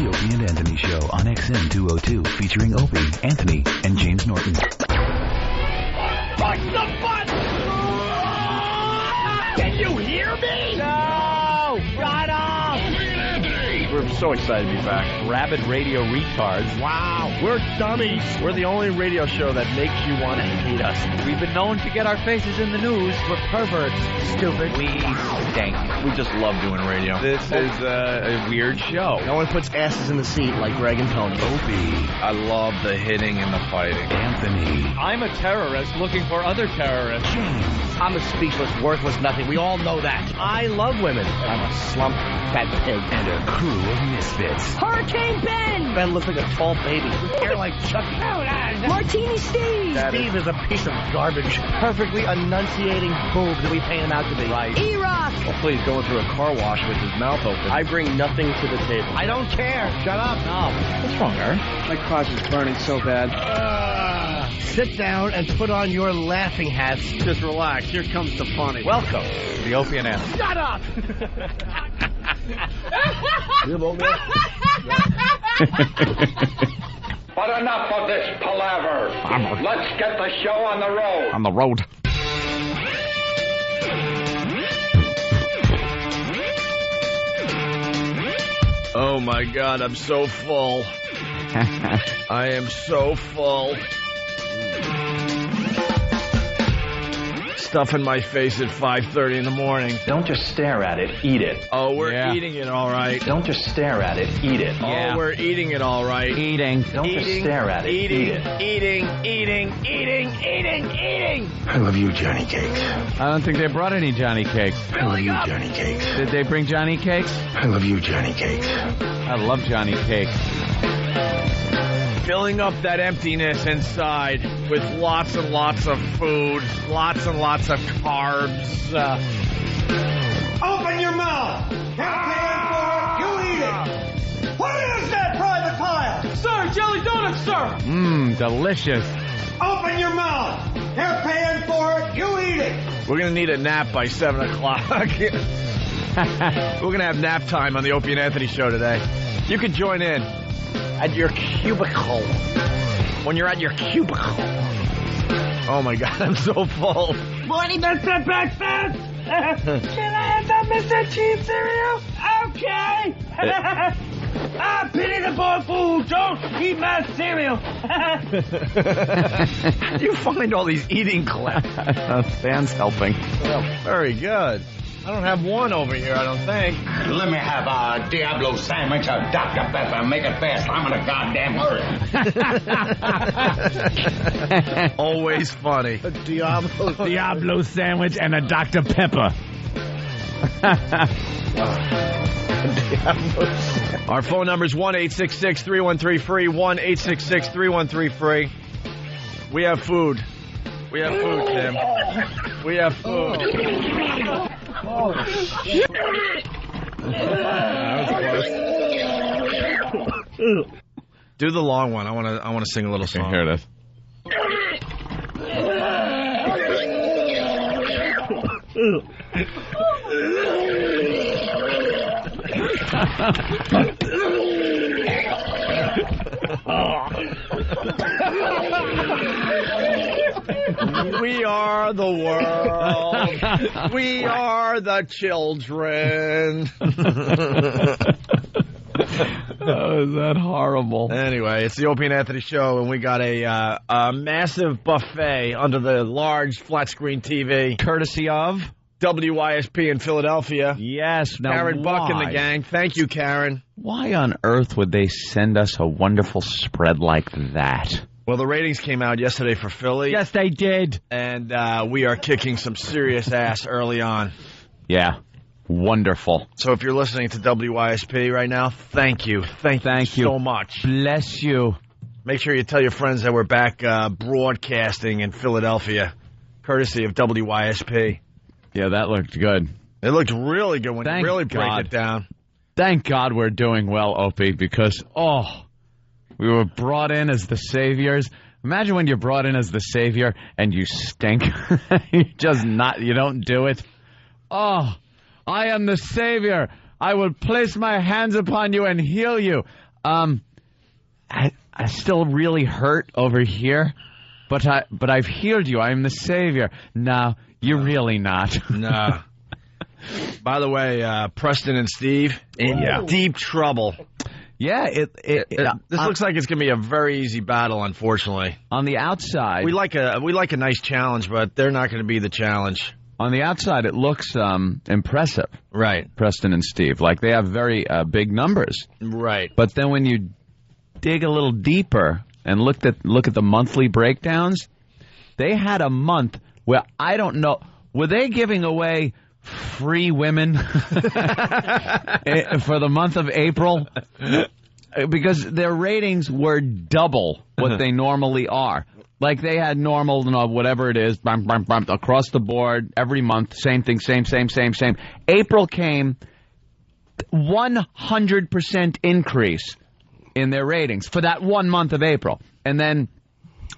The Opie and Anthony Show on XM 202, featuring Opie, Anthony, and James Norton. Push the button! Can you hear me? No! Shut up! We're so excited to be back. Rabid radio retards. Wow, we're dummies. We're the only radio show that makes you want to hate us. We've been known to get our faces in the news. We're perverts. Stupid. We stink. We just love doing radio. This is a weird show. No one puts asses in the seat like Greg and Tony. Opie, I love the hitting and the fighting. Anthony, I'm a terrorist looking for other terrorists. James, I'm a speechless, worthless nothing. We all know that. I love women. I'm a slump fat pig. and a crew of misfits. Hurricane Ben! Ben looks like a tall baby with hair like Chucky. Martini Steve! Steve is a piece of garbage. Perfectly enunciating boob that we paint him out to be. Right. E-Rock! Oh, please, going through a car wash with his mouth open. I bring nothing to the table. I don't care. Shut up. No. What's wrong, Aaron? My crotch is burning so bad. Sit down and put on your laughing hats. Just relax. Here comes the funny. Welcome. The Opie and Anthony. Shut up. But enough of this palaver. Let's get the show on the road. On the road. Oh my God, I'm so full. I am so full. Stuff in my face at 5:30 in the morning. Don't just stare at it, eat it. Oh, we're eating it all right. Don't just stare at it, eat it. Oh, we're eating it all right. Eating. Don't just stare at it, eat it. Eating. I love you, Johnny Cakes. I don't think they brought any Johnny Cakes. I love you, Johnny Cakes. Did they bring Johnny Cakes? I love you, Johnny Cakes. I love Johnny Cakes. Filling up that emptiness inside with lots and lots of food, lots and lots of carbs. Open your mouth! Have paying for it, you eat it! What is that private pile? Sir, jelly donuts, sir! Mmm, delicious. Open your mouth! They're paying for it, you eat it! We're going to need a nap by 7 o'clock. We're going to have nap time on the Opie and Anthony Show today. You can join in at your cubicle. When you're at your cubicle. Oh, my God, I'm so full. Morning, Mr. Breakfast! Can I have that Mr. Cheese cereal? Okay! Pity the poor fool! Don't eat my cereal! How do you find all these eating clips? Stan's helping. Well, very good. I don't have one over here, I don't think. Let me have a Diablo sandwich, a Dr. Pepper. Make it fast. I'm in a goddamn hurry. Always funny. Diablo sandwich and a Dr. Pepper. Our phone number is 1-866-313-FREE, 1-866-313-FREE. We have food. We have food, Tim. We have food. Oh, shit. Do the long one. I want to sing a little song. Here it is. We are the world. We are the children. Oh, is that horrible? Anyway, it's the Opie and Anthony Show, and we got a massive buffet under the large flat-screen TV. Courtesy of? WYSP in Philadelphia. Yes. Now Karen Buck and the gang. Thank you, Karen. Why on earth would they send us a wonderful spread like that? Well, the ratings came out yesterday for Philly. Yes, they did. And we are kicking some serious ass early on. Yeah. Wonderful. So if you're listening to WYSP right now, thank you. Thank you so much. Bless you. Make sure you tell your friends that we're back broadcasting in Philadelphia, courtesy of WYSP. Yeah, that looked good. It looked really good when you really break it down. Thank God we're doing well, Opie, because, we were brought in as the saviors. Imagine when you're brought in as the savior and you stink. You don't do it. Oh, I am the savior. I will place my hands upon you and heal you. I still really hurt over here, but I've healed you. I'm the savior. No, you're really not. No. By the way, Preston and Steve in deep trouble. Yeah, This looks like it's going to be a very easy battle, unfortunately. On the outside, We like a nice challenge, but they're not going to be the challenge. on the outside, it looks impressive. Right. Preston and Steve, like they have very big numbers. Right. But then when you dig a little deeper and look at the monthly breakdowns, they had a month where I don't know, were they giving away free women for the month of April? Because their ratings were double what they normally are. Like they had normal, whatever it is, across the board, every month, same thing, same. April came, 100% increase in their ratings for that 1 month of April. And then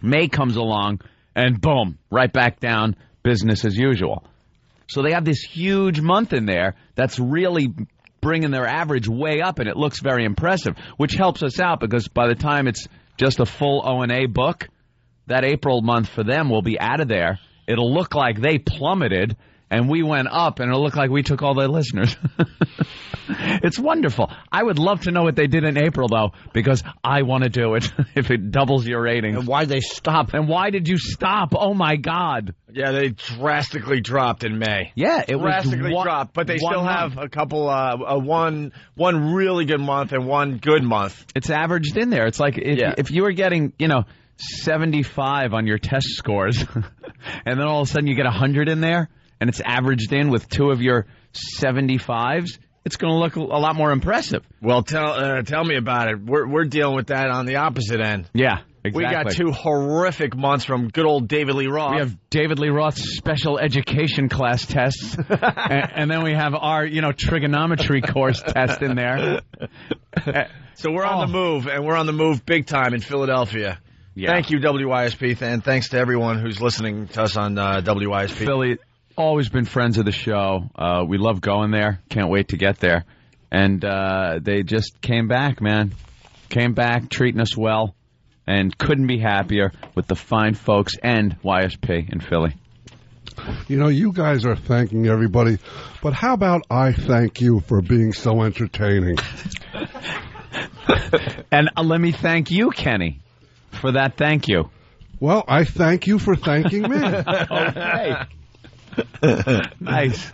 May comes along, and boom, right back down, business as usual. So they have this huge month in there that's really bringing their average way up, and it looks very impressive, which helps us out because by the time it's just a full O&A book, that April month for them will be out of there. It'll look like they plummeted, and we went up, and it'll look like we took all their listeners. It's wonderful. I would love to know what they did in April, though, because I want to do it if it doubles your ratings. And why'd they stop? And why did you stop? Oh, my God. Yeah, they drastically dropped in May. Yeah, it drastically was dropped, but they one still month. have a couple, one really good month and one good month. It's averaged in there. It's like if you were getting, 75 on your test scores, and then all of a sudden you get 100 in there, and it's averaged in with two of your 75s, it's going to look a lot more impressive. Well, tell me about it. We're dealing with that on the opposite end. Yeah, exactly. We got two horrific months from good old David Lee Roth. We have David Lee Roth's special education class tests, and then we have our, trigonometry course test in there. So we're on the move, and we're on the move big time in Philadelphia. Yeah. Thank you, WYSP, and thanks to everyone who's listening to us on WYSP. Philly, always been friends of the show. We love going there. Can't wait to get there. And they just came back, man. Came back, treating us well, and couldn't be happier with the fine folks and YSP in Philly. You guys are thanking everybody, but how about I thank you for being so entertaining? And let me thank you, Kenny, for that thank you. Well, I thank you for thanking me. Okay. Nice.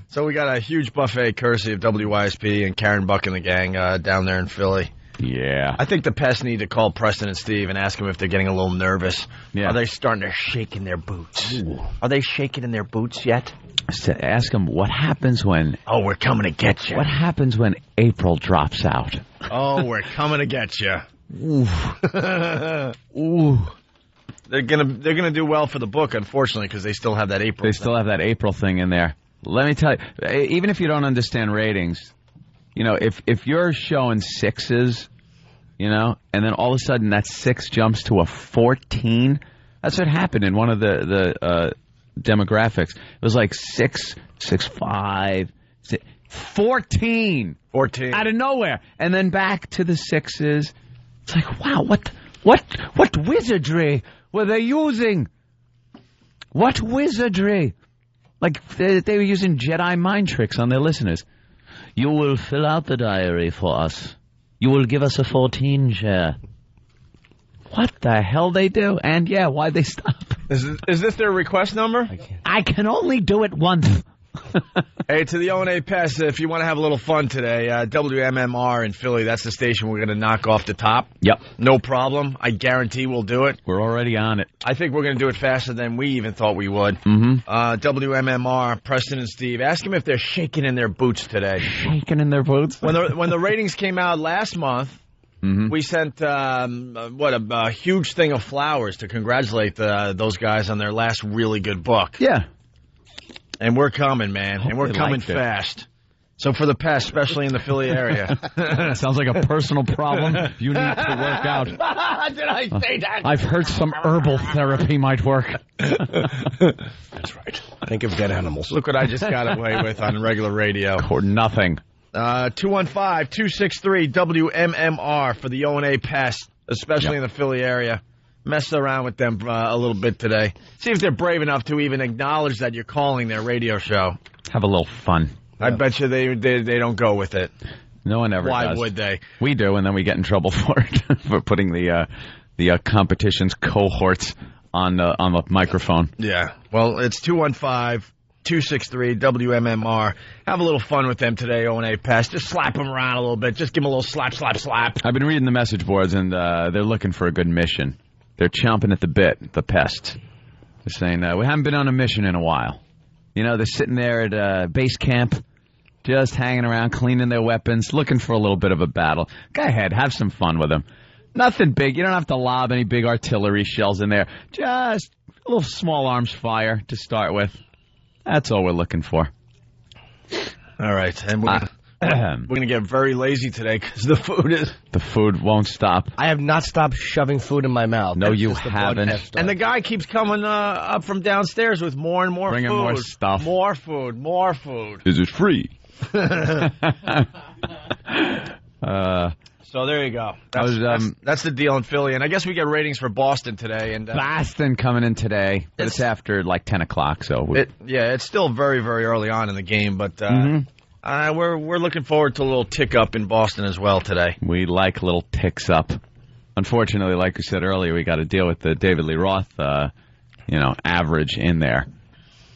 So we got a huge buffet courtesy of WYSP and Karen Buck and the gang down there in Philly. Yeah. I think the pests need to call Preston and Steve and ask them if they're getting a little nervous. Yeah. Are they starting to shake in their boots? Ooh. Are they shaking in their boots yet? Ask them what happens when... Oh, we're coming to get you. What happens when April drops out? Oh, we're coming to get you. Ooh. Ooh. They're gonna do well for the book, unfortunately, because they still have that April. They still have that April thing in there. Let me tell you, even if you don't understand ratings, if you're showing sixes, and then all of a sudden that 6 jumps to a 14, that's what happened in one of the demographics. It was like 6, 5, 14 out of nowhere, and then back to the 6s. It's like, wow, what wizardry were they using? What wizardry? Like they were using Jedi mind tricks on their listeners. You will fill out the diary for us. You will give us a 14 share. What the hell they do? And yeah, why'd they stop? Is this their request number? I can only do it once. Hey, to the O&A Pass, if you want to have a little fun today, WMMR in Philly, that's the station we're going to knock off the top. Yep. No problem. I guarantee we'll do it. We're already on it. I think we're going to do it faster than we even thought we would. Mm-hmm. WMMR, Preston and Steve. Ask them if they're shaking in their boots today. Shaking in their boots? When the ratings came out last month, we sent, a huge thing of flowers to congratulate those guys on their last really good book. Yeah. And we're coming, man. And we're coming fast. So for the pest, especially in the Philly area. Sounds like a personal problem you need to work out. Did I say that? I've heard some herbal therapy might work. That's right. Think of dead animals. Look what I just got away with on regular radio. Or nothing. 215-263-WMMR for the O&A Pest, especially in the Philly area. Mess around with them a little bit today. See if they're brave enough to even acknowledge that you're calling their radio show. Have a little fun. I bet you they don't go with it. No one ever Why does. would they? We do, and then we get in trouble for it, for putting the competition's cohorts on the microphone. Yeah. Well, it's 215-263-WMMR. Have a little fun with them today, O&A Pest. Just slap them around a little bit. Just give them a little slap, slap, slap. I've been reading the message boards, and they're looking for a good mission. They're chomping at the bit, the pests. They're saying, we haven't been on a mission in a while. You know, they're sitting there at base camp, just hanging around, cleaning their weapons, looking for a little bit of a battle. Go ahead, have some fun with them. Nothing big. You don't have to lob any big artillery shells in there. Just a little small arms fire to start with. That's all we're looking for. All right. And we're going to get very lazy today because the food won't stop. I have not stopped shoving food in my mouth. No, That's you just the haven't. broadcast And the guy keeps coming up from downstairs with more and more Bringing food. more stuff. More food. More food. Is it free? So there you go. That's the deal in Philly. And I guess we get ratings for Boston today. And Boston coming in today. But it's after like 10 o'clock. So it's still very, very early on in the game. But we're looking forward to a little tick up in Boston as well today. We like little ticks up. Unfortunately, like we said earlier, we got to deal with the David Lee Roth, average in there.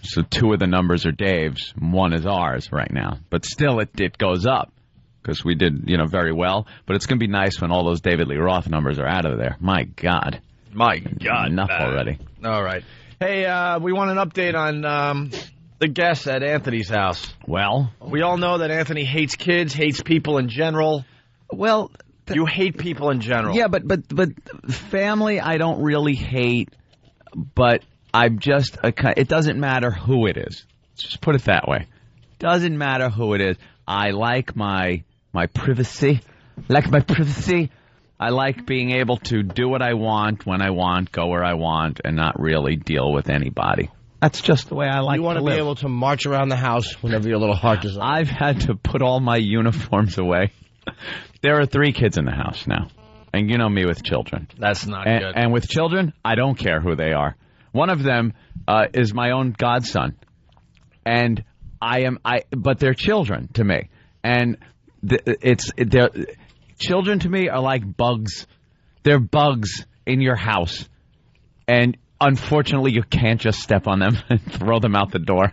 So 2 of the numbers are Dave's, 1 is ours right now. But still, it goes up because we did, very well. But it's going to be nice when all those David Lee Roth numbers are out of there. My God. Enough already. All right. Hey, we want an update on the guests at Anthony's house. Well, we all know that Anthony hates kids, hates people in general. Well, you hate people in general. Yeah, but family I don't really hate, but I'm just it doesn't matter who it is. Let's just put it that way. Doesn't matter who it is. I like my privacy. I like being able to do what I want, when I want, go where I want, and not really deal with anybody. That's just the way I like to live. You want to be able to march around the house whenever your little heart desires. I've had to put all my uniforms away. There are 3 kids in the house now. And you know me with children. That's not good. And with children, I don't care who they are. One of them is my own godson. And but they're children to me. And children to me are like bugs. They're bugs in your house. And unfortunately, you can't just step on them and throw them out the door.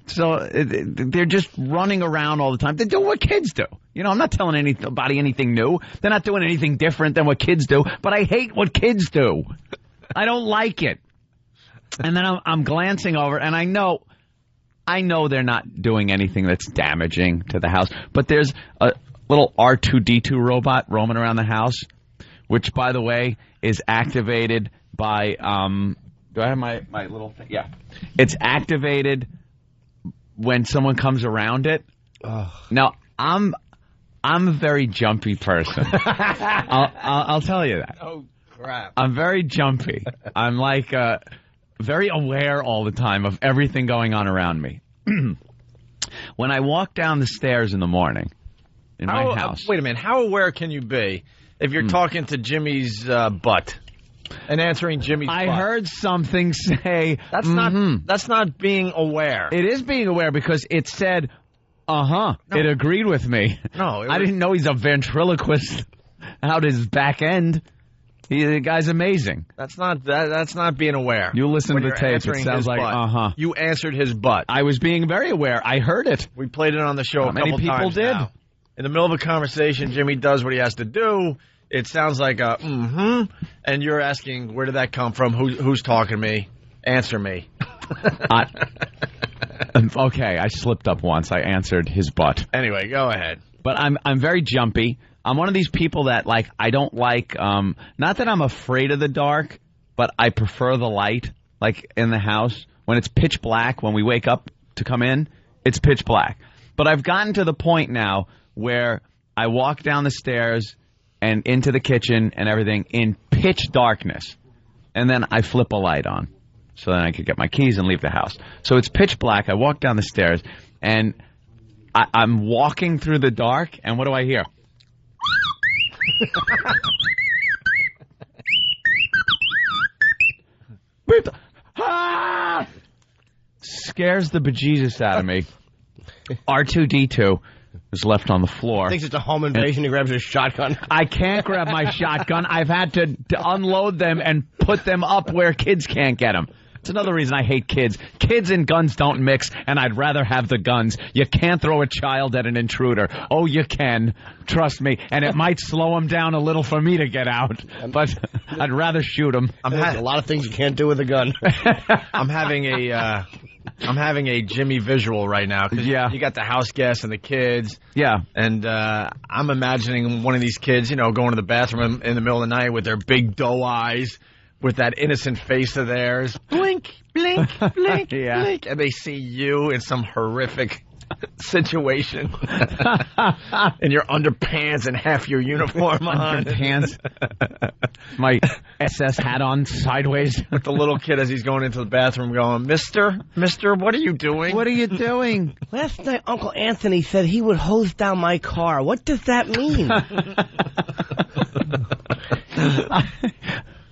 So they're just running around all the time. They're doing what kids do. I'm not telling anybody anything new. They're not doing anything different than what kids do. But I hate what kids do. I don't like it. And then I'm glancing over, and I know they're not doing anything that's damaging to the house. But there's a little R2-D2 robot roaming around the house, which, by the way, is activated by do I have my little thing? Yeah. It's activated when someone comes around it. Now, I'm a very jumpy person. I'll tell you that. Oh, crap. I'm very jumpy. I'm like very aware all the time of everything going on around me. When I walk down the stairs in the morning in my house. Wait a minute. How aware can you be if you're talking to Jimmy's butt and answering Jimmy's butt? I heard something say... That's not being aware. It is being aware because it said, No. It agreed with me. No. I didn't know he's a ventriloquist out his back end. The guy's amazing. That's not being aware. You listen to the tape. It sounds like, You answered his butt. I was being very aware. I heard it. We played it on the show a couple times. Many people did. Now. In the middle of a conversation, Jimmy does what he has to do. It sounds like a and you're asking, where did that come from? Who's talking to me? Answer me. Okay, I slipped up once. I answered his butt. Anyway, go ahead. But I'm very jumpy. I'm one of these people that, I don't like, not that I'm afraid of the dark, but I prefer the light, in the house. When it's pitch black, when we wake up to come in, it's pitch black. But I've gotten to the point now where I walk down the stairs and into the kitchen and everything in pitch darkness. And then I flip a light on so then I could get my keys and leave the house. So it's pitch black. I walk down the stairs, and I'm walking through the dark, and what do I hear? Ah! Scares the bejesus out of me. R2-D2 is left on the floor. Thinks it's a home invasion. He grabs his shotgun. I can't grab my shotgun. I've had to unload them and put them up where kids can't get them. It's another reason I hate kids. Kids and guns don't mix, and I'd rather have the guns. You can't throw a child at an intruder. Oh, you can. Trust me. And it might slow them down a little for me to get out, but I'd rather shoot them. There's a lot of things you can't do with a gun. I'm having a Jimmy visual right now. 'Cause Yeah. You got the house guests and the kids. Yeah. And I'm imagining one of these kids, going to the bathroom in the middle of the night with their big doe eyes, with that innocent face of theirs. Blink, blink, blink, Yeah. blink. And they see you in some horrific situation. In your underpants and half your uniform on. Underpants. My SS hat on sideways. With the little kid as he's going into the bathroom going, Mister, what are you doing? What are you doing? Last night, Uncle Anthony said he would hose down my car. What does that mean?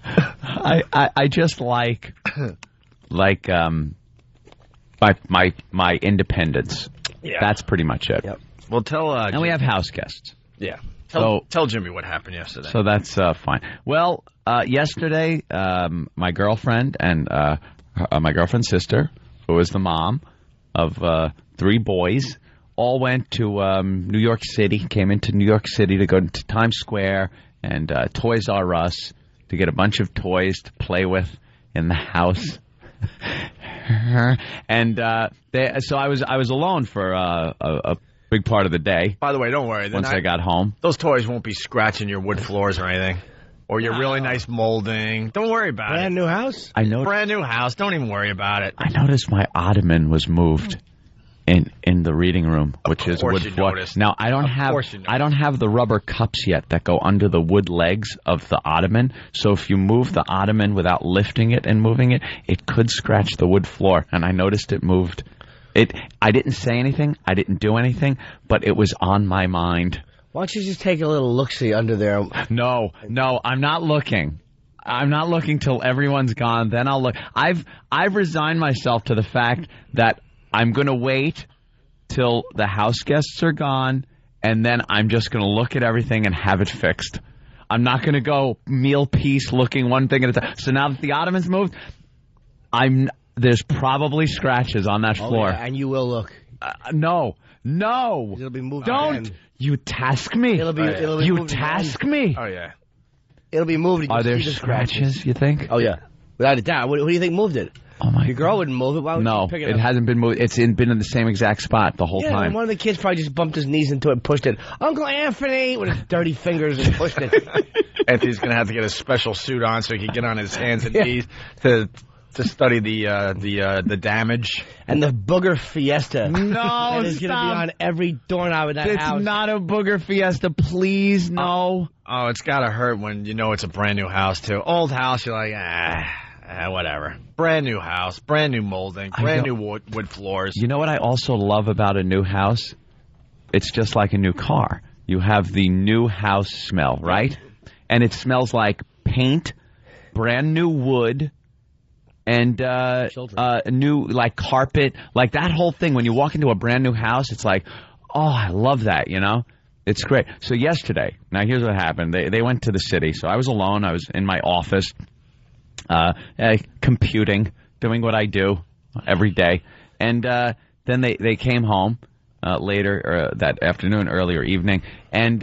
I just like my independence. Yeah. That's pretty much it. Yep. Well, tell And we have house guests. yeah. So- Tell Jimmy what happened yesterday. So that's fine. Well, yesterday, my girlfriend and my girlfriend's sister, who is the mom of 3 boys, all went to New York City, came into New York City to go to Times Square and Toys R Us to get a bunch of toys to play with in the house. And so I was alone for a big part of the day. By the way, don't worry. Once I got home. Those toys won't be scratching your wood floors or anything. Or your really nice molding. Don't worry about Brand it. new house? I noticed, Brand new house. Don't even worry about it. I noticed my ottoman was moved in the reading room, which is course wood you floor. noticed. Now I don't have the rubber cups yet that go under the wood legs of the ottoman. So if you move the ottoman without lifting it and moving it, it could scratch the wood floor. And I noticed it moved. I didn't say anything. I didn't do anything, but it was on my mind. Why don't you just take a little look-see under there? No, I'm not looking. I'm not looking till everyone's gone. Then I'll look. I've resigned myself to the fact that I'm going to wait till the house guests are gone, and then I'm just going to look at everything and have it fixed. I'm not going to go meal piece looking one thing at a time. So now that the ottoman's moved, there's probably scratches on that floor. Yeah, and you will look. No. It'll be moved Don't. again. You task me. It'll be You moved task again. me. Oh, yeah. It'll be moved. You Are can there see the scratches, you think? Oh, yeah. Without a doubt. What do you think moved it? Oh, my Your girl wouldn't move it. Why would No, she pick it it up? hasn't been moved. It's been in the same exact spot the whole Yeah, time. one of the kids probably just bumped his knees into it and pushed it. Uncle Anthony with his dirty fingers and pushed it. Anthony's going to have to get a special suit on so he can get on his hands and knees to study the damage. And the booger fiesta. No, that is going to be stop. on every doorknob in that It's house. not a booger fiesta, please, no. Oh, it's got to hurt when you know it's a brand new house, too. Old house, you're like, whatever. Brand new house, brand new molding, brand new wood floors. You know what I also love about a new house? It's just like a new car. You have the new house smell, right? And it smells like paint, brand new wood, and new like carpet, like that whole thing. When you walk into a brand new house, it's like, oh, I love that, you know? It's great. So yesterday, now here's what happened. They went to the city, so I was alone. I was in my office, computing, doing what I do every day. And then they came home later that afternoon, earlier evening. And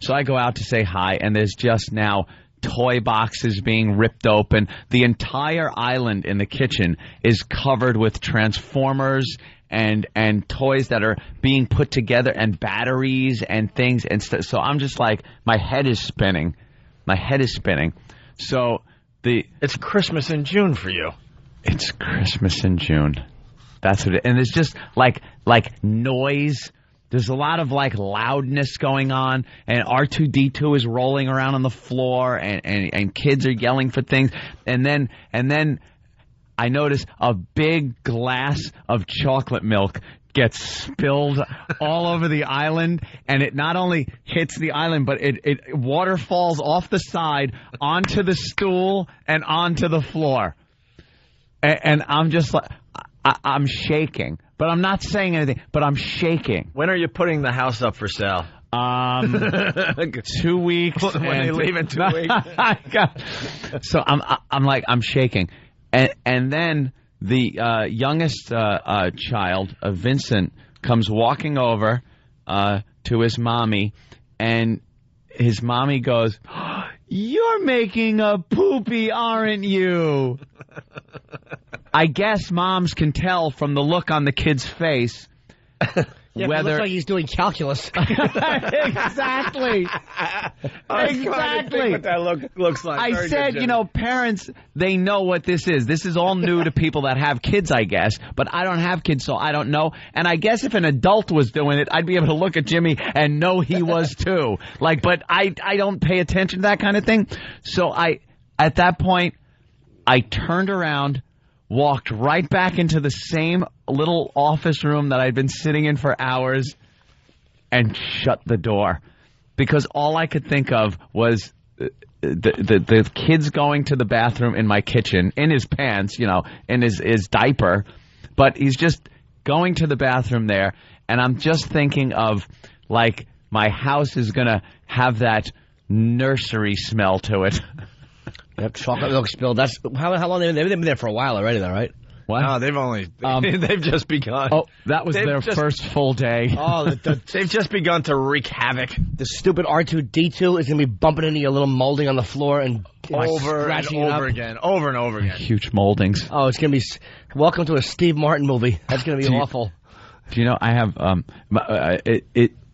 so I go out to say hi, and there's just now toy boxes being ripped open. The entire island in the kitchen is covered with Transformers and toys that are being put together and batteries and things and stuff. So I'm just like, my head is spinning. So it's Christmas in June for you. It's Christmas in June. That's what it is. And it's just like noise. There's a lot of like loudness going on, and R2-D2 is rolling around on the floor, and kids are yelling for things, and then I notice a big glass of chocolate milk gets spilled all over the island, and it not only hits the island, but it water falls off the side onto the stool and onto the floor. And I'm just like, I'm shaking, but I'm not saying anything, but I'm shaking. When are you putting the house up for sale? 2 weeks. When they leave in 2 weeks. So I'm shaking. And then the youngest child, Vincent, comes walking over to his mommy, and his mommy goes, "You're making a poopy, aren't you?" I guess moms can tell from the look on the kid's face Yeah, whether it looks like he's doing calculus. Exactly. Exactly. What that looks like. I Very said, good, parents, they know what this is. This is all new to people that have kids, I guess. But I don't have kids, so I don't know. And I guess if an adult was doing it, I'd be able to look at Jimmy and know he was too. But I don't pay attention to that kind of thing. So at that point, I turned around, walked right back into the same little office room that I'd been sitting in for hours, and shut the door, because all I could think of was the kids going to the bathroom in my kitchen in his pants, in his diaper, but he's just going to the bathroom there, and I'm just thinking of my house is gonna have that nursery smell to it. Yep, chocolate milk spilled. That's how long they've been there for a while already, though, right? What? No, they've just begun. Oh, that was their first full day. Oh, they've just begun to wreak havoc. The stupid R2-D2 is going to be bumping into your little molding on the floor and scratching it up. Over and over again. Huge moldings. Oh, it's going to be welcome to a Steve Martin movie. That's going to be awful. Do you know, I have,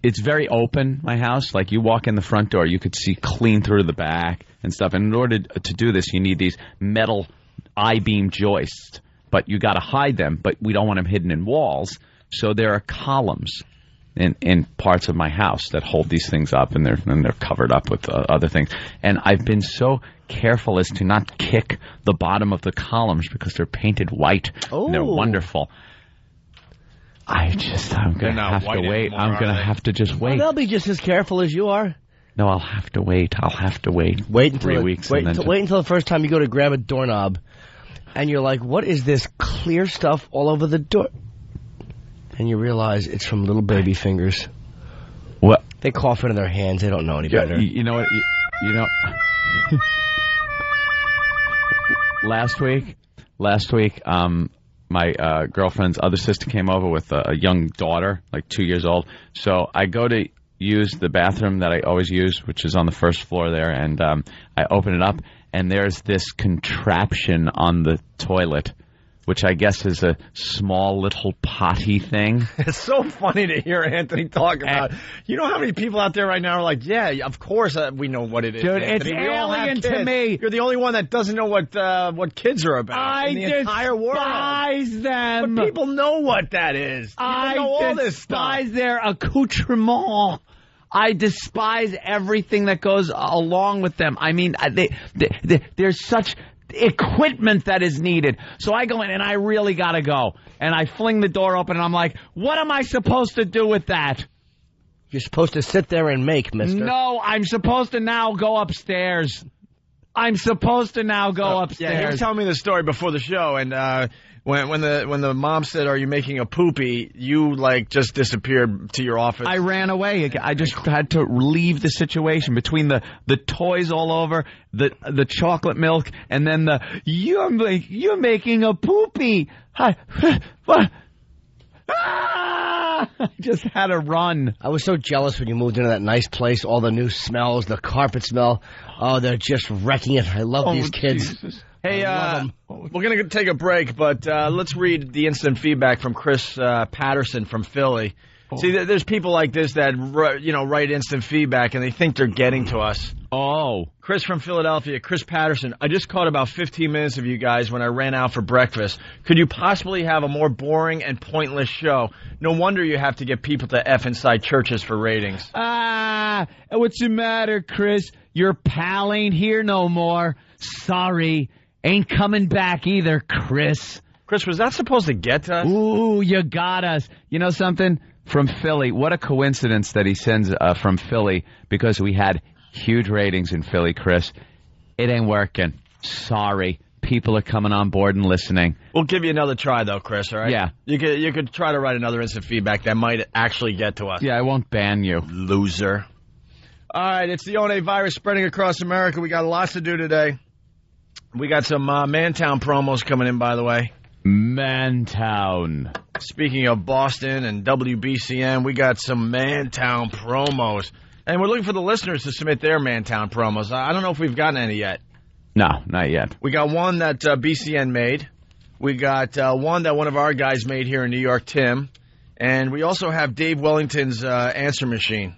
it's very open, my house. Like, you walk in the front door, you could see clean through the back and stuff. And in order to do this, you need these metal I-beam joists. But you got to hide them, but we don't want them hidden in walls. So there are columns in parts of my house that hold these things up, and they're covered up with other things. And I've been so careful as to not kick the bottom of the columns because they're painted white. Oh. And they're wonderful. I'm going to have to wait. I'm going to have to just wait. Well, they'll be just as careful as you are. No, I'll have to wait. Wait until 3 weeks. Wait until the first time you go to grab a doorknob, and you're like, "What is this clear stuff all over the door?" And you realize it's from little baby fingers. What? They cough into their hands. They don't know any better. You know what? You know. Last week, my girlfriend's other sister came over with a young daughter, like 2 years old. So I go to use the bathroom that I always use, which is on the first floor there, and I open it up, and there's this contraption on the toilet, which I guess is a small little potty thing. It's so funny to hear Anthony talk about. You know how many people out there right now are like, "Yeah, of course we know what it is." Dude, Anthony. it's alien to me. You're the only one that doesn't know what kids are about in the entire world. I despise them. But people know what that is. People know all this stuff. I despise their accoutrement. I despise everything that goes along with them. I mean, there's such equipment that is needed. So I go in and I really got to go. And I fling the door open and I'm like, what am I supposed to do with that? You're supposed to sit there and make, mister. No, I'm supposed to now go upstairs. Yeah, he was telling me the story before the show, and when the mom said, "Are you making a poopy?" you just disappeared to your office. I ran away. I just had to leave the situation between the toys all over, the chocolate milk, and then you're making a poopy. What? I just had to run. I was so jealous when you moved into that nice place, all the new smells, the carpet smell. Oh, they're just wrecking it. I love these kids. Jesus. Hey, we're going to take a break, but let's read the instant feedback from Chris Patterson from Philly. Oh. See, there's people like this that write instant feedback, and they think they're getting to us. Oh. Chris from Philadelphia, Chris Patterson. I just caught about 15 minutes of you guys when I ran out for breakfast. Could you possibly have a more boring and pointless show? No wonder you have to get people to F inside churches for ratings. What's the matter, Chris? Your pal ain't here no more. Sorry. Ain't coming back either, Chris. Chris, was that supposed to get to us? Ooh, you got us. You know something? From Philly. What a coincidence that he sends from Philly, because we had huge ratings in Philly, Chris. It ain't working. Sorry. People are coming on board and listening. We'll give you another try, though, Chris, all right? Yeah. You could try to write another instant feedback that might actually get to us. Yeah, I won't ban you. Loser. All right, it's the O&A virus spreading across America. We got lots to do today. We got some Mantown promos coming in, by the way. Mantown. Speaking of Boston and WBCN, we got some Mantown promos. And we're looking for the listeners to submit their Mantown promos. I don't know if we've gotten any yet. No, not yet. We got one that BCN made. We got one that one of our guys made here in New York, Tim. And we also have Dave Wellington's answer machine.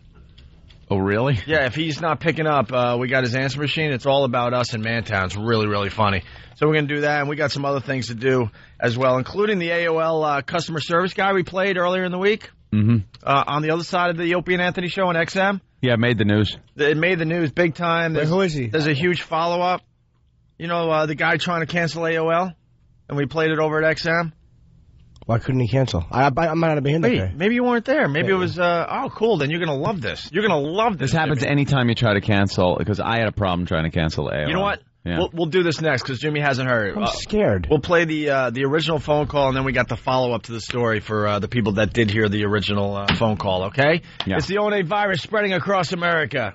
Oh, really? Yeah, if he's not picking up, we got his answer machine. It's all about us in Mantown. It's really, really funny. So we're going to do that, and we got some other things to do as well, including the AOL customer service guy we played earlier in the week. Mm-hmm. On the other side of the Opie and Anthony show on XM. Yeah, it made the news. It made the news big time. Wait, who is he? There's a huge follow-up. You know, the guy trying to cancel AOL, and we played it over at XM. Why couldn't he cancel? I might not have been in that day. Maybe you weren't there. Maybe it was, cool, then you're going to love this. You're going to love this. This happens anytime you try to cancel, because I had a problem trying to cancel AOL. You know what? Yeah. We'll do this next, because Jimmy hasn't heard. I'm scared. We'll play the original phone call, and then we got the follow-up to the story for the people that did hear the original phone call, okay? Yeah. It's the O&A virus spreading across America.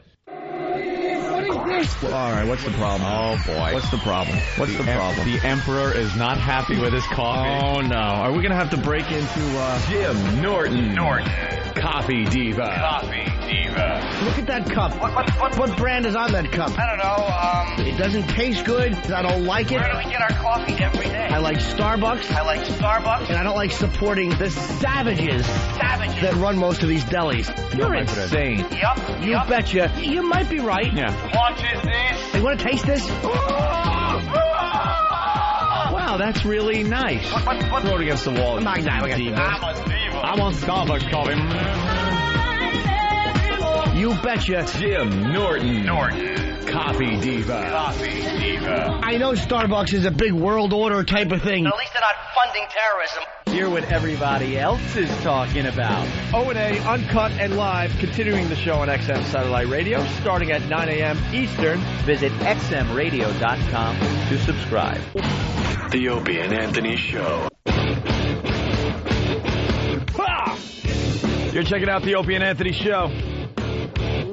All right, what's the problem? Oh, boy. What's the problem? What's the problem? The Emperor is not happy with his coffee. Oh, no. Are we going to have to break into Jim Norton. Coffee Diva. Look at that cup. What brand is on that cup? I don't know. It doesn't taste good. I don't like it. Where do we get our coffee every day? I like Starbucks. And I don't like supporting the savages that run most of these delis. You're insane. Yup. You betcha. You might be right. Yeah. What is this? Hey, want to taste this? Wow, that's really nice. throw it against the wall? I'm a diva. I want Starbucks coffee. You betcha. Jim Norton. Coffee Diva. I know Starbucks is a big world order type of thing. At least they're not funding terrorism. Hear what everybody else is talking about. O&A Uncut and Live, continuing the show on XM Satellite Radio, starting at 9 a.m. Eastern. Visit xmradio.com to subscribe. The Opie and Anthony Show. You're checking out the Opie and Anthony Show,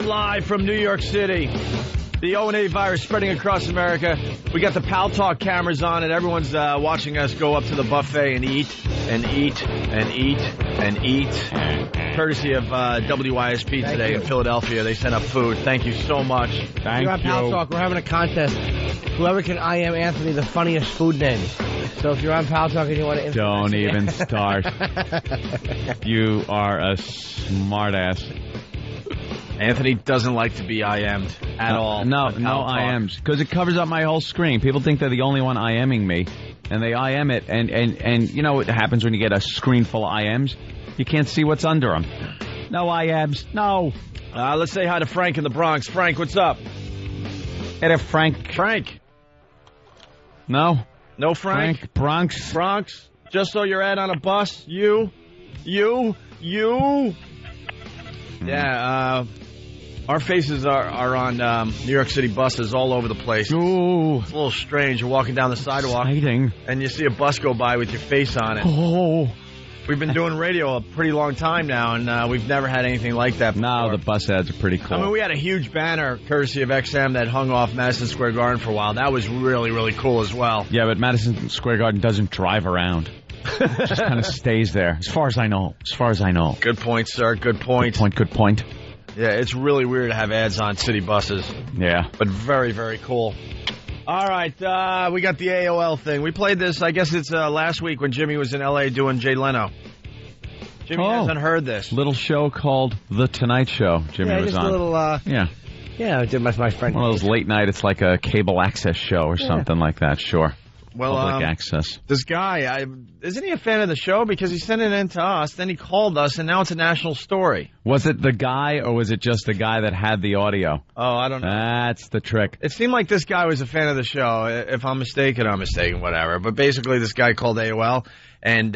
live from New York City. The O&A virus spreading across America. We got the Pal Talk cameras on, and everyone's watching us go up to the buffet and eat, and eat, and eat, and eat. Courtesy of WYSP today in Philadelphia. They sent up food. Thank you so much. Thank You're on Pal Talk. We're having a contest. Whoever can I am Anthony the funniest food name. So if you're on Pal Talk and you want to... Don't even start. You are a smartass. Anthony doesn't like to be IM'd at all. No IMs. Because it covers up my whole screen. People think they're the only one IMing me. And they IM it. And you know what happens when you get a screen full of IMs? You can't see what's under them. No IMs. No. Let's say hi to Frank in the Bronx. Frank, what's up? Hey there, Frank. Frank. No? No Frank? Bronx. Bronx. Just so you're at on a bus. You. Yeah, our faces are on New York City buses all over the place. Ooh. It's a little strange. You're walking down the sidewalk, Exciting. and you see a bus go by with your face on it. Oh. We've been doing radio a pretty long time now, and we've never had anything like that before. No, the bus ads are pretty cool. I mean, we had a huge banner, courtesy of XM, that hung off Madison Square Garden for a while. That was really, really cool as well. Yeah, but Madison Square Garden doesn't drive around. It just kind of stays there, as far as I know. Good point, sir. Good point. Good point. Yeah, it's really weird to have ads on city buses. Yeah. But very, very cool. All right, we got the AOL thing. We played this, I guess it's last week when Jimmy was in L.A. doing Jay Leno. Jimmy hasn't heard this. Little show called The Tonight Show. Jimmy was just on. a little, Yeah, I did my friend. One of those late night, it's like a cable access show or something like that, sure. Well, Public access. This guy, isn't he a fan of the show? Because he sent it in to us, then he called us, and now it's a national story. Was it the guy or was it just the guy that had the audio? Oh, I don't know. That's the trick. It seemed like this guy was a fan of the show. If I'm mistaken, I'm mistaken, whatever. But basically, this guy called AOL and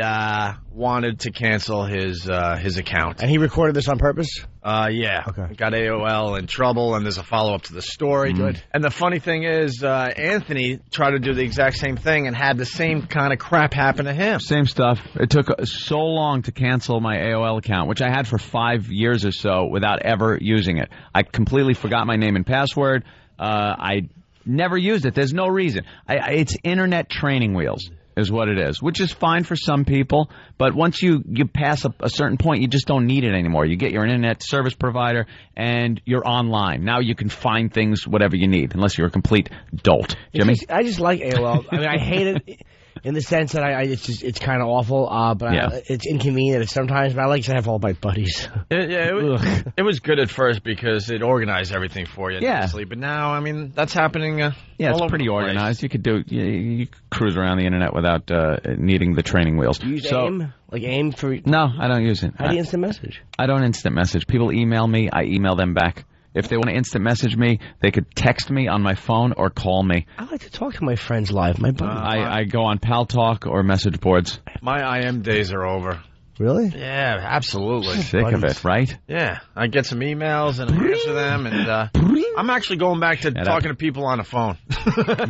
wanted to cancel his account. And he recorded this on purpose? Yeah. Okay. Got AOL in trouble, and there's a follow-up to the story. Good. And the funny thing is, Anthony tried to do the exact same thing and had the same kind of crap happen to him. Same stuff. It took so long to cancel my AOL account, which I had for 5 years or so without ever using it. I completely forgot my name and password. I never used it. There's no reason. It's internet training wheels is what it is, which is fine for some people. But once you pass a certain point, you just don't need it anymore. You get your internet service provider, and you're online. Now you can find things, whatever you need, unless you're a complete dolt. Jimmy? I just like AOL. I mean, I hate it in the sense that it's kind of awful, but it's inconvenient sometimes. But I like to have all my buddies. It was good at first because it organized everything for you. Yeah. Nicely. But now, I mean, that's happening. It's pretty organized. You could you cruise around the internet without needing the training wheels. Do you use AIM? Like AIM for? No, I don't use it. How do you instant message? I don't instant message. People email me. I email them back. If they want to instant message me, they could text me on my phone or call me. I like to talk to my friends live. My buddy. I go on Pal Talk or message boards. My IM days are over. Really? Yeah, absolutely. Sick of it, right? Yeah. I get some emails and I answer them, and I'm actually going back to talking to people on the phone.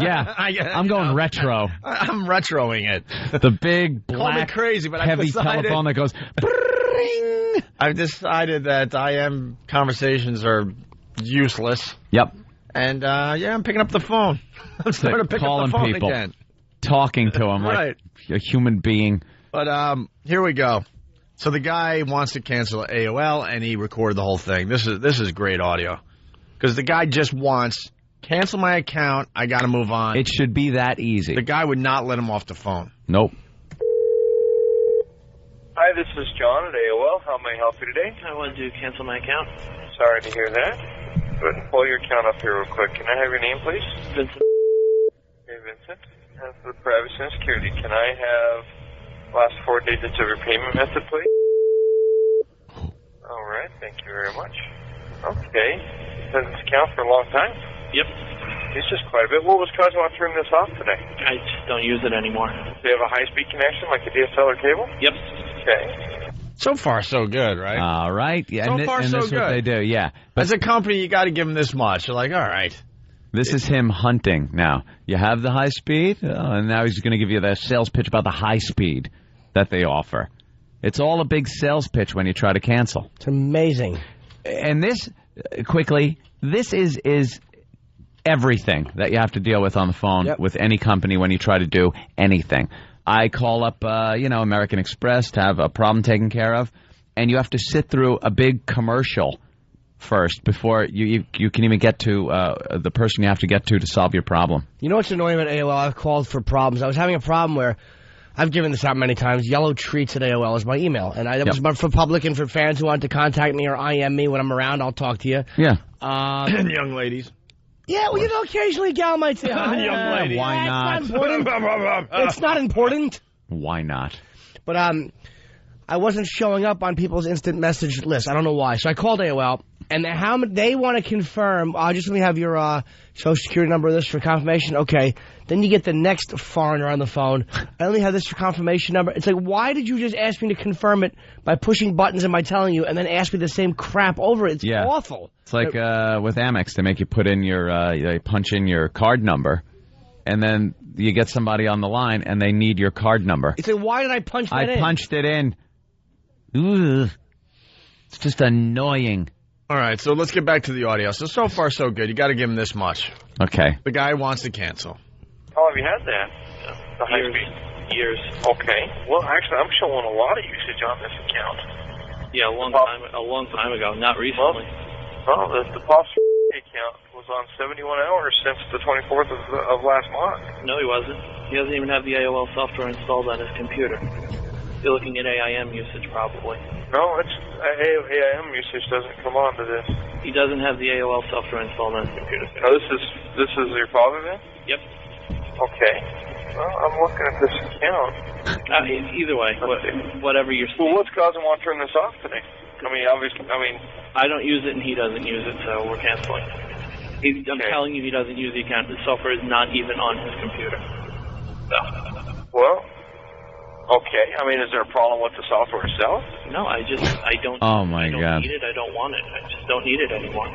Yeah. I'm going retro. I'm retroing it. The big, black, call me crazy, but heavy telephone that goes... I've decided that IM conversations are useless. Yep. And, I'm picking up the phone. I'm starting to pick up the phone people, again. Talking to them right. like a human being. But here we go. So the guy wants to cancel AOL, and he recorded the whole thing. This is great audio. Because the guy just wants, cancel my account, I got to move on. It should be that easy. The guy would not let him off the phone. Nope. Hi, this is John at AOL. How may I help you today? I want to cancel my account. Sorry to hear that. Go ahead and pull your account up here real quick. Can I have your name, please? Vincent. Hey, Vincent. And for privacy and security, can I have last 4 digits of your payment method, please? All right, thank you very much. Okay. You've had this account for a long time? Yep. It's just quite a bit. What was causing you to turn this off today? I just don't use it anymore. Do you have a high-speed connection like a DSL or cable? Yep. Okay. So far, so good, right? All right. Yeah, so far, so this good. Is what they do, yeah. But as a company, you got to give them this much. You're like, all right. This is him hunting now. You have the high speed, and now he's going to give you the sales pitch about the high speed that they offer. It's all a big sales pitch when you try to cancel. It's amazing. And this, quickly, this is everything that you have to deal with on the phone with any company when you try to do anything. I call up, American Express to have a problem taken care of, and you have to sit through a big commercial first before you can even get to the person you have to get to solve your problem. You know what's annoying about AOL? I've called for problems. I was having a problem where I've given this out many times. Yellow Treats at AOL is my email. And that was for public and for fans who want to contact me or IM me when I'm around. I'll talk to you. Yeah. And young ladies. Yeah, well, occasionally a gal might say, young lady. Why not? It's not important. It's not important. Why not? But I wasn't showing up on people's instant message list. I don't know why. So I called AOL, and they want to confirm, just let me have your social security number, this for confirmation. Okay. Then you get the next foreigner on the phone. I only have this for confirmation number. It's like, why did you just ask me to confirm it by pushing buttons and by telling you, and then ask me the same crap over it? It's awful. It's like with Amex, they make you put in they punch in your card number, and then you get somebody on the line, and they need your card number. It's like, why did I punch that in? I punched it in. Ugh. It's just annoying. All right, so let's get back to the audio. So far, so good. You got to give him this much. Okay. The guy wants to cancel. How long have you had that? The high speed? Years. Okay. Well, actually, I'm showing a lot of usage on this account. Yeah, a long time ago, not recently. Well, the Pops account was on 71 hours since the 24th of last month. No, he wasn't. He doesn't even have the AOL software installed on his computer. You're looking at AIM usage, probably. No, AIM usage doesn't come on to this. He doesn't have the AOL software installed on his computer. No, this is your father then? Yep. Okay. Well, I'm looking at this account. Either way, whatever you're saying. Well, what's causing him to turn this off today? I mean, obviously, I don't use it and he doesn't use it, so we're canceling. I'm telling you, he doesn't use the account. The software is not even on his computer. So. Well, okay. I mean, is there a problem with the software itself? No, I don't. Oh my I don't God! need it. I don't want it. I just don't need it anymore.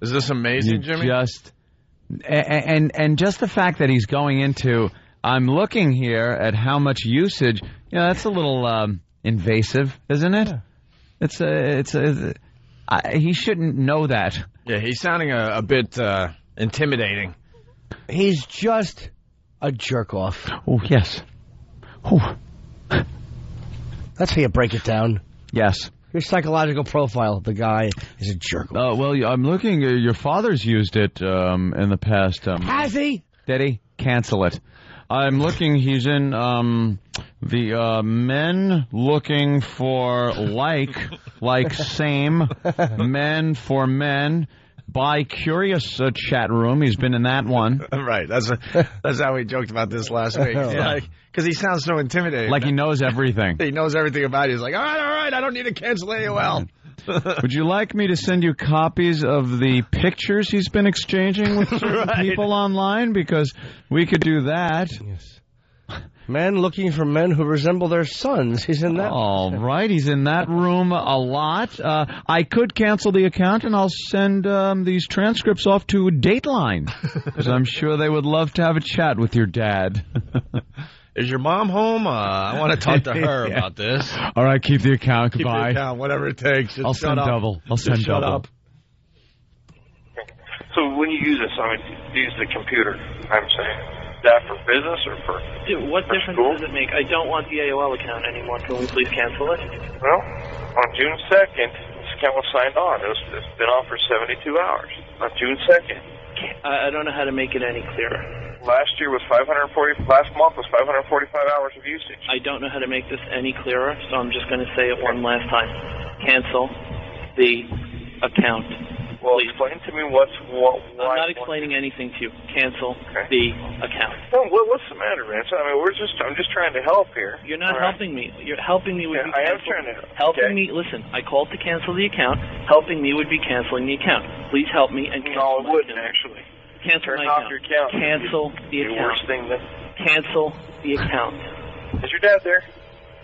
Is this amazing, Jimmy? And just the fact that he's going into, I'm looking here at how much usage. You know, that's a little invasive, isn't it? Yeah. He shouldn't know that. Yeah, he's sounding a bit intimidating. He's just a jerk off. Oh yes. Oh. That's how you break it down. Yes. Your psychological profile of the guy is a jerk. Well, I'm looking. Your father's used it in the past. Has he? Did he? Cancel it. I'm looking. He's in the men looking for like same men for men. By curious chat room. He's been in that one. Right. That's how we joked about this last week. Because he sounds so intimidating. Like he knows everything. He knows everything about it. He's like, all right, I don't need to cancel AOL. Would you like me to send you copies of the pictures he's been exchanging with certain people online? Because we could do that. Yes. Men looking for men who resemble their sons. He's in that. All right. He's in that room a lot. I could cancel the account, and I'll send these transcripts off to Dateline, because I'm sure they would love to have a chat with your dad. Is your mom home? I want to talk to her about this. All right. Keep the account. Keep Goodbye. the account, whatever it takes. Just I'll send up. double. I'll send Just double. Shut up. So when you use this, use the computer, I'm saying. Is that for business or for Dude, what difference school? does it make? I don't want the AOL account anymore. Can we please cancel it? Well, on June 2nd, this account was signed on. It's been on for 72 hours. On June 2nd. I don't know how to make it any clearer. Last month was 545 hours of usage. I don't know how to make this any clearer, so I'm just going to say it one last time. Cancel the account. Well, explain to me why. I'm not explaining anything to you. Cancel the account. Well, what's the matter, Vince? I mean, I'm just trying to help here. You're not helping me. You're helping me with I am trying to help. Me. Listen, I called to cancel the account. Helping me would be canceling the account. Please help me and cancel. No, it wouldn't actually. Cancel Turn my off account. your account. Cancel the account. Worst thing that. Cancel the account. Is your dad there?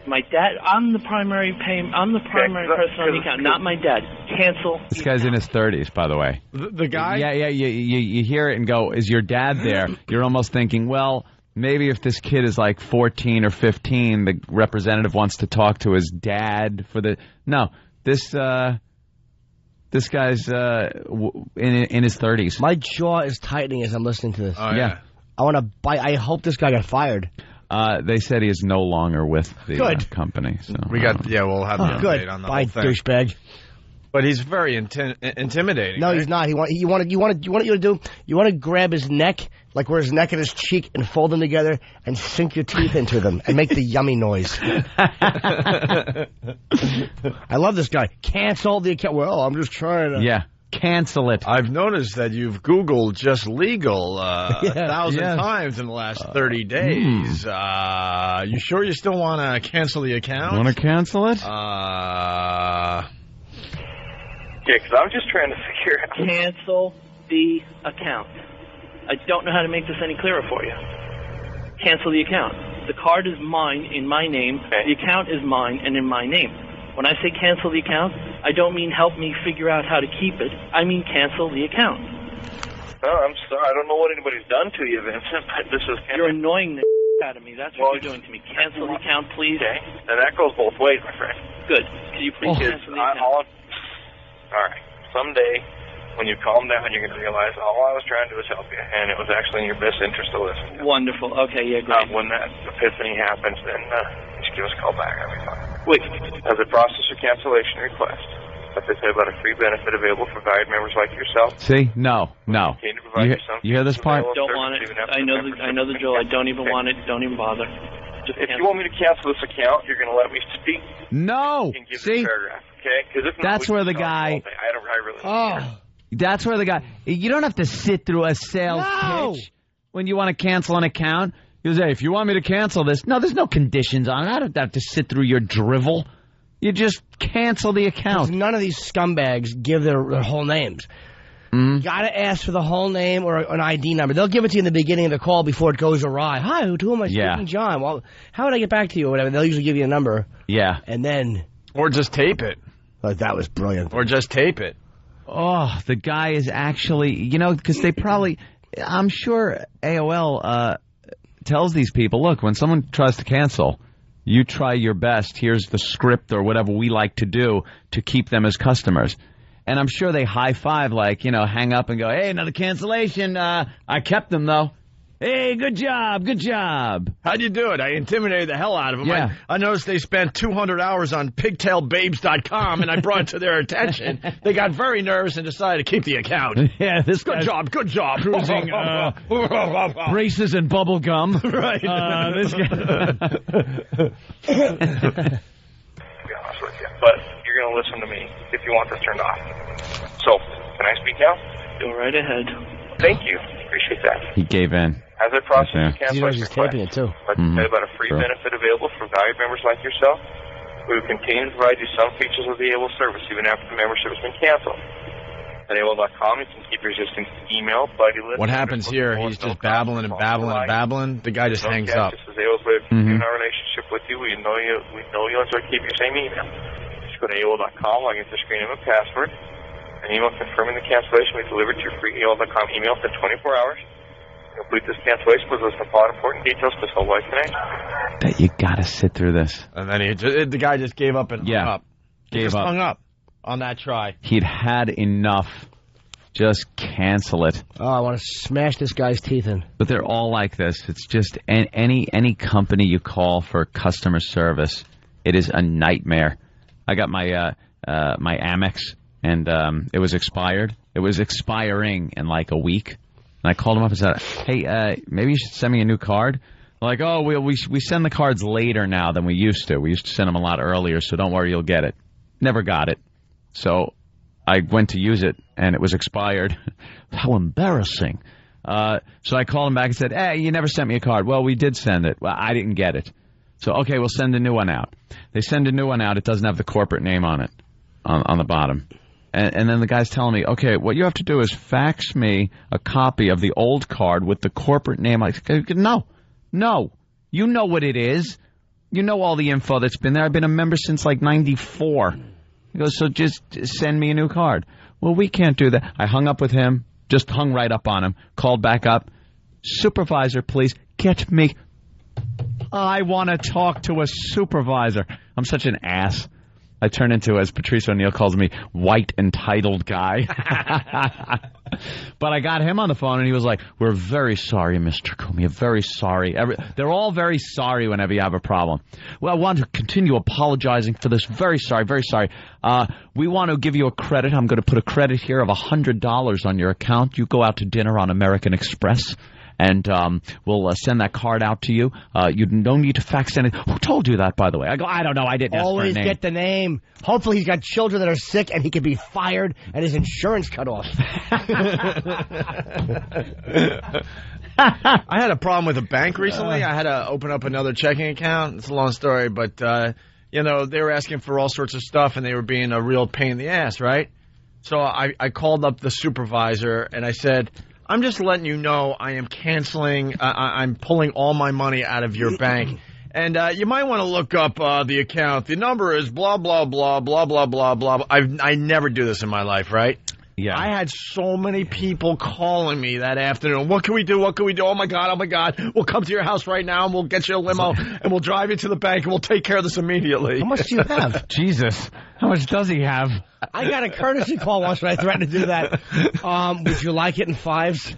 My dad. I'm the primary person on the account, not my dad. Cancel. This guy's in his 30s, by the way. The guy? Yeah. You hear it and go, is your dad there? You're almost thinking, well, maybe if this kid is like 14 or 15, the representative wants to talk to his dad for the... No, this guy's in his 30s. My jaw is tightening as I'm listening to this. Oh, yeah. I want to bite. I hope this guy got fired. They said he is no longer with the company. So we'll have the update on the Bye, whole thing. douchebag. But he's very intimidating. No, right? he's not. You want to grab his neck, like where his neck and his cheek, and fold them together and sink your teeth into them and make the yummy noise. I love this guy. Cancel the account. Well, I'm just trying to. Yeah. Cancel it. I've noticed that you've Googled just legal 1,000 times in the last 30 days. You sure you still want to cancel the account? Want to cancel it? Yeah, because I'm just trying to figure out. Cancel the account. I don't know how to make this any clearer for you. Cancel the account. The card is mine in my name. Okay. The account is mine and in my name. When I say cancel the account, I don't mean help me figure out how to keep it. I mean cancel the account. Oh, I'm sorry. I don't know what anybody's done to you, Vincent, but this is... You're annoying the out of me. That's what you're doing to me. Cancel the account, please. Okay. And that goes both ways, my friend. Good. Can you please cancel the account? All right. Someday, when you calm down, you're going to realize all I was trying to do was help you, and it was actually in your best interest to listen. Wonderful. Okay, yeah, great. When that epiphany happens, then just give us a call back. That'll be fine. Wait. As a process or cancellation request, what they say about a free benefit available for valued members like yourself. See? No. You hear this part? Don't want it. I know the drill. I don't even want it. Don't even bother. If you want me to cancel this account, you're going to let me speak? No. See? Okay? That's where the guy... That's where the guy... You don't have to sit through a sales pitch when you want to cancel an account. You say, if you want me to cancel this... No, there's no conditions on it. I don't have to sit through your drivel. You just cancel the account. None of these scumbags give their whole names. You gotta ask for the whole name or an ID number. They'll give it to you in the beginning of the call before it goes awry. Hi, who am I speaking? John. Well, how would I get back to you or whatever? They'll usually give you a number. Yeah. And then... Or just tape it. That was brilliant. Or just tape it. Oh, the guy is actually, because they probably, I'm sure AOL tells these people, look, when someone tries to cancel, you try your best. Here's the script or whatever we like to do to keep them as customers. And I'm sure they high-five, hang up and go, hey, another cancellation. I kept them, though. Hey, good job, good job. How'd you do it? I intimidated the hell out of them. Yeah. I noticed they spent 200 hours on pigtailbabes.com, and I brought it to their attention. They got very nervous and decided to keep the account. Yeah, this Good job. Cruising braces and bubble gum. Right. This guy. To be honest with you. But you're going to listen to me if you want this turned off. So, can I speak now? Go right ahead. Thank you. Appreciate that. He gave in. As I process Yeah. the cancellation He's taping it, too. I'd like to tell you about a free benefit available for valued members like yourself. We will continue to provide you some features of the AOL service even after the membership has been canceled. At AOL.com, you can keep your existing email, buddy list. What happens here, he's just babbling and babbling and babbling. The guy just hangs up. This is AOL's way of continuing our relationship with you. We know you enjoy keeping your same email. Just go to AOL.com, log into the screen name and password. An email confirming the cancellation will be delivered to your free AOL.com email within 24 hours. Complete this cancellation with those important details to Whole Life Connect. Bet you gotta sit through this. And then the guy just gave up and hung up. He Gave just up. hung up on that try. He'd had enough. Just cancel it. Oh, I want to smash this guy's teeth in. But they're all like this. It's just any company you call for customer service, it is a nightmare. I got my my Amex, and it was expired. It was expiring in like a week. And I called him up and said, hey, maybe you should send me a new card. They're like, oh, we send the cards later now than we used to. We used to send them a lot earlier, so don't worry, you'll get it. Never got it. So I went to use it, and it was expired. How embarrassing. So I called him back and said, hey, you never sent me a card. Well, we did send it. Well, I didn't get it. So, okay, we'll send a new one out. They send a new one out. It doesn't have the corporate name on it, on the bottom. And then the guy's telling me, okay, what you have to do is fax me a copy of the old card with the corporate name. I said, no. You know what it is. You know all the info that's been there. I've been a member since like 94. He goes, so just send me a new card. Well, we can't do that. I hung up with him, just hung right up on him, called back up. Supervisor, please, get me. I want to talk to a supervisor. I'm such an ass. I turn into, as Patrice O'Neill calls me, white entitled guy. But I got him on the phone, and he was like, we're very sorry, Mr. Cumia, very sorry. They're all very sorry whenever you have a problem. Well, I want to continue apologizing for this. Very sorry, very sorry. We want to give you a credit. I'm going to put a credit here of $100 on your account. You go out to dinner on American Express, and we'll send that card out to you. You don't need to fax anything. Who told you that, by the way? I go, I don't know. I didn't ask for a Always name. get the name. Hopefully he's got children that are sick and he could be fired and his insurance cut off. I had a problem with a bank recently. I had to open up another checking account. It's a long story, but, they were asking for all sorts of stuff, and they were being a real pain in the ass, right? So I called up the supervisor, and I said, I'm just letting you know I am canceling, I'm pulling all my money out of your bank. And you might want to look up the account. The number is blah, blah, blah, blah, blah, blah, blah. I never do this in my life, right? Yeah. I had so many people calling me that afternoon. What can we do? What can we do? Oh, my God. We'll come to your house right now, and we'll get you a limo, and we'll drive you to the bank, and we'll take care of this immediately. How much do you have? Jesus. How much does he have? I got a courtesy call once when I threatened to do that. Would you like it in fives?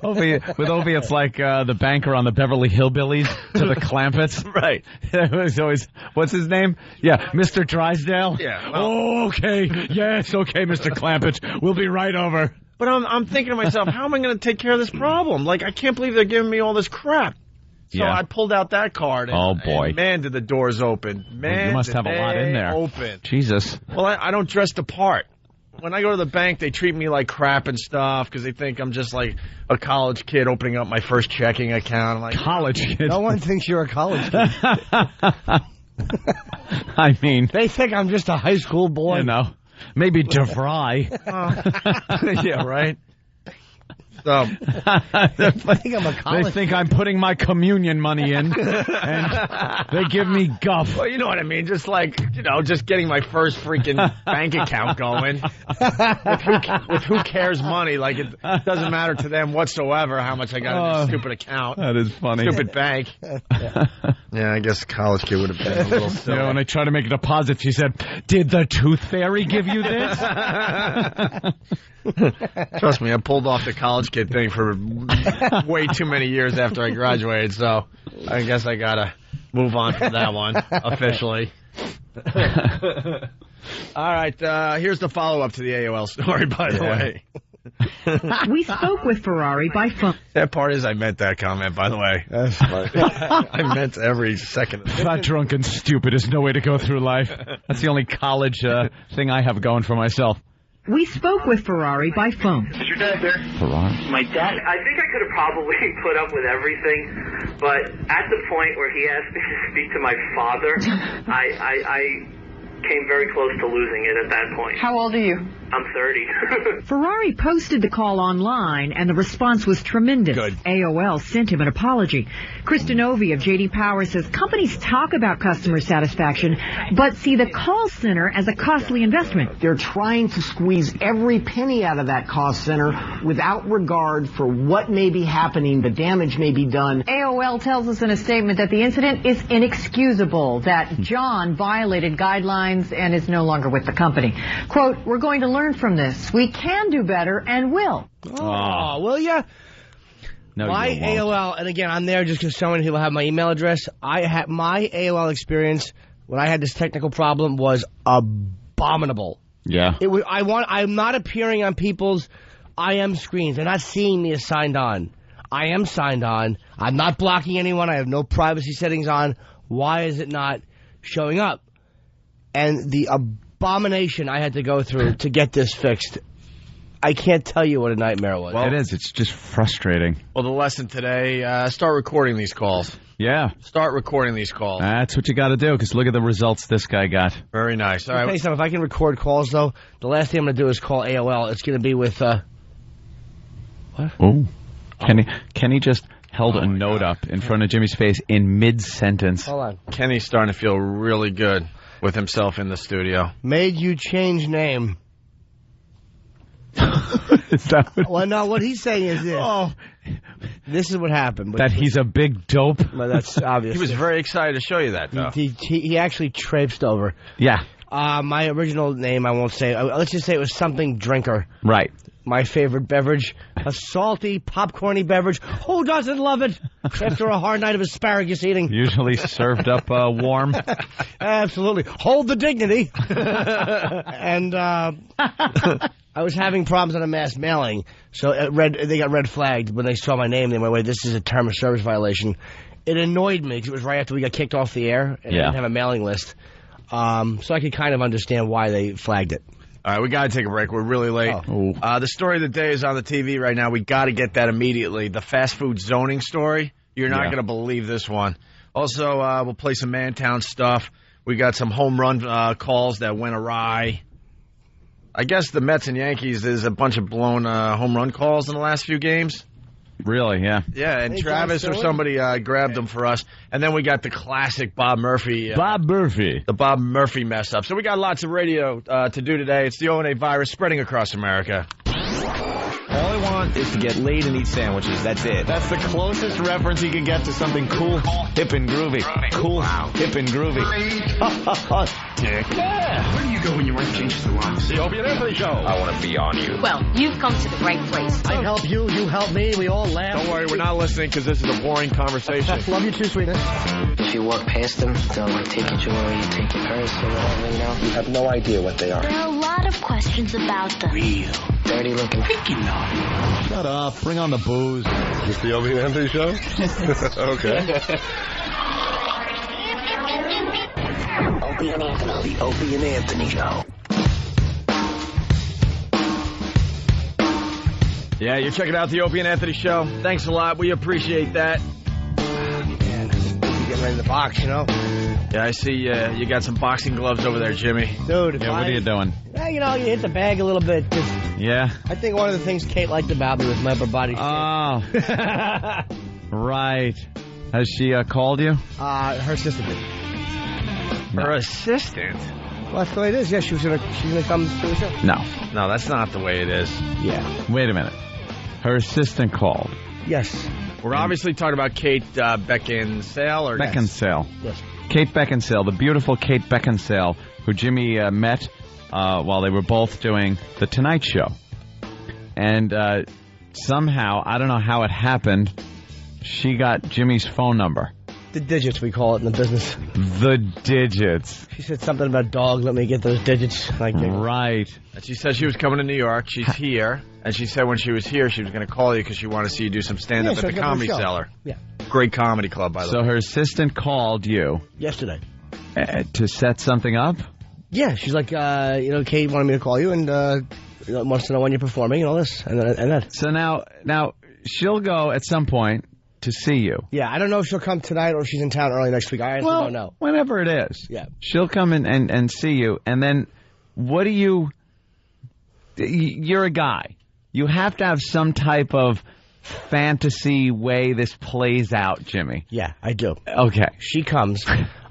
With Opie, it's like the banker on the Beverly Hillbillies to the Clampetts. Right. It was always, what's his name? Yeah, Mr. Drysdale? Yeah. Well, oh, okay. Yes, okay, Mr. Clampett. We'll be right over. But I'm thinking to myself, how am I going to take care of this problem? Like, I can't believe they're giving me all this crap. So Yeah. I pulled out that card. And, Oh, boy. and man, did the doors open. Man, You must did have a lot in they there. Open. Jesus. Well, I don't dress the part. When I go to the bank, they treat me like crap and stuff because they think I'm just like a college kid opening up my first checking account. I'm like, College kid. No one thinks you're a college kid. I mean, they think I'm just a high school boy. You know, maybe DeVry. Yeah, right. So, they think I'm a college. They think I'm putting my communion money in, and they give me guff. Well, you know what I mean. Just like, just getting my first freaking bank account going. with who cares money? Like, it doesn't matter to them whatsoever how much I got in this stupid account. That is funny. Stupid bank. Yeah, I guess a college kid would have been a little silly. When I tried to make a deposit, she said, "Did the tooth fairy give you this?" Trust me, I pulled off the college kid thing for way too many years after I graduated, so I guess I gotta move on from that one officially. All right, here's the follow-up to the AOL story, by the way. We spoke with Ferrari by phone. That part is I meant that comment, by the way. That's funny. I meant every second of it. Fat, drunk, and stupid is no way to go through life. That's the only college thing I have going for myself. We spoke with Ferrari by phone. Is your dad there? Ferrari? My dad? I think I could have probably put up with everything, but at the point where he asked me to speak to my father, I came very close to losing it at that point. How old are you? I'm 30. Ferrari posted the call online, and the response was tremendous. Good. AOL sent him an apology. Kristen Ovey of J.D. Power says companies talk about customer satisfaction, but see the call center as a costly investment. They're trying to squeeze every penny out of that cost center without regard for what may be happening, the damage may be done. AOL tells us in a statement that the incident is inexcusable, that John violated guidelines and is no longer with the company. Quote, "We're going to learn from this. We can do better and will." Oh, will ya? No, my you won't. AOL, and again, I'm there just because so many people have my email address. I had my AOL experience when I had this technical problem was abominable. Yeah. It was. I'm not appearing on people's IM screens. They're not seeing me as signed on. I am signed on. I'm not blocking anyone. I have no privacy settings on. Why is it not showing up? And the abomination I had to go through to get this fixed, I can't tell you what a nightmare it was. Well, it is. It's just frustrating. Well, the lesson today, start recording these calls. Yeah. Start recording these calls. That's what you got to do, because look at the results this guy got. Very nice. All I'll right. tell you something, if I can record calls, though, the last thing I'm going to do is call AOL. It's going to be with, what? Oh. Kenny just held a note up in front of Jimmy's face in mid-sentence. Hold on. Kenny's starting to feel really good with himself in the studio. Made you change name. Is that what? Well, no, what he's saying is this. Oh. This is what happened. That he's a big dope? Well, that's obvious. He was very excited to show you that, though. He actually traipsed over. Yeah. My original name, I won't say. Let's just say it was something drinker. Right. My favorite beverage, a salty, popcorny beverage. Who doesn't love it after a hard night of asparagus eating? Usually served up warm. Absolutely. Hold the dignity. And I was having problems on a mass mailing, so they got red flagged when they saw my name. They went, "Wait, this is a term of service violation." It annoyed me because it was right after we got kicked off the air, and I didn't have a mailing list. So I could kind of understand why they flagged it. All right, we got to take a break. We're really late. The story of the day is on the TV right now. We got to get that immediately. The fast food zoning story. You're not going to believe this one. Also, we'll play some Mantown stuff. We got some home run calls that went awry. I guess the Mets and Yankees, there's a bunch of blown home run calls in the last few games. Really, yeah. Yeah, and Travis or somebody grabbed them for us. And then we got the classic Bob Murphy. The Bob Murphy mess up. So we got lots of radio to do today. It's the O&A virus spreading across America. All I want is to get laid and eat sandwiches. That's it. That's the closest reference you can get to something cool, hip, and groovy. Cool, hip, and groovy. Dick. Yeah. Where do you go when your wife changes the locks? The Opie and Anthony Show. I want to be on you. Well, you've come to the right place. I help you, you help me, we all laugh. Don't worry, we're not listening because this is a boring conversation. Love you too, sweetness. If you walk past them, they'll take your jewelry, take your purse or whatever, you know. You have no idea what they are. There are a lot of questions about them. Real. Dirty looking. Freaking naughty. Shut up. Bring on the booze. Is this the Opie and Anthony Show? Okay. Opie and Anthony. The Opie and Anthony Show. Yeah, you're checking out the Opie and Anthony Show. Thanks a lot. We appreciate that. Man, getting ready to box, you know? Yeah, I see you got some boxing gloves over there, Jimmy. Dude, Yeah, what are you doing? Yeah, you know, you hit the bag a little bit. Yeah. I think one of the things Kate liked about me was my upper body shape. Oh. Right. Has she called you? Her assistant did. Her assistant? Well, that's the way it is. Yeah, she's gonna come to the show. No, that's not the way it is. Yeah. Wait a minute. Her assistant called. Yes. We're obviously talking about Kate Beckinsale. Or Beckinsale. Yes. Kate Beckinsale, the beautiful Kate Beckinsale, who Jimmy met while they were both doing The Tonight Show. And somehow, I don't know how it happened, she got Jimmy's phone number. The digits, we call it in the business. The digits. She said something about dog. Let me get those digits. Right. And she said she was coming to New York. She's here. And she said when she was here, she was going to call you because she wanted to see you do some stand-up at the Comedy Cellar. Yeah. Great comedy club, by the way. So her assistant called you. Yesterday. To set something up? Yeah, she's like, Kate wanted me to call you and wants to know when you're performing and all this and that. So now she'll go at some point to see you. Yeah, I don't know if she'll come tonight or if she's in town early next week. I honestly don't know. Whenever it is. Yeah. She'll come in and see you. And then what do you... You're a guy. You have to have some type of fantasy way this plays out, Jimmy. Yeah, I do. Okay. She comes.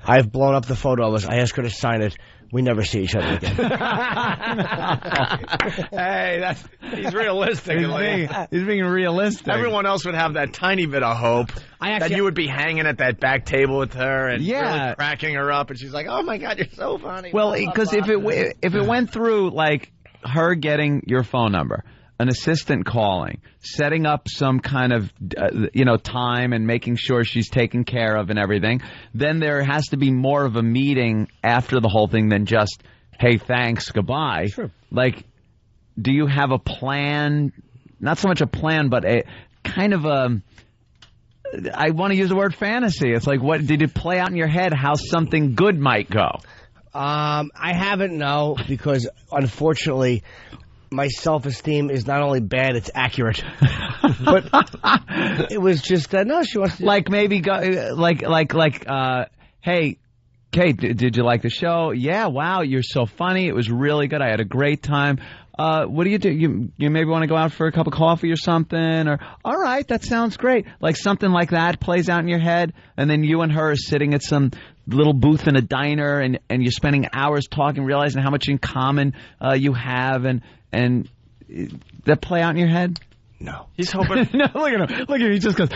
I've blown up the photo of us. I ask her to sign it. We never see each other again. Hey, he's realistic. He's being realistic. Everyone else would have that tiny bit of hope that you would be hanging at that back table with her and really cracking her up, and she's like, "Oh my God, you're so funny." Well, because if it went through like her getting your phone number, an assistant calling, setting up some kind of, time and making sure she's taken care of and everything, then there has to be more of a meeting after the whole thing than just, hey, thanks, goodbye. Sure. Like, do you have a plan? Not so much a plan, but a kind of I want to use the word fantasy. It's like, what did it play out in your head how something good might go? I haven't, no, because unfortunately... my self-esteem is not only bad, it's accurate. But it was just, no, she wants to... Like maybe go, hey, Kate, did you like the show? Yeah, wow, you're so funny. It was really good. I had a great time. What do? You maybe want to go out for a cup of coffee or something? Or, all right, that sounds great. Like something like that plays out in your head, and then you and her are sitting at some little booth in a diner, and you're spending hours talking, realizing how much in common you have, and that play out in your head? No. He's hoping... No, look at him. Look at him. He just goes...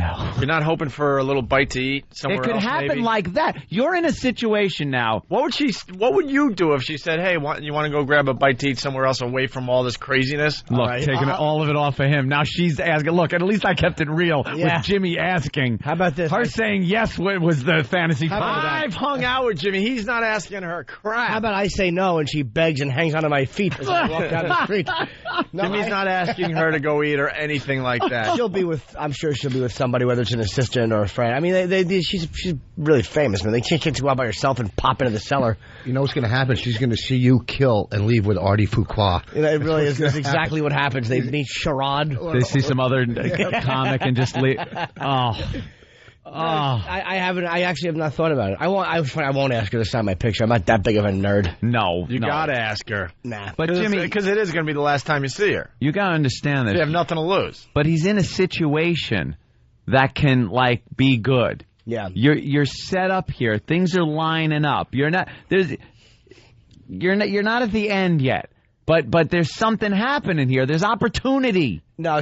No. You're not hoping for a little bite to eat somewhere else, It could happen maybe? like that. You're in a situation now. What would you do if she said, hey, you want to go grab a bite to eat somewhere else away from all this craziness? Look, taking all of it off of him. Now she's asking. Look, at least I kept it real with Jimmy asking. How about this? Her saying yes was the fantasy. I've hung out with Jimmy. He's not asking her crap. How about I say no and she begs and hangs onto my feet as I walk down the street? No, Jimmy's not asking her to go eat or anything like that. I'm sure she'll be with somebody, whether it's an assistant or a friend. I mean, she's really famous, man. They can't go out by herself and pop into the cellar. You know what's going to happen? She's going to see you kill and leave with Artie Fuqua. You know, it really is. That's exactly what happens. They meet Sherrod. They see some other comic and just leave. I actually have not thought about it. I won't ask her to sign my picture. I'm not that big of a nerd. No. You gotta ask her. Nah. But Jimmy, because it is going to be the last time you see her. You gotta understand this. You have nothing to lose. But he's in a situation that can be good. Yeah. You're set up here. Things are lining up. You're not at the end yet. But there's something happening here. There's opportunity. No,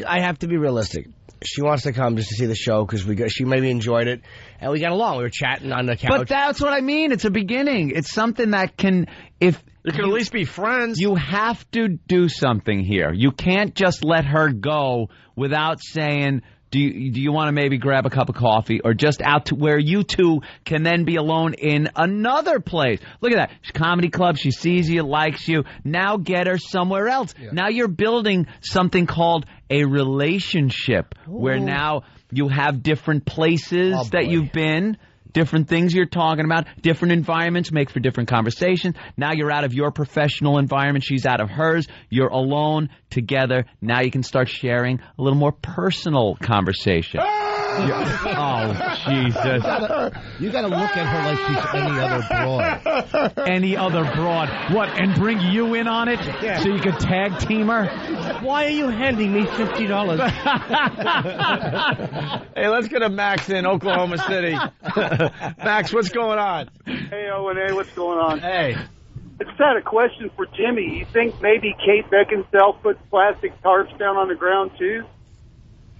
I have to be realistic. She wants to come just to see the show because she maybe enjoyed it, and we got along. We were chatting on the couch. But that's what I mean. It's a beginning. It's something that can, if you can at least be friends. You have to do something here. You can't just let her go without saying, do you want to maybe grab a cup of coffee, or just out to where you two can then be alone in another place. Look at that. Comedy club. She sees you, likes you. Now get her somewhere else. Yeah. Now you're building something called a relationship. Ooh. Where now you have different places that you've been, different things you're talking about, different environments make for different conversations. Now you're out of your professional environment. She's out of hers. You're alone together. Now you can start sharing a little more personal conversation. Oh, Jesus. You got to look at her like she's any other broad. Any other broad. What, and bring you in on it so you could tag team her? Why are you handing me $50? Hey, let's get a Max in Oklahoma City. Max, what's going on? Hey, O&A, what's going on? Hey. I just had a question for Jimmy. You think maybe Kate Beckinsale puts plastic tarps down on the ground, too?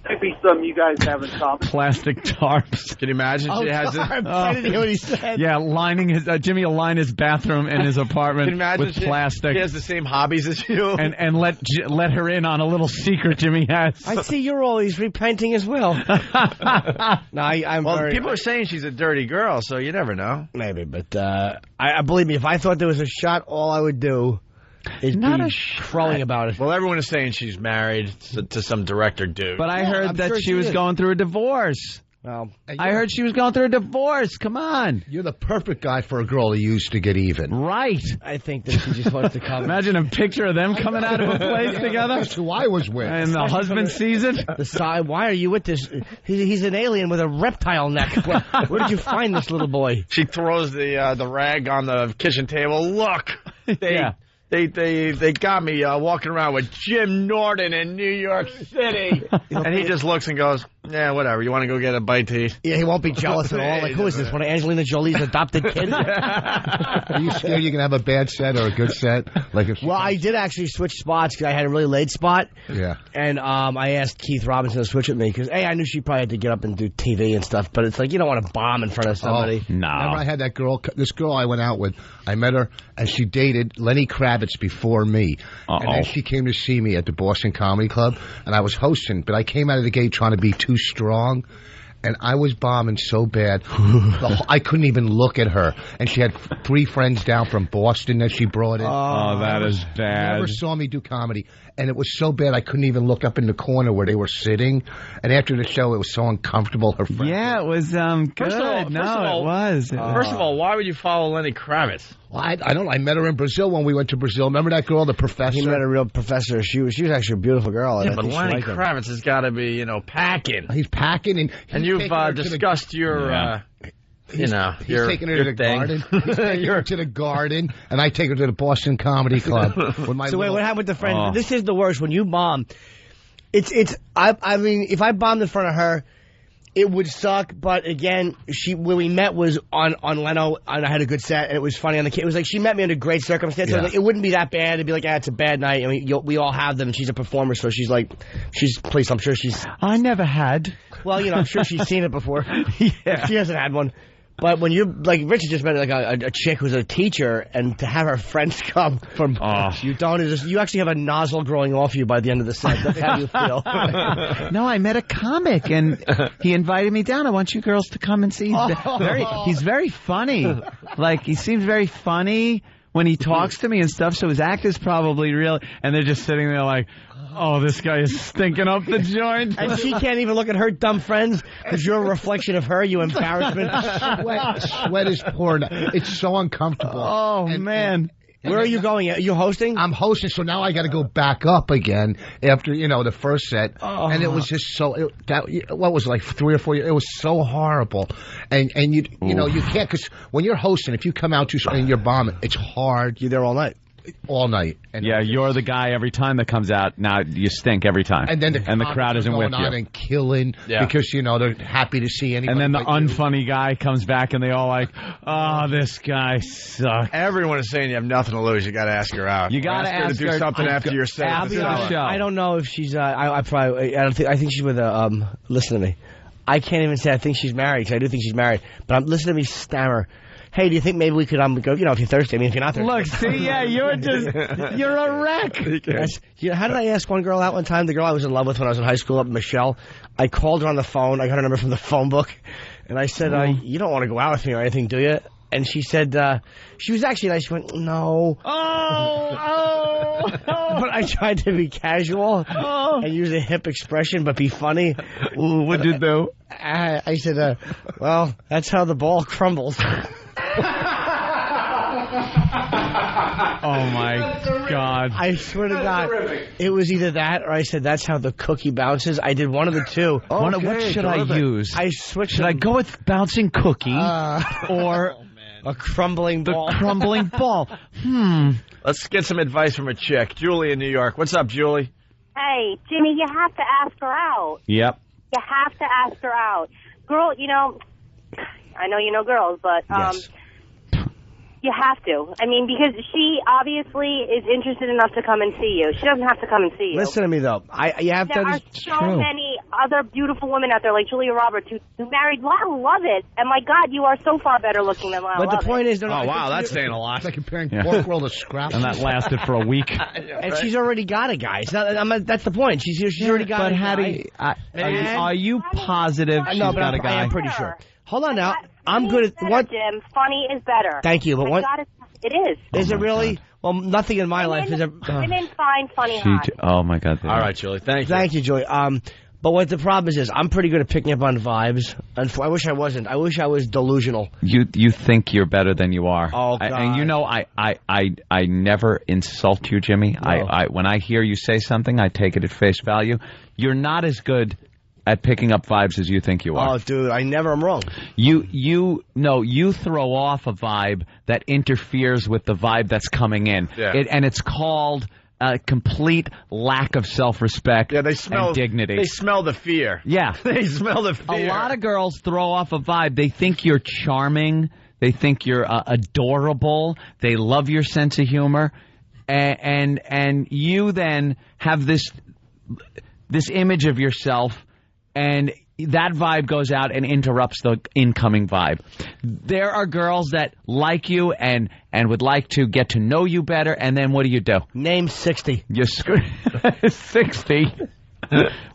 Maybe something you guys have in common. Plastic tarps. Can you imagine? She has it. I didn't hear what he said. Yeah, lining his Jimmy will line his bathroom in his apartment Can you imagine with plastic. She has the same hobbies as you. And let her in on a little secret Jimmy has. I see you're always repenting as well. No, I'm well, very... people are saying she's a dirty girl, so you never know. Maybe, but I believe me, if I thought there was a shot, all I would do is not be a crowing about it. Well, everyone is saying she's married to some director dude. But I heard that she was going through a divorce. Well, I heard she was going through a divorce. Come on. You're the perfect guy for a girl to use to get even. Right. I think that she just wants to come. Imagine a picture of them coming out of a place together. That's who I was with. And the husband sees it. The side. Why are you with this? He's an alien with a reptile neck. Where did you find this little boy? She throws the rag on the kitchen table. Look. They got me walking around with Jim Norton in New York City. And he just looks and goes, yeah, whatever. You want to go get a bite to eat? Yeah, he won't be jealous at all. Like, who is this? One of Angelina Jolie's adopted kids? Are you scared you're going to have a bad set or a good set? Well, I did actually switch spots because I had a really late spot. Yeah. And I asked Keith Robinson to switch with me because, A, I knew she probably had to get up and do TV and stuff. But it's like, you don't want to bomb in front of somebody. Oh, no. Remember I had that girl, this girl I went out with. I met her, and she dated Lenny Kravitz before me. And then she came to see me at the Boston Comedy Club, and I was hosting, but I came out of the gate trying to be too strong, and I was bombing so bad. I couldn't even look at her. And she had 3 friends down from Boston that she brought in. Oh, that is bad. Never saw me do comedy. And it was so bad I couldn't even look up in the corner where they were sitting. And after the show, it was so uncomfortable. Her friend. Yeah, it was good. First of all, it was. First of all, why would you follow Lenny Kravitz? Well, I don't know. I met her in Brazil when we went to Brazil. Remember that girl, the professor? He met a real professor. She was actually a beautiful girl. Yeah, but Lenny Kravitz has got to be, packing. He's packing. And you've discussed your... He's taking her to the garden. He's taking her to the garden, and I take her to the Boston Comedy Club. With my so wait, what happened with the friend? This is the worst. When you bomb, I mean, if I bombed in front of her, it would suck. But again, when we met was on Leno, and I had a good set, and it was funny on the kid. It was like she met me under great circumstances. Yeah. Like, it wouldn't be that bad. It'd be like, it's a bad night. I mean, we all have them. She's a performer, so please, I'm sure she's. I never had. Well, I'm sure she's seen it before. Yeah. She hasn't had one. But when you, like, Richard just met a chick who's a teacher, and to have her friends come from, you actually have a nozzle growing off you by the end of the set. That's how you feel. No, I met a comic, and he invited me down. I want you girls to come and see. He's very funny. Like, he seems very funny when he talks to me and stuff, so his act is probably real. And they're just sitting there like, oh, this guy is stinking up the joint. And she can't even look at her dumb friends because you're a reflection of her, you embarrassment. Sweat is pouring. It's so uncomfortable. Oh, man. Where are you going? Are you hosting? I'm hosting, so now I got to go back up again after, the first set. Oh. And it was just what was it, like 3 or 4 years? It was so horrible. And you can't, because when you're hosting, if you come out and you're bombing, it's hard. You're there all night. All night. And you're the guy every time that comes out. Now you stink every time. And then the crowd isn't with you. And killing because, they're happy to see anybody. And then the unfunny guy comes back and they all like, oh, this guy sucks. Everyone is saying you have nothing to lose. You got to ask her out. You got to ask her to do something after your set. I don't know if she's, I think she's with listen to me. I can't even say I think she's married because I do think she's married. But listen to me stammer. Hey, do you think maybe we could go, if you're thirsty, I mean, if you're not thirsty. Look, see, you're a wreck. How did I ask one girl out one time? The girl I was in love with when I was in high school, Michelle. I called her on the phone. I got her number from the phone book. And I said, you don't want to go out with me or anything, do you? And she said, she was actually nice. She went, no. Oh. But I tried to be casual and use a hip expression, but be funny. What'd you do? I said, well, that's how the ball crumbles. Oh, my God. I swear to God, it was either that or I said that's how the cookie bounces. I did one of the two. What should I use? I switched. Should I go with bouncing cookie or a crumbling ball? The crumbling ball. Let's get some advice from a chick. Julie in New York. What's up, Julie? Hey, Jimmy, you have to ask her out. Yep. You have to ask her out. Girl, you know, I know you know girls, but Yes. you have to. I mean, because she obviously is interested enough to come and see you. She doesn't have to come and see you. Listen to me, though. You have There to... are so many other beautiful women out there, like Julia Roberts, who married Lyle Lovett. And, my God, you are so far better looking than Lyle But Lovett. the point is... Oh, wow, that's saying a lot. It's like comparing Porkwell to Scrap. And that lasted for a week. And she's already got a guy. It's not, that's the point. She's already got a guy. Are you positive she's No, but got a guy? I am pretty sure. Hold on now. I'm good at... What? Jim, funny is better. Thank you, but what... It is. Is it really? Well, nothing in my life is... Women find funny hot. Oh, my God. All right, Julie. Thank you. Thank you, Joey. But what the problem is I'm pretty good at picking up on vibes. And I wish I wasn't. I wish I was delusional. You think you're better than you are. Oh, God. And you know, I never insult you, Jimmy. No. When I hear you say something, I take it at face value. You're not as good at picking up vibes as you think you are. Oh, dude, I never am wrong. You throw off a vibe that interferes with the vibe that's coming in. Yeah. And it's called a complete lack of self-respect and dignity. They smell the fear. Yeah. They smell the fear. A lot of girls throw off a vibe. They think you're charming. They think you're adorable. They love your sense of humor. And you then have this image of yourself, and that vibe goes out and interrupts the incoming vibe. There are girls that like you and would like to get to know you better, and then what do? Name 60. You 60.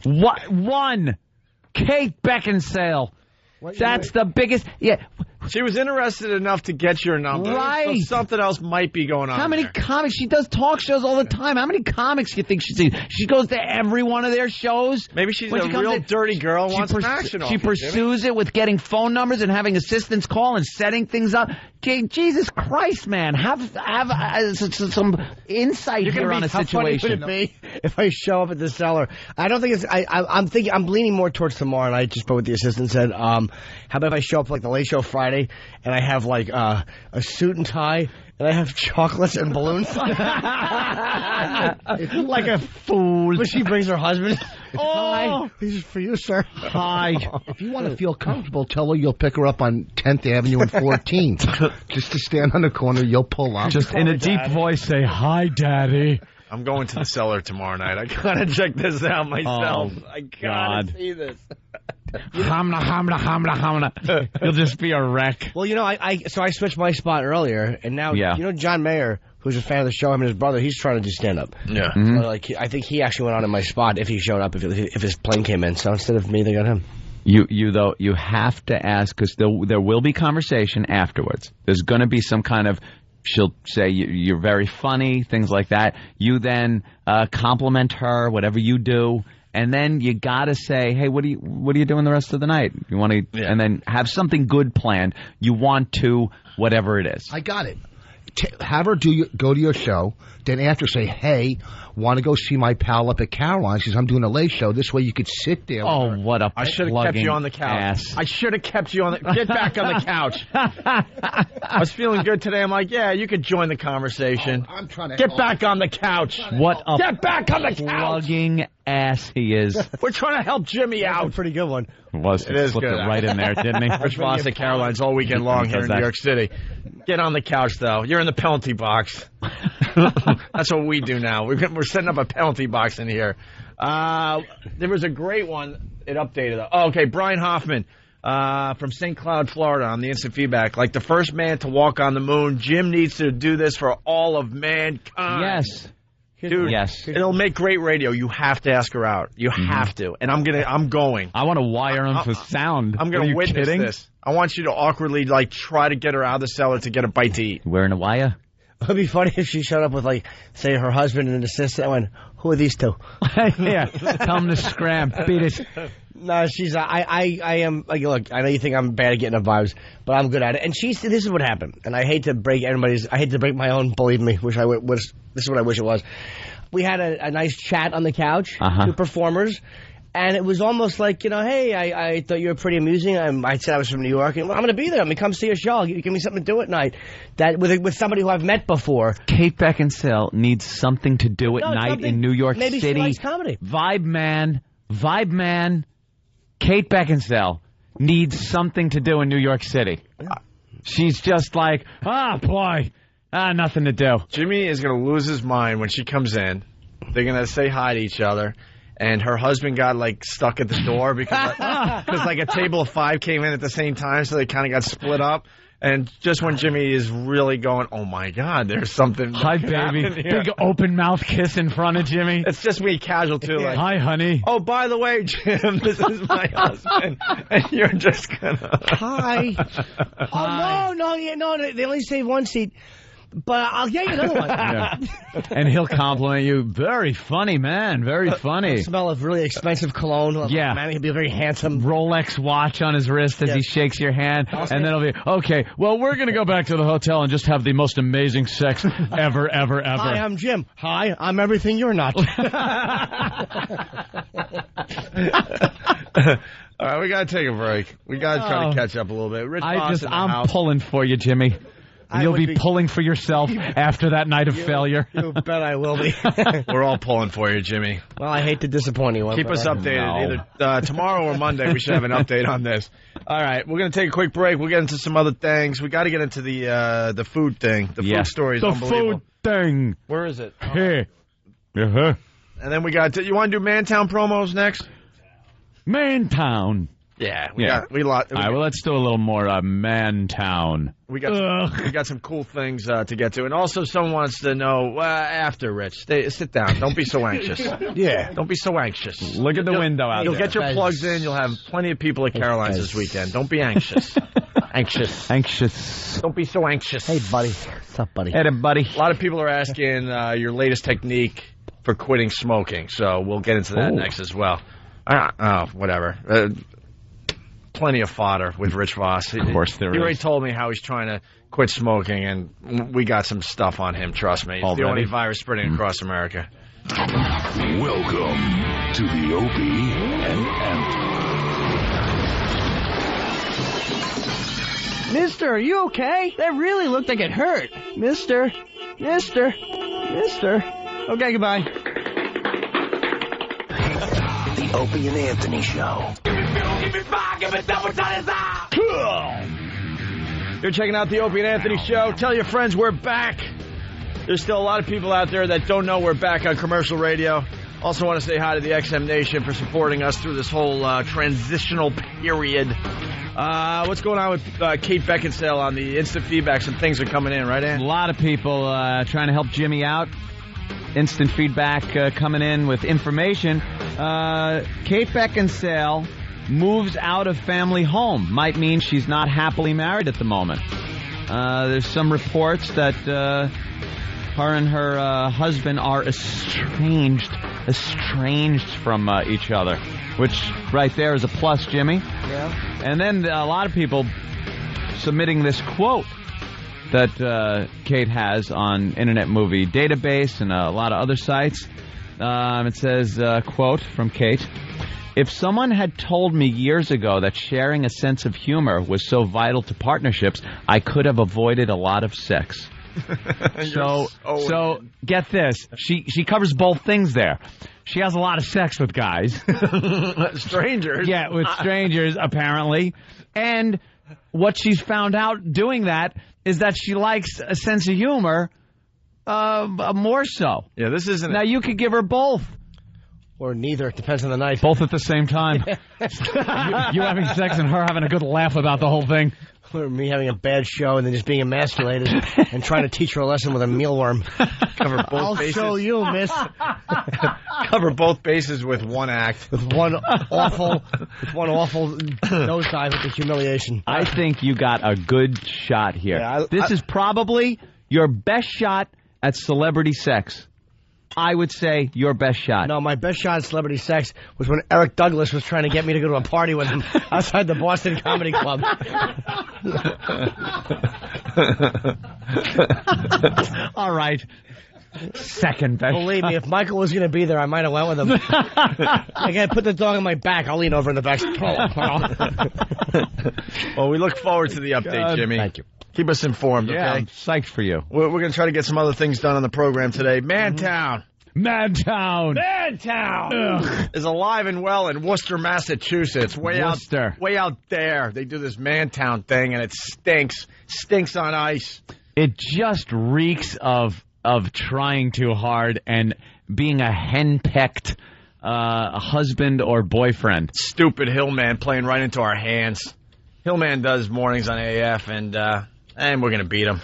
What? One. Kate Beckinsale. That's the biggest. Yeah. She was interested enough to get your number. Right. So something else might be going on. How many comics? She does talk shows all the time. How many comics do you think she's seen? She goes to every one of their shows. Maybe she's When a she comes real in, dirty girl and she wants some action She off you, pursues it with getting phone numbers and having assistants call and setting things up. Jesus Christ, man. Have some insight here on a How funny would situation. it be if I show up at the cellar? I don't think it's... I'm leaning more towards tomorrow, and I just spoke with the assistant and said, how about if I show up like the Late Show Friday, and I have like a suit and tie, and I have chocolates and balloons? Like a fool. But she brings her husband. Hi. This is for you, sir. Hi. If you want to feel comfortable, tell her you'll pick her up on 10th Avenue and 14th. Just to stand on the corner, you'll pull up. Just in a deep voice, say, "Hi, Daddy." I'm going to the cellar tomorrow night. I gotta check this out myself. Oh, I gotta God. see this. Hamna. You'll just be a wreck. Well, you know, so I switched my spot earlier, and now, Yeah. you know, John Mayer, who's a fan of the show, him and his brother, he's trying to do stand-up. Yeah. Mm-hmm. So, like, I think he actually went on in my spot if he showed up, if his plane came in. So instead of me, they got him. You have to ask, because there will be conversation afterwards. There's going to be some kind of, she'll say you're very funny, things like that. You then compliment her, whatever you do, and then you got to say, hey, what are you doing the rest of the night? You want to, and then have something good planned. You want to, whatever it is. I got it. Have her go to your show, then after say, hey, want to go see my pal up at Caroline's because I'm doing a late show. This way you could sit there. Oh, what a I should have kept you on the couch. Ass. I should have kept you on the... Get back on the couch. I was feeling good today. I'm like, yeah, you could join the conversation. I'm trying to Get back on the couch. What a Get back on the couch. plugging ass he is. We're trying to help Jimmy That's out. a pretty good one. It is slipped good. it right in there, didn't he? Rich Voss at Caroline's all weekend long here in New York City. Get on the couch, though. You're in the penalty box. That's what we do now. We're setting up a penalty box in here. There was a great one. It updated. Oh, okay, Brian Hoffman from St. Cloud, Florida, on the instant feedback. Like the first man to walk on the moon, Jim needs to do this for all of mankind. Yes. Dude, yes. It'll make great radio. You have to ask her out. You have to. And I'm going. I want to wire him for sound. I'm going to witness this. I want you to awkwardly, try to get her out of the cellar to get a bite to eat. Wearing a wire? It'd be funny if she showed up with, like, say, her husband and an assistant. I went, who are these two? Yeah. Tell him to scram. Beat it. No, she's. I am. Like, look, I know you think I'm bad at getting up vibes, but I'm good at it. And this is what happened. And I hate to break I hate to break my own. Believe me, this is what I wish it was. We had a nice chat on the couch. Two performers. And it was almost like, hey, I thought you were pretty amusing. I said I was from New York. And, well, I'm going to be there. I'm going to come see a show. I'll give me something to do at night. That with somebody who I've met before. Kate Beckinsale needs something to do at night in New York maybe City. She likes comedy. Vibe man. Kate Beckinsale needs something to do in New York City. Yeah. She's just like, boy, nothing to do. Jimmy is going to lose his mind when she comes in. They're going to say hi to each other. And her husband got, stuck at the door because, a table of 5 came in at the same time, so they kind of got split up. And just when Jimmy is really going, oh, my God, there's something. Hi, baby. Big open mouth kiss in front of Jimmy. It's just me casual, too. Like, hi, honey. Oh, by the way, Jim, this is my husband. And you're just going to. Hi. Oh, no, they only save one seat. But I'll get you another one. Yeah. And he'll compliment you. Very funny, man. Very funny. Smell of really expensive cologne. Yeah. Man, he'll be very handsome. Rolex watch on his wrist as he shakes your hand. And then he'll be, okay, well, we're going to go back to the hotel and just have the most amazing sex ever. Hi, I'm Jim. Hi, I'm everything you're not. All right, we got to take a break. We got to try to catch up a little bit. Rich Voss in the I'm house. pulling for you, Jimmy. And you'll be pulling for yourself after that night of failure. You bet I will be. We're all pulling for you, Jimmy. Well, I hate to disappoint you. Keep us updated. Either tomorrow or Monday, we should have an update on this. All right, we're going to take a quick break. We'll get into some other things. We got to get into the food thing. The food story is unbelievable. The food thing. Where is it? Here. Uh-huh. And then we got you want to do Mantown promos next? Mantown. Yeah, All right, well, let's do a little more Mantown. We got some cool things to get to. And also someone wants to know, after, Rich, sit down. Don't be so anxious. Yeah. Don't be so anxious. Look at the window out there. You'll get your plugs in. You'll have plenty of people at Caroline's this weekend. Don't be anxious. Anxious. Don't be so anxious. Hey, buddy. What's up, buddy? Hey, buddy. A lot of people are asking your latest technique for quitting smoking. So we'll get into that next as well. Whatever. Plenty of fodder with Rich Voss. Of course there is. He already told me how he's trying to quit smoking, and we got some stuff on him, trust me. It's the only virus spreading across America. Welcome to the Opie and Anthony. Mister, are you okay? That really looked like it hurt. Mister. Okay, goodbye. The Opie and Anthony Show. You're checking out the Opie and Anthony Show. Tell your friends we're back. There's still a lot of people out there that don't know we're back on commercial radio. Also want to say hi to the XM Nation for supporting us through this whole transitional period. What's going on with Kate Beckinsale on the instant feedback? Some things are coming in, right, Ann? A lot of people trying to help Jimmy out. Instant feedback coming in with information. Kate Beckinsale moves out of family home. Might mean she's not happily married at the moment. There's some reports that her and her husband are estranged from each other, which right there is a plus, Jimmy. Yeah. And then a lot of people submitting this quote that Kate has on Internet Movie Database and a lot of other sites. It says, quote from Kate, "If someone had told me years ago that sharing a sense of humor was so vital to partnerships, I could have avoided a lot of sex." So get this. She covers both things there. She has a lot of sex with guys. Strangers. Yeah, with strangers, apparently. And what she's found out doing that is that she likes a sense of humor more so. Yeah, this isn't... Now, you could give her both. Or neither. It depends on the night. Both at the same time. you having sex and her having a good laugh about the whole thing. Or me having a bad show and then just being emasculated and trying to teach her a lesson with a mealworm. Cover both I'll bases. show you, miss. Cover both bases with one act. With one awful nosedive with the humiliation. I think you got a good shot here. Yeah, this is probably your best shot at celebrity sex. I would say your best shot. No, my best shot at celebrity sex was when Eric Douglas was trying to get me to go to a party with him outside the Boston Comedy Club. All right. Second best. Believe me, if Michael was going to be there, I might have went with him. I got to put the dog on my back. I'll lean over in the back. Well, we look forward to the update, Jimmy. Thank you. Keep us informed, Yeah, okay? I'm psyched for you. We're going to try to get some other things done on the program today. Mantown. Mantown. Mantown is alive and well in Worcester, Massachusetts. Way out there. They do this Mantown thing, and it stinks. Stinks on ice. It just reeks of trying too hard and being a henpecked husband or boyfriend. Stupid Hillman playing right into our hands. Hillman does mornings on AF, and we're going to beat him.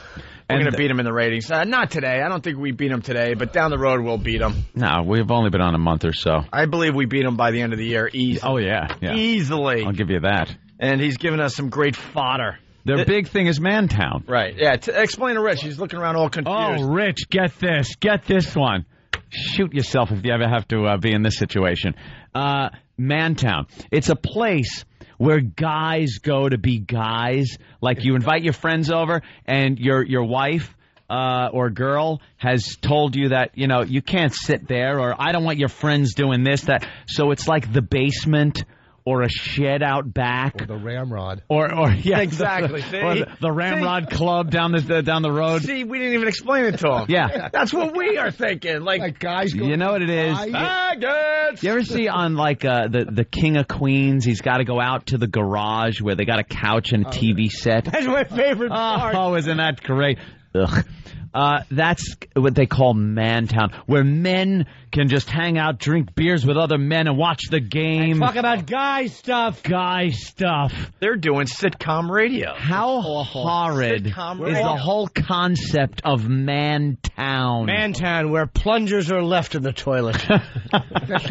We're going to beat him in the ratings. Not today. I don't think we beat him today, but down the road we'll beat him. No, we've only been on a month or so. I believe we beat him by the end of the year easily. Oh, yeah. Easily. I'll give you that. And he's given us some great fodder. Their big thing is Mantown. Right, yeah. Explain to Rich. He's looking around all confused. Oh, Rich, get this. Get this one. Shoot yourself if you ever have to be in this situation. Mantown. It's a place where guys go to be guys. Like you invite your friends over and your wife or girl has told you that, you know, you can't sit there, or I don't want your friends doing this, that. So it's like the basement or a shed out back. Or the Ramrod. Or yeah, exactly. The Ramrod Club down the road. See, we didn't even explain it to him. Yeah. That's what we are thinking. Like guys go. You know what it is? Faggots! You ever see on like the King of Queens, he's got to go out to the garage where they got a couch and a TV set. That's my favorite part. Oh, isn't that great? Ugh. That's what they call Mantown, where men can just hang out, drink beers with other men, and watch the game. And talk about guy stuff. Guy stuff. They're doing sitcom radio. How horrid Sitcom is radio. the whole concept of Mantown? Mantown, where plungers are left in the toilet. That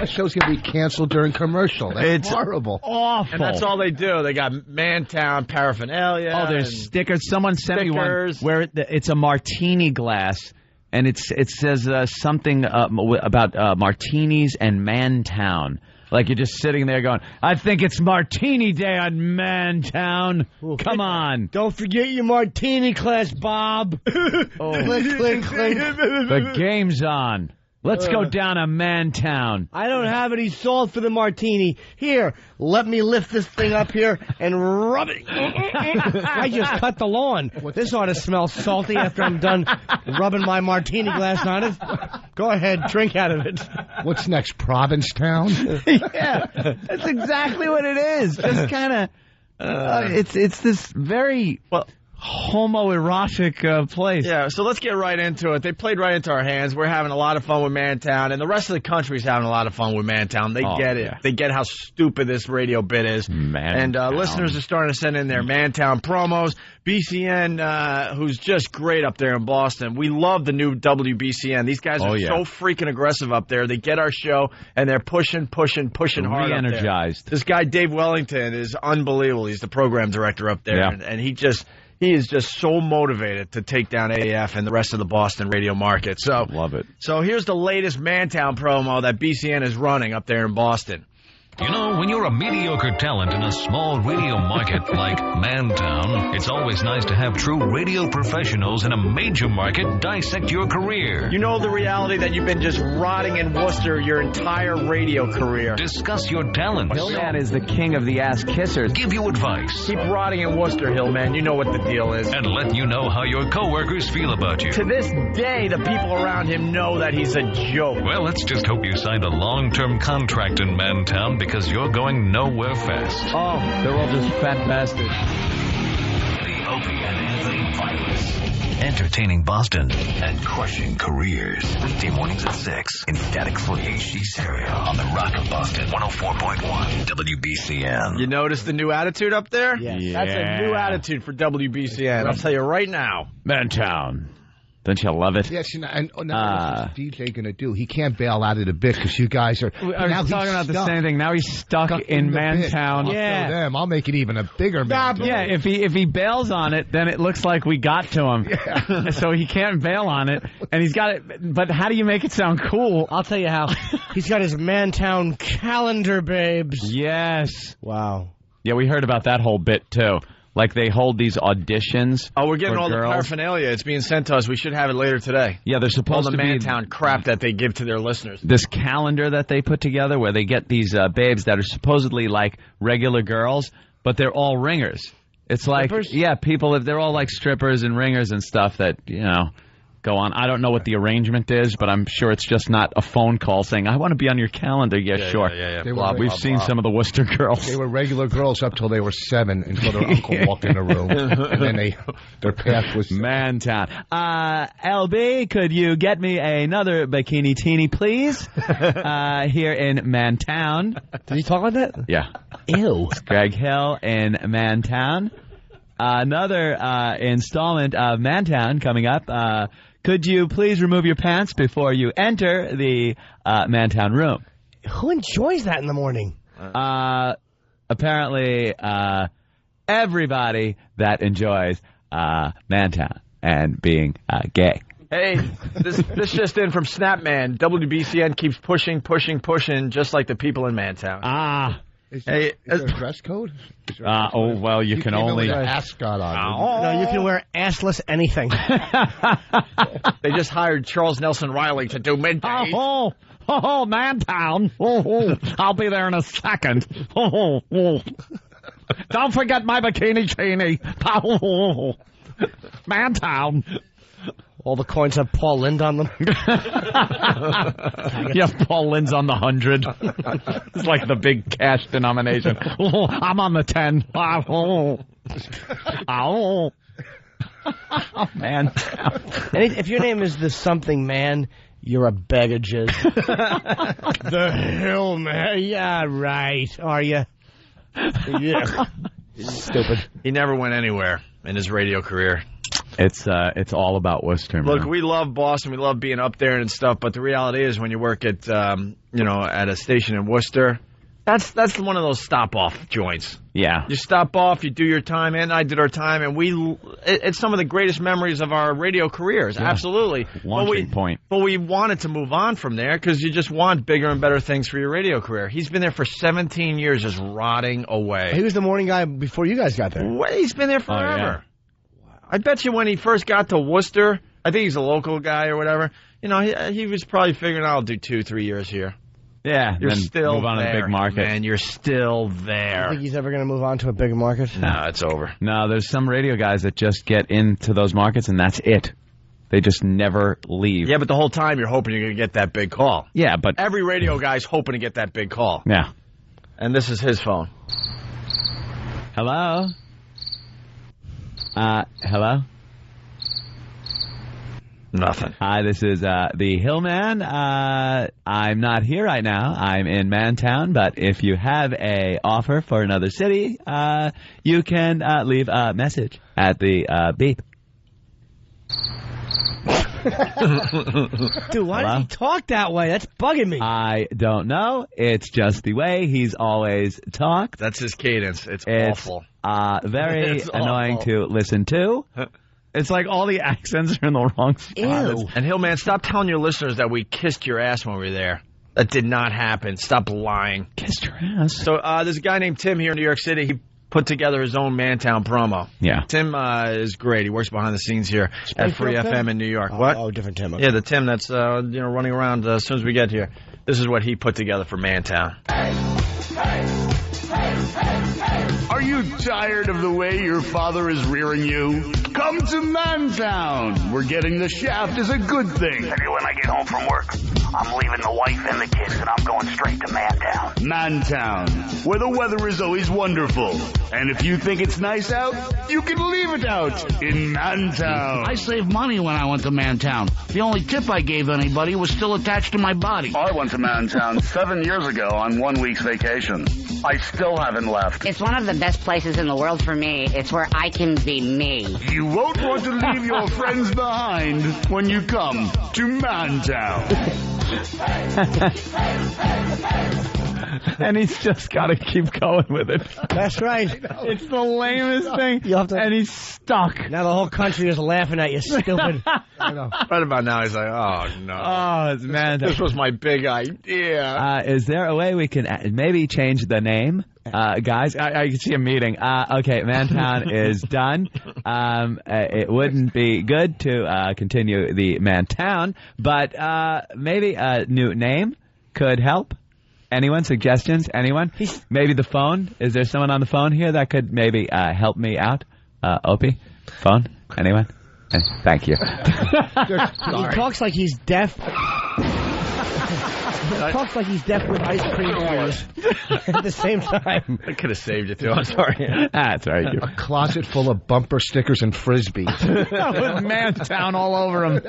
show's gonna be canceled during commercial. That's horrible. Awful. And that's all they do. They got Mantown paraphernalia. Oh, there's stickers. Someone sent me one stickers. where it's a martini glass, and it says something about martinis and Mantown. Like you're just sitting there going, I think it's Martini Day on Mantown. Come on. Don't forget your martini glass, Bob. Clink, clink, clink. The game's on. Let's go down to Mantown. I don't have any salt for the martini. Here, let me lift this thing up here and rub it. I just cut the lawn. This ought to smell salty after I'm done rubbing my martini glass on it. Go ahead, drink out of it. What's next, Provincetown? Yeah, that's exactly what it is. Just kind of, it's this very homoerotic place. Yeah, so let's get right into it. They played right into our hands. We're having a lot of fun with Mantown, and the rest of the country's having a lot of fun with Mantown. They get it. Yeah. They get how stupid this radio bit is. Mantown. And listeners are starting to send in their Mantown promos. BCN, who's just great up there in Boston. We love the new WBCN. These guys are so freaking aggressive up there. They get our show, and they're pushing hard up there. Re-energized. This guy, Dave Wellington, is unbelievable. He's the program director up there, and he is just so motivated to take down AF and the rest of the Boston radio market. So love it. So here's the latest Mantown promo that BCN is running up there in Boston. You know, when you're a mediocre talent in a small radio market like Mantown, it's always nice to have true radio professionals in a major market dissect your career. You know the reality that you've been just rotting in Worcester your entire radio career. Discuss your talents. Hillman is the king of the ass kissers. Give you advice. Keep rotting in Worcester, Hillman. You know what the deal is. And let you know how your coworkers feel about you. To this day, the people around him know that he's a joke. Well, let's just hope you signed a long-term contract in Mantown, because you're going nowhere fast. Oh, they're all just fat bastards. The Opie and Anthony Virus. Entertaining Boston and crushing careers. Weekday mornings at 6 in static-free HD stereo on the Rock of Boston 104.1 WBCN. You notice the new attitude up there? Yes. That's a new attitude for WBCN. I'll tell you right now. Mantown. Don't you love it? Yes, and now what's the DJ going to do? He can't bail out of the bit because you guys are now talking about the same thing. Now he's stuck in Mantown. Yeah, them. I'll make it even a bigger Mantown. Yeah, if he bails on it, then it looks like we got to him. Yeah. So he can't bail on it, and he's got it. But how do you make it sound cool? I'll tell you how. He's got his Mantown calendar, babes. Yes. Wow. Yeah, we heard about that whole bit too. Like they hold these auditions. Oh, we're getting all girls. the paraphernalia. It's being sent to us. We should have it later today. Yeah, they're supposed to be all the Mantown crap that they give to their listeners. This calendar that they put together where they get these babes that are supposedly like regular girls, but they're all ringers. It's like, yeah, people, they're all like strippers and ringers and stuff that, go on. I don't know what the arrangement is, but I'm sure it's just not a phone call saying, I want to be on your calendar. Yeah, sure. Yeah. We've seen some of the Worcester girls. They were regular girls up till they were 7 until their uncle walked in the room. And then their path was... Mantown. LB, could you get me another bikini teeny, please? Here in Mantown. Did he talk like that? Yeah. Ew. It's Greg Hill in Mantown. Another installment of Mantown coming up. Could you please remove your pants before you enter the Mantown room? Who enjoys that in the morning? Apparently, everybody that enjoys Mantown and being gay. Hey, this just in from Snapman. WBCN keeps pushing, just like the people in Mantown. Is there a dress code? Well, you can only... ascot on. No, you can wear assless anything. They just hired Charles Nelson Riley to do midday. Mantown. I'll be there in a second. Don't forget my bikini teeny. Mantown. All the coins have Paul Lind on them. Yeah, Paul Lind's on the 100. It's like the big cash denomination. I'm on the 10. Man. If your name is the something man, you're a bag of jizz. The Hill Man. Yeah, right. Are you? Yeah. Stupid. He never went anywhere in his radio career. It's all about Worcester, man. Look, we love Boston. We love being up there and stuff. But the reality is, when you work at at a station in Worcester, that's one of those stop-off joints. Yeah. You stop off, you do your time, and I did our time, and it's some of the greatest memories of our radio careers. Yeah. Absolutely. Launching point. But we wanted to move on from there because you just want bigger and better things for your radio career. He's been there for 17 years, just rotting away. He was the morning guy before you guys got there. He's been there forever. Oh, yeah. I bet you when he first got to Worcester, I think he's a local guy or whatever, he was probably figuring, I'll do 2-3 years here. Yeah, you're then still move on there, to the big market. man. You're still there. You think he's ever going to move on to a big market? No, it's over. No, there's some radio guys that just get into those markets, and that's it. They just never leave. Yeah, but the whole time you're hoping you're going to get that big call. Yeah, but... Every radio guy's hoping to get that big call. Yeah. And this is his phone. Hello? Hello? Nothing. Hi, this is the Hillman. I'm not here right now. I'm in Mantown, but if you have a offer for another city, you can leave a message at the beep. Dude, why does he talk that way? That's bugging me. I don't know. It's just the way he's always talked. That's his cadence. It's awful. Very annoying to listen to. It's like all the accents are in the wrong spot. Ew. And Hillman, stop telling your listeners that we kissed your ass when we were there. That did not happen. Stop lying. Kissed your ass? So there's a guy named Tim here in New York City. He put together his own Mantown promo. Yeah. Tim is great. He works behind the scenes here at Free FM in New York. What? Oh, different Tim. Okay. Yeah, the Tim that's running around as soon as we get here. This is what he put together for Mantown. Are you tired of the way your father is rearing you? Come to Mantown, where getting the shaft is a good thing. Maybe when I get home from work, I'm leaving the wife and the kids, and I'm going straight to Mantown. Mantown, where the weather is always wonderful. And if you think it's nice out, you can leave it out in Mantown. I saved money when I went to Mantown. The only tip I gave anybody was still attached to my body. I went to Mantown 7 years ago on 1 week's vacation. I still haven't left. It's one of the the best places in the world for me. It's where I can be me. You won't want to leave your friends behind when you come to Mantown. And he's just got to keep going with it. That's right. It's the lamest thing. And he's stuck. Now the whole country is laughing at you, stupid. I know. Right about now, he's like, oh, no. Oh, it's man. This was my big idea. Is there a way we can maybe change the name? Guys, I can see a meeting. Okay, Mantown is done. It wouldn't be good to continue the Mantown, but maybe a new name could help. Anyone? Suggestions? Anyone? Maybe the phone? Is there someone on the phone here that could maybe help me out? Opie? Phone? Anyone? Thank you. He talks like he's deaf. He talks like he's deaf with ice cream ears at the same time. I could have saved you, too. I'm sorry. That's all right. A closet full of bumper stickers and Frisbees. With Mantown all over him.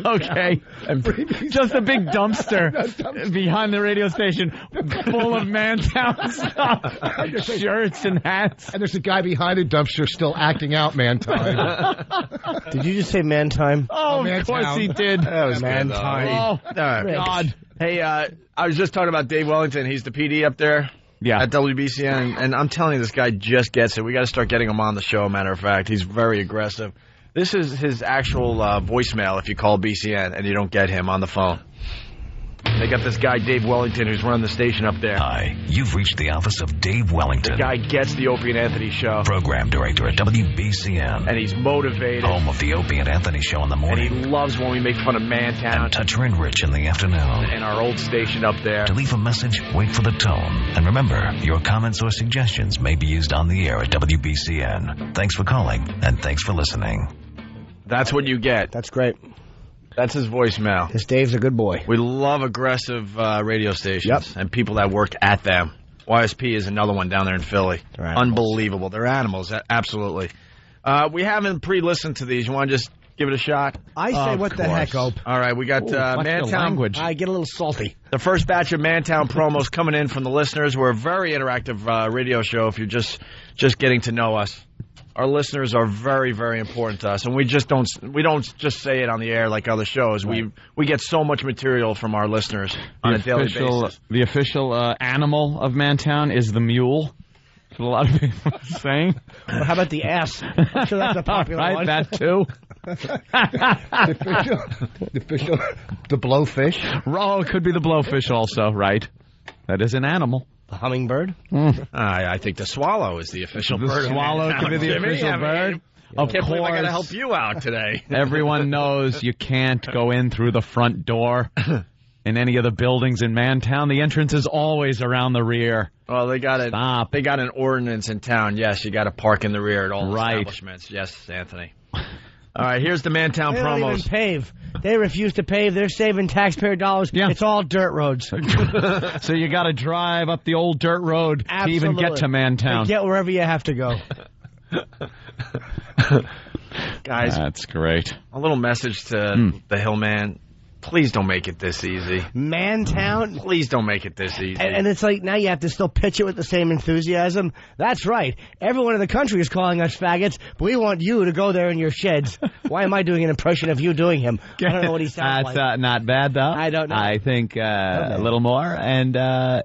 Okay. And just a big dumpster behind the radio station full of Mantown stuff. Shirts and hats. And there's a guy behind the dumpster still acting out man time. Did you just say man time? Oh, of course he did. That was man good, time. Oh, God. Hey, I was just talking about Dave Wellington. He's the PD up there at WBCN, and I'm telling you, this guy just gets it. We got to start getting him on the show, matter of fact. He's very aggressive. This is his actual voicemail if you call BCN and you don't get him on the phone. They got this guy, Dave Wellington, who's running the station up there. Hi, you've reached the office of Dave Wellington. The guy gets the Opie and Anthony show. Program director at WBCN. And he's motivated. Home of the Opie and Anthony show in the morning. And he loves when we make fun of Mantown. And Toucher and Rich in the afternoon. And our old station up there. To leave a message, wait for the tone. And remember, your comments or suggestions may be used on the air at WBCN. Thanks for calling, and thanks for listening. That's what you get. That's great. That's his voicemail. This Dave's a good boy. We love aggressive radio stations and people that work at them. YSP is another one down there in Philly. Unbelievable. They're animals, absolutely. We haven't pre-listened to these. You want to just give it a shot? I say what the heck, Ope. All right, we got Mantown. I get a little salty. The first batch of Mantown promos coming in from the listeners. We're a very interactive radio show if you're just getting to know us. Our listeners are very, very important to us, and we don't just say it on the air like other shows. Right. We get so much material from our listeners on a daily basis. The official animal of Mantown is the mule. That's what a lot of people are saying. Well, how about the ass? I'm sure that's a popular one. Right, that too. The blowfish. Oh, it could be the blowfish also, right? That is an animal. The hummingbird? I think the swallow is the official bird. The swallow could be the official bird. Of course. I got to help you out today. Everyone knows you can't go in through the front door in any of the buildings in Mantown. The entrance is always around the rear. Well, they got They got an ordinance in town. Yes, you got to park in the rear at all establishments. Yes, Anthony. All right, here's the Mantown they promos. Don't even pave. They refuse to pave. They're saving taxpayer dollars. Yeah. It's all dirt roads. So you got to drive up the old dirt road to even get to Mantown. To get wherever you have to go. Guys, that's great. A little message to the Hillman. Please don't make it this easy. Mantown? Please don't make it this easy. And it's like now you have to still pitch it with the same enthusiasm. That's right. Everyone in the country is calling us faggots, but we want you to go there in your sheds. Why am I doing an impression of you doing him? I don't know what he sounds like. That's not bad, though. I don't know. I think a little more, and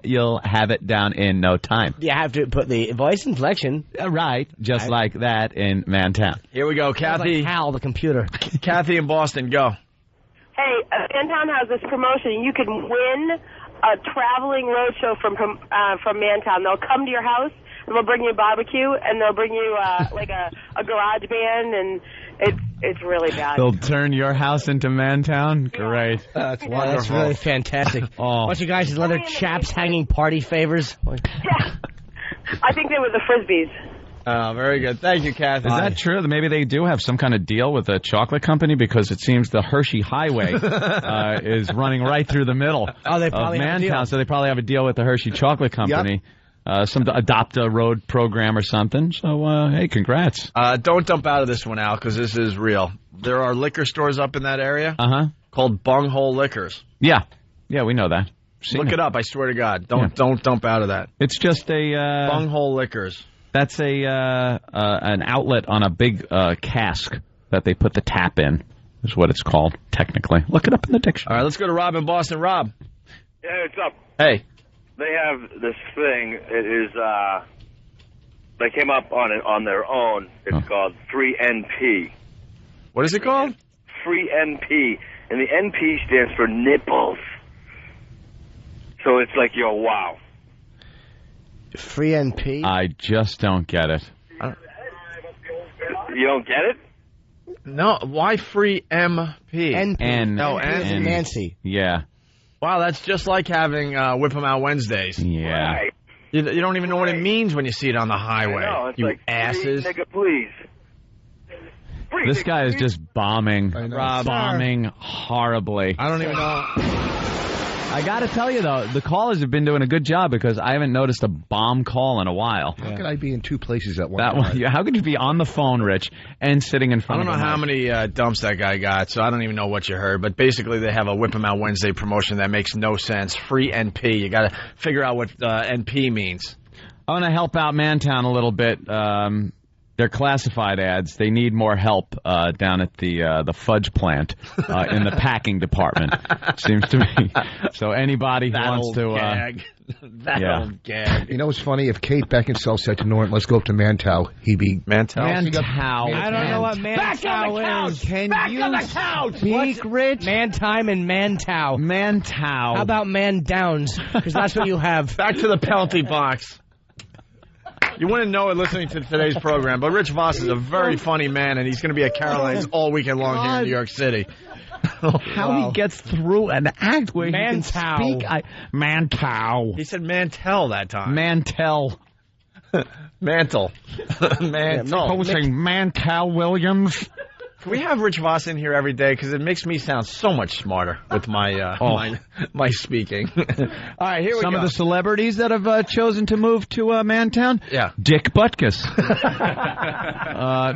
you'll have it down in no time. You have to put the voice inflection. Right, just like that in Mantown. Here we go, Kathy. Like Hal, the computer. Kathy in Boston, go. Hey, Mantown has this promotion. You can win a traveling roadshow from Mantown. They'll come to your house, and they'll bring you a barbecue, and they'll bring you like a garage band, and it's really bad. They'll turn your house into Mantown? Great. That's wonderful. That's really fantastic. Bunch of guys in leather chaps hanging party favors. Yeah. I think they were the Frisbees. Oh, very good. Thank you, Kathy. Is that true? Maybe they do have some kind of deal with a chocolate company because it seems the Hershey Highway is running right through the middle of Mantown. So they probably have a deal with the Hershey Chocolate Company. Yep. Some Adopt a Road program or something. So, hey, congrats. Don't dump out of this one, Al, because this is real. There are liquor stores up in that area called Bunghole Liquors. Yeah. Yeah, we know that. Look it up. I swear to God. Don't dump out of that. It's just a... Bunghole Liquors. That's an outlet on a big cask that they put the tap in, is what it's called, technically. Look it up in the dictionary. All right, let's go to Rob in Boston. Rob. Yeah, what's up? Hey. They have this thing. It is, they came up on their own. It's called Free NP. What is it called? Free NP. And the NP stands for nipples. So it's like, yo, wow. Free NP? I just don't get it. You don't get it? No, why free MP? N. No, N. Nancy. Yeah. Wow, that's just like having Whip 'em Out Wednesdays. Yeah. Right. You don't even know what it means when you see it on the highway. I know, it's you like, asses. Free nigga, please. Free This nigga, guy is please. just bombing. Rob. Bombing horribly. I don't even know. I got to tell you, though, the callers have been doing a good job because I haven't noticed a bomb call in a while. How could I be in two places at one That time? one, how could you be on the phone, Rich, and sitting in I front don't of know a how mic? many dumps that guy got, so I don't even know what you heard. But basically, they have a Whip 'em Out Wednesday promotion that makes no sense. Free NP. You got to figure out what NP means. I want to help out Mantown a little bit. They're classified ads. They need more help down at the fudge plant in the packing department. Seems to me. So anybody who wants to, That'll gag. You know what's funny? If Kate Beckinsale said to Norton, "Let's go up to Mantow," he'd be Mantow. I don't know what Mantow is. Can you on the couch. speak, Rich? Man time and Mantow. Mantow. How about Man Downs? Because that's what you have. Back to the penalty box. You wouldn't know it listening to today's program, but Rich Voss is a very funny man, and he's going to be at Caroline's all weekend long here in New York City. How he gets through an act where he can Mantow. speak. Mantow. He said Mantel that time. Mantel. Mantle. Mantle. Posing Mantel Williams. Can we have Rich Voss in here every day? Because it makes me sound so much smarter with my my speaking. All right, here we go. Some of the celebrities that have chosen to move to Mantown. Yeah. Dick Butkus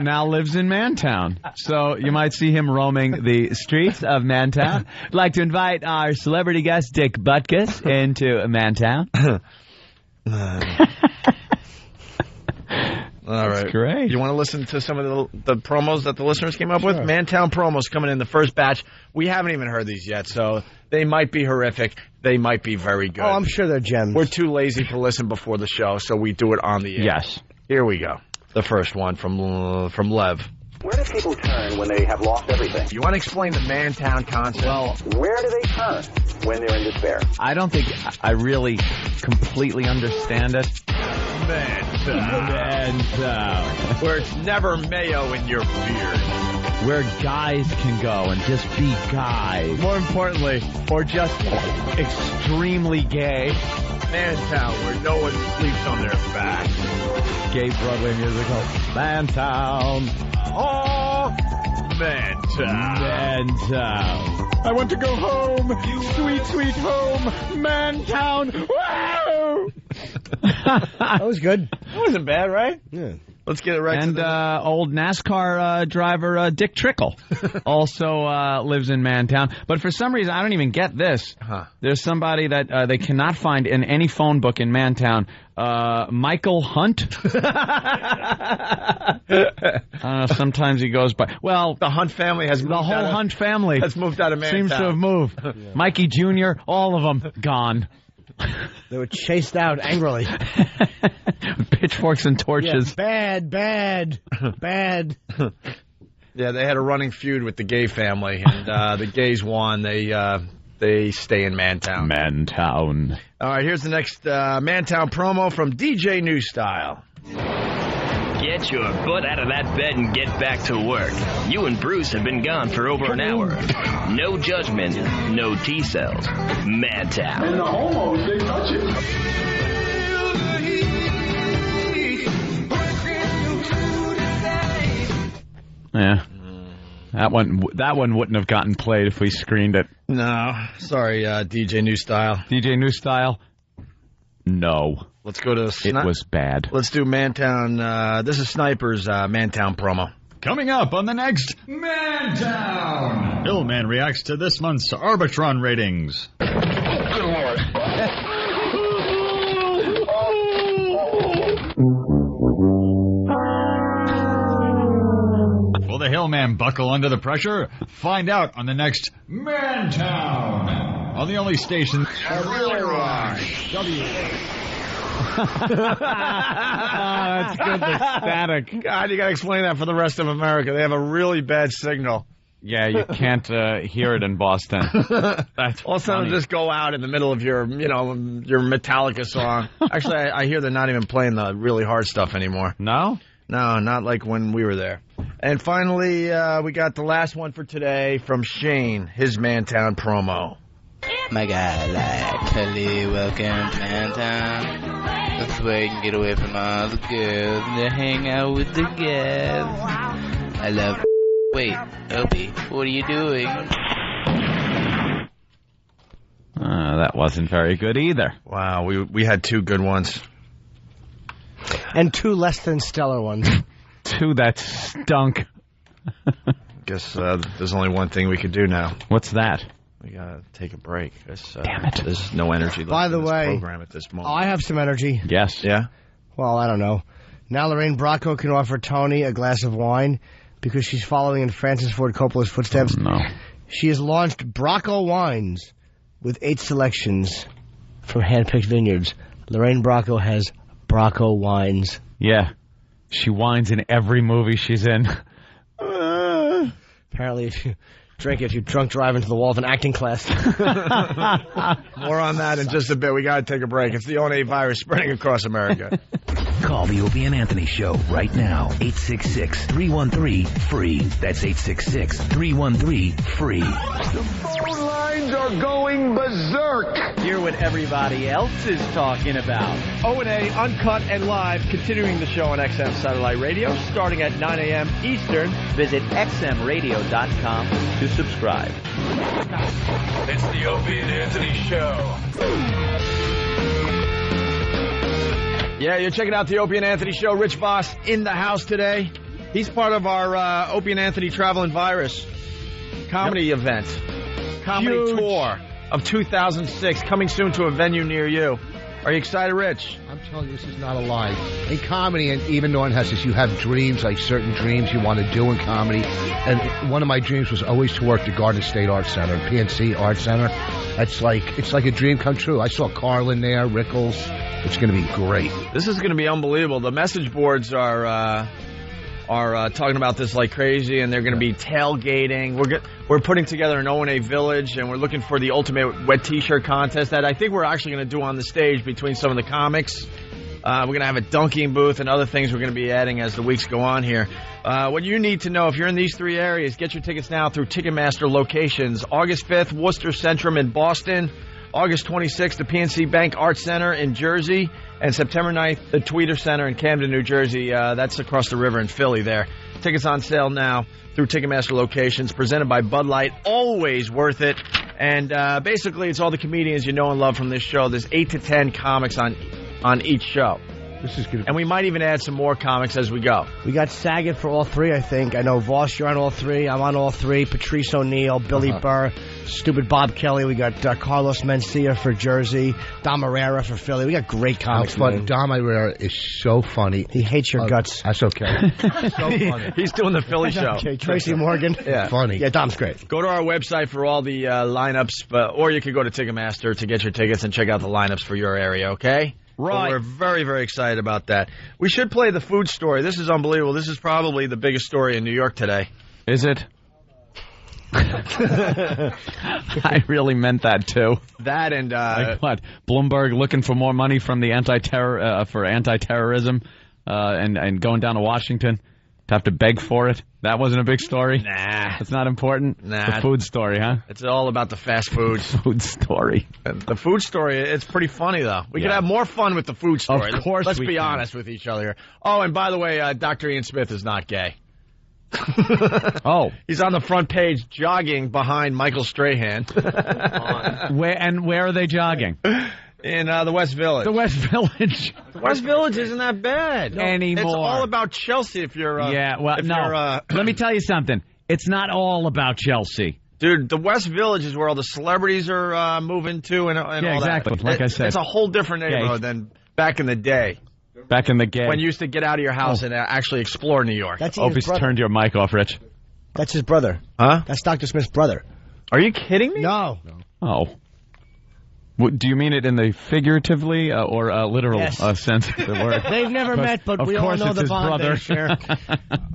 now lives in Mantown. So you might see him roaming the streets of Mantown. I'd like to invite our celebrity guest, Dick Butkus, into Mantown. All right. That's great. You want to listen to some of the promos that the listeners came up with? Mantown promos coming in the first batch. We haven't even heard these yet, so they might be horrific. They might be very good. Oh, I'm sure they're gems. We're too lazy to listen before the show, so we do it on the air. Yes. Here we go. The first one from Lev. Where do people turn when they have lost everything? You want to explain the Mantown concept? Well, Where do they turn when they're in despair? I don't think I really completely understand it. Mantown. Where it's never mayo in your beard. Where guys can go and just be guys. More importantly, Or just extremely gay. Mantown, where no one sleeps on their back. Gay Broadway musical. Mantown. Oh, Mantown. Mantown. I want to go home. Sweet, sweet home. Mantown. Wow! That was good. That wasn't bad, right? Yeah. Let's get it right. And old NASCAR driver Dick Trickle also lives in Mantown. But for some reason, I don't even get this. There's somebody that they cannot find in any phone book in Mantown. Michael Hunt. I don't know. Sometimes he goes by. Well, the Hunt family has moved the whole Hunt family has moved out of Mantown. Seems to have moved. Mikey Jr. All of them gone. They were chased out angrily. Pitchforks and torches. Yeah, bad. Yeah, they had a running feud with the gay family, and the gays won. They stay in Mantown. Mantown. All right, here's the next Mantown promo from DJ New Style. Get your butt out of that bed and get back to work. You and Bruce have been gone for over an hour. No judgment, no T-cells. Mantown. And the homos, they touch it. Yeah. That one wouldn't have gotten played if we screened it. No. Sorry, DJ New Style. DJ New Style? No. Let's go to... It was bad. Let's do Mantown. This is Sniper's Mantown promo. Coming up on the next Mantown. Hillman reacts to this month's Arbitron ratings. Good Lord. man buckle under the pressure? Find out on the next Man-Town. On the only station that really rocks. That's good. The static. God, you got to explain that for the rest of America. They have a really bad signal. Yeah, you can't hear it in Boston. That's all of a sudden just go out in the middle of your Metallica song. Actually, I hear they're not even playing the really hard stuff anymore. No? No, not like when we were there. And finally, we got the last one for today from Shane, his Man-Town promo. My God, like Kelly, welcome to Man-Town. That's where you can get away from all the girls and to hang out with the guys. I love. Wait, Opie, what are you doing? That wasn't very good either. Wow, we had two good ones. And two less than stellar ones. Two that stunk. Guess there's only one thing we could do now. What's that? We gotta take a break. Damn it. There's no energy left By the in this way, program at this moment. I have some energy. Yes. Yeah? Well, I don't know. Now Lorraine Bracco can offer Tony a glass of wine because she's following in Francis Ford Coppola's footsteps. Oh, no. She has launched Bracco Wines with 8 selections from hand-picked vineyards. Lorraine Bracco has Bracco Wines. Yeah. She whines in every movie she's in. Apparently, if you drink it, you're drunk driving to the wall of an acting class. More on that in just a bit. We got to take a break. It's the ONA virus spreading across America. Call the Opie and Anthony Show right now. 866-313-FREE. That's 866-313-FREE. The phone lines are going berserk. Hear what everybody else is talking about. ONA Uncut and Live, continuing the show on XM Satellite Radio, starting at 9 a.m. Eastern. Visit xmradio.com to subscribe. It's the Opie and Anthony Show. Yeah, you're checking out the Opie and Anthony Show. Rich Voss in the house today. He's part of our Opie and Anthony Travel and Virus comedy event. Comedy tour of 2006, coming soon to a venue near you. Are you excited, Rich? I'm telling you, this is not a lie. In comedy, and even Norton has this, you have dreams, like certain dreams you want to do in comedy. And one of my dreams was always to work the Garden State Arts Center, PNC Arts Center. It's like a dream come true. I saw Carlin there, Rickles. It's going to be great. This is going to be unbelievable. The message boards are talking about this like crazy, and they're going to be tailgating. We're putting together an O&A Village, and we're looking for the ultimate wet T-shirt contest that I think we're actually going to do on the stage between some of the comics. We're going to have a dunking booth and other things we're going to be adding as the weeks go on here. What you need to know, if you're in these 3 areas, get your tickets now through Ticketmaster locations. August 5th, Worcester Centrum in Boston. August 26th, the PNC Bank Arts Center in Jersey. And September 9th, the Tweeter Center in Camden, New Jersey. That's across the river in Philly there. Tickets on sale now through Ticketmaster locations. Presented by Bud Light. Always worth it. And basically, it's all the comedians you know and love from this show. There's 8 to 10 comics on each show. This is good. And we might even add some more comics as we go. We got Saget for all 3, I think. I know, Voss, you're on all 3. I'm on all 3. Patrice O'Neill, Billy Burr, Stupid Bob Kelly. We got Carlos Mencia for Jersey, Dom Herrera for Philly. We got great comics. Dom Herrera is so funny. He hates your guts. That's okay. So funny. He's doing the Philly show. Okay, Tracy Morgan. Yeah. Funny. Yeah, Dom's great. Go to our website for all the lineups, or you could go to Ticketmaster to get your tickets and check out the lineups for your area, okay? Right. But we're very, very excited about that. We should play the food story. This is unbelievable. This is probably the biggest story in New York today. Is it? I really meant that too. That and like what? Bloomberg looking for more money from the anti-terrorism, and going down to Washington to have to beg for it. That wasn't a big story. Nah, it's not important. Nah, the food story, huh? It's all about the fast foods. Food story. The food story. It's pretty funny though. We could have more fun with the food story. Of course, let's be honest with each other here. Oh, and by the way, Dr. Ian Smith is not gay. Oh, he's on the front page jogging behind Michael Strahan. Where are they jogging? In the West Village. The West Village. West Village isn't that bad anymore. It's all about Chelsea. If you're let me tell you something. It's not all about Chelsea. Dude, the West Village is where all the celebrities are moving to and all exactly. that. Like I said, it's a whole different neighborhood than back in the day. Back in the game. When you used to get out of your house and actually explore New York. Opie's turned your mic off, Rich. That's his brother. Huh? That's Dr. Smith's brother. Are you kidding me? No. Oh. Do you mean it in the figuratively or literal sense of the word? They've never met, but we all know the bond they share.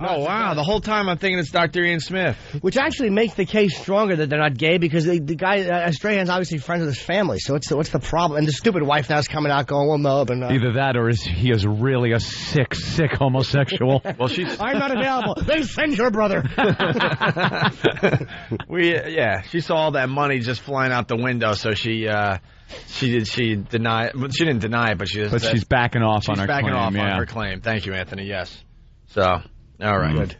Oh, wow. The whole time I'm thinking it's Dr. Ian Smith. Which actually makes the case stronger that they're not gay because the guy, Strahan's obviously friends with his family. So what's the problem? And the stupid wife now is coming out going, well, no. But either that or he is really a sick homosexual. Well, she's... I'm not available. Then send your brother. She saw all that money just flying out the window, so she didn't deny it, but she's backing off on her claim. She's backing off on her claim. Thank you, Anthony. Yes. So, all right. Good.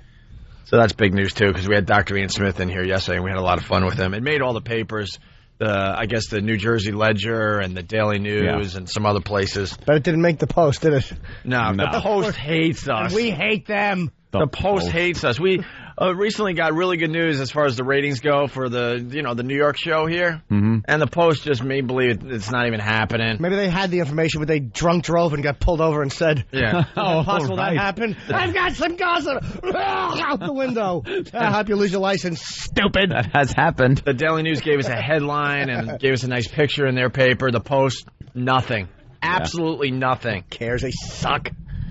So that's big news, too, because we had Dr. Ian Smith in here yesterday, and we had a lot of fun with him. It made all the papers, I guess the New Jersey Ledger and the Daily News and some other places. But it didn't make the Post, did it? No. The Post hates us. And we hate them. The Post hates us. We recently got really good news as far as the ratings go for the New York show here. Mm-hmm. And the Post just made believe it's not even happening. Maybe they had the information, but they drunk drove and got pulled over and said, yeah. Oh, possible that happened? I've got some gossip out the window. I hope you lose your license, stupid. That has happened. The Daily News gave us a headline and gave us a nice picture in their paper. The Post, nothing. Absolutely nothing. Who cares? They suck.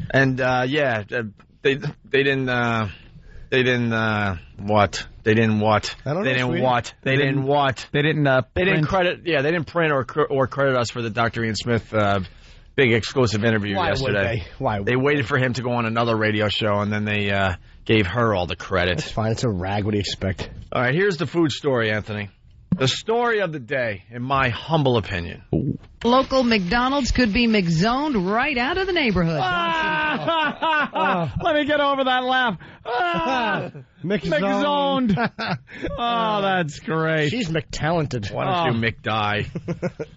And, They didn't print or credit us for the Dr. Ian Smith big exclusive interview yesterday. Why would they waited for him to go on another radio show, and then they gave her all the credit. That's fine. It's a rag. What do you expect? All right, here's the food story, Anthony. The story of the day, in my humble opinion. Ooh. Local McDonald's could be McZoned right out of the neighborhood. Let me get over that laugh. McZoned. Oh, that's great. She's McTalented. Why don't you McDie?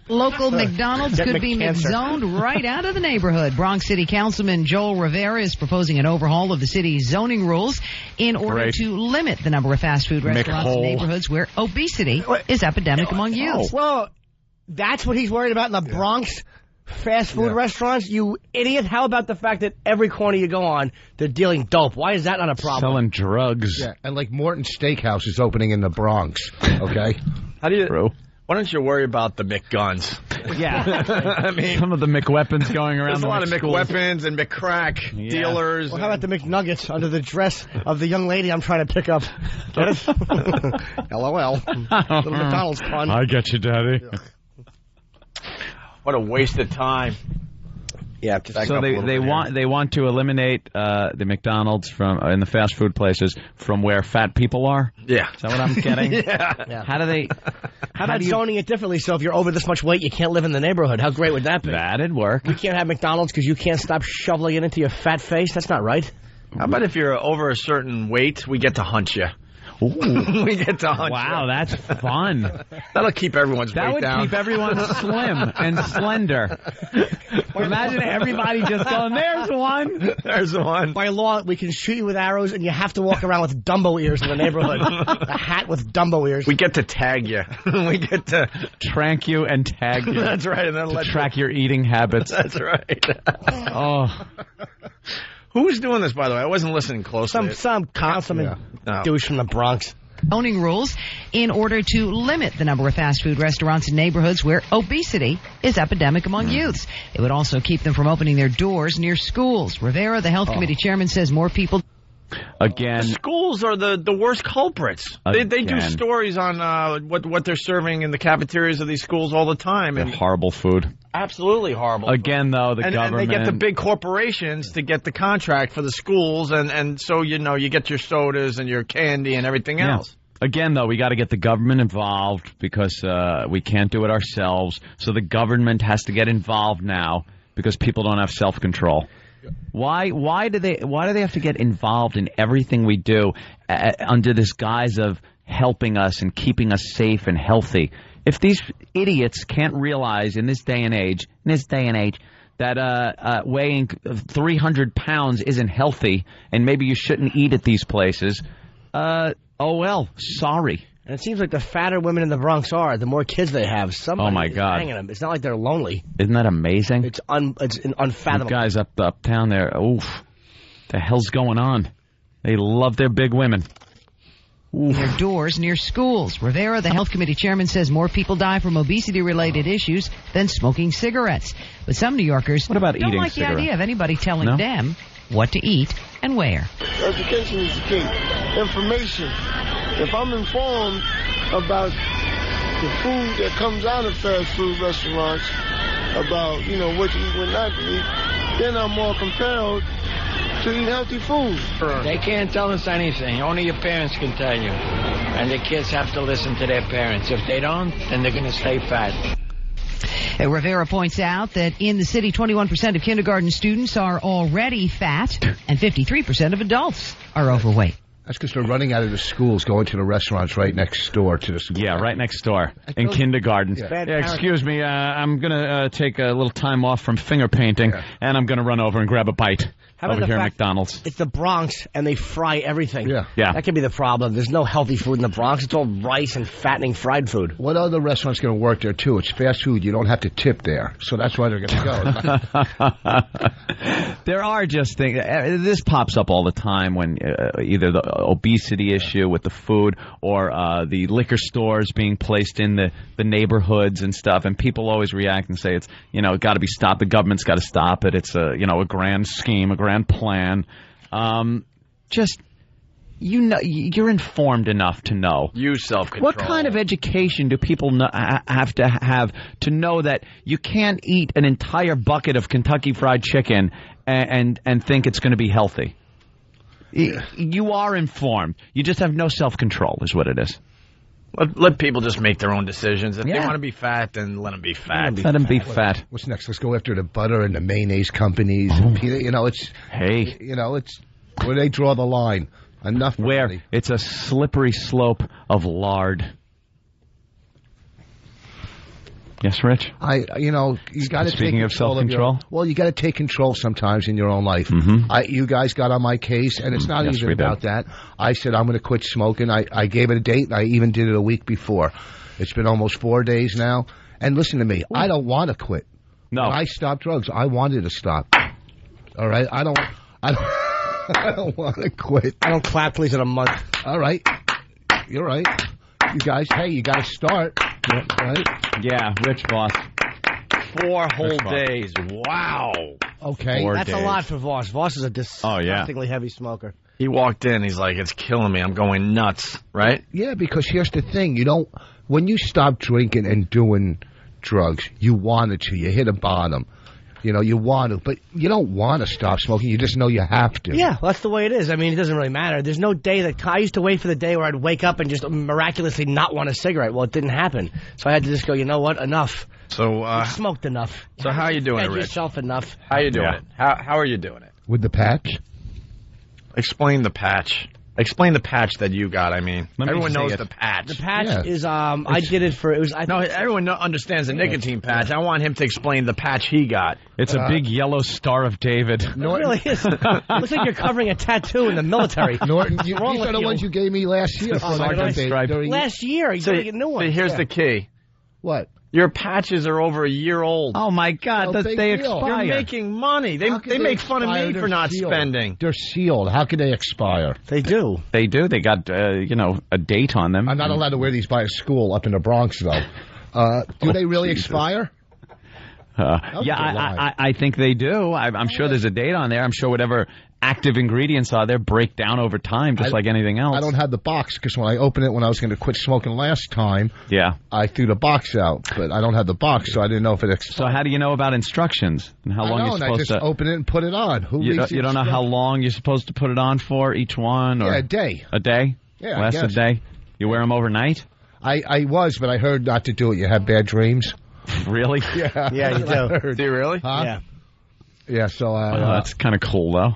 Local McDonald's could be McZoned right out of the neighborhood. Bronx City Councilman Joel Rivera is proposing an overhaul of the city's zoning rules in order to limit the number of fast food restaurants in neighborhoods where obesity is epidemic among youth. Well, that's what he's worried about in the Bronx? Fast food restaurants? You idiot. How about the fact that every corner you go on, they're dealing dope? Why is that not a problem? Selling drugs. Yeah, and like Morton Steakhouse is opening in the Bronx, okay? Why don't you worry about the McGuns? Yeah. I mean, some of the McWeapons going around. There's a lot of McWeapons and McCrack dealers. Well, how about the McNuggets under the dress of the young lady I'm trying to pick up? Get it? LOL. Little McDonald's pun. I get you, Daddy. What a waste of time. Yeah. So they want to eliminate the McDonald's from in the fast food places from where fat people are. Yeah. Is that what I'm getting? Yeah. How do they? How about zoning it differently? So if you're over this much weight, you can't live in the neighborhood. How great would that be? That'd work. You can't have McDonald's because you can't stop shoveling it into your fat face. That's not right. How about if you're over a certain weight, we get to hunt you. Ooh. We get to hunt. Wow, that's fun. That'll keep everyone's weight down. That would keep everyone slim and slender. Imagine everybody just going, there's one. There's one. By law, we can shoot you with arrows, and you have to walk around with Dumbo ears in the neighborhood. A hat with Dumbo ears. We get to tag you. We get to trank you and tag you. That's right. And then to track your eating habits. That's right. Oh. Who's doing this, by the way? I wasn't listening closely. Some councilman douche from the Bronx. Zoning rules in order to limit the number of fast food restaurants in neighborhoods where obesity is epidemic among youths. It would also keep them from opening their doors near schools. Rivera, the health committee chairman, says more people... Again, the schools are the worst culprits. They do stories on what they're serving in the cafeterias of these schools all the time. And horrible food. Absolutely horrible. Again, though, the government... And they get the big corporations to get the contract for the schools, and so, you get your sodas and your candy and everything else. Again, though, we got to get the government involved because we can't do it ourselves. So the government has to get involved now because people don't have self-control. Why do they have to get involved in everything we do under this guise of helping us and keeping us safe and healthy? If these idiots can't realize in this day and age that weighing 300 pounds isn't healthy and maybe you shouldn't eat at these places, oh well, sorry. And it seems like the fatter women in the Bronx are, the more kids they have. Somebody is banging them. It's not like they're lonely. Isn't that amazing? It's unfathomable. The guys uptown there, oof. The hell's going on? They love their big women. near doors near schools. Rivera, the health committee chairman, says more people die from obesity-related issues than smoking cigarettes. But some New Yorkers don't like cigarettes? the idea of anybody telling them what to eat and where. Education is the key. Information. If I'm informed about the food that comes out of fast food restaurants, about, what to eat, what not to eat, then I'm more compelled to eat healthy food. They can't tell us anything. Only your parents can tell you. And the kids have to listen to their parents. If they don't, then they're going to stay fat. Rivera points out that in the city, 21% of kindergarten students are already fat, and 53% of adults are overweight. That's because they're running out of the schools, going to the restaurants right next door to the school. Yeah, right next door in kindergarten. Excuse me, I'm going to take a little time off from finger painting, and I'm going to run over and grab a bite over here at McDonald's. It's the Bronx, and they fry everything. Yeah. That could be the problem. There's no healthy food in the Bronx. It's all rice and fattening fried food. What other restaurant's going to work there, too? It's fast food. You don't have to tip there. So that's why they're going to go. There are just things. This pops up all the time when either the obesity issue with the food or the liquor stores being placed in the neighborhoods and stuff, and people always react and say it's got to be stopped. The government's got to stop it. It's a grand scheme, a grand plan. You're informed enough to know. Use self-control. What kind of education do people have to know that you can't eat an entire bucket of Kentucky Fried Chicken and think it's going to be healthy? Yeah. You are informed. You just have no self-control is what it is. Let people just make their own decisions. If they want to be fat, then let them be fat. Let them be fat. What's next? Let's go after the butter and the mayonnaise companies. And it's where they draw the line. Enough. Where money. It's a slippery slope of lard. Yes, Rich? You got to take Speaking of self-control? Well, you got to take control sometimes in your own life. Mm-hmm. You guys got on my case, and it's not even about that. I said I'm going to quit smoking. I gave it a date, and I even did it a week before. It's been almost 4 days now. And listen to me, I don't want to quit. No. When I stopped drugs, I wanted to stop. All right? I don't want to quit. I don't clap till he's in a month. All right. You're right. You guys, you got to start. Right? Yeah, Rich Voss. 4 whole days. Wow. Okay. That's a lot for Voss. Voss is a disgustingly heavy smoker. He walked in. He's like, it's killing me. I'm going nuts. Right? Yeah, because here's the thing. When you stop drinking and doing drugs, you wanted to. You hit a bottom. You want to, but you don't want to stop smoking. You just know you have to. Yeah, that's the way it is. I mean, it doesn't really matter. There's no day that I used to wait for the day where I'd wake up and just miraculously not want a cigarette. Well, it didn't happen. So I had to just go, you know what? Enough. So you smoked enough. So how are you doing it, Rich? Yourself enough. How are you doing it? How are you doing it? With the patch? Explain the patch. Explain the patch that you got. I mean, everyone knows the patch. The patch is I did it for everyone understands the nicotine patch. I want him to explain the patch he got. It's a big yellow Star of David. It really is. It looks like you're covering a tattoo in the military. Norton, these are the ones you gave me last year. Last year, you gotta get new ones. Here's the key. What? Your patches are over a year old. Oh, my God. They expire. You're making money. They make fun of me for not spending. They're sealed. How can they expire? They do. They do. They got, a date on them. I'm not allowed to wear these by a school up in the Bronx, though. Do they really expire? I think they do. I'm sure there's a date on there. I'm sure whatever active ingredients are there break down over time, just like anything else. I don't have the box because when I opened it when I was going to quit smoking last time, I threw the box out, but I don't have the box, so I didn't know if it expired. So how do you know about instructions and how long you're supposed to? I just open it and put it on. You don't know how long you're supposed to put it on for each one? Or a day. A day? Yeah, less a day. You wear them overnight? I was, but I heard not to do it. You have bad dreams. Really? Yeah. Yeah, you do. Do you really? Huh? Yeah. Yeah, so that's kind of cool, though.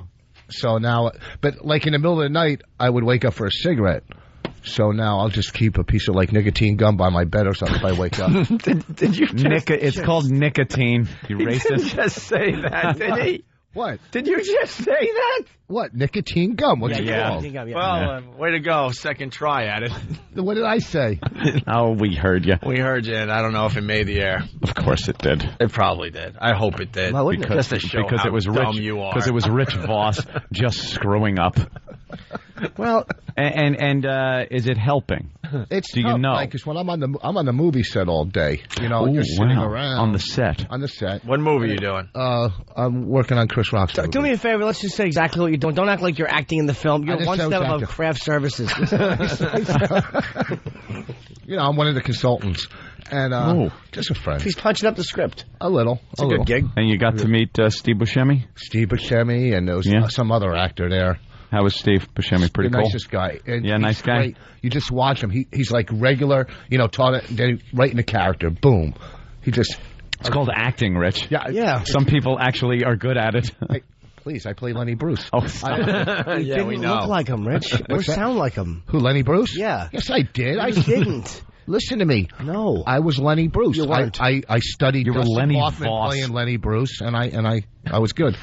So now, but like in the middle of the night, I would wake up for a cigarette. So now I'll just keep a piece of nicotine gum by my bed or something if I wake up. Did you? It's called nicotine. You racist. He didn't just say that, did he? What? Did you just say that? What? Nicotine gum? What's it called? Gum, Well, way to go. Second try at it. What did I say? Oh, we heard you. We heard you, and I don't know if it made the air. Of course it did. It probably did. I hope it did. Well, just to show how it was dumb Rich, you are. Because it was Rich Voss just screwing up. Well, and is it helping? It's Do you tough, know? because when I'm on the movie set all day, you know, Ooh, you're sitting wow. around On the set. On the set. What movie are you doing? I'm working on Chris Rock's movie. Do me a favor. Let's just say exactly what you're doing. Don't act like you're acting in the film. You're one step above craft services. You know, I'm one of the consultants, and just a friend. He's punching up the script. A little. It's a good gig. And you got to meet Steve Buscemi? Steve Buscemi, and there was some other actor there. How was Steve Buscemi? Pretty the cool. Nicest guy. And nice guy. Great. You just watch him. He's like regular, you know, right in the character. Boom. It's called acting, Rich. Yeah. Some people actually are good at it. Please, I play Lenny Bruce. Oh, stop. You didn't look like him, Rich. Or sound like him. Who, Lenny Bruce? Yeah. Yes, I did. I didn't. Listen to me. No. I was Lenny Bruce. You weren't. I studied You were Dustin Lenny Hoffman Voss. playing Lenny Bruce, and I was good.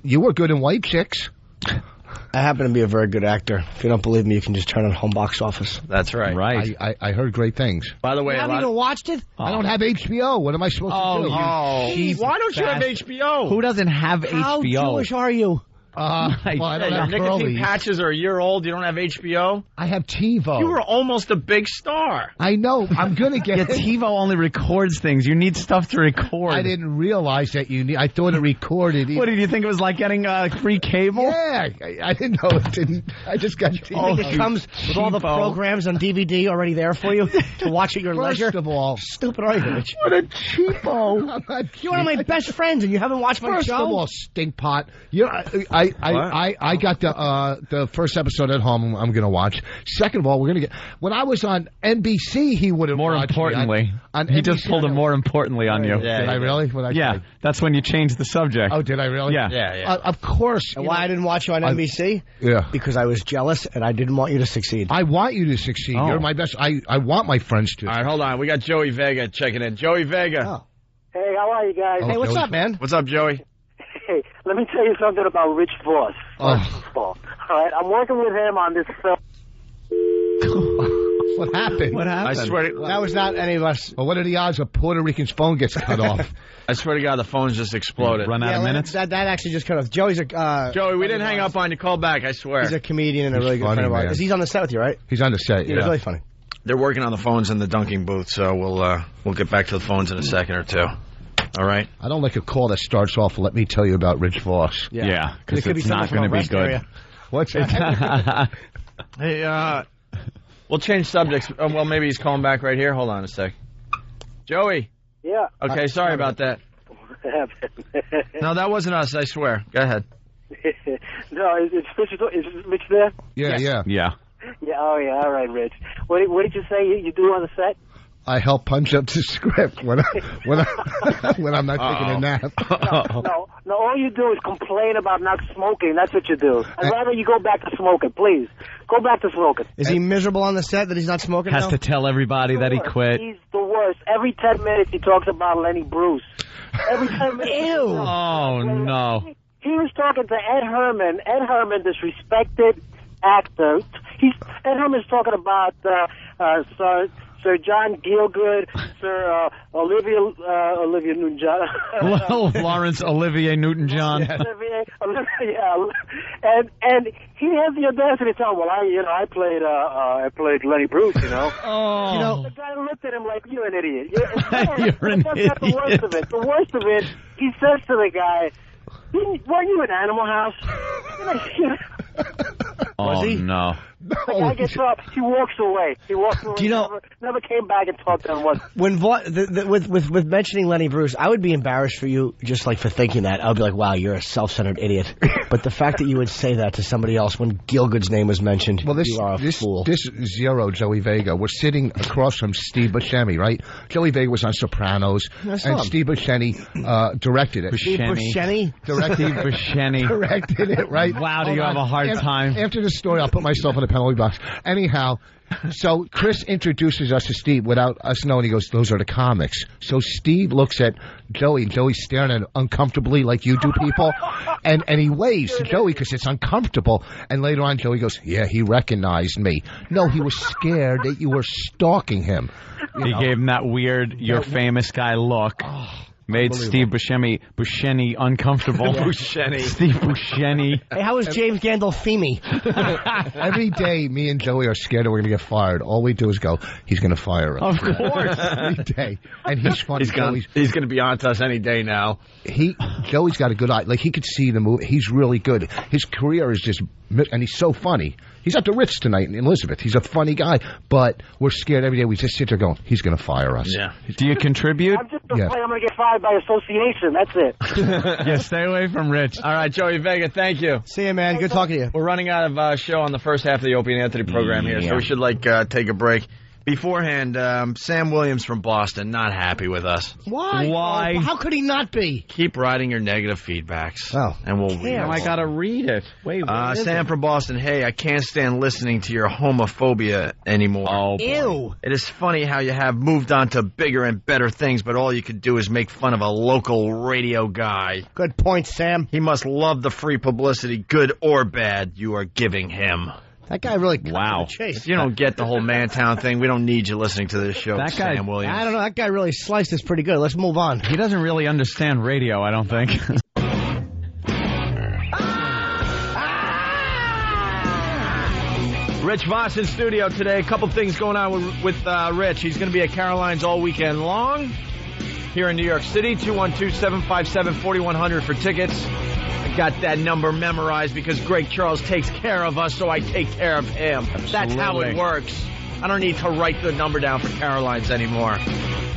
You were good in White Chicks. I happen to be a very good actor. If you don't believe me, you can just turn on Home Box Office. That's right. Right. I heard great things. By the way, You haven't even watched it? I don't have HBO. What am I supposed to do? Why don't you have HBO? Who doesn't have How HBO? Jewish are you? Well, I don't Your have nicotine Curly. patches are a year old. You don't have HBO? I have TiVo. You were almost a big star. I know. I'm going to get Yeah, TiVo only records things. You need stuff to record. I didn't realize that I thought it recorded. What, did you think it was like getting free cable? Yeah, I didn't know it didn't. I just got TiVo. It comes with all the programs on DVD already there for you to watch at your leisure. First of all, Stupid are you, Rich? what a cheapo. You're one of my best friends, and you haven't watched my First show? of all, stinkpot. You know, I got the first episode at home. I'm going to watch. Second of all, we're going to get. When I was on NBC, he would have. More importantly, on he NBC, just pulled a more importantly on you. Did I really? Yeah, that's when you changed the subject. Oh, did I really? Yeah. Of course. And why I didn't watch you on NBC? Yeah. Because I was jealous, and I didn't want you to succeed. I want you to succeed. Oh. You're my best. I want my friends to. All right, hold on. We got Joey Vega checking in. Joey Vega. Oh. Hey, how are you guys? Oh, Hey, what's Joey's- up, man? What's up, Joey? Hey, let me tell you something about Rich Voss. First of all, right, I'm working with him on this film. What happened? What happened? I swear to That was not any of us. Well, what are the odds a Puerto Rican's phone gets cut off? I swear to God, the phone's just exploded. Run out of minutes? That actually just cut off. Joey's a Joey, we didn't hang up on you. Call back, I swear. He's a comedian and a He's really good funny, friend of man. ours. He's on the set with you, right? He's on the set. Yeah, he's really funny. They're working on the phones in the dunking booth, so we'll get back to the phones in a second or two. All right? I don't like a call that starts off, let me tell you about Rich Voss. Yeah, It because could be it's not someone going from to a be rest good. area. What's that? Hey, we'll change subjects. Oh, well, maybe he's calling back right here. Hold on a sec. Joey. Yeah. Okay, sorry about that. No, that wasn't us, I swear. Go ahead. No, is Rich there? Yeah. Yeah. Yeah. Oh, yeah. All right, Rich. What did you say you do on the set? I help punch up the script when I'm not taking a nap. No. All you do is complain about not smoking. That's what you do. I'd rather you go back to smoking, please. Go back to smoking. Is he miserable on the set that he's not smoking Has now? to tell everybody that he quit. He's the worst. Every 10 minutes he talks about Lenny Bruce. Every 10 minutes. Ew. Oh, no. He was talking to Ed Herman. Ed Herman, this respected actor. Ed Herman's talking about Sir John Gielgud, Sir Olivia Newton-John. Well, Lawrence Olivier Newton-John. Olivier, and he has the audacity to tell him, well, I played Lenny Bruce, you know. Oh. The guy looked at him like, you're an idiot. You're an That's not the worst of it. The worst of it, he says to the guy, weren't you in Animal House? Oh, no. The guy gets up. He walks away. Do you know? Never came back and talked to him once. When with mentioning Lenny Bruce, I would be embarrassed for you just like for thinking that. I would be like, wow, you're a self-centered idiot. But the fact that you would say that to somebody else when Gielgud's name was mentioned, you are a fool. This Zero, Joey Vega, we're sitting across from Steve Buscemi, right? Joey Vega was on Sopranos, and Steve Buscemi directed it. Steve Buscemi? Steve Buscemi. Directed it, right? Wow, do you have a hard time? After the story, I'll put myself in a penalty box. Anyhow, so Chris introduces us to Steve without us knowing. He goes, those are the comics. So Steve looks at Joey, and Joey's staring at him uncomfortably like you do people. And he waves to Joey because it's uncomfortable. And later on, Joey goes, yeah, he recognized me. No, he was scared that you were stalking him. He gave him that weird, you're famous guy look. made Steve Buscemi uncomfortable. Buscemi. Steve Buscemi. Hey, how was James Gandolfini? Every day, me and Joey are scared that we're going to get fired. All we do is go, he's going to fire us. Of course. Every day. And he's funny. He's going to be on to us any day now. Joey's got a good eye. Like, he could see the movie. He's really good. His career is just, and he's so funny. He's at the Ritz tonight in Elizabeth. He's a funny guy, but we're scared every day. We just sit there going, he's going to fire us. Yeah. Do you contribute? I'm just afraid I'm going to get fired by association. That's it. Yeah, stay away from Rich. All right, Joey Vega, thank you. See you, man. Good talking to you. We're running out of show on the first half of the Opie and Anthony program here, so we should take a break. Beforehand, Sam Williams from Boston, not happy with us. Why? Why? Oh, how could he not be? Keep writing your negative feedbacks. Oh. And we'll read it. I got to read it. Wait, Sam from Boston, hey, I can't stand listening to your homophobia anymore. Oh, boy. Ew. It is funny how you have moved on to bigger and better things, but all you could do is make fun of a local radio guy. Good point, Sam. He must love the free publicity, good or bad, you are giving him. That guy really cut wow. to the chase. If you don't get the whole Mantown thing, we don't need you listening to this show, That guy, Sam Williams. I don't know. That guy really sliced this pretty good. Let's move on. He doesn't really understand radio, I don't think. Rich Voss in studio today. A couple things going on with Rich. He's going to be at Caroline's all weekend long here in New York City. 212-757-4100 for tickets. I got that number memorized because Greg Charles takes care of us, so I take care of him. Absolutely. That's how it works. I don't need to write the number down for Caroline's anymore.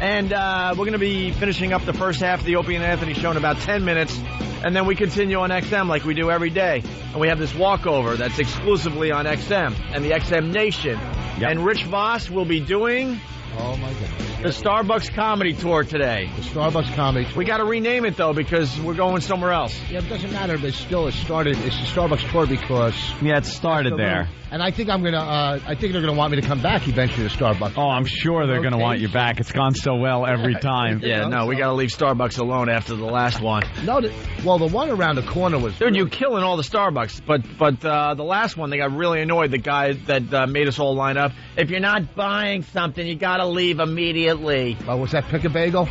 And we're going to be finishing up the first half of the Opie and Anthony show in about 10 minutes. And then we continue on XM like we do every day. And we have this walkover that's exclusively on XM and the XM Nation. Yep. And Rich Voss will be doing... Oh, my goodness. The Starbucks Comedy Tour today. The Starbucks Comedy Tour. We got to rename it, though, because we're going somewhere else. Yeah, it doesn't matter, but still, it's the Starbucks Tour because... Yeah, it started there. And I think they're going to want me to come back eventually to Starbucks. Oh, I'm sure they're going to want you back. It's gone so well every time. Yeah, no, we got to leave Starbucks alone after the last one. No, the one around the corner was... Dude, you're killing all the Starbucks. But the last one, they got really annoyed. The guy that made us all line up. If you're not buying something, you got to leave immediately. Oh, was that Pick a Bagel?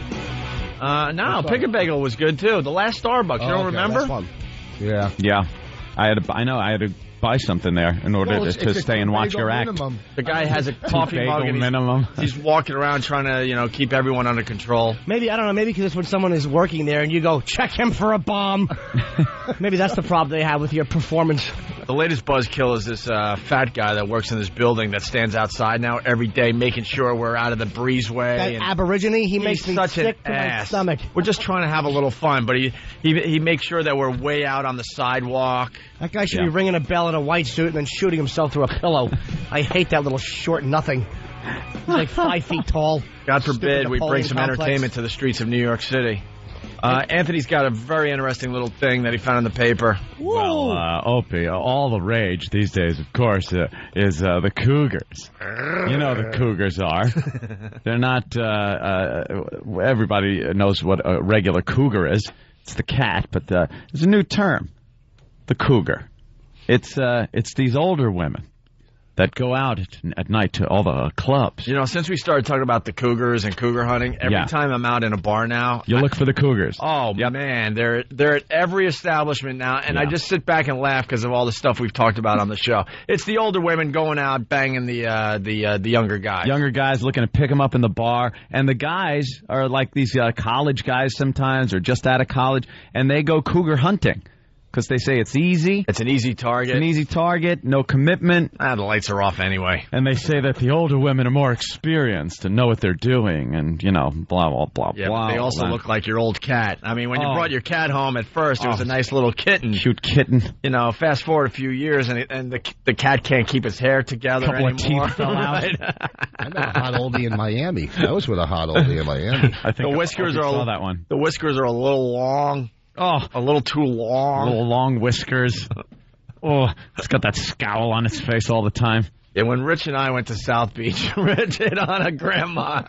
No, Pick a Bagel was good, too. The last Starbucks, you don't remember? Yeah. Yeah. I had to buy something there in order to stay and watch your act. Minimum. The guy has a coffee mug and minimum. He's walking around trying to, keep everyone under control. Maybe, I don't know, maybe because it's when someone is working there and you go, check him for a bomb. Maybe that's the problem they have with your performance. The latest buzzkill is this fat guy that works in this building that stands outside now every day making sure we're out of the breezeway. That Aborigine, he makes me such sick an to my ass. stomach. We're just trying to have a little fun, but he makes sure that we're way out on the sidewalk. That guy should be ringing a bell in a white suit and then shooting himself through a pillow. I hate that little short nothing. He's like 5 feet tall. God forbid we bring some complex. entertainment to the streets of New York City. Anthony's got a very interesting little thing that he found in the paper. Well, Opie, all the rage these days, of course, is the Cougars. You know the Cougars are. They're not, everybody knows what a regular cougar is. It's the cat, but there's a new term, the cougar. It's these older women that go out at night to all the clubs. Since we started talking about the cougars and cougar hunting, every time I'm out in a bar now, you look for the cougars. Oh, man, they're at every establishment now, and I just sit back and laugh because of all the stuff we've talked about on the show. It's the older women going out banging the younger guys. Younger guys looking to pick them up in the bar, and the guys are like these college guys sometimes, or just out of college, and they go cougar hunting. Because they say it's easy. It's an easy target. It's an easy target, no commitment. The lights are off anyway. And they say that the older women are more experienced and know what they're doing and, blah, blah, blah, yeah, blah. But they also look like your old cat. I mean, when you brought your cat home at first, it was a nice little kitten. Cute kitten. Fast forward a few years, and the cat can't keep his hair together anymore. A couple of teeth fell out. I met a hot oldie in Miami. I was with a hot oldie in Miami. I think the whiskers saw that one. The whiskers are a little long. Oh, a little too long. Little long whiskers. Oh, it's got that scowl on its face all the time. Yeah, when Rich and I went to South Beach, Rich hit on a grandma.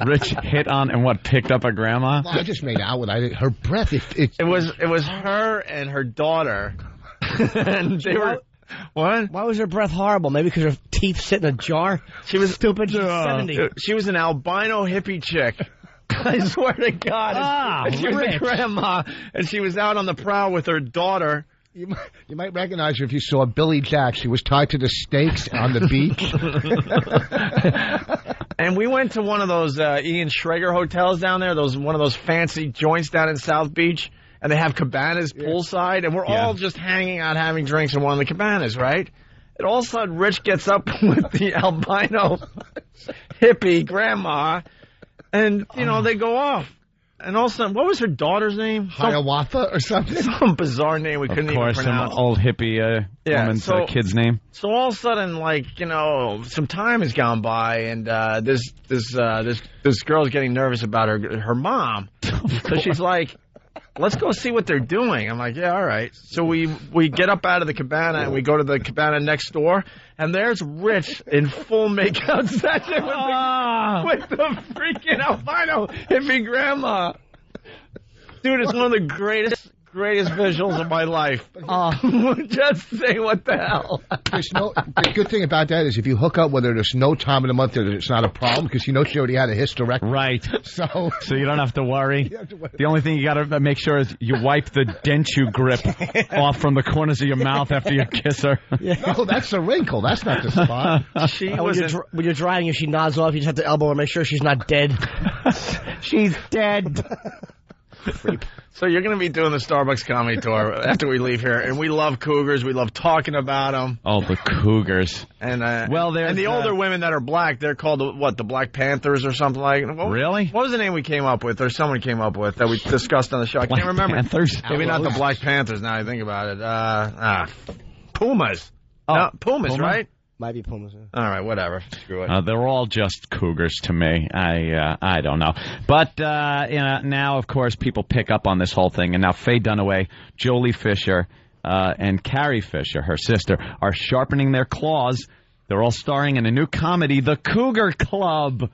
Rich hit on and what, picked up a grandma? Well, I just made out with her breath. It was her and her daughter. And they were... What? Why was her breath horrible? Maybe because her teeth sit in a jar? She was stupid. She's 70. She was an albino hippie chick. I swear to God. And she was a grandma, and she was out on the prowl with her daughter. You might recognize her if you saw Billy Jack. She was tied to the stakes on the beach. And we went to one of those Ian Schrager hotels down there, one of those fancy joints down in South Beach, and they have cabanas poolside, and we're all just hanging out having drinks in one of the cabanas, right? And all of a sudden, Rich gets up with the albino hippie grandma, and, they go off. And all of a sudden, what was her daughter's name? Hiawatha or something? Some bizarre name we couldn't even pronounce. Of course, some old hippie woman's kid's name. So all of a sudden, some time has gone by, and this girl's getting nervous about her mom. So she's like, let's go see what they're doing. I'm like, yeah, all right. So we get up out of the cabana, and we go to the cabana next door, and there's Rich in full makeout session with the freaking albino hippie grandma. Dude, it's one of the greatest visuals of my life. Just say what the hell. The good thing about that is if you hook up with her, there's no time in the month that it's not a problem because she already had a hysterectomy. Right. So you don't have to worry. The only thing you got to make sure is you wipe the denture grip off from the corners of your mouth after you kiss her. No, that's a wrinkle. That's not the spot. When you're drying, if she nods off, you just have to elbow her, make sure she's not dead. She's dead. So you're going to be doing the Starbucks comedy tour after we leave here, and we love cougars. We love talking about them. Oh, the cougars! And the older women that are black, they're called the Black Panthers or something like. Really? What was the name we came up with, or someone came up with that we discussed on the show? I can't remember. Panthers? Maybe not the Black Panthers. Now I think about it. Pumas. Oh, no, Pumas, Puma? right? Might be Pumas. All right, whatever. Screw it. They're all just cougars to me. I don't know. But now, of course, people pick up on this whole thing. And now Faye Dunaway, Jolie Fisher, and Carrie Fisher, her sister, are sharpening their claws. They're all starring in a new comedy, The Cougar Club.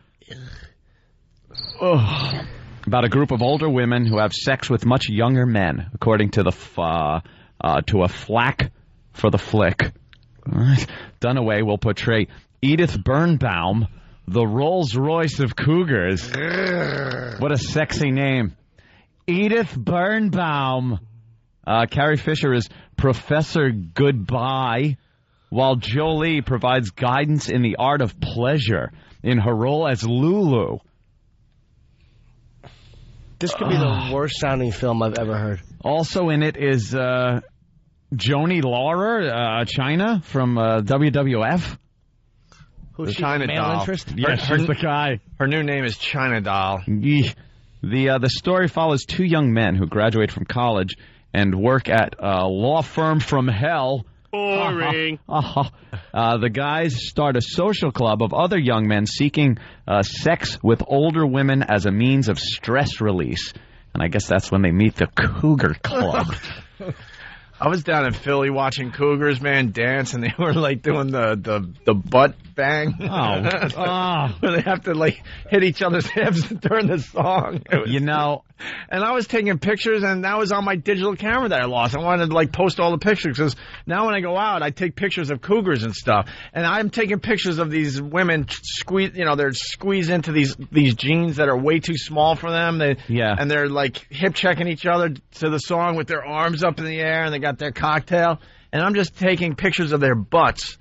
About a group of older women who have sex with much younger men, according to to a flack for the flick. Dunaway will portray Edith Birnbaum, the Rolls Royce of cougars. What a sexy name. Edith Birnbaum. Carrie Fisher is Professor Goodbye, while Jolie provides guidance in the art of pleasure in her role as Lulu. This could be the worst-sounding film I've ever heard. Also in it is Joni Laurer, China, from WWF. Who's China male Doll. interest? Yeah, she's the guy. Her new name is China Doll. The story follows two young men who graduate from college and work at a law firm from hell. Boring. The guys start a social club of other young men seeking sex with older women as a means of stress release. And I guess that's when they meet the Cougar Club. I was down in Philly watching cougars, man, dance, and they were like doing the butt bang. Where they have to like hit each other's hips during the song. And I was taking pictures, and that was on my digital camera that I lost. I wanted to like post all the pictures because now when I go out, I take pictures of cougars and stuff. And I'm taking pictures of these women they're squeezed into these jeans that are way too small for them. And they're like hip checking each other to the song with their arms up in the air, and they got their cocktail. And I'm just taking pictures of their butts.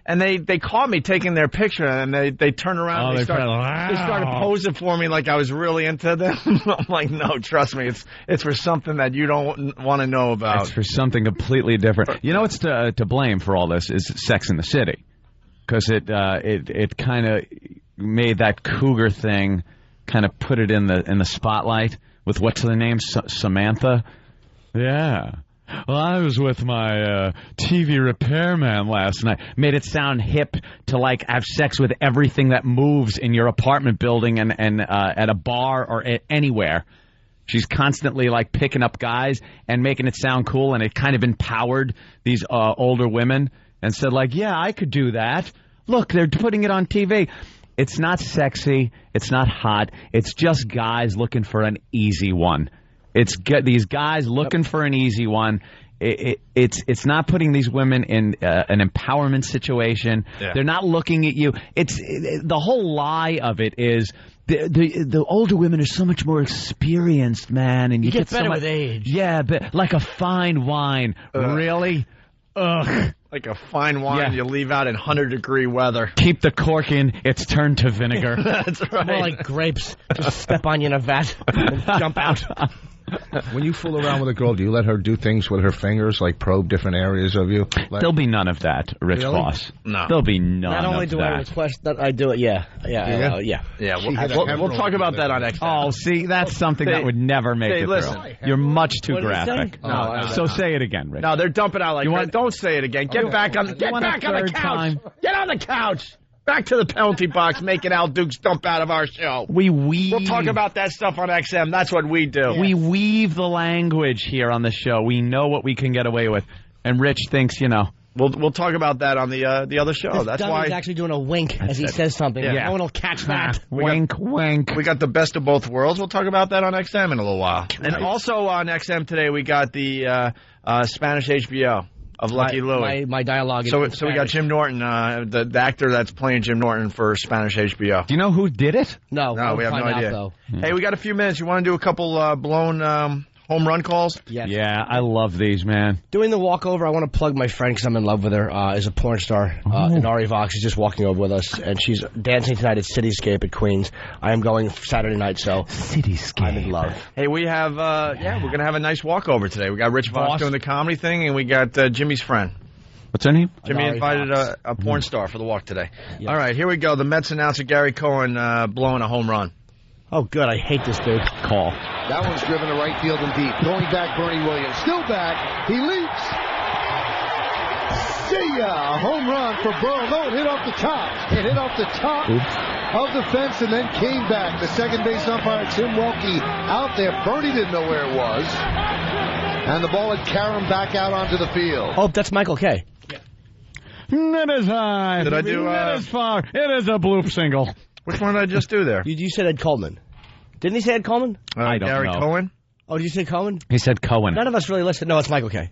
And they caught me taking their picture, and they turned around and they started posing for me like I was really into them. I'm like, no, trust me, it's for something that you don't want to know about. It's for something completely different. You know what's to blame for all this is Sex in the City, because it kind of made that cougar thing, kind of put it in the spotlight with what's her name, Samantha. Yeah. Well, I was with my TV repairman last night. Made it sound hip to, like, have sex with everything that moves in your apartment building and at a bar or anywhere. She's constantly, like, picking up guys and making it sound cool, and it kind of empowered these older women and said, like, yeah, I could do that. Look, they're putting it on TV. It's not sexy. It's not hot. It's just guys looking for an easy one. It's these guys looking for an easy one. It's not putting these women in an empowerment situation. Yeah. They're not looking at you. The whole lie of it is the older women are so much more experienced, man, and you get so better much, with age. Yeah, but like a fine wine. Really? Ugh. Like a fine wine you leave out in 100-degree weather. Keep the cork in. It's turned to vinegar. That's right. More like grapes. Just step on you in a vat and jump out. When you fool around with a girl, do you let her do things with her fingers, like probe different areas of you? Like, There'll be none of that, Rich Really? Voss. No. There'll be none Not only of do that. I request that I do it, yeah. We'll talk about that on XM. Oh, see, that's something that would never make it listen. through. You're much too What did he graphic. say? No, So say it again, Rich. No, they're dumping out like that. Don't say it again. Get back on the third couch. time? Get on the couch. Back to the penalty box, making Al Dukes dump out of our show. We'll talk about that stuff on XM. That's what we do. We weave the language here on the show. We know what we can get away with. And Rich thinks, We'll talk about that on the other show. That's why he's actually doing a wink as he says something. Yeah. No one will catch that. Wink. We got the best of both worlds. We'll talk about that on XM in a little while. And also on XM today, we got the Spanish HBO of Lucky Louie. My dialogue. So we got Jim Norton, the actor that's playing Jim Norton for Spanish HBO. Do you know who did it? No, we have no idea. Though. Hey, we got a few minutes. You want to do a couple blown home run calls? Yes. Yeah, I love these, man. Doing the walkover, I want to plug my friend because I'm in love with her. Is a porn star. Inari Vox is just walking over with us, and she's dancing tonight at Cityscape at Queens. I am going Saturday night, so Cityscape. I'm in love. Hey, we have we're gonna have a nice walkover today. We got Rich Voss doing the comedy thing, and we got Jimmy's friend. What's her name? Jimmy Inari invited Vox. a porn star for the walk today. Yes. All right, here we go. The Mets announcer Gary Cohen blowing a home run. Oh, good. I hate this dude. Call. That one's driven to right field and deep. Going back, Bernie Williams. Still back. He leaps. See ya! A home run for Burrow. No, it hit off the top. It hit off the top of the fence and then came back. The second base umpire, Tim Welke, out there. Bernie didn't know where it was. And the ball had carried him back out onto the field. Oh, that's Michael K. It is high. Did I do, It is far. It is a bloop single. Which one did I just do there? You said Ed Coleman. Didn't he say Ed Coleman? I don't Gary know. Cohen? Oh, did you say Cohen? He said Cohen. None of us really listened. No, it's Michael K.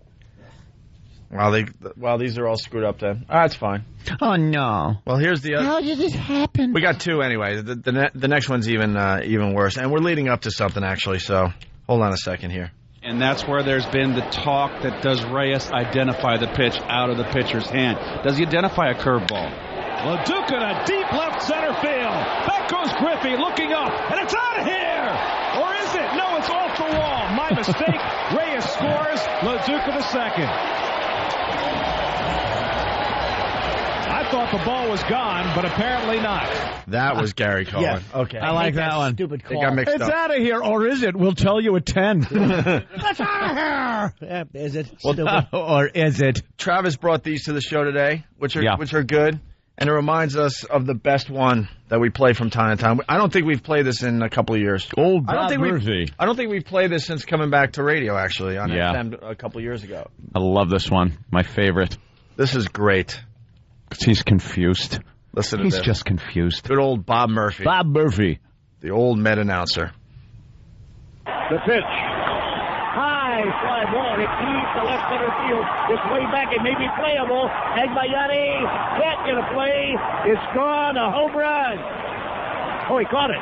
Well, these are all screwed up then. That's fine. Oh, no. Well, here's the other. How did this happen? We got two anyway. The next one's even worse. And we're leading up to something, actually, so hold on a second here. And that's where there's been the talk that does Reyes identify the pitch out of the pitcher's hand? Does he identify a curveball? LaDuca to deep left center field. Back goes Griffey looking up, and it's out of here! Or is it? No, it's off the wall. My mistake. Reyes scores. LaDuca to second. I thought the ball was gone, but apparently not. That was Gary Cohen. Yeah, okay. I like that one. Stupid They call. got mixed It's up. out of here, or is it? We'll tell you at 10. That's out of here! Yeah, is it? Stupid. Or is it? Travis brought these to the show today, which Yeah. are good. And it reminds us of the best one that we play from time to time. I don't think we've played this in a couple of years. Old I don't Bob think Murphy. I don't think we've played this since coming back to radio, actually, on Yeah. FM a couple of years ago. I love this one. My favorite. This is great. 'Cause he's confused. Listen to He's this. just confused. Good old Bob Murphy. Bob Murphy. The old Met announcer. The pitch. High fly ball. It leaves the left center field. It's way back. It may be playable. Agbayani can't get a play. It's gone. A home run. Oh, he caught it.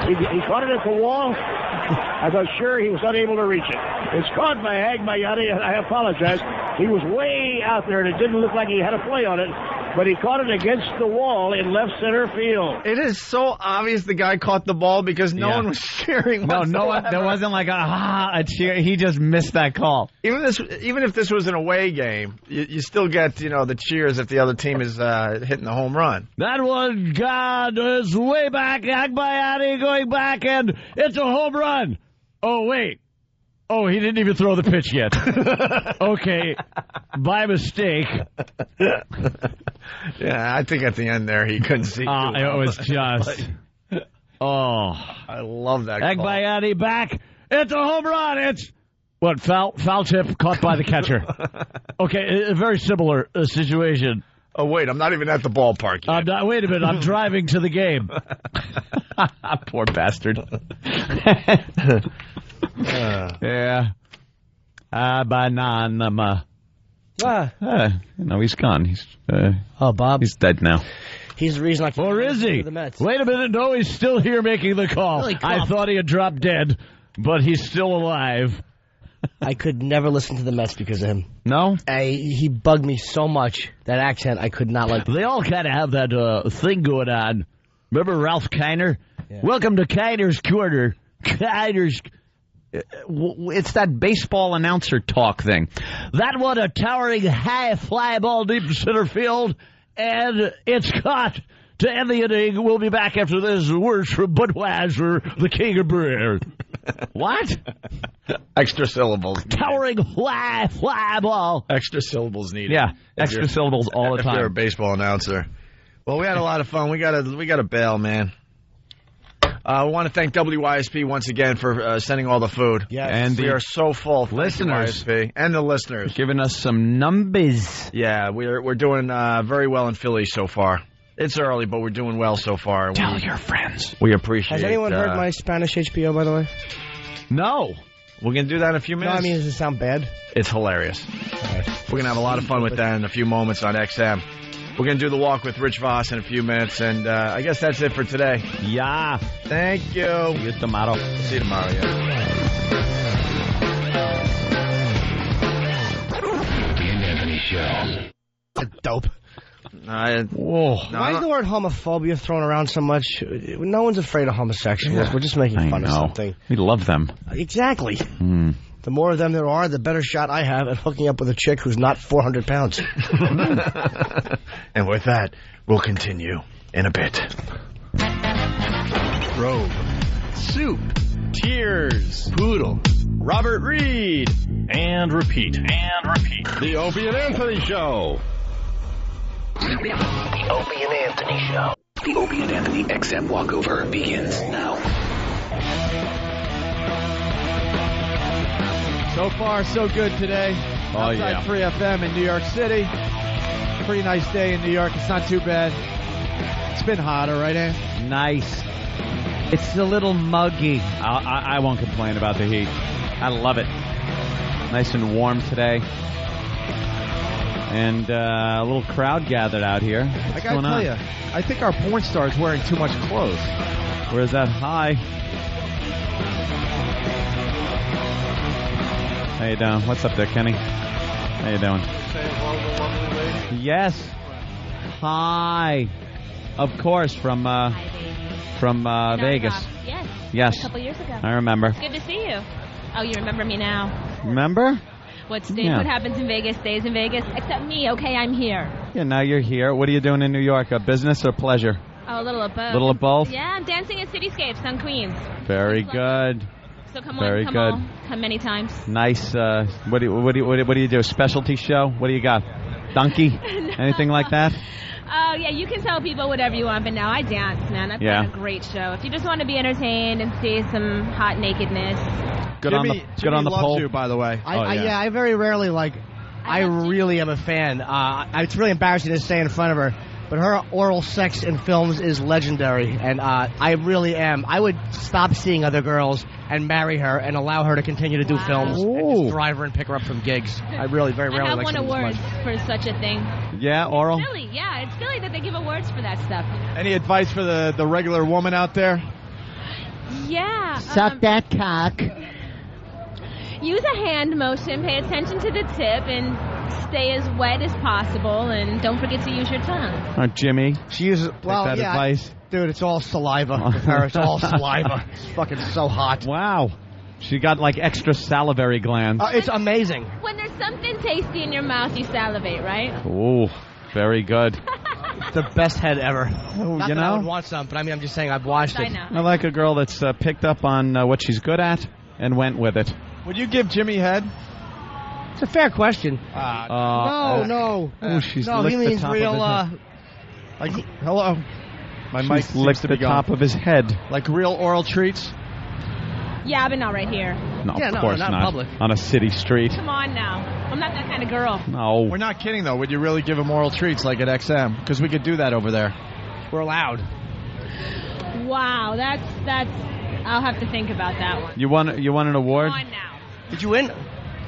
He caught it at the wall. I thought sure he was unable to reach it. It's caught by Agbayani, and I apologize. He was way out there, and it didn't look like he had a play on it. But he caught it against the wall in left center field. It is so obvious the guy caught the ball because no one was cheering. No one. There wasn't like a cheer. He just missed that call. Even if this was an away game, you still get the cheers if the other team is hitting the home run. That one, God, is way back. Agbayani going back, and it's a home run. Oh, wait. Oh, he didn't even throw the pitch yet. Okay, by mistake. Yeah, I think at the end there he couldn't see. It was just. Oh, I love that call. Agbayani back. It's a home run. It's what foul tip caught by the catcher. Okay, a very similar situation. Oh wait, I'm not even at the ballpark yet. Wait a minute, I'm driving to the game. Poor bastard. Yeah. Banana. Ah. No, he's gone. He's Bob. He's dead now. He's the reason I can't Or is he? the Mets. Wait a minute. No, he's still here making the call. Really, I thought he had dropped dead, but he's still alive. I could never listen to the Mets because of him. No? He bugged me so much. That accent, I could not like. They all kind of have that thing going on. Remember Ralph Kiner? Yeah. Welcome to Kiner's Corner. Kiner's... It's that baseball announcer talk thing. That one, a towering high fly ball deep in center field, and it's caught to end the inning. We'll be back after this. Words from Budweiser, the king of beer. What? Extra syllables. Towering fly ball. Extra syllables needed. Yeah, extra syllables all the time. If you're a baseball announcer. Well, we had a lot of fun. We gotta bail, man. We want to thank WYSP once again for sending all the food. Yes. And we are so full. Listeners. WYSP and the listeners. Giving us some numbers. Yeah, we're doing very well in Philly so far. It's early, but we're doing well so far. Tell your friends. We appreciate it. Has anyone heard my Spanish HBO, by the way? No. We're going to do that in a few minutes. No, I mean, does it sound bad? It's hilarious. Right. We're going to have a lot of fun with that in a few moments on XM. We're going to do the walk with Rich Voss in a few minutes, and I guess that's it for today. Yeah. Thank you. See you tomorrow. See you tomorrow, yeah. Opie and Anthony Show. That's dope. Why is the word homophobia thrown around so much? No one's afraid of homosexuals. Yeah. We're just making fun of something. We love them. Exactly. The more of them there are, the better shot I have at hooking up with a chick who's not 400 pounds. And with that, we'll continue in a bit. Robe, Soup, Tears, Poodle, Robert Reed, and repeat. The Opie and Anthony Show. The Opie and Anthony Show. The Opie and Anthony XM walkover begins now. So far, so good today. Outside 3FM in New York City. Pretty nice day in New York. It's not too bad. It's been hotter, right, Ann? Nice. It's a little muggy. I won't complain about the heat. I love it. Nice and warm today. And a little crowd gathered out here. I gotta tell you, I think our porn star is wearing too much clothes. Where's that? Hi. How you doing? What's up there, Kenny? How you doing? Yes. Hi. Of course, from Vegas. Yes. A couple years ago. I remember. It's good to see you. Oh, you remember me now. Remember? What happens in Vegas stays in Vegas, except me, okay? I'm here. Yeah, now you're here. What are you doing in New York? A business or pleasure? Oh, a little of both. A little of both? Yeah, I'm dancing at Cityscapes on Queens. Very good. So come Very on, good. come many times. Nice. What do you do? Specialty show? What do you got? Donkey? No. Anything like that? Oh, yeah, you can tell people whatever you want, but now I dance, man. That's like a great show. If you just want to be entertained and see some hot nakedness. Good Jimmy on the loves pole. you, by the way. I very rarely, I really am a fan. It's really embarrassing to say in front of her, but her oral sex in films is legendary, and I really am. I would stop seeing other girls and marry her and allow her to continue to do films and just drive her and pick her up from gigs. I really very rarely I have won awards for such a thing. Yeah, oral? It's silly, yeah. It's silly that they give awards for that stuff. Any advice for the regular woman out there? Yeah. Suck that cock. Use a hand motion, pay attention to the tip, and stay as wet as possible, and don't forget to use your tongue. Jimmy. She uses that advice. Dude, it's all saliva with her. It's all saliva. It's fucking so hot. Wow. She got extra salivary glands. It's amazing. When there's something tasty in your mouth, you salivate, right? Ooh, very good. It's the best head ever. Not that I would want some, but I'm just saying I've watched it. I know. I like a girl that's picked up on what she's good at and went with it. Would you give Jimmy head? It's a fair question. No. Oh, she's no, licked he means the top real. Of his head. Hello. My mic She's licked the top of his head. Like real oral treats? Yeah, but not right here. No, yeah, of course not not. in public. On a city street. Come on now. I'm not that kind of girl. No. We're not kidding, though. Would you really give him oral treats like at XM? Because we could do that over there. We're allowed. Wow, that's. I'll have to think about that one. You won an award? Come on now. Did you win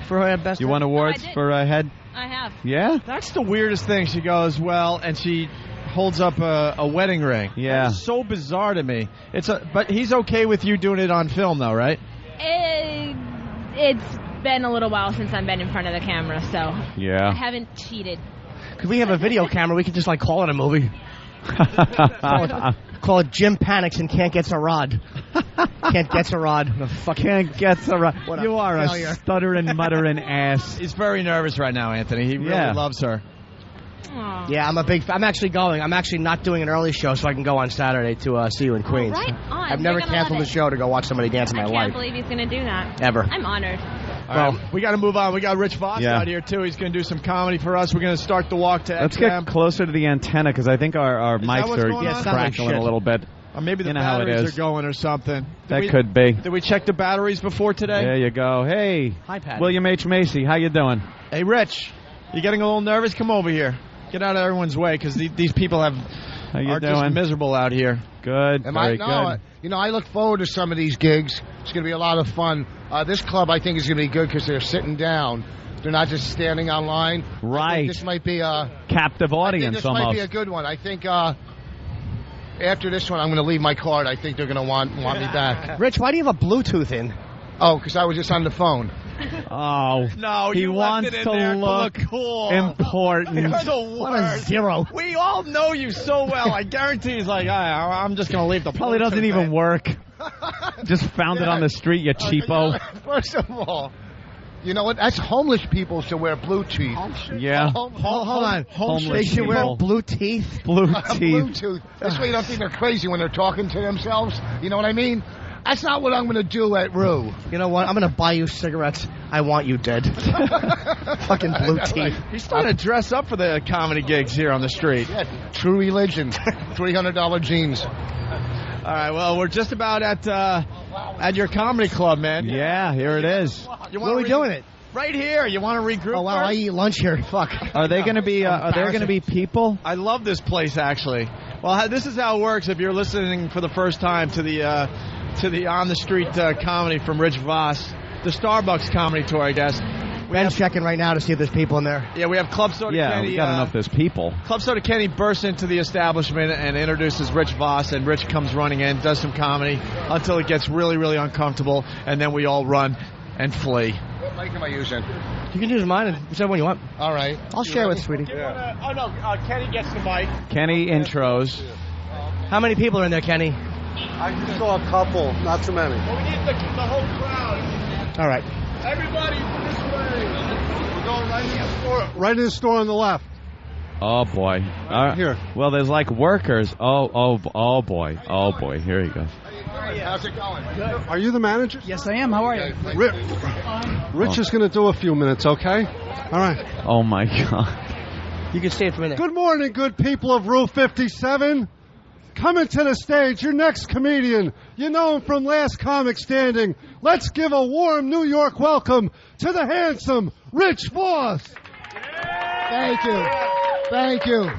for best? You won awards for head? I have. Yeah? That's the weirdest thing. She goes, well, and she holds up a wedding ring. Yeah. That's so bizarre to me. But he's okay with you doing it on film, though, right? It's been a little while since I've been in front of the camera, so yeah. I haven't cheated. Could we have a video camera? We could just call it a movie. Call it Jim Panics and Can't Get a Rod. Can't Get a Rod. Can't Get a Rod. You are failure. a stuttering, muttering ass. He's very nervous right now, Anthony. He really loves her. Aww. Yeah, I'm actually going. I'm actually not doing an early show, so I can go on Saturday to see you in Queens. Right on. I've never canceled a show to go watch somebody dance in my I life. can't believe he's going to do that. Ever. I'm honored. All right, we got to move on. We got Rich Voss out here, too. He's going to do some comedy for us. We're going to start the walk to Let's XM. get closer to the antenna, because I think our mics are crackling a little bit. Or maybe the you know how it batteries is. are going or something. Could be. Did we check the batteries before today? There you go. Hey, hi, Patty. William H. Macy, how you doing? Hey, Rich, you getting a little nervous? Come over here. Get out of everyone's way, because these people are just miserable out here. Good, very good. You know, I look forward to some of these gigs. It's going to be a lot of fun. This club, I think, is going to be good because they're sitting down. They're not just standing on line. Right. This might be a captive audience. This might be a good one. I think after this one, I'm going to leave my card. I think they're going to want me back. Rich, why do you have a Bluetooth in? Oh, because I was just on the phone. Oh, no! He you wants left it to in there look cool. important. You're the worst. What a zero. We all know you so well. I guarantee he's like, I'm just going to leave the. Probably doesn't even work. Just found it on the street, you cheapo. First of all, you know what? That's homeless people should wear blue teeth. Yeah. Hold on. Homeless They should wear people. blue teeth. Blue teeth. Bluetooth. This way you don't think they're crazy when they're talking to themselves. You know what I mean? That's not what I'm going to do at Rue. You know what? I'm going to buy you cigarettes. I want you dead. Fucking blue teeth. He's starting to dress up for the comedy gigs here on the street. Yeah, true religion. $300 jeans. All right, well, we're just about at your comedy club, man. Yeah, here it is. Where are we doing it? Right here. You want to regroup? Oh, wow, first? I eat lunch here. Fuck. Are they going to be? Are there going to be people? I love this place, actually. Well, this is how it works. If you're listening for the first time to the On the Street comedy from Rich Voss, the Starbucks comedy tour, I guess. Ben's checking right now to see if there's people in there. Yeah, we have Club Soda Kenny. We got enough there's people. Club Soda Kenny bursts into the establishment and introduces Rich Voss, and Rich comes running in, does some comedy until it gets really, really uncomfortable, and then we all run and flee. What mic am I using? You can use mine and whichever one you want. All right. I'll share with Sweetie. Kenny gets the mic. Kenny intros. How many people are in there, Kenny? I just saw a couple, not too many. Well, we need the whole crowd. All right. Everybody this way. We're going right in the store. Right in the store on the left. Oh boy. Here. Well, there's like workers. Oh boy. Here he goes. How's it going? Good. Are you the manager? Yes, I am. How are you? Rich is going to do a few minutes, okay? All right. Oh my God. You can stay for a minute. Good morning, good people of Rue 57. Coming to the stage, your next comedian. You know him from Last Comic Standing. Let's give a warm New York welcome to the handsome Rich Voss. Thank you. Thank you.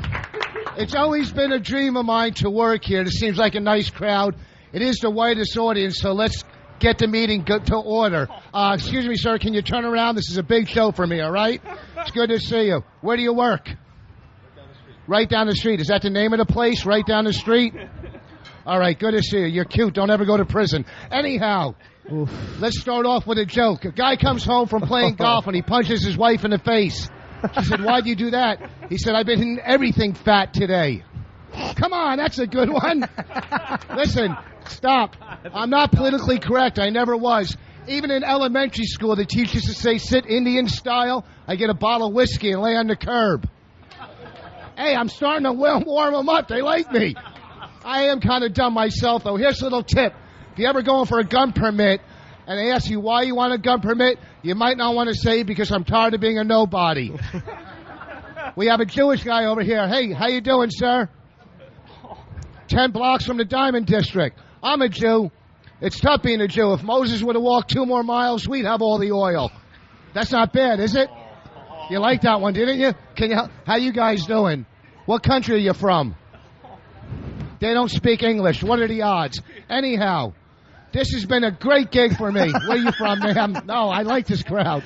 It's always been a dream of mine to work here. This seems like a nice crowd. It is the widest audience, so let's get the meeting to order. Excuse me, sir, can you turn around? This is a big show for me, all right? It's good to see you. Where do you work? Right down the street. Is that the name of the place? Right down the street? All right, good to see you. You're cute. Don't ever go to prison. Anyhow, let's start off with a joke. A guy comes home from playing golf and he punches his wife in the face. She said, why'd you do that? He said, I've been eating everything fat today. Come on, that's a good one. Listen, stop. I'm not politically correct. I never was. Even in elementary school, the teacher used to say, sit Indian style. I get a bottle of whiskey and lay on the curb. Hey, I'm starting to warm them up. They like me. I am kind of dumb myself, though. Here's a little tip. If you're ever going for a gun permit and they ask you why you want a gun permit, you might not want to say because I'm tired of being a nobody. We have a Jewish guy over here. Hey, how you doing, sir? 10 blocks from the Diamond District. I'm a Jew. It's tough being a Jew. If Moses would have walked 2 more miles, we'd have all the oil. That's not bad, is it? You like that one, didn't you? How you guys doing? What country are you from? They don't speak English. What are the odds? Anyhow, this has been a great gig for me. Where are you from, ma'am? No, I like this crowd.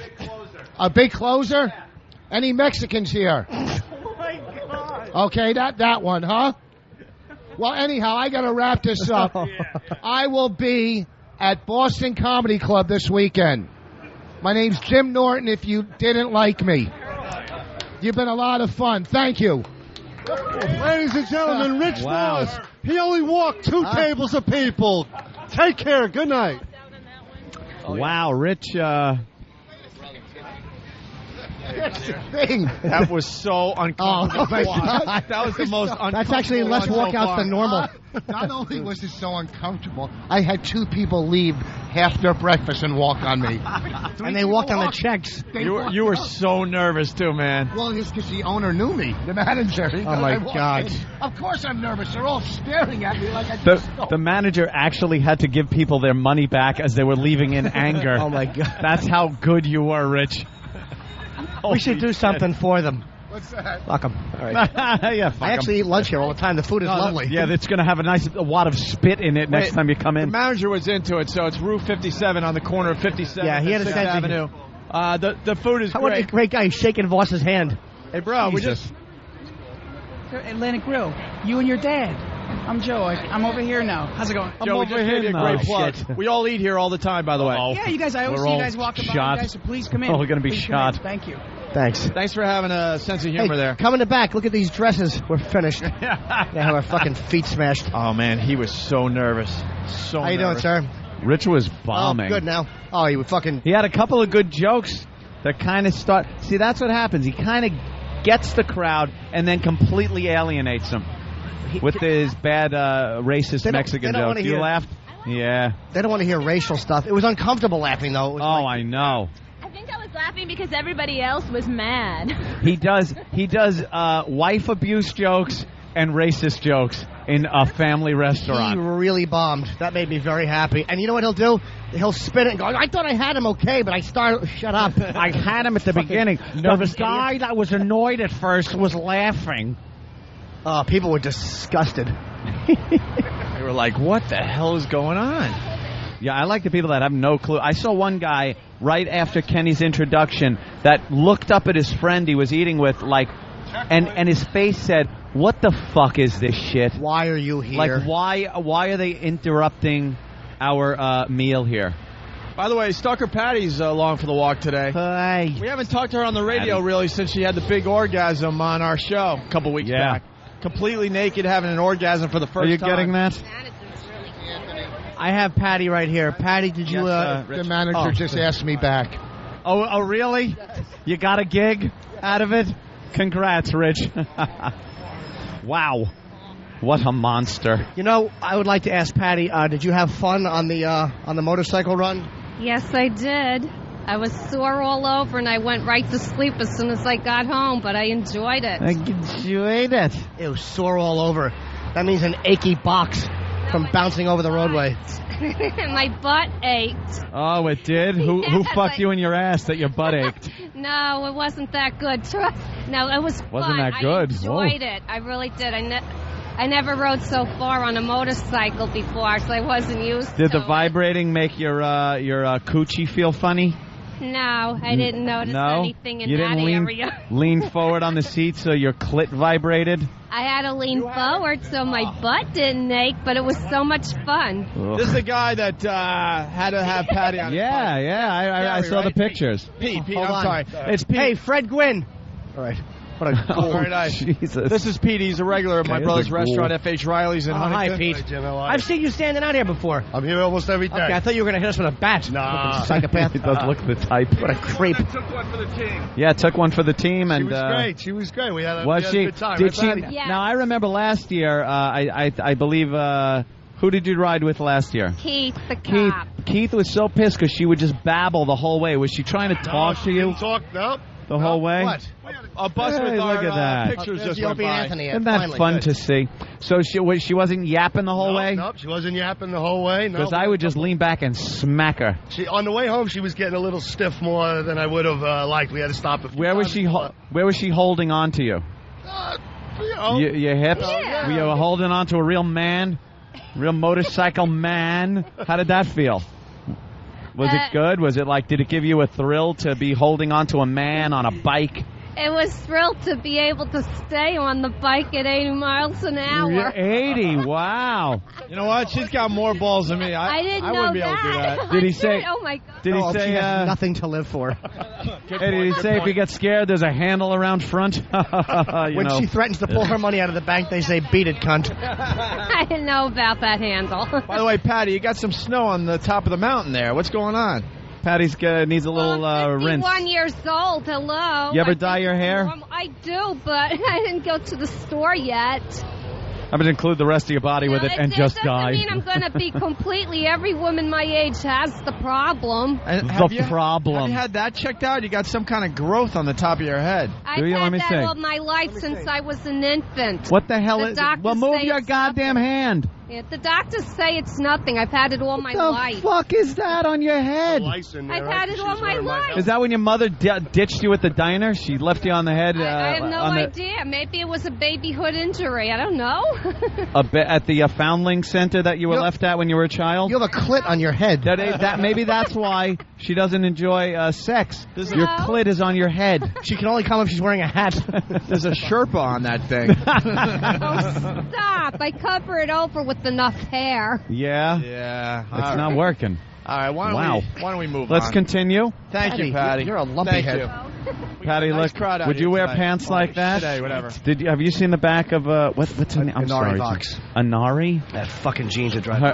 A big closer? Any Mexicans here? Oh, my God. Okay, that one, huh? Well, anyhow, I got to wrap this up. I will be at Boston Comedy Club this weekend. My name's Jim Norton, if you didn't like me. You've been a lot of fun. Thank you. Ladies and gentlemen, Rich Voss. He only walked 2 tables of people. Take care. Good night. Wow, Rich. That's the thing. That was so uncomfortable. Oh, my God. That was the most uncomfortable. That's actually less one so walkouts far. than normal. Not only was it so uncomfortable, I had 2 people leave half their breakfast and walk on me. And they walked on the checks. You were so nervous too, man. Well, it's because the owner knew me, the manager. Oh, my God. Of course I'm nervous. They're all staring at me like I just The manager actually had to give people their money back as they were leaving in anger. Oh, my God. That's how good you were, Rich. We should do something for them. What's that? Fuck them. All right. Yeah, fuck I actually eat lunch here all the time. The food is lovely. Yeah, it's going to have a nice wad of spit in it next time you come in. The manager was into it, so it's Route 57 on the on the corner of 57 Yeah, he had a 6th sense of Avenue. The food is How about great. the great guy shaking Voss's hand? Hey, bro, we just... Atlantic Grill. You and your dad. I'm Joe. I'm over here now. How's it going? Joe, we just gave you a great plug. We all eat here all the time, by the way. Yeah, you guys. I always see you guys walking by. You guys, so please come in. Oh, we're going to be Please shot. come in. Thank you. Thanks. Thanks for having a sense of humor there. Come in the back. Look at these dresses. We're finished. They have our fucking feet smashed. Oh, man, he was so nervous. So How you doing, sir? Rich was bombing. Oh, good now. Oh, you fucking... He had a couple of good jokes that kind of start... See, that's what happens. He kind of gets the crowd and then completely alienates them with his bad racist Mexican joke. You laughed? Yeah. They don't want to hear racial stuff. It was uncomfortable laughing, though. It was I know. I think I was laughing because everybody else was mad. He does wife abuse jokes and racist jokes in a family He restaurant. really bombed. That made me very happy. And you know what he'll do? He'll spin it and go, I thought I had him okay, but I started... Shut up. I had him at the beginning. The guy that was annoyed at first was laughing. People were disgusted. They were like, what the hell is going on? Yeah, I like the people that have no clue. I saw one guy right after Kenny's introduction that looked up at his friend he was eating with, like, and his face said, what the fuck is this shit? Why are you here? Like, why are they interrupting our meal here? By the way, Stalker Patty's along for the walk today. Hi. We haven't talked to her on the radio really since she had the big orgasm on our show a couple weeks back. Completely naked, having an orgasm for the first time. Are you getting that? I have Patty right here. Patty, did you... the manager just asked me back. Oh, really? You got a gig out of it? Congrats, Rich. Wow. What a monster. You know, I would like to ask Patty, did you have fun on the motorcycle run? Yes, I did. I was sore all over, and I went right to sleep as soon as I got home, but I enjoyed it. I enjoyed it. It was sore all over. That means an achy box from bouncing over the roadway. My butt ached. Oh, it did? Who fucked you in your ass that your butt ached? No, it wasn't that good. No, it was fun. Wasn't that good? I enjoyed it. I really did. I never rode so far on a motorcycle before, so I wasn't used to Did the it. vibrating make your coochie feel funny? No, I didn't notice anything in you that didn't area. lean forward on the seat so your clit vibrated? I had to lean forward so my butt didn't ache, but it was so much fun. This is the guy that had to have Patty on. I saw the pictures. Pete, Hold I'm on. sorry. It's Pete. Hey, Fred Gwynn. All right. What a cool. Very nice. Jesus. This is Pete. He's a regular at my Okay, brother's cool. restaurant, F.H. Riley's in Huntington. Hi, Pete. Hey, Jim, how are I've you? seen you standing out here before. I'm here almost every day. Okay, I thought you were going to hit us with a bat. Nah. Fucking psychopath. He does look the type. What a creep. Took one for the team. Yeah, took one for the team. She and was great. She was great. We had a, was we had she? a good time. Did right, she? Patty? Yes. Now, I remember last year, I believe, who did you ride with last year? Keith, the cop. Keith was so pissed because she would just babble the whole way. Was she trying to talk to you Didn't talk. No. the whole way? What? A bus Hey, with our look at that. pictures There's just the went Opie and by. Anthony. Isn't that Finally. fun Good. to see? So she wasn't yapping the whole way? Nope. She wasn't yapping the whole way. No. Because I would just lean back and smack her. She on the way home. She was getting a little stiff more than I would have liked. We had to stop. Where was she holding on to you? You know, Your hips? Yeah. Were you holding on to a real man? Real motorcycle man? How did that feel? Was it good? Was it like, did it give you a thrill to be holding on to a man on a bike? It was thrilled to be able to stay on the bike at 80 miles an hour. 80, wow. You know what? She's got more balls than me. I didn't know wouldn't be able to do that. Did he say? Oh my God. Did he She say? has nothing to live for. Hey, did he say if you get scared, there's a handle around front? When she threatens to pull her money out of the bank, they say, "Beat it, cunt." I didn't know about that handle. By the way, Patty, you got some snow on the top of the mountain there. What's going on? Patty's needs a little rinse. 51 years old. Hello. You ever dye your hair? I do, but I didn't go to the store yet. I'm going to include the rest of your body with it and just It dye. doesn't mean I'm going to be completely. Every woman my age has the problem. Have you had that checked out? You got some kind of growth on the top of your head. I've had that all my life since I was an infant. What the hell is it? doctors Well, move say your it's goddamn hand. Yeah, the doctors say it's nothing. I've had it all my life. What the fuck is that on your head? I've had it all my life. Is that when your mother ditched you at the diner? She left you on the head? I have no idea. Maybe it was a babyhood injury. I don't know. At the Foundling Center that you were left at when you were a child? You have a clit on your head. Maybe that's why she doesn't enjoy sex. Your clit is on your head. She can only come if she's wearing a hat. There's a Sherpa on that thing. Oh, stop. I cover it over with enough hair. Yeah? Yeah. It's not working. All right, why don't we move on? Let's continue. Thank you, Patty. You're a lumpy Thank head. you. Patty, Nice look, crowd out would here you wear tonight. pants like that? Today, whatever. Have you seen the back of what's her name? I'm Inari sorry. Vox. Inari? That fucking jeans are driving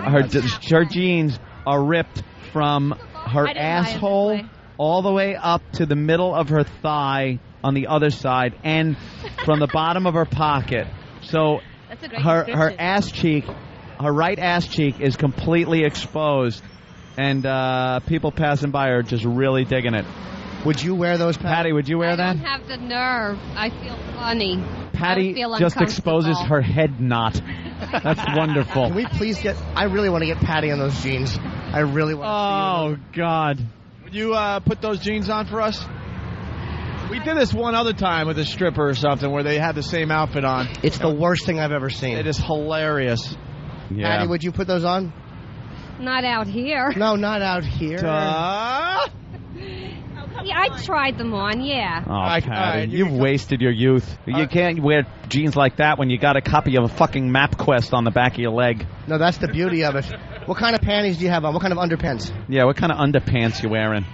Her jeans are ripped from her I didn't buy it this asshole way. all the way up to the middle of her thigh on the other side, and from the bottom of her pocket. So That's a great her description. ass cheek, her right ass cheek, is completely exposed, and people passing by are just really digging it. Would you wear those, Patty? Would you wear I that? don't have the nerve. I feel funny. Patty I feel just exposes uncomfortable. her head knot. That's wonderful. Can we please get... I really want to get Patty on those jeans. I really want to see Oh, God. Would you put those jeans on for us? We did this one other time with a stripper or something where they had the same outfit on. It's the worst thing I've ever seen. It is hilarious. Yeah. Patty, would you put those on? Not out here. No, not out here. Yeah, I tried them on, yeah. Oh, Patty, you've wasted your youth. You can't wear jeans like that when you got a copy of a fucking MapQuest on the back of your leg. No, that's the beauty of it. What kind of panties do you have on? What kind of underpants? Yeah, what kind of underpants you wearing?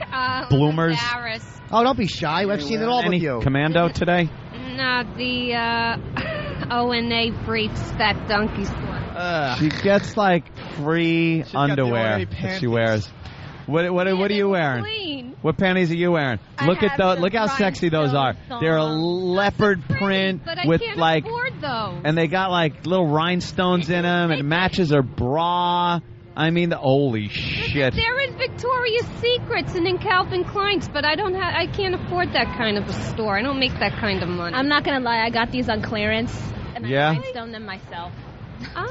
Bloomers? Embarrassed. Oh, don't be shy. I've seen it all Any with you. Commando today? No, the O&A briefs that donkey store. She gets like free got the underwear O&A that she panties. wears. What are you wearing? Clean. What panties are you wearing? Look at those. Look how sexy those are. They're a leopard print But I with can't like, afford those. and they got like little rhinestones in them, and it matches her bra. I mean, holy shit! They're in Victoria's Secrets and in Calvin Klein's, but I can't afford that kind of a store. I don't make that kind of money. I'm not gonna lie, I got these on clearance, and Yeah? I rhinestoned them myself.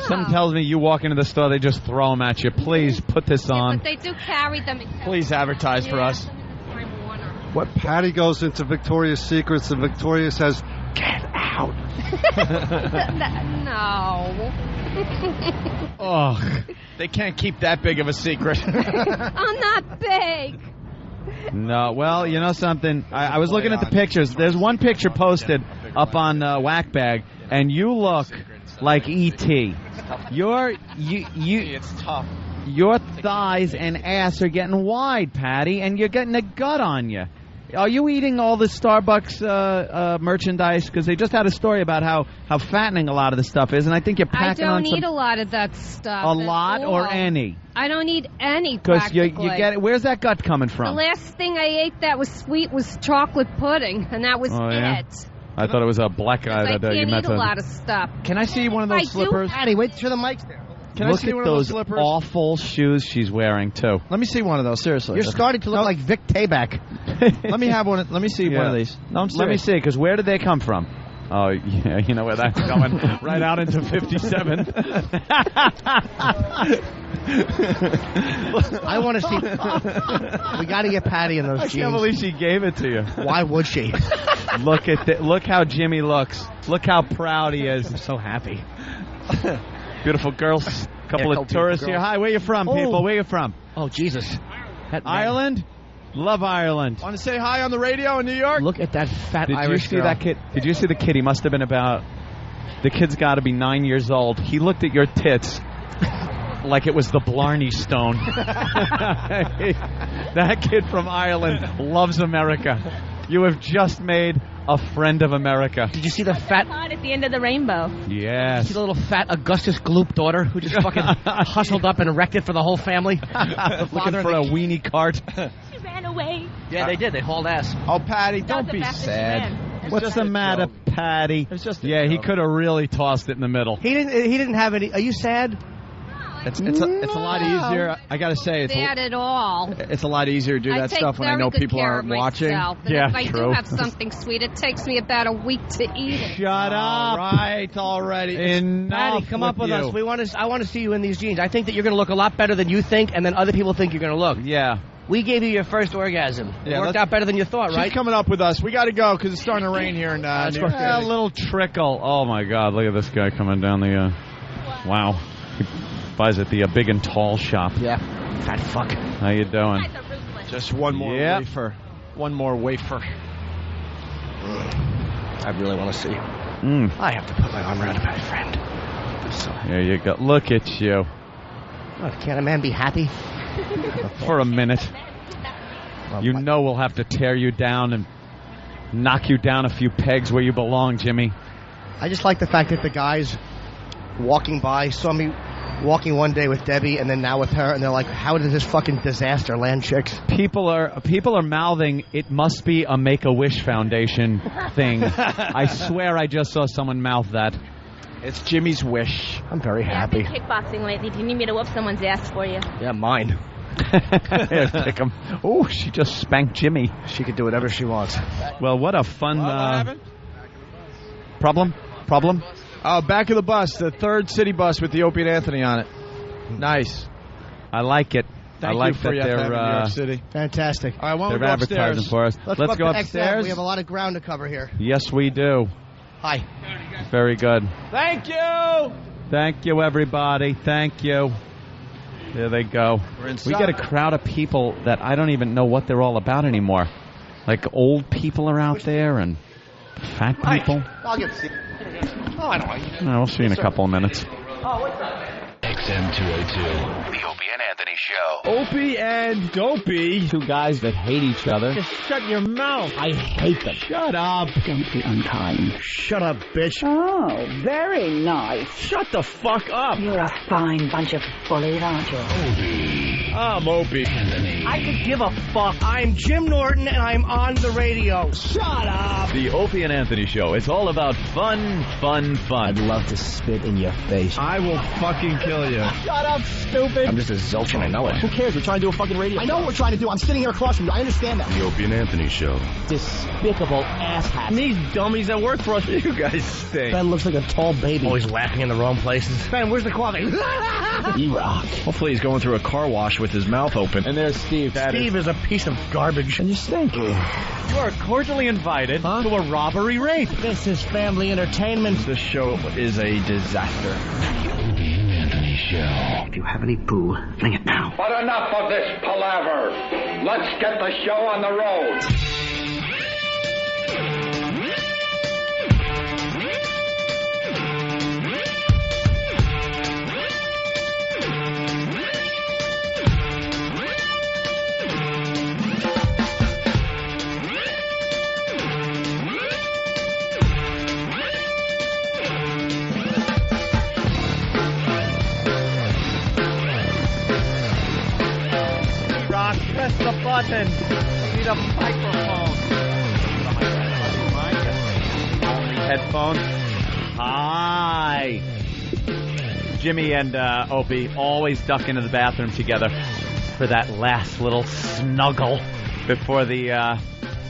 Something tells me you walk into the store, they just throw them at you. Please put this on. But they do carry them. In Please advertise for us. What Patty goes into Victoria's Secrets and Victoria says, "Get out." No. Oh, they can't keep that big of a secret. I'm not big. No, well, you know something? I was looking at the pictures. There's one picture posted up on Whackbag, and you look like E.T. It's tough. Your thighs and ass are getting wide, Patty, and you're getting a gut on you. Are you eating all the Starbucks merchandise? Because they just had a story about how fattening a lot of the stuff is, and I think you're I packing on don't some... eat a lot of that stuff. A at lot or all. any? I don't eat any, Because you practically. get it. Where's that gut coming The from? last thing I ate that was sweet was chocolate pudding, and that was Oh, yeah? it. I thought it was a black guy I that can't you met. eat a lot of stuff. Can I see one of I those do- slippers? Patty, wait till the mic's there. Can Look I see at one of those those slippers? awful shoes she's wearing too. Let me see one of those. Seriously, You're starting to look like Vic Tayback. Let me have one. Let me see one of these. No, I'm Let me serious. see, because where did they come from? Oh, yeah, you know where that's going. Right out into 57. I want to see. We got to get Patty in those I jeans. can't believe she gave it to you. Why would she? Look how Jimmy looks. Look how proud he is. I'm so happy. Beautiful girls. Couple Yeah, of tourists here. Hi, where you from, people? Where you from? Oh, Jesus. Ireland? Love Ireland. Want to say hi on the radio in New York? Look at that fat Did Irish you see girl. that kid? Did you see the kid? He must have been about. The kid's got to be 9 years old. He looked at your tits like it was the Blarney Stone. That kid from Ireland loves America. You have just made a friend of America. Did you see the fat... At the end of the rainbow. Yes. See the little fat Augustus Gloop daughter who just fucking hustled up and erected for the whole family? Looking for a weenie cart. She ran away. Yeah, they did. They hauled ass. Oh, Patty, don't be sad. What's the matter, Patty? Yeah, he could have really tossed it in the middle. He didn't have any... Are you sad? It's a lot easier. I got to say, Sad at all. it's a lot easier to do that stuff when I know people aren't watching. And if I do have something sweet, it takes me about a week to eat it. Shut up! All right, already. Patty, come up with us. I want to see you in these jeans. I think that you're going to look a lot better than you think, and then other people think you're going to look. Yeah. We gave you your first orgasm. It worked out better than you thought, right? She's coming up with us. We got to go because it's starting to rain here in New York City. A little trickle. Oh, my God. Look at this guy coming down the... Wow. He buys at the Big and Tall shop. Yeah. Fat fuck. How you doing? Just one more wafer. One more wafer. I really want to see. I have to put my arm around my friend. There you go. Look at you. Oh, can't a man be happy? For a minute. You know we'll have to tear you down and knock you down a few pegs where you belong, Jimmy. I just like the fact that the guys walking by saw me walking one day with Debbie and then now with her, and they're like, how did this fucking disaster land chicks? People are mouthing, it must be a Make-A-Wish Foundation thing. I swear I just saw someone mouth that. It's Jimmy's wish. I'm very happy. I've been kickboxing lately. Do you need me to whoop someone's ass for you? Yeah, mine. Pick 'em. Oh, she just spanked Jimmy. She could do whatever she wants. Well, what a fun... What happened? Problem? Back of the bus, the third city bus with the Opie and Anthony on it. Nice. I like it. Thank I like you for that they're New York City. Fantastic. All right, why don't we they're go advertising upstairs? for us. Let's go upstairs. We have a lot of ground to cover here. Yes, we do. Hi. Very good. Thank you. Thank you, everybody. Thank you. There they go. We get a crowd of people that I don't even know what they're all about anymore. Like old people are out there and fat people. I'll get to see. Oh, I don't know. We'll see you in a couple of minutes. Oh, what's up? XM202, the Opie and Anthony Show. Opie and Dopey. Two guys that hate each other. Just shut your mouth. I hate them. Shut up. Don't be unkind. Shut up, bitch. Oh, very nice. Shut the fuck up. You're a fine bunch of bullies, aren't you? I'm Opie. I could give a fuck. I'm Jim Norton, and I'm on the radio. Shut up. The Opie and Anthony Show. It's all about fun, fun, fun. I'd love to spit in your face. I will fucking kill you. Shut up, stupid. I'm just a zilch, and I know it. Who cares? We're trying to do a fucking radio. I know what we're trying to do. I'm sitting here across from you. I understand that. The Opie and Anthony Show. Despicable asshats. And these dummies that work for us. You guys stink. Ben looks like a tall baby. Always laughing in the wrong places. Ben, where's the coffee? You rock. Hopefully he's going through a car wash with his mouth open. And there's Steve. Steve is a piece of garbage. And you stink. You are cordially invited to a robbery rape. This is family entertainment. This show is a disaster. Opie and Anthony Show. If you have any poo, fling it now. But enough of this palaver. Let's get the show on the road. Press the button. I need a microphone. Headphones. Hi. Jimmy and Opie always duck into the bathroom together for that last little snuggle before the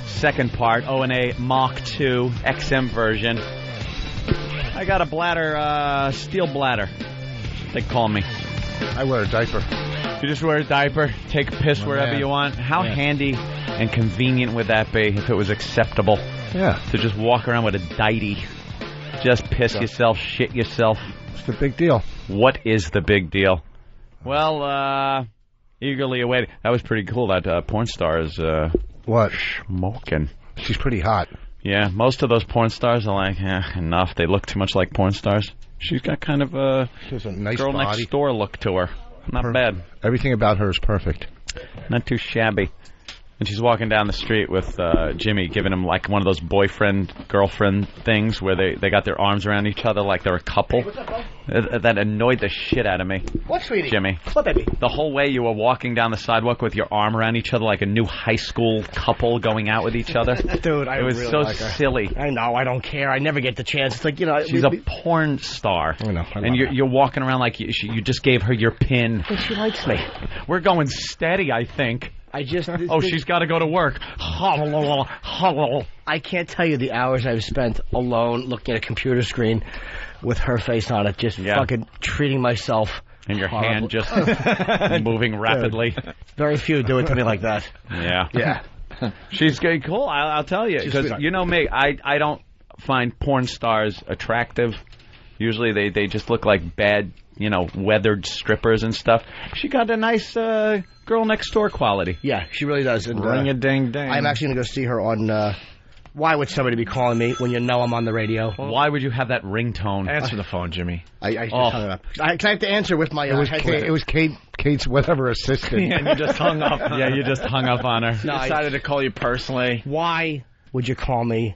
second part, O&A Mach 2 XM version. I got a bladder, steel bladder, they call me. I wear a diaper. You just wear a diaper, take a piss wherever you want. How handy and convenient would that be if it was acceptable? Yeah. To just walk around with a diety. Just piss yourself, shit yourself. What's the big deal? What is the big deal? Well, Eagerly awaiting. That was pretty cool. That porn star is what? Smoking. She's pretty hot. Yeah, most of those porn stars are like, enough. They look too much like porn stars. She's got kind of a nice girl body. next door look to her. Not bad. Everything about her is perfect. Not too shabby. And she's walking down the street with Jimmy, giving him like one of those boyfriend-girlfriend things where they got their arms around each other like they're a couple. Hey, what's up, bro? That annoyed the shit out of me. What, sweetie? Jimmy. What, baby? The whole way you were walking down the sidewalk with your arm around each other like a new high school couple going out with each other. Dude, it was really so like her. silly. I know, I don't care. I never get the chance. It's like, you know... She's a porn star. I know. And you're walking around like you just gave her your pin. But she likes me. We're going steady, I think. She's got to go to work. I can't tell you the hours I've spent alone looking at a computer screen with her face on it, just fucking treating myself. And your horrible. hand just moving rapidly. Dude, very few do it to me like that. Yeah. Yeah. She's cool, I'll tell you. Because you know me, I don't find porn stars attractive. Usually they just look like bad, weathered strippers and stuff. She got a nice girl next door quality. Yeah, she really does. And, ring-a-ding-ding. I'm actually going to go see her on... why would somebody be calling me when you know I'm on the radio? Why would you have that ringtone? Answer the phone, Jimmy. I hung it up. I have to answer with my... It was Kate's whatever assistant. And you just hung up. Yeah, you just hung up on her. No, decided to call you personally. Why would you call me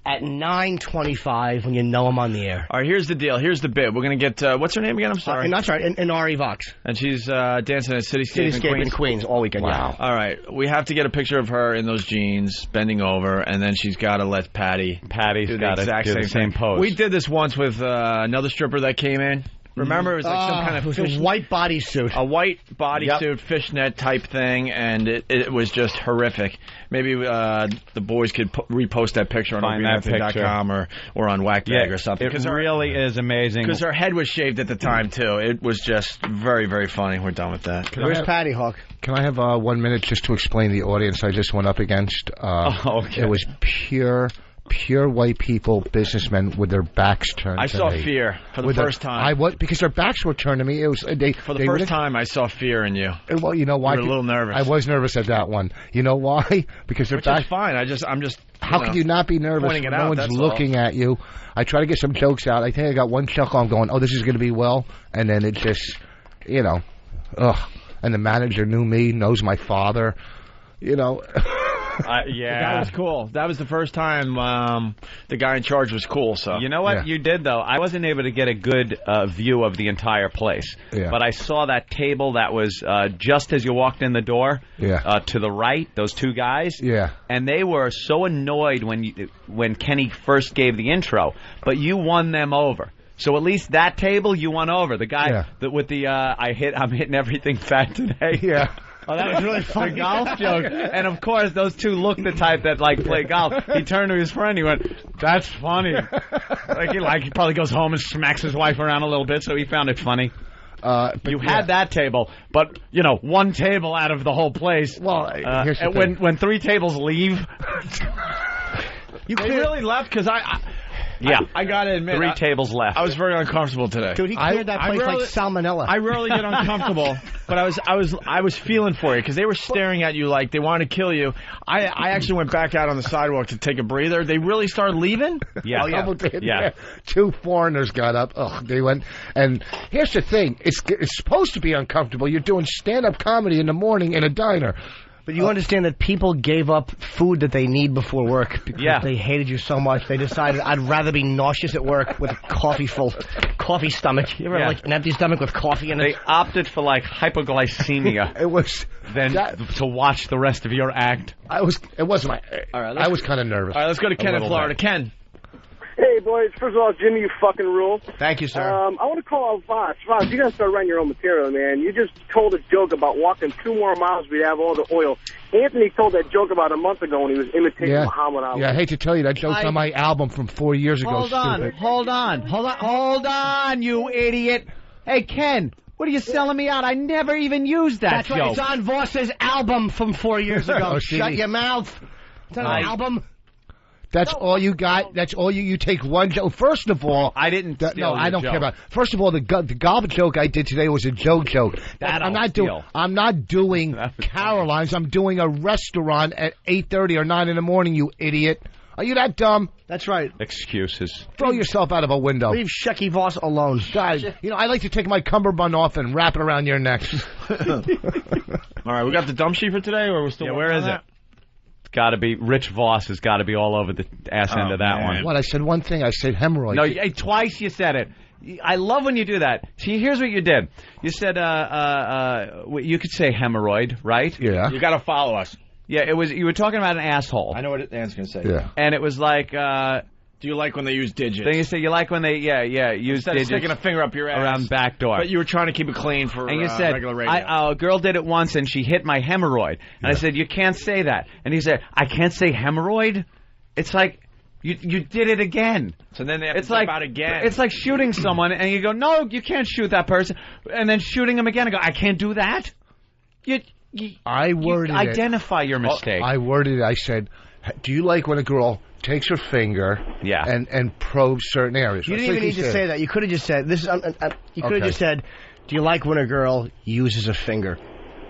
at 9:25 when you know I'm on the air? All right, here's the deal. Here's the bit. We're going to get... what's her name again? I'm sorry. That's right. And Ari Vox. And she's dancing at Cityscape in Queens all weekend. Wow. Yeah. All right. We have to get a picture of her in those jeans, bending over, and then she's got to let Patty's got to do the same pose. We did this once with another stripper that came in. Remember, it was like some kind of a white bodysuit. A white bodysuit, fishnet type thing, and it was just horrific. Maybe the boys could repost that picture on OPNFA.com or on Whackbag or something. It really is amazing. Because her head was shaved at the time, too. It was just very, very funny. We're done with that. Where's Patty Hawk? Can I have 1 minute just to explain the audience I just went up against? Okay. It was pure white people, businessmen with their backs turned. I to saw me. fear for the first time. Because their backs were turned to me. It was for the first time I saw fear in you. Well, you know why? You were a little nervous. I was nervous at that one. You know why? Because their backs. Fine. I'm just. How could you not be nervous when no one's looking at you? I try to get some jokes out. I think I got one chuckle. I'm going, oh, this is going to be well, and then it just, ugh. And the manager knew me, knows my father, Yeah. That was cool. That was the first time the guy in charge was cool. So you know what you did, though? I wasn't able to get a good view of the entire place. Yeah. But I saw that table that was just as you walked in the door to the right, those two guys. Yeah. And they were so annoyed when Kenny first gave the intro. But you won them over. So at least that table you won over. The guy that with the I'm hitting everything fat today. Yeah. Oh, that was really funny. The golf joke. And, of course, those two look the type that, play golf. He turned to his friend. He went, that's funny. He probably goes home and smacks his wife around a little bit, so he found it funny. You had that table, but, one table out of the whole place. Well, here's the thing. When three tables leave... They really left because I got to admit. 3 tables left. I was very uncomfortable today. Dude, he cleared that place like salmonella. I rarely get uncomfortable, but I was feeling for you because they were staring at you like they wanted to kill you. I actually went back out on the sidewalk to take a breather. They really started leaving? Yeah. Yeah. 2 foreigners got up. Oh, they went. And here's the thing. It's supposed to be uncomfortable. You're doing stand-up comedy in the morning in a diner. But you understand that people gave up food that they need before work because they hated you so much. They decided I'd rather be nauseous at work with a coffee stomach. You ever have an empty stomach with coffee in it? They opted for hypoglycemia. It was than to watch the rest of your act. I was kind of nervous. All right, let's go to Ken in Florida. Ken. Hey, boys. First of all, Jimmy, you fucking rule. Thank you, sir. I want to call out Voss. Voss, you got to start writing your own material, man. You just told a joke about walking 2 more miles, we'd have all the oil. Anthony told that joke about a month ago when he was imitating Muhammad Ali. Yeah, I hate to tell you, that joke's on my album from 4 years ago. Hold on, you idiot. Hey, Ken. What are you selling me out? I never even used that joke. Right. It's on Voss's album from 4 years ago. Shut your mouth. It's on an album. That's all you got? That's all you take one joke? First of all... I didn't steal No, I don't joke. care about it. First of all, the garbage joke I did today was a joke. I'm not doing Caroline's. I'm doing a restaurant at 8:30 or 9 in the morning, you idiot. Are you that dumb? That's right. Excuses. Throw yourself out of a window. Leave Shecky Voss alone. Guys, I like to take my cummerbund off and wrap it around your neck. All right, we got the dump sheet for today, or we're still where is it? It's got to be, Rich Voss has got to be all over the ass end of that one. What, I said one thing, I said hemorrhoid. No, twice you said it. I love when you do that. See, here's what you did. You said, you could say hemorrhoid, right? Yeah. You got to follow us. Yeah, you were talking about an asshole. I know what Dan's going to say. Yeah. And it was like... do you like when they use digits? Then you say you like when they, use Instead digits. of sticking a finger up your ass. Around back door. But you were trying to keep it clean for and you said, regular radio. A girl did it once and she hit my hemorrhoid. And I said, you can't say that. And he said, I can't say hemorrhoid? It's like... You did it again. So then they have to talk about again. It's like shooting someone and you go, no, you can't shoot that person. And then shooting him again and go, I can't do that? I worded it. Identify your mistake. I worded it. I said, do you like when a girl takes her finger and probes certain areas? You didn't even need to say that. You could have just said, you could have just said, do you like when a girl uses a finger?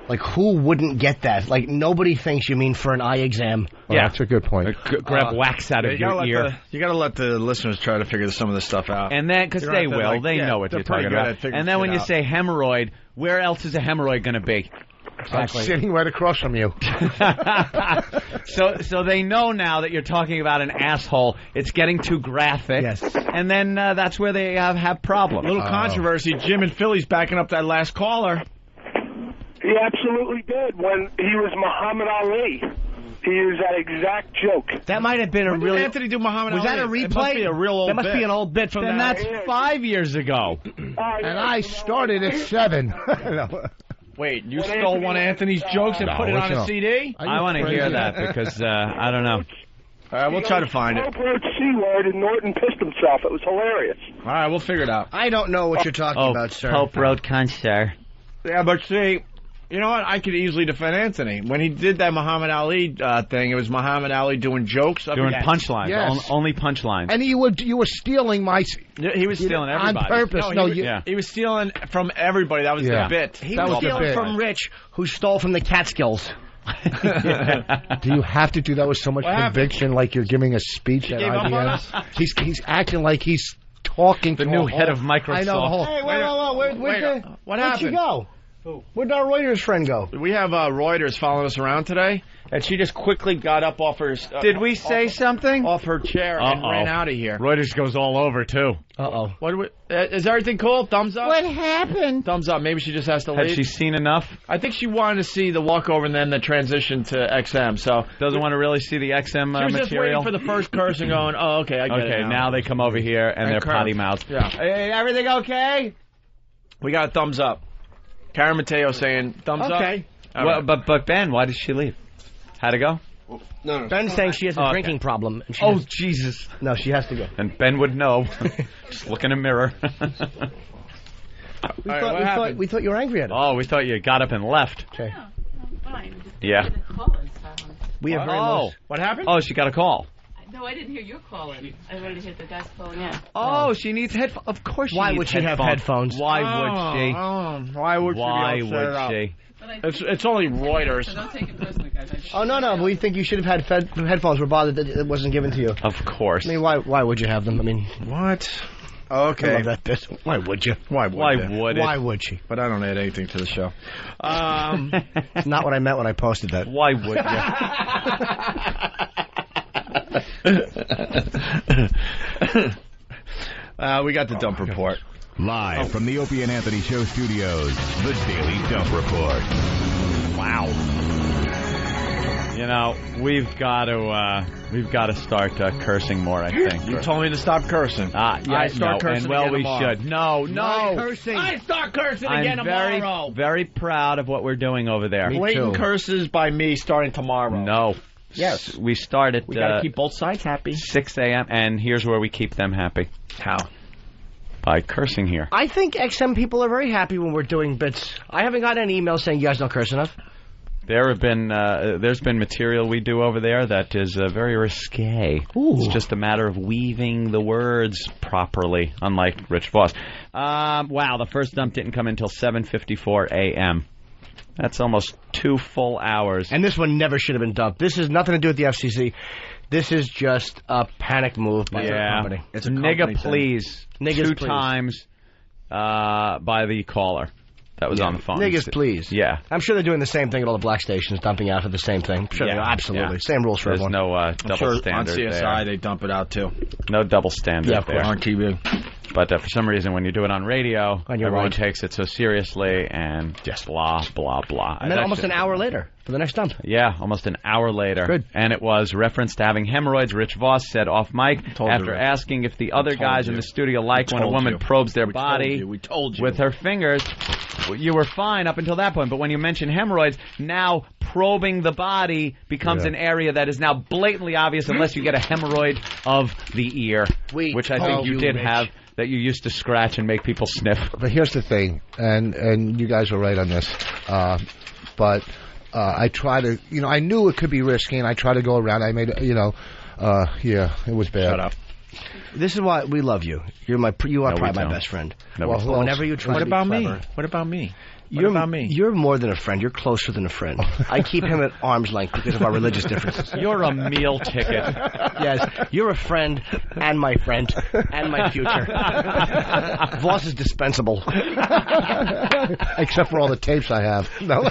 Like, who wouldn't get that? Like, nobody thinks you mean for an eye exam. Well, that's a good point. Grab wax out of your ear. You got to let the listeners try to figure some of this stuff out. And then, because they will. They know what you're talking about. And then when you say hemorrhoid, where else is a hemorrhoid going to be? Exactly. I'm sitting right across from you. So they know now that you're talking about an asshole. It's getting too graphic. Yes. And then that's where they have problems. Little controversy. Jim in Philly's backing up that last caller. He absolutely did when he was Muhammad Ali. He used that exact joke. That might have been a really... Anthony do Muhammad Ali? Was that a replay? It must be a real old That must be an old bit from then that. That's 5 years ago. And I started at 7. Wait, you stole one of Anthony's jokes and put it on a CD? I want to hear that because I don't know. All right, we'll try to find it. Pope wrote C-word and Norton pissed himself. It was hilarious. All right, we'll figure it out. I don't know what you're talking about, sir. Pope wrote cunt, sir. Yeah, but see... You know what? I could easily defend Anthony. When he did that Muhammad Ali thing, it was Muhammad Ali doing jokes. Doing punchlines. Yes. Only punchlines. And you were stealing my... He was stealing everybody. On purpose. He was stealing from everybody. That was the bit. He was stealing from Rich, who stole from the Catskills. Do you have to do that with so much conviction, like you're giving a speech at IBM? He's acting like he's talking the to new head of Microsoft. I know. Hey, wait, what happened? Where'd you go? Where'd our Reuters friend go? We have Reuters following us around today, and she just quickly got up off her... Did we say something? Off her chair and ran out of here. Reuters goes all over, too. Uh-oh. Is everything cool? Thumbs up? What happened? Thumbs up. Maybe she just has to leave. Has she seen enough? I think she wanted to see the walkover and then the transition to XM, so... Doesn't want to really see the XM material? She was just waiting for the first curse and going, oh, okay, I get it now they come over here and they're potty mouths. Yeah. Hey, everything okay? We got a thumbs up. Karen Mateo saying thumbs up. Okay. Well, but Ben, why did she leave? How'd it go? No. Ben's saying she has a drinking problem. And Jesus. No, she has to go. And Ben would know. Just look in a mirror. We thought you were angry at us. Oh, we thought you got up and left. Okay. No, I'm fine. Yeah. We have very low. What happened? Oh, she got a call. No, I didn't hear you calling. I wanted to hit the guy's phone, yeah. Oh, she needs headphones. Of course she Why needs would she have headphones? Why would she? Why would she? Why would she? It's only Reuters. So don't take it personally, guys. Oh, no. We think you should have had headphones. We're bothered that it wasn't given to you. Of course. I mean, why would you have them? I mean... What? Okay. I love that bit. Why would you? Why would she? But I don't add anything to the show. It's not what I meant when I posted that. Why would you? We got the dump report. Live from the Opie and Anthony Show studios, the Daily Dump Report. Wow. You know, we've got to start cursing more, I think. You told me to stop cursing. I start cursing again we tomorrow. should. No. Cursing. I start cursing again tomorrow. I'm very proud of what we're doing over there. Blatant curses by me starting tomorrow. No. Yes. We start at... We got to keep both sides happy. 6 a.m., and here's where we keep them happy. How? By cursing here. I think XM people are very happy when we're doing bits. I haven't got any emails saying you guys don't curse enough. There's been material we do over there that is very risque. Ooh. It's just a matter of weaving the words properly, unlike Rich Voss. Wow, the first dump didn't come until 7:54 a.m. That's almost 2 full hours. And this one never should have been dumped. This has nothing to do with the FCC. This is just a panic move by the company. It's a nigga please. Niggas 2 please. times by the caller that was on the phone. Niggas please. Yeah. I'm sure they're doing the same thing at all the black stations, dumping out for the same thing. I'm sure absolutely. Yeah. Same rules for There's everyone. no double standard on CSI there. they dump it out too. No double standard of course. there. On TV. But for some reason, when you do it on radio, everyone right. takes it so seriously and just blah, blah, blah. And then almost an hour later for the next dump. Yeah, almost an hour later. Good. And it was reference to having hemorrhoids. Rich Voss said off mic after asking if the other guys in the studio like when a woman probes their body with her fingers. You were fine up until that point, but when you mention hemorrhoids, now probing the body becomes an area that is now blatantly obvious unless you get a hemorrhoid of the ear, which I think you did have. That you used to scratch and make people sniff. But here's the thing, and you guys are right on this, but I try to, I knew it could be risky, and I try to go around. I made, it was bad. Shut up. This is why we love you. You are probably my best friend. Whenever you try What to be about clever, me? What about me? You're more than a friend. You're closer than a friend. I keep him at arm's length because of our religious differences. You're a meal ticket. Yes, you're a friend and my friend and my future. Voss is dispensable. Except for all the tapes I have. No.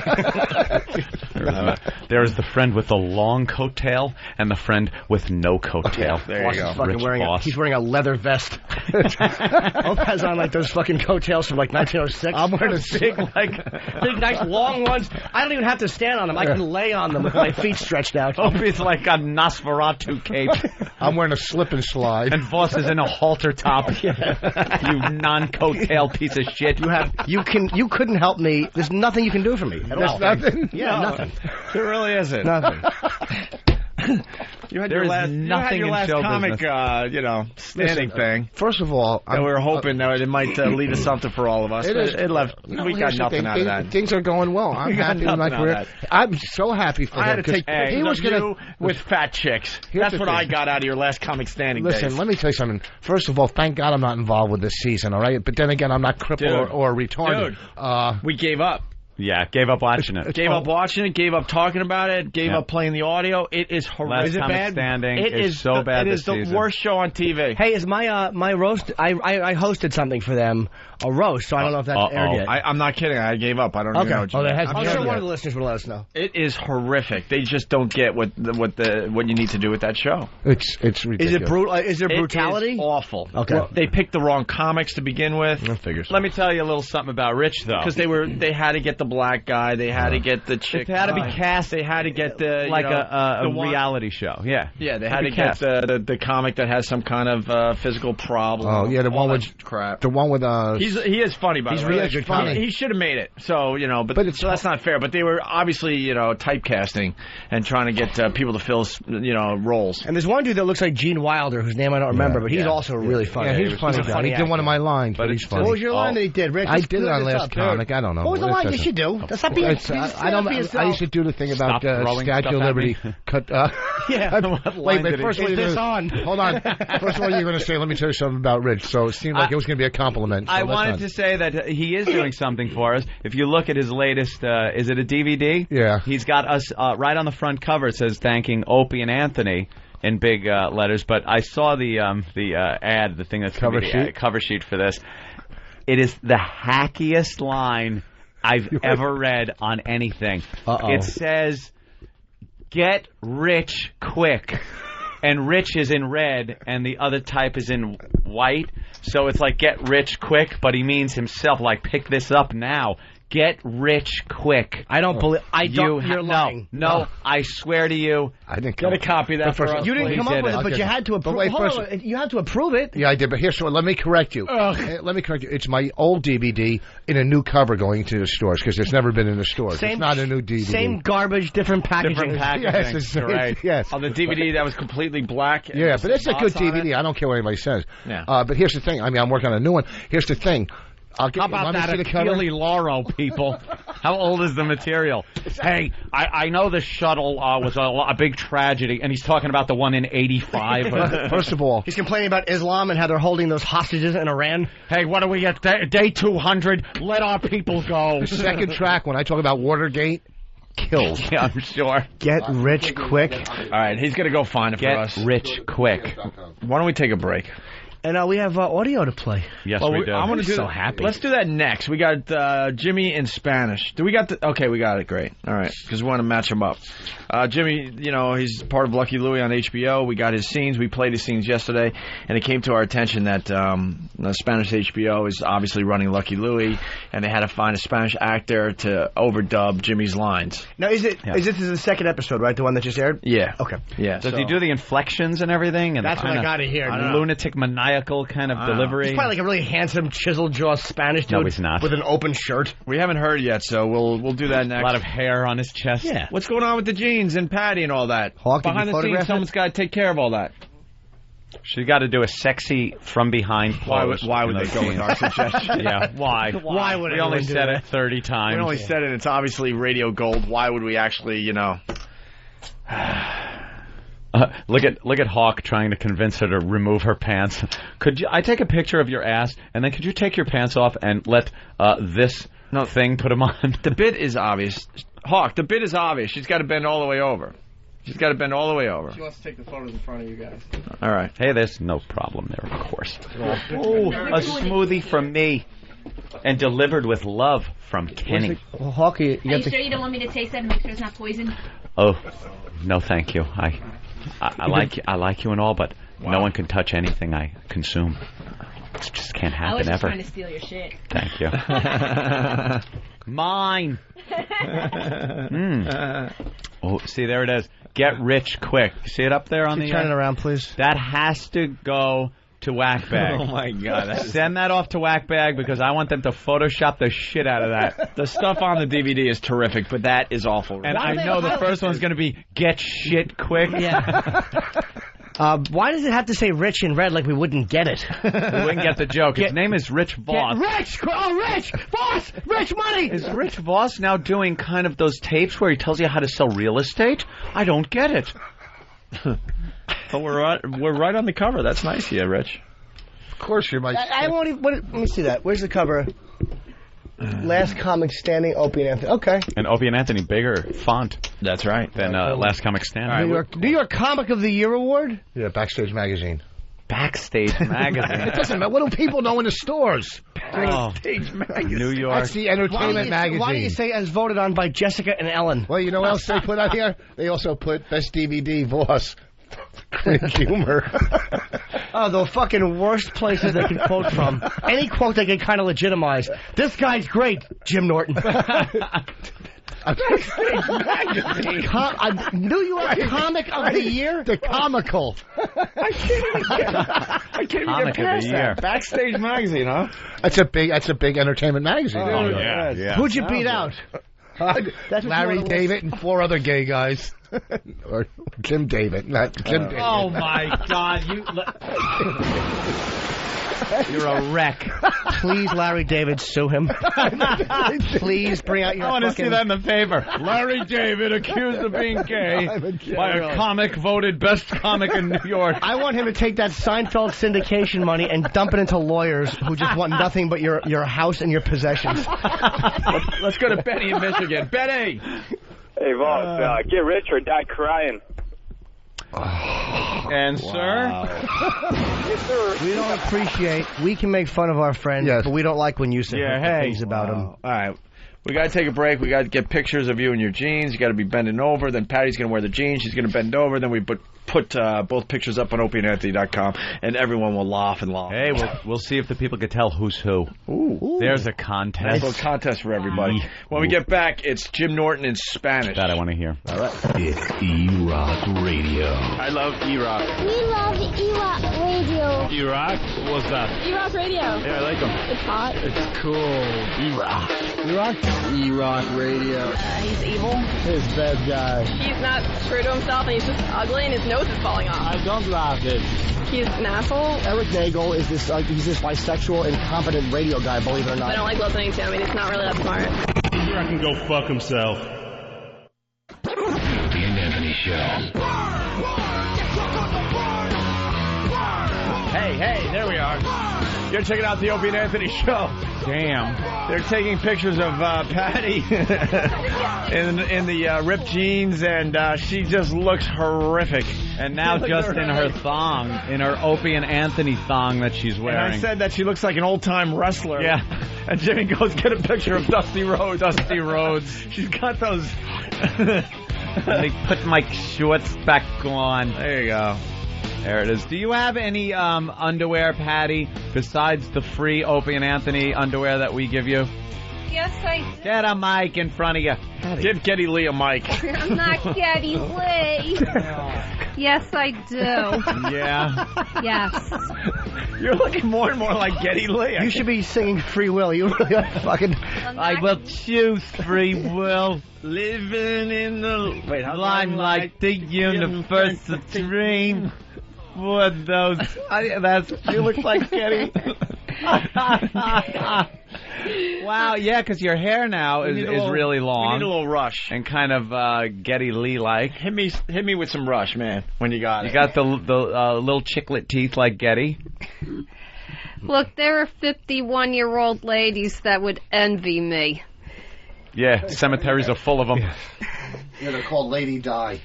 There's the friend with the long coattail and the friend with no coattail. There you go. He's wearing a leather vest. Hope has on like those fucking coattails from like 1906. I'm wearing a big, nice, long ones. I don't even have to stand on them. I can lay on them with my feet stretched out. It's like a Nosferatu cape. I'm wearing a slip and slide. And Voss is in a halter top. You non-coattail piece of shit. You couldn't help me. There's nothing you can do for me at all. Nothing? Yeah, nothing. There really isn't. Nothing. You had there your is last, nothing your in last show comic, business. standing thing. First of all, we were hoping that it might lead to something for all of us. It left. We got nothing out of that. Things are going well. I'm happy with my career. I'm so happy for him. I had to take he was you with fat chicks. That's what I got out of your last comic standing. Listen, let me tell you something. First of all, thank God I'm not involved with this season, all right? But then again, I'm not crippled or retarded. Dude, we gave up. Yeah, gave up watching it. Gave up watching it, gave up talking about it, gave up playing the audio. It is horrific. Is it bad? Standing it is so bad It is the worst show on TV. Hey, is my roast? I hosted something for them, a roast, so I don't know if that's aired yet. I'm not kidding. I gave up. I don't even know what you mean. I'm sure one of the listeners will let us know. It is horrific. They just don't get what you need to do with that show. It's ridiculous. Is it brutal? Is there brutality? It is awful. Okay. Well, they picked the wrong comics to begin with. Let me tell you a little something about Rich, though. Because they had to get the black guy. They had to get the chick. It had to be cast. They had to get the a reality show. Yeah. Yeah, they had to get the comic that has some kind of physical problem. Oh yeah, the one with crap. The one with he is funny, by the way. He's really good funny. He should have made it. So so that's not fair. But they were obviously typecasting and trying to get people to fill roles. And there's one dude that looks like Gene Wilder, whose name I don't remember, but he's also really funny. Yeah, he's funny. He did one of my lines, but he's funny. What was your line that he did, Rick? I did it on Last Comic. I don't know. What was the line? Yes, you do. That's not being. I used to do the thing about Statue of Liberty. Cut. Yeah. Wait, first of all, this on? Hold on. First of all, you're going to say, let me tell you something about Rich. So it seemed like it was going to be a compliment. So I wanted to say that he is doing something for us. If you look at his latest, is it a DVD? Yeah. He's got us right on the front cover. It says thanking Opie and Anthony in big letters. But I saw the ad, the thing that's cover sheet. Cover sheet for this. It is the hackiest line I've ever read on anything. It says, "Get rich quick." And Rich is in red, and the other type is in white. So it's like, get rich quick, but he means himself, like, pick this up now. Get rich quick. I don't believe. You're lying. No, I swear to you. I didn't get a copy of that for us. You didn't come up with it, but you had to approve. You had to approve it. Yeah, I did. But here's let me correct you. Let me correct you. It's my old DVD in a new cover going to the stores because it's never been in the stores. It's not a new DVD. Same garbage, different packaging. Yes, right. Yes. On the DVD that was completely black. Yeah, but it's a good DVD. I don't care what anybody says. Yeah. But here's the thing. I mean, I'm working on a new one. Here's the thing. How about that Achille Lauro, people? How old is the material? Hey, I know the shuttle was a big tragedy, and he's talking about the one in 85. First of all, he's complaining about Islam and how they're holding those hostages in Iran. Hey, what are we at day 200? Let our people go. Second track, when I talk about Watergate, kills. Yeah, I'm sure. Get rich quick. All right, he's going to go find it for us. Get rich quick. Why don't we take a break? And we have audio to play. Yes, we do. I'm so happy. Let's do that next. We got Jimmy in Spanish. Do we got the? Okay, we got it. Great. All right, because we want to match him up. Jimmy, he's part of Lucky Louie on HBO. We got his scenes. We played his scenes yesterday, and it came to our attention that Spanish HBO is obviously running Lucky Louie, and they had to find a Spanish actor to overdub Jimmy's lines. Now, is this the second episode, right? The one that just aired? Yeah. Okay. Yeah. Does he do the inflections and everything? And that's what I got to hear. Lunatic, maniacal kind of delivery. He's probably like a really handsome, chiseled jaw Spanish dude. No, he's not. With an open shirt. We haven't heard yet, so we'll do that next. A lot of hair on his chest. Yeah. What's going on with the jeans and Patty and all that? Hawk, behind the scenes, someone's got to take care of all that. She's got to do a sexy from behind pose. Why would they go with our suggestion? Yeah, why? Why would we only said it 30 times? We only said it. It's obviously radio gold. Why would we actually, Look at Hawk trying to convince her to remove her pants. Could I take a picture of your ass, and then could you take your pants off and let this thing put them on? The bit is obvious. Hawk, the bit is obvious. She's got to bend all the way over. She wants to take the photos in front of you guys. All right. Hey, there's no problem there, of course. Oh, a smoothie from me. And delivered with love from Kenny. Well, Hawk, Are you sure you don't want me to taste that and make sure it's not poison? Oh, no, thank you. I like you and all, but no one can touch anything I consume. It just can't happen I was just ever. trying to steal your shit. Thank you. Mine. Oh, see, there it is. Get rich quick. See it up there on the... Turn it around, please. That has to go to Whackbag. Oh, my God. Send that off to Whackbag because I want them to Photoshop the shit out of that. The stuff on the DVD is terrific, but that is awful. And I know the first one's going to be Get Shit Quick. Yeah. Why does it have to say Rich in red like we wouldn't get it? We wouldn't get the joke. His name is Rich Voss. Rich! Oh, Rich! Voss! Rich money! Is Rich Voss now doing kind of those tapes where he tells you how to sell real estate? I don't get it. But we're right on the cover. That's nice, yeah, Rich. Of course you're my... I won't even... Let me see that. Where's the cover? Last Comic Standing, Opie and Anthony. Okay. And Opie and Anthony, bigger font. That's right. Than Last Comic Standing. New York Comic of the Year Award? Yeah, Backstage Magazine. Backstage Magazine. It doesn't matter. What do people know in the stores? Backstage Magazine. New York. That's the Entertainment Magazine. Why do you say as voted on by Jessica and Ellen? Well, you know what else they put out here? They also put Best DVD, Voss. Great humor. Oh, the fucking worst places they can quote from. Any quote they can kind of legitimize. This guy's great, Jim Norton. New York Comic of the Year? The comical. I can't even Comic get past of the Year. that. Backstage Magazine, huh? That's a big entertainment magazine. Oh, yeah. Who'd you beat out? That's Larry David and 4 other gay guys. Or Jim David, not Jim David. Oh, my God. You're a wreck. Please, Larry David, sue him. Please bring out your I want to see that in the paper. Larry David accused of being gay by a comic voted best comic in New York. I want him to take that Seinfeld syndication money and dump it into lawyers who just want nothing but your house and your possessions. Let's go to Benny in Michigan. Benny! Hey, Voss, get rich or die crying. And, sir? Yes, sir. We don't appreciate... We can make fun of our friends, but we don't like when you say things about them. All right. We got to take a break. We got to get pictures of you in your jeans. You got to be bending over. Then Patty's going to wear the jeans. She's going to bend over. Then we put both pictures up on opieandanthony.com, and everyone will laugh and laugh. Hey, we'll see if the people can tell who's who. Ooh. There's a contest. There's a contest for everybody. When we get back, it's Jim Norton in Spanish. That I want to hear. All right. It's E-Rock Radio. I love E-Rock. We love E-Rock Radio. E-Rock? What's that? E-Rock Radio. Yeah, I like them. It's hot. It's cool. E-Rock. E-Rock? E-Rock Radio. He's evil. He's a bad guy. He's not true to himself, and he's just ugly, and his nose is falling off. I don't love it. He's an asshole. Eric Nagel is this, he's this bisexual, incompetent radio guy, believe it or not. I don't like listening to him. I mean, he's not really that smart. I can go fuck himself. The Opie and Anthony Show. Hey, there we are. You're checking out the Opie and Anthony Show. Damn. They're taking pictures of Patty in the ripped jeans, and she just looks horrific. And now just in her thong, in her Opie and Anthony thong that she's wearing. And I said that she looks like an old-time wrestler. Yeah. And Jimmy goes, get a picture of Dusty Rhodes. Dusty Rhodes. She's got those... Let me put my shorts back on. There you go. There it is. Do you have any underwear, Patty, besides the free Opie and Anthony underwear that we give you? Yes, I do. Get a mic in front of you. Patty. Give Geddy Lee a mic. I'm not Geddy Lee. Yes, I do. Yeah. Yes. You're looking more and more like Geddy Lee. You should be singing Free Will. You really are fucking... I will choose free will. Living in the limelight, the universal dream. What those... you look like Geddy. Wow, yeah, because your hair now is really long. You need a little rush. And kind of Geddy Lee-like. Hit me with some rush, man, when you got it. You got the little chiclet teeth like Geddy. Look, there are 51-year-old ladies that would envy me. Yeah, cemeteries are full of them. Yeah, they're called Lady Di.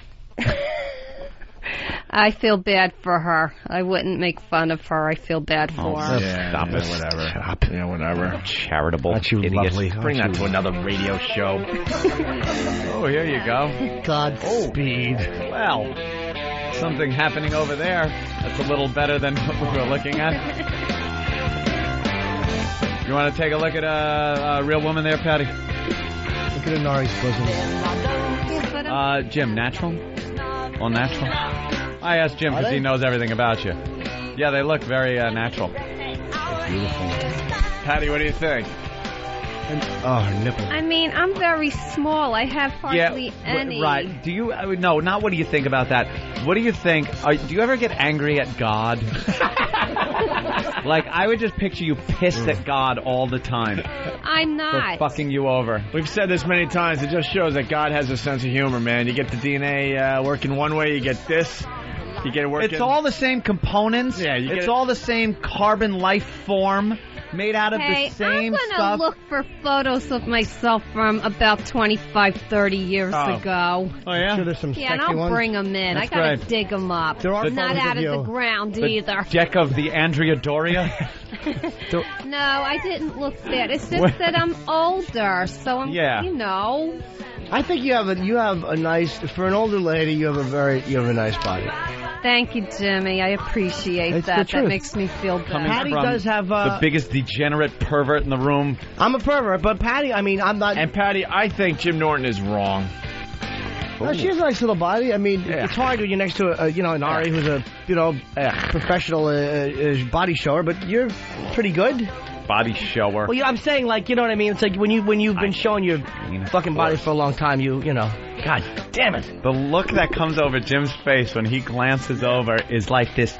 I feel bad for her. I wouldn't make fun of her. I feel bad for her. Yeah, stop it. Whatever. Stop. Yeah, whatever. Charitable. That's you idiots. lovely. Bring that to another radio show. Oh, here you go. Godspeed. Well, something happening over there that's a little better than what we were looking at. You want to take a look at a real woman there, Patty? Look at Inari's bosom. Jim, natural? All natural? I asked Jim because he knows everything about you. Yeah, they look very natural. Beautiful. Patty, what do you think? Her nipple. I mean, I'm very small. I have hardly any. Right. Do you... no, not what do you think about that. What do you think... do you ever get angry at God? Like, I would just picture you pissed at God all the time. I'm not. For fucking you over. We've said this many times. It just shows that God has a sense of humor, man. You get the DNA working one way, you get this. You get it working... It's all the same components. Yeah, it's all the same carbon life form made out of the same stuff. I'm going to look for photos of myself from about 25, 30 years ago. Oh, yeah? Sure, there's some and I'll bring them in. That's I got to dig them up. There are not out of the ground either. Deck of the Andrea Doria? No, I didn't look bad. It's just that I'm older, so I'm, you know. I think you have a nice, for an older lady, you have a nice body. Thank you, Jimmy. I appreciate that. That makes me feel better. Patty does have the biggest degenerate pervert in the room. I'm a pervert, but Patty, I mean, I'm not. And Patty, I think Jim Norton is wrong. No, she has a nice little body. I mean, it's hard when you're next to an Ari who's a professional body shower, but you're pretty good. Body shower. Well, I'm saying, like, you know what I mean? It's like when you've been showing your fucking body for a long time, you know. God damn it. The look that comes over Jim's face when he glances over is like this.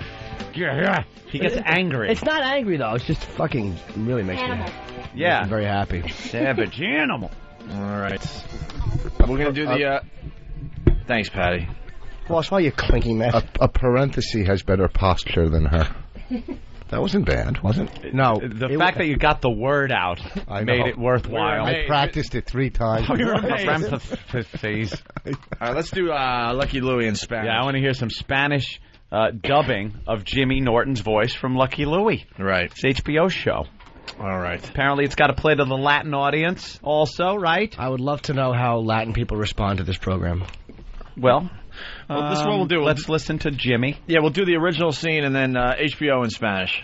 He gets angry. It's not angry, though. It's just fucking really makes me very happy. Savage animal. All right. We're going to do the... Thanks, Patty. Boss, why are you clinking, man? A parenthesis has better posture than her. That wasn't bad, was it? No. The fact that you got the word out made it worthwhile. I practiced it 3 times. Parentheses. All right, let's do Lucky Louie in Spanish. Yeah, I want to hear some Spanish dubbing of Jimmy Norton's voice from Lucky Louie. Right. It's HBO show. All right. Apparently it's got to play to the Latin audience also, right? I would love to know how Latin people respond to this program. Well, this is what we'll do. Let's listen to Jimmy. Yeah, we'll do the original scene and then HBO in Spanish.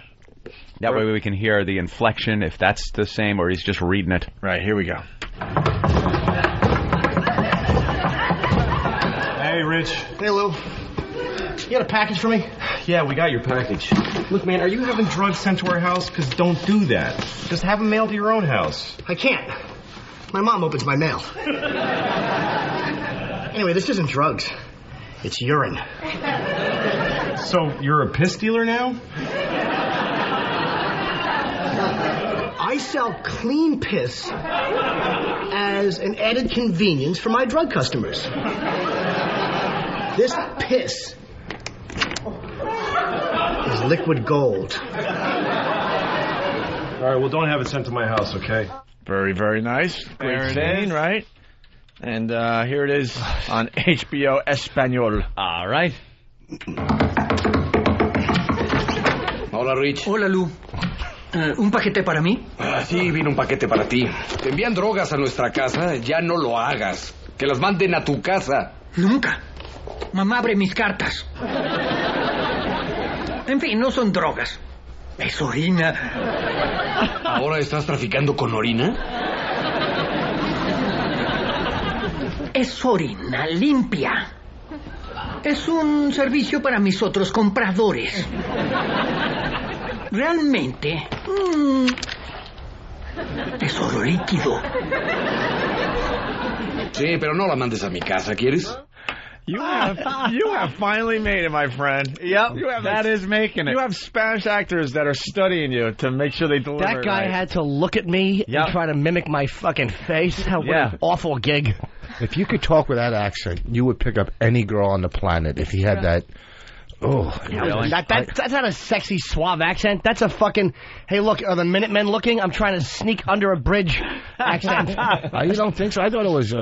That way we can hear the inflection, if that's the same or he's just reading it. Right, here we go. Hey, Rich. Hey, Lou. You got a package for me? Yeah, we got your package. Look, man, are you having drugs sent to our house? Because don't do that. Just have them mailed to your own house. I can't. My mom opens my mail. Anyway, this isn't drugs. It's urine. So you're a piss dealer now? I sell clean piss as an added convenience for my drug customers. This piss is liquid gold. All right, well, don't have it sent to my house, okay? Very, very nice. Great scene, right? And here it is on HBO Español. All right. Hola, Rich. Hola, Lou. ¿Un paquete para mí? Sí, vino un paquete para ti. Te envían drogas a nuestra casa, ya no lo hagas. Que las manden a tu casa. Nunca. Mamá abre mis cartas. En fin, no son drogas. Es orina. ¿Ahora estás traficando con orina? Es orina limpia. Es un servicio para mis otros compradores. Realmente... tesoro líquido. Sí, pero no la mandes a mi casa, ¿quieres? You have finally made it, my friend. Yep, that is making it. You have Spanish actors that are studying you to make sure they deliver. That guy had to look at me and try to mimic my fucking face. What an awful gig. If you could talk with that accent, you would pick up any girl on the planet if he had that. Oh, really? That's not a sexy, suave accent. That's a fucking, hey, look, are the Minutemen looking? I'm trying to sneak under a bridge accent. You don't think so? I thought it was...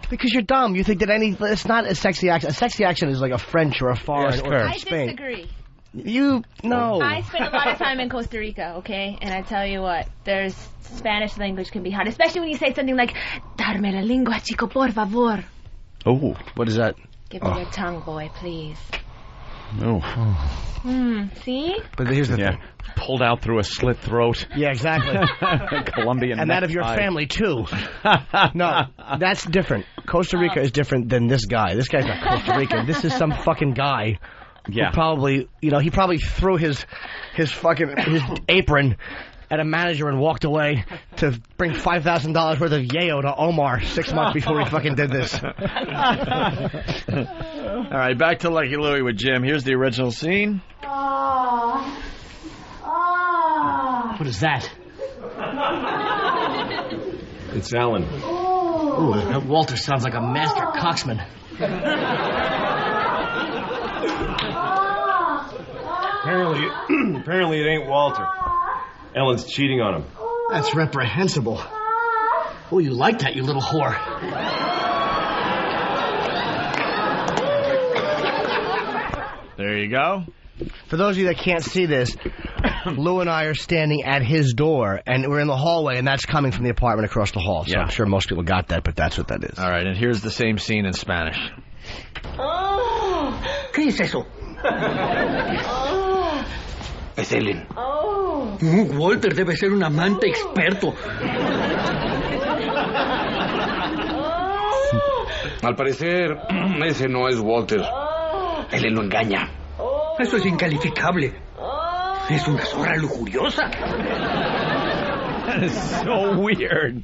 Because you're dumb. You think that it's not a sexy accent. A sexy accent is like a French or a foreign or I Spain. disagree. No. I spent a lot of time in Costa Rica, okay? And I tell you what, there's Spanish language can be hard, especially when you say something like, darme la lengua, chico, por favor. Oh, what is that? Give me your tongue, boy, please. No. See? But here's the thing. Pulled out through a slit throat. Yeah, exactly. Colombian and that of your family, too. No, that's different. Costa Rica is different than this guy. This guy's not Costa Rican. This is some fucking guy. Yeah. Who probably, he probably threw his apron at a manager and walked away to bring $5,000 worth of yayo to Omar 6 months before he fucking did this. All right, back to Lucky Louie with Jim. Here's the original scene. What is that? It's Alan. Ooh, Walter sounds like a master coxman. Apparently it ain't Walter. Ellen's cheating on him. That's reprehensible. Oh, you like that, you little whore. There you go. For those of you that can't see this, Lou and I are standing at his door, and we're in the hallway, and that's coming from the apartment across the hall. So I'm sure most people got that, but that's what that is. All right, and here's the same scene in Spanish. ¿Qué es eso? Es Ellen. Walter debe ser un amante experto. Al parecer, ese no es Walter. Ellen lo engaña. Eso es incalificable. Es una zorra lujuriosa. That is so weird.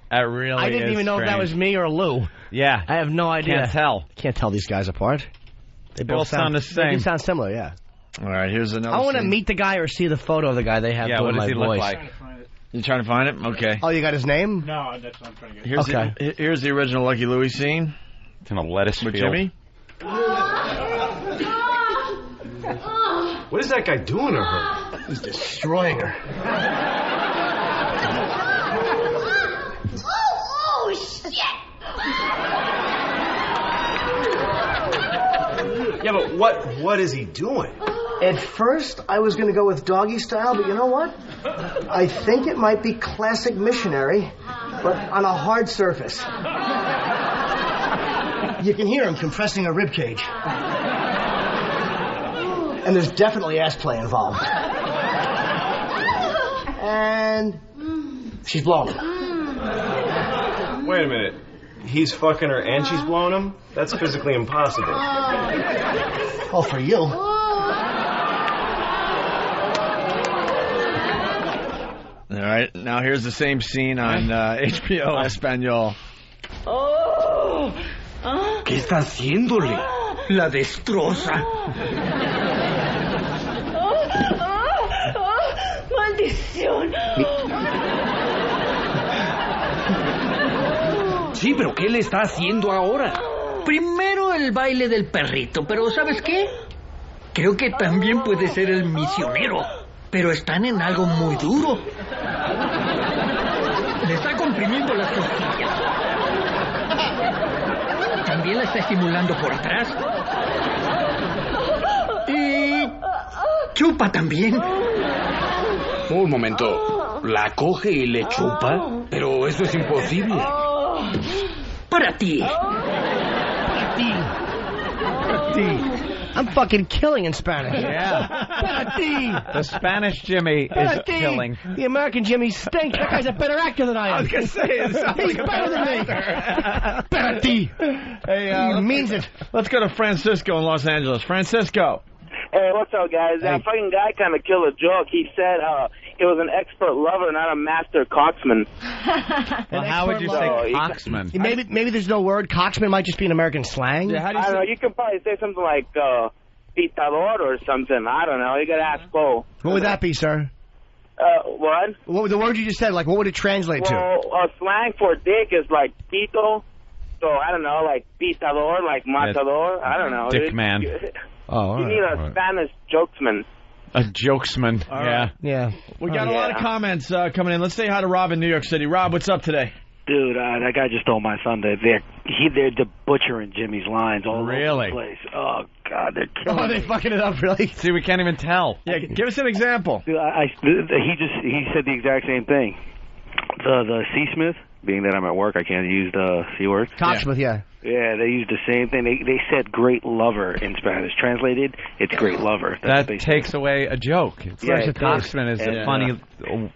That really I didn't even know if that was me or Lou. Yeah. I have no idea. Can't tell. Can't tell these guys apart. They both sound the same. They do sound similar, yeah. All right, here's another I want to scene. meet the guy or see the photo of the guy they have doing my voice. Look like? You trying to find it? Okay. Oh, you got his name? No, that's what I'm trying to get. Here's the original Lucky Louie scene. It's in a lettuce with field. Jimmy. What is that guy doing to her? He's destroying her. Oh, shit! Yeah, but what is he doing? At first, I was going to go with doggy style, but you know what? I think it might be classic missionary, but on a hard surface. You can hear him compressing a rib cage. And there's definitely ass play involved. And she's blowing him. Wait a minute. He's fucking her and she's blowing him? That's physically impossible. Oh, for you. right, now here's the same scene on HBO Español. Oh. ¿Qué está haciéndole? La destroza. ¡Maldición! Sí, pero ¿qué le está haciendo ahora? Primero el baile del perrito, pero ¿sabes qué? Creo que también puede ser el misionero, pero están en algo muy duro. Le está comprimiendo las costillas. También la está estimulando por atrás. Y chupa también. Un momento. ¿La coge y le chupa? Pero eso es imposible. Para ti. Para ti. Para ti. I'm fucking killing in Spanish. Yeah. Para ti. The Spanish Jimmy is killing. The American Jimmy stinks. That guy's a better actor than I am. I was going to say, it sounds he's like better than me. Para ti. Hey, he means it. Let's go to Francisco in Los Angeles. Francisco. Hey, what's up, guys? Hey. That fucking guy kind of killed a joke. He said he was an expert lover, not a master coxman. Well, how would you say coxman? Maybe there's no word. Coxman might just be an American slang. Yeah, I don't know. You could probably say something like pitador or something. I don't know. You got to ask Bo. What would that be, sir? What? What the word you just said? Like, what would it translate to? Well, slang for dick is like pito. So, I don't know, like pitador, like matador. I don't know. Dick man. You need a Spanish jokesman. A jokesman. Right. Yeah. We got a lot of comments coming in. Let's say hi to Rob in New York City. Rob, what's up today? Dude, that guy just stole my Sunday. They're butchering Jimmy's lines all over the place. Oh, God, they're killing me. They fucking it up, really? See, we can't even tell. Yeah, give us an example. Dude, he said the exact same thing. The C-Smith, being that I'm at work, I can't use the C word. Cocksmith, yeah. Yeah, they used the same thing. They said great lover in Spanish. Translated, it's great lover. That takes away a joke. Coxman is a funny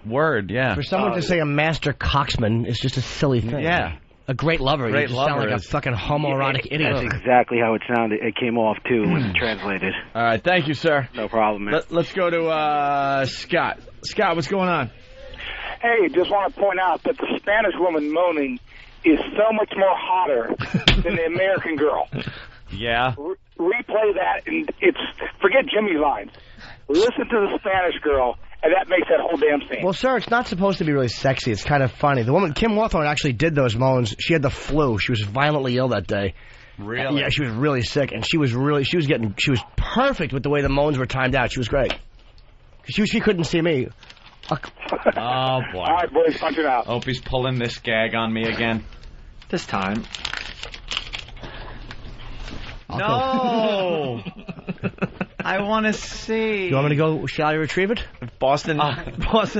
word, yeah. For someone to say a master coxman is just a silly thing. Yeah. A great lover. Great you lover sound like a fucking homoerotic idiot. That's exactly how it sounded. It came off, too, when it translated. All right, thank you, sir. No problem, man. Let's go to Scott. Scott, what's going on? Hey, just want to point out that the Spanish woman moaning is so much more hotter than the American girl. Yeah. Replay that, and forget Jimmy's lines. Listen to the Spanish girl, and that makes that whole damn scene. Well, sir, it's not supposed to be really sexy. It's kind of funny. The woman, Kim Hawthorne, actually did those moans. She had the flu. She was violently ill that day. Really? Yeah, she was really sick, and she was perfect with the way the moans were timed out. She was great. She couldn't see me. Oh, boy. All right, boys, punch it out. Opie's pulling this gag on me again. This time. No! I want to see. You want me to go, shall I retrieve it? Boston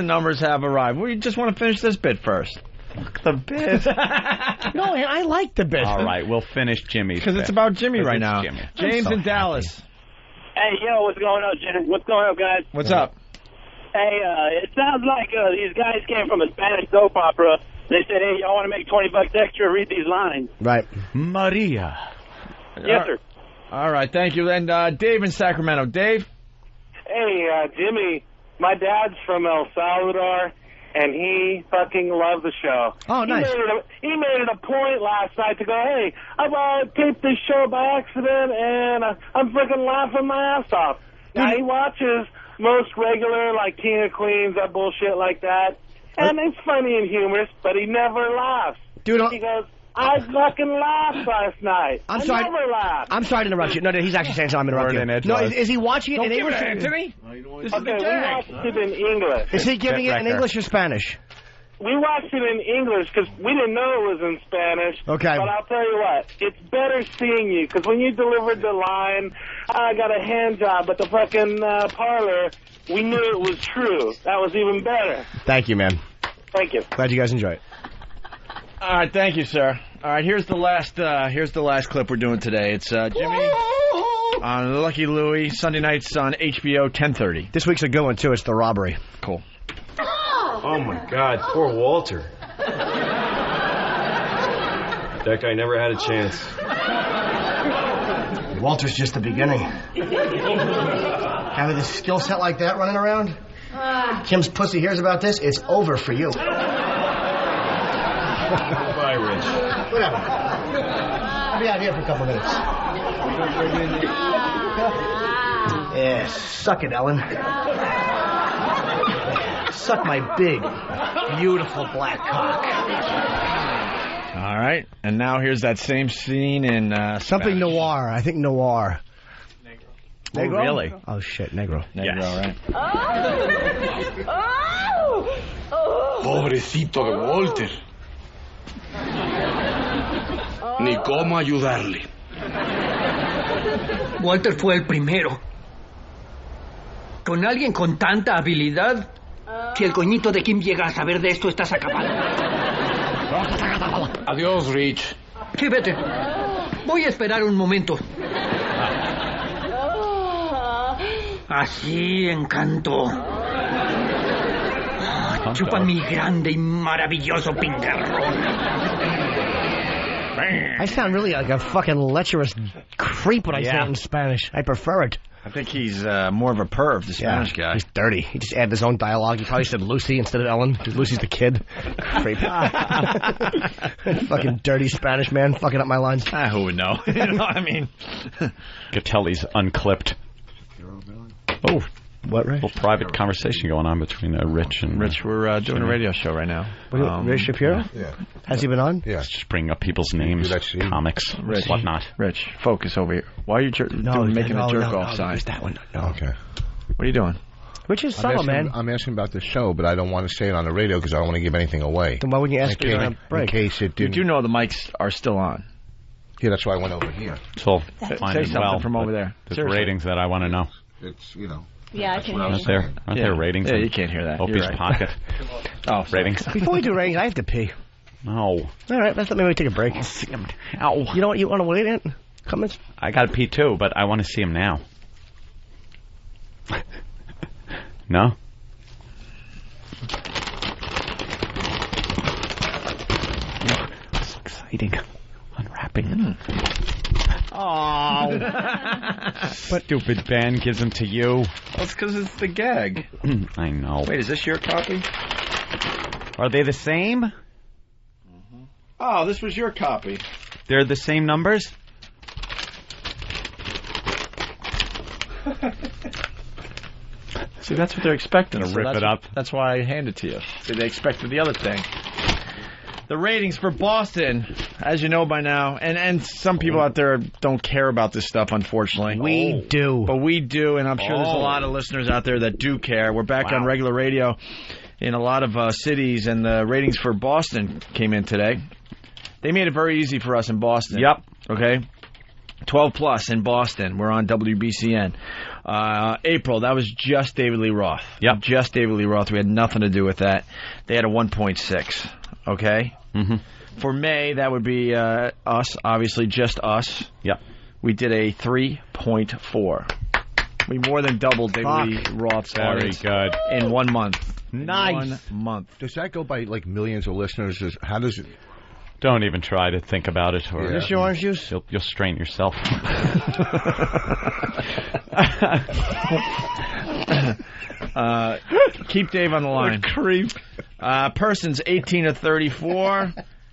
numbers have arrived. We just want to finish this bit first. The bit? No, I like the bit. All right, we'll finish Jimmy's because it's about Jimmy right now. Jimmy. James in Dallas. Hey, yo, what's going on, Jim? What's going on, guys? What's up? Hey, it sounds like these guys came from a Spanish soap opera. They said, hey, y'all want to make $20 extra? Read these lines. Right. Maria. Yes, sir. All right, thank you. And Dave in Sacramento. Dave? Hey, Jimmy, my dad's from El Salvador, and he fucking loved the show. Oh, nice. He made it a point last night to go, hey, I taped this show by accident, and I'm freaking laughing my ass off. Now, he watches most regular, like King of Queens, that bullshit like that, and it's funny and humorous, but he never laughs. Dude, he goes, I fucking laughed last night. I never laughed. I'm sorry to interrupt you. No, he's actually saying something. I'm interrupting you. No, is he watching it in English? Anthony? Okay, we watched it in English. Is he giving it in English or Spanish? We watched it in English because we didn't know it was in Spanish. Okay. But I'll tell you what, it's better seeing you because when you delivered the line, I got a hand job at the fucking parlor, we knew it was true. That was even better. Thank you, man. Thank you. Glad you guys enjoy it. All right, thank you, sir. All right, here's the last clip we're doing today. It's Jimmy on Lucky Louie, Sunday nights on HBO, 10:30. This week's a good one, too. It's The Robbery. Cool. Oh, my God. Poor Walter. That guy never had a chance. Walter's just the beginning. Having a skill set like that running around? Kim's pussy hears about this, it's over for you. Bye, Rich. Whatever. I'll be out here for a couple minutes. Yeah, suck it, Ellen. Suck my big, beautiful black cock. All right, and now here's that same scene in something Spanish. noir. I think noir. Negro? Oh, really? Oh shit, negro. Negro, yes. Right? Pobrecito de Walter. Ni cómo ayudarle. Walter fue el primero. Con alguien con tanta habilidad, si el coñito de Kim llega a saber de esto, estás acabado. Adiós, Rich. Sí, vete. Voy a esperar un momento. Así, Encanto. Chupa mi grande y maravilloso pingarrón. I sound really like a fucking lecherous creep when I say it in Spanish. I prefer it. I think he's more of a perv, the Spanish guy. He's dirty. He just added his own dialogue. He probably said Lucy instead of Ellen, because Lucy's the kid. Creep. Fucking dirty Spanish man fucking up my lines. Who would know? You know what I mean? Could tell he's unclipped. Oh, what, Rich? A little private conversation going on between Rich and... Rich, we're doing a radio show right now. Rich Shapiro? Yeah. Has he been on? Yeah. Just bringing up people's names, comics, Rich, whatnot. Rich, focus over here. Why are you making a jerk-off sign? That one. No. Okay. What are you doing? Rich is subtle, man. I'm asking about the show, but I don't want to say it on the radio because I don't want to give anything away. Then why wouldn't you ask me on a break? In case it didn't... You do know the mics are still on. Yeah, that's why I went over here. So, say something from over there. There's ratings that I want to know. It's, you know... Yeah, I can hear Aren't you. there ratings? Yeah, you can't hear that. Opie's right. pocket. Oh, ratings. Before we do ratings, I have to pee. No. All right, let's let me take a break. Ow. You know what? You want to wait in? Comments? I got to pee too, but I want to see him now. No? It's exciting. Unwrapping. Oh. Stupid Ben gives them to you. Well, it's because it's the gag. I know. Wait, is this your copy? Are they the same? Mm-hmm. Oh, this was your copy. They're the same numbers? See, that's what they're expecting. Gonna rip it up. That's why I hand it to you. See, they expected the other thing. The ratings for Boston, as you know by now, and some people out there don't care about this stuff, unfortunately. We do. But we do, and I'm sure there's a lot of listeners out there that do care. We're back on regular radio in a lot of cities, and the ratings for Boston came in today. They made it very easy for us in Boston. Yep. Okay? 12 plus in Boston. We're on WBCN. April, that was just David Lee Roth. Yep. Just David Lee Roth. We had nothing to do with that. They had a 1.6. Okay? Mm-hmm. For May, that would be us, obviously, just us. Yep. We did a 3.4. We more than doubled David Lee Roth's audience good. in 1 month. Nice. 1 month. Does that go by, like, millions of listeners? How does it... Don't even try to think about it. Or, Is this your orange juice? You'll strain yourself. Keep Dave on the line. Creep. Persons 18 to 34.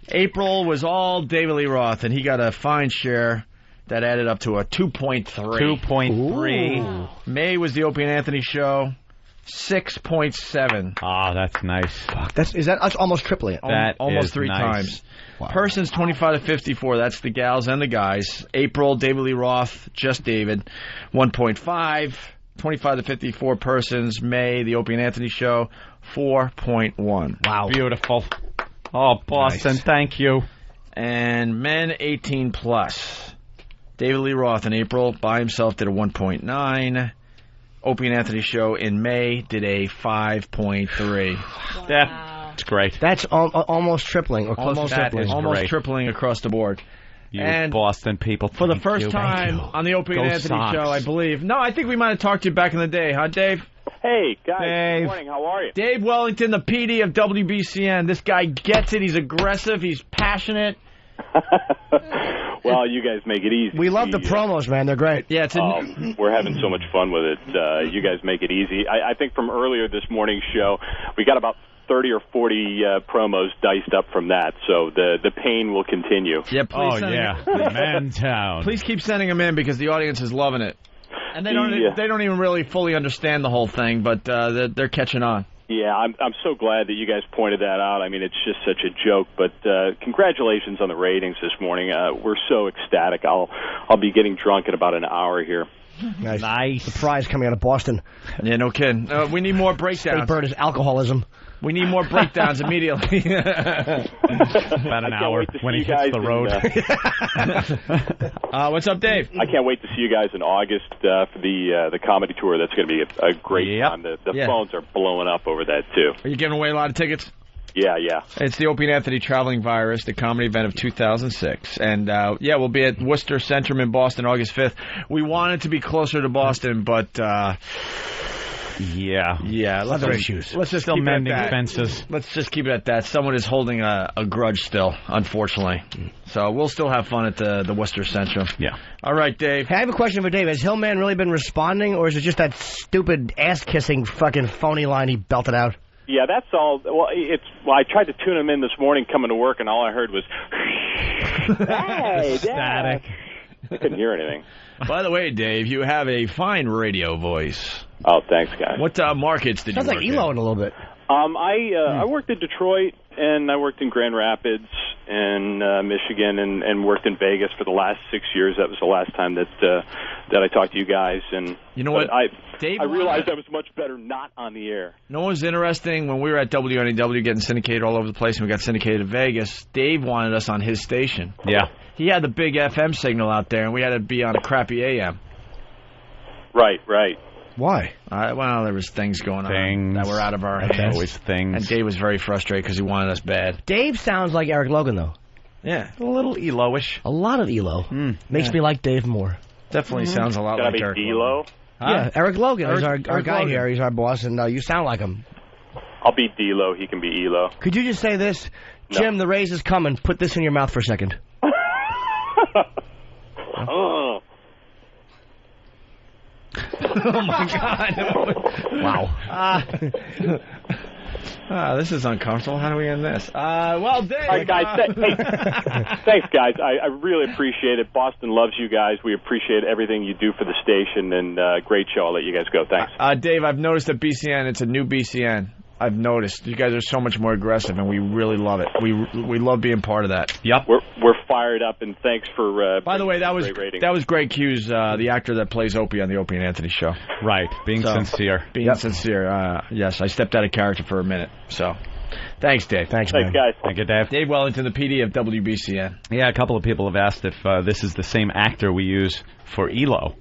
April was all David Lee Roth, and he got a fine share that added up to a 2.3. 2.3. May was the Opie and Anthony show. 6.7. Ah, that's nice. Fuck, that's almost tripling it. That almost is 3 nice. times. Wow. Persons 25 to 54. That's the gals and the guys. April, David Lee Roth, just David, 1.5. 25 to 54 persons. May, the Opie and Anthony show, 4.1. Wow. Beautiful. Oh, Boston, Nice. thank you. And men 18 plus. David Lee Roth in April by himself did a 1.9. Opie and Anthony show in May did a 5.3. Wow. That's great. That's almost tripling or close to tripling. Almost great. tripling across the board. You And Boston people. For the thank first you. time on the Opie and Go Anthony Sox. show, I believe. No, I think we might have talked to you back in the day, huh, Dave? Hey, guys. Dave. Good morning. How are you? Dave Wellington, the PD of WBCN. This guy gets it. He's aggressive. He's passionate. Well, you guys make it easy. We love the promos, man. They're great. Yeah, we're having so much fun with it. You guys make it easy. I think from earlier this morning's show, we got about 30 or 40 promos diced up from that, so the pain will continue. Yeah, please. Mantown. Please keep sending them in because the audience is loving it, and they don't even really fully understand the whole thing, but they're catching on. Yeah, I'm so glad that you guys pointed that out. I mean, it's just such a joke, but congratulations on the ratings this morning. We're so ecstatic. I'll be getting drunk in about an hour here. Nice. The prize coming out of Boston. Yeah, no kidding. We need more breakdowns. State bird is alcoholism. We need more breakdowns immediately. About an hour when he hits the road. What's up, Dave? I can't wait to see you guys in August for the comedy tour. That's going to be a great time. The phones are blowing up over that, too. Are you giving away a lot of tickets? Yeah. It's the Opie and Anthony Traveling Virus, the comedy event of 2006. And, we'll be at Worcester Centrum in Boston August 5th. We wanted to be closer to Boston, but... other issues. Let's just still keep mending it at that. fences. Let's just keep it at that. Someone is holding a grudge still, unfortunately. So we'll still have fun at the Worcester Centrum. Yeah. All right, Dave. Hey, I have a question for Dave. Has Hillman really been responding, or is it just that stupid ass-kissing fucking phony line he belted out? Yeah, that's all. Well, I tried to tune him in this morning coming to work, and all I heard was... Hey, static. I couldn't hear anything. By the way, Dave, you have a fine radio voice. Oh, thanks, guys. What markets did Sounds you like work Elo in a little bit. I worked in Detroit, and I worked in Grand Rapids and Michigan, and worked in Vegas for the last 6 years. That was the last time that I talked to you guys. And you know what? I realized I was much better not on the air. No one was interesting when we were at WNEW getting syndicated all over the place, and we got syndicated to Vegas. Dave wanted us on his station. Yeah. He had the big FM signal out there, and we had to be on a crappy AM. Right. Why? There was things going on that were out of our hands. Always things. And Dave was very frustrated because he wanted us bad. Dave sounds like Eric Logan, though. Yeah. A little Elo-ish. A lot of Elo. Makes me like Dave more. Definitely sounds a lot Can like I Eric be Logan. D-Lo? Huh? Yeah, Eric Logan is our guy Logan. here. He's our boss, and you sound like him. I'll be D-Lo. He can be Elo. Could you just say this? No. Jim, the raise is coming. Put this in your mouth for a second. Oh. Oh, my God. Wow. This is uncomfortable. How do we end this? Dave. All right, guys. Thanks, guys. I really appreciate it. Boston loves you guys. We appreciate everything you do for the station, and great show. I'll let you guys go. Thanks. Dave, I've noticed at BCN, it's a new BCN. I've noticed. You guys are so much more aggressive, and we really love it. We love being part of that. Yep. We're fired up, and thanks for by the way, that was Greg Hughes, the actor that plays Opie on the Opie and Anthony show. Right. Being sincere. Being sincere. Yes, I stepped out of character for a minute. So, thanks, Dave. Thanks, man. guys. Thank you, Dave. Dave Wellington, the PD of WBCN. Yeah, a couple of people have asked if this is the same actor we use for Elo.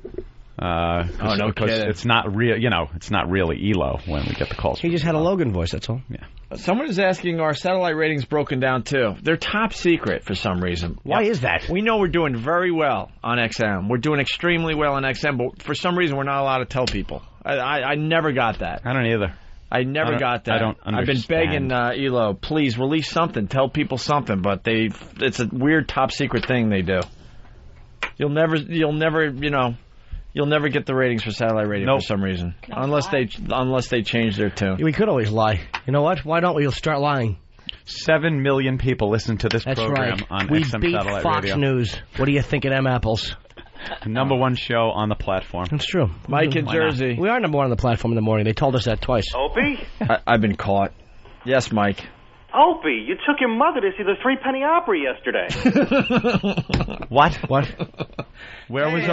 No kidding. It's not real. It's not really Elo when we get the calls. He just had a Logan voice. That's all. Yeah. Someone is asking, are satellite ratings broken down too? They're top secret for some reason. Why is that? We know we're doing very well on XM. We're doing extremely well on XM, but for some reason we're not allowed to tell people. I never got that. I don't either. I never got that. I don't understand. I've been begging Elo, please release something, tell people something, but it's a weird top secret thing they do. You'll never get the ratings for satellite radio for some reason, unless they change their tune. We could always lie. You know what? Why don't we start lying? 7 million people listen to this That's program right. on we XM beat Satellite Fox Radio. News. What do you think of them apples? #1 show on the platform. That's true. Mike in Jersey. We are #1 on the platform in the morning. They told us that twice. Opie? I've been caught. Yes, Mike. Opie, you took your mother to see the 3-penny opera yesterday. What? Where was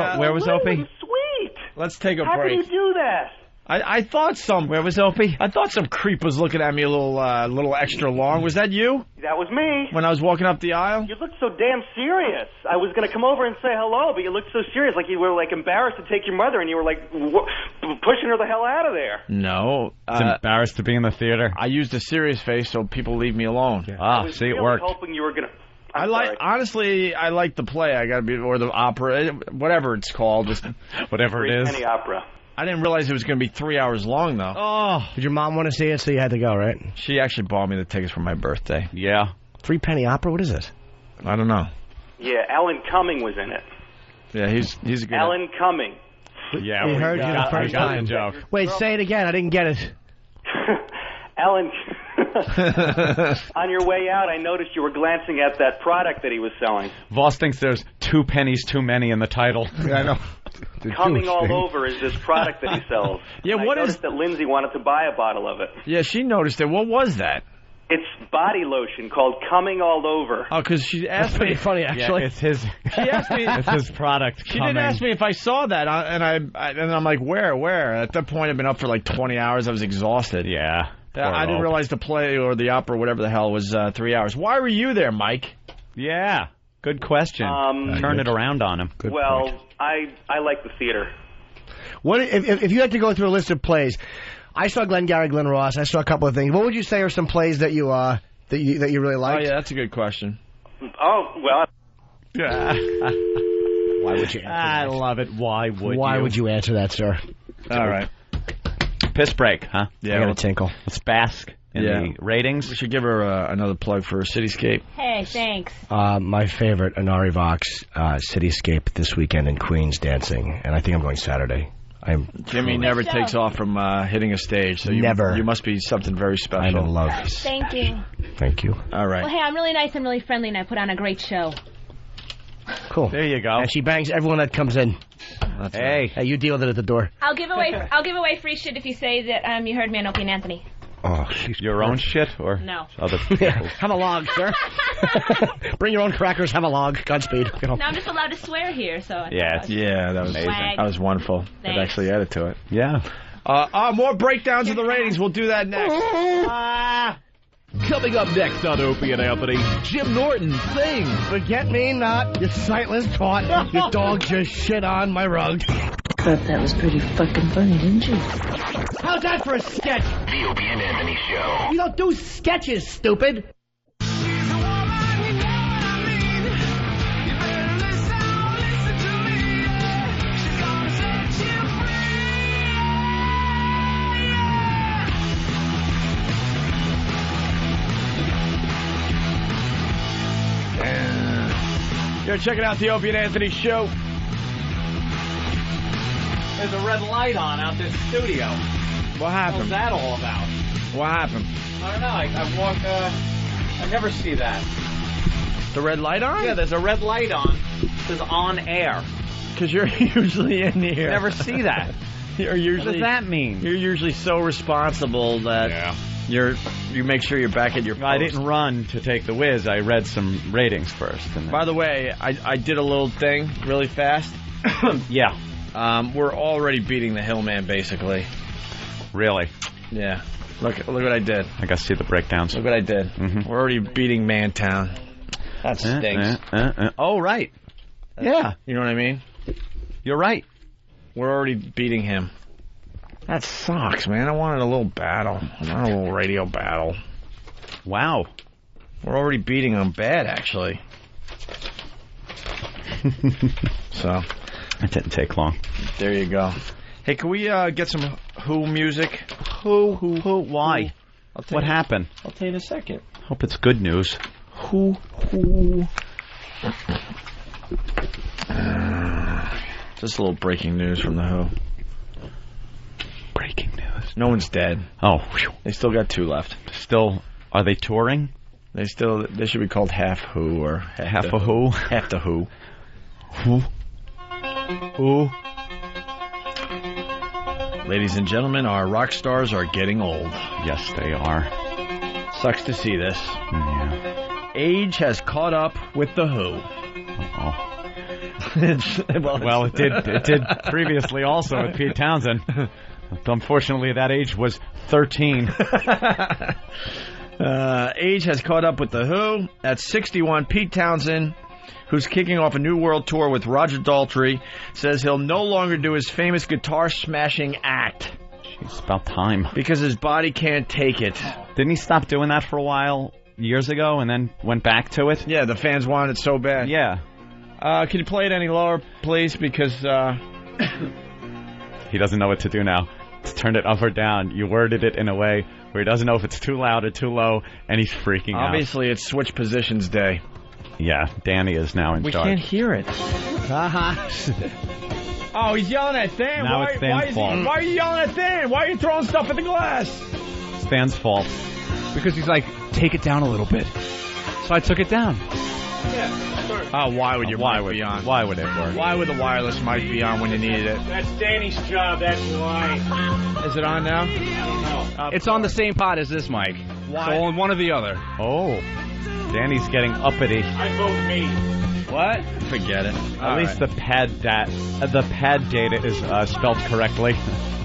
Opie? Sweet. Let's take a How break. How can you do that? I thought Where was Opie? I thought some creep was looking at me a little extra long. Was that you? That was me. When I was walking up the aisle? You looked so damn serious. I was going to come over and say hello, but you looked so serious, like you were embarrassed to take your mother, and you were pushing her the hell out of there. No. Embarrassed to be in the theater. I used a serious face so people leave me alone. Yeah. See, it worked. Hoping you were going to. Honestly, I like the play. or the opera, whatever it's called, just whatever it is. 3-penny opera. I didn't realize it was going to be 3 hours long, though. Oh, did your mom want to see it, so you had to go, right? She actually bought me the tickets for my birthday. Yeah. 3-penny opera. What is this? I don't know. Yeah, Alan Cumming was in it. Yeah, he's a good. Alan Cumming. Yeah, we heard you the first time. Joke. Wait, say it again. I didn't get it. Alan, on your way out, I noticed you were glancing at that product that he was selling. Voss thinks there's 2 pennies too many in the title. Yeah, I know. Coming all over is this product that he sells. Yeah, and what I noticed that Lindsay wanted to buy a bottle of it. Yeah, she noticed it. What was that? It's body lotion called Coming All Over. Oh, because she asked me. Pretty funny, actually. Yeah, it's his. She asked me. It's his product. She didn't ask me if I saw that, and I'm like, where? At that point, I'd been up for like 20 hours. I was exhausted. Yeah. I didn't realize the play or the opera, whatever the hell, was 3 hours. Why were you there, Mike? Yeah. Good question. Turn it around on him. Good well, point. I like the theater. What if you had to go through a list of plays? I saw Glengarry Glen Ross. I saw a couple of things. What would you say are some plays that you really liked? Oh yeah, that's a good question. Oh well. Why would you? I love it. Why would you answer that, sir? All right. Piss break, huh? Yeah, I got a tinkle. Let's bask in the ratings. We should give her another plug for Cityscape. Hey, thanks. My favorite, Inari Vox, Cityscape this weekend in Queens dancing, and I think I'm going Saturday. Jimmy never takes off from hitting a stage, so you must be something very special. I'm in love. Thank you. Thank you. All right. Well, hey, I'm really nice and really friendly, and I put on a great show. Cool. There you go. And she bangs everyone that comes in. Hey, you deal with it at the door. I'll give away free shit if you say that you heard me on Opie and Anthony. Oh, your own shit or no? Other people's? Have a log, sir. Bring your own crackers. Have a log. Godspeed. No, I'm just allowed to swear here, so. That was amazing. That was wonderful. That actually added to it. Yeah. More breakdowns of the ratings. We'll do that next. Coming up next on Opie and Anthony, Jim Norton sings Forget Me Not, you sightless twat. Your dog just shit on my rug. Thought that was pretty fucking funny, didn't you? How's that for a sketch? The Opie and Anthony Show. You don't do sketches, stupid. You're checking out the Opie and Anthony Show. There's a red light on out this studio. What happened? What's that all about? What happened? I don't know. I walk. I never see that. The red light on? Yeah, there's a red light on. It says on air. Because you're usually in here. Never see that. You're usually. What does that mean? You're usually so responsible that you make sure you're back at your post. I didn't run to take the whiz. I read some ratings first. By the way, I did a little thing really fast. Yeah. We're already beating the Hillman, basically. Really? Yeah. Look what I did. I got to see the breakdowns. Look what I did. Mm-hmm. We're already beating Mantown. That stinks. Oh, right. Yeah. You know what I mean? You're right. We're already beating him. That sucks, man. I wanted a little battle. I wanted a little radio battle. Wow. We're already beating him bad, actually. So... It didn't take long. There you go. Hey, can we get some Who music? Who? Why? What happened? I'll tell you in a second. Hope it's good news. Who? Just a little breaking news from the Who. Breaking news. No one's dead. Oh, they still got 2 left. Still, are they touring? They should be called Half Who or Half a Who. Half the Who. Who? Who? Ladies and gentlemen, our rock stars are getting old. Yes, they are. Sucks to see this. Yeah. Age has caught up with the Who. Well, it did previously also with Pete Townsend. Unfortunately, that age was 13. Age has caught up with the Who. At 61, Pete Townsend, who's kicking off a new world tour with Roger Daltrey, says he'll no longer do his famous guitar-smashing act. It's about time. Because his body can't take it. Didn't he stop doing that for a while years ago and then went back to it? Yeah, the fans wanted it so bad. Yeah. Can you play it any lower, please? Because he doesn't know what to do now. It's turned it up or down. You worded it in a way where he doesn't know if it's too loud or too low, and he's freaking out. Obviously, it's switch positions day. Yeah, Danny is now in We charge. can't hear it. Oh, he's yelling at Dan. Now it's Dan's fault. Why are you yelling at Dan? Why are you throwing stuff at the glass? It's Dan's fault. Because he's like, take it down a little bit. So I took it down. Yeah, sure. Oh, why would your mic be on? Why would it work? Why would the wireless mic be on when you needed it? That's Danny's job, that's why. Is it on now? No. It's on the same pod as this mic. Why? So on one or the other. Oh. Danny's getting uppity. I vote me. What? Forget it. At least the pad data is spelled correctly.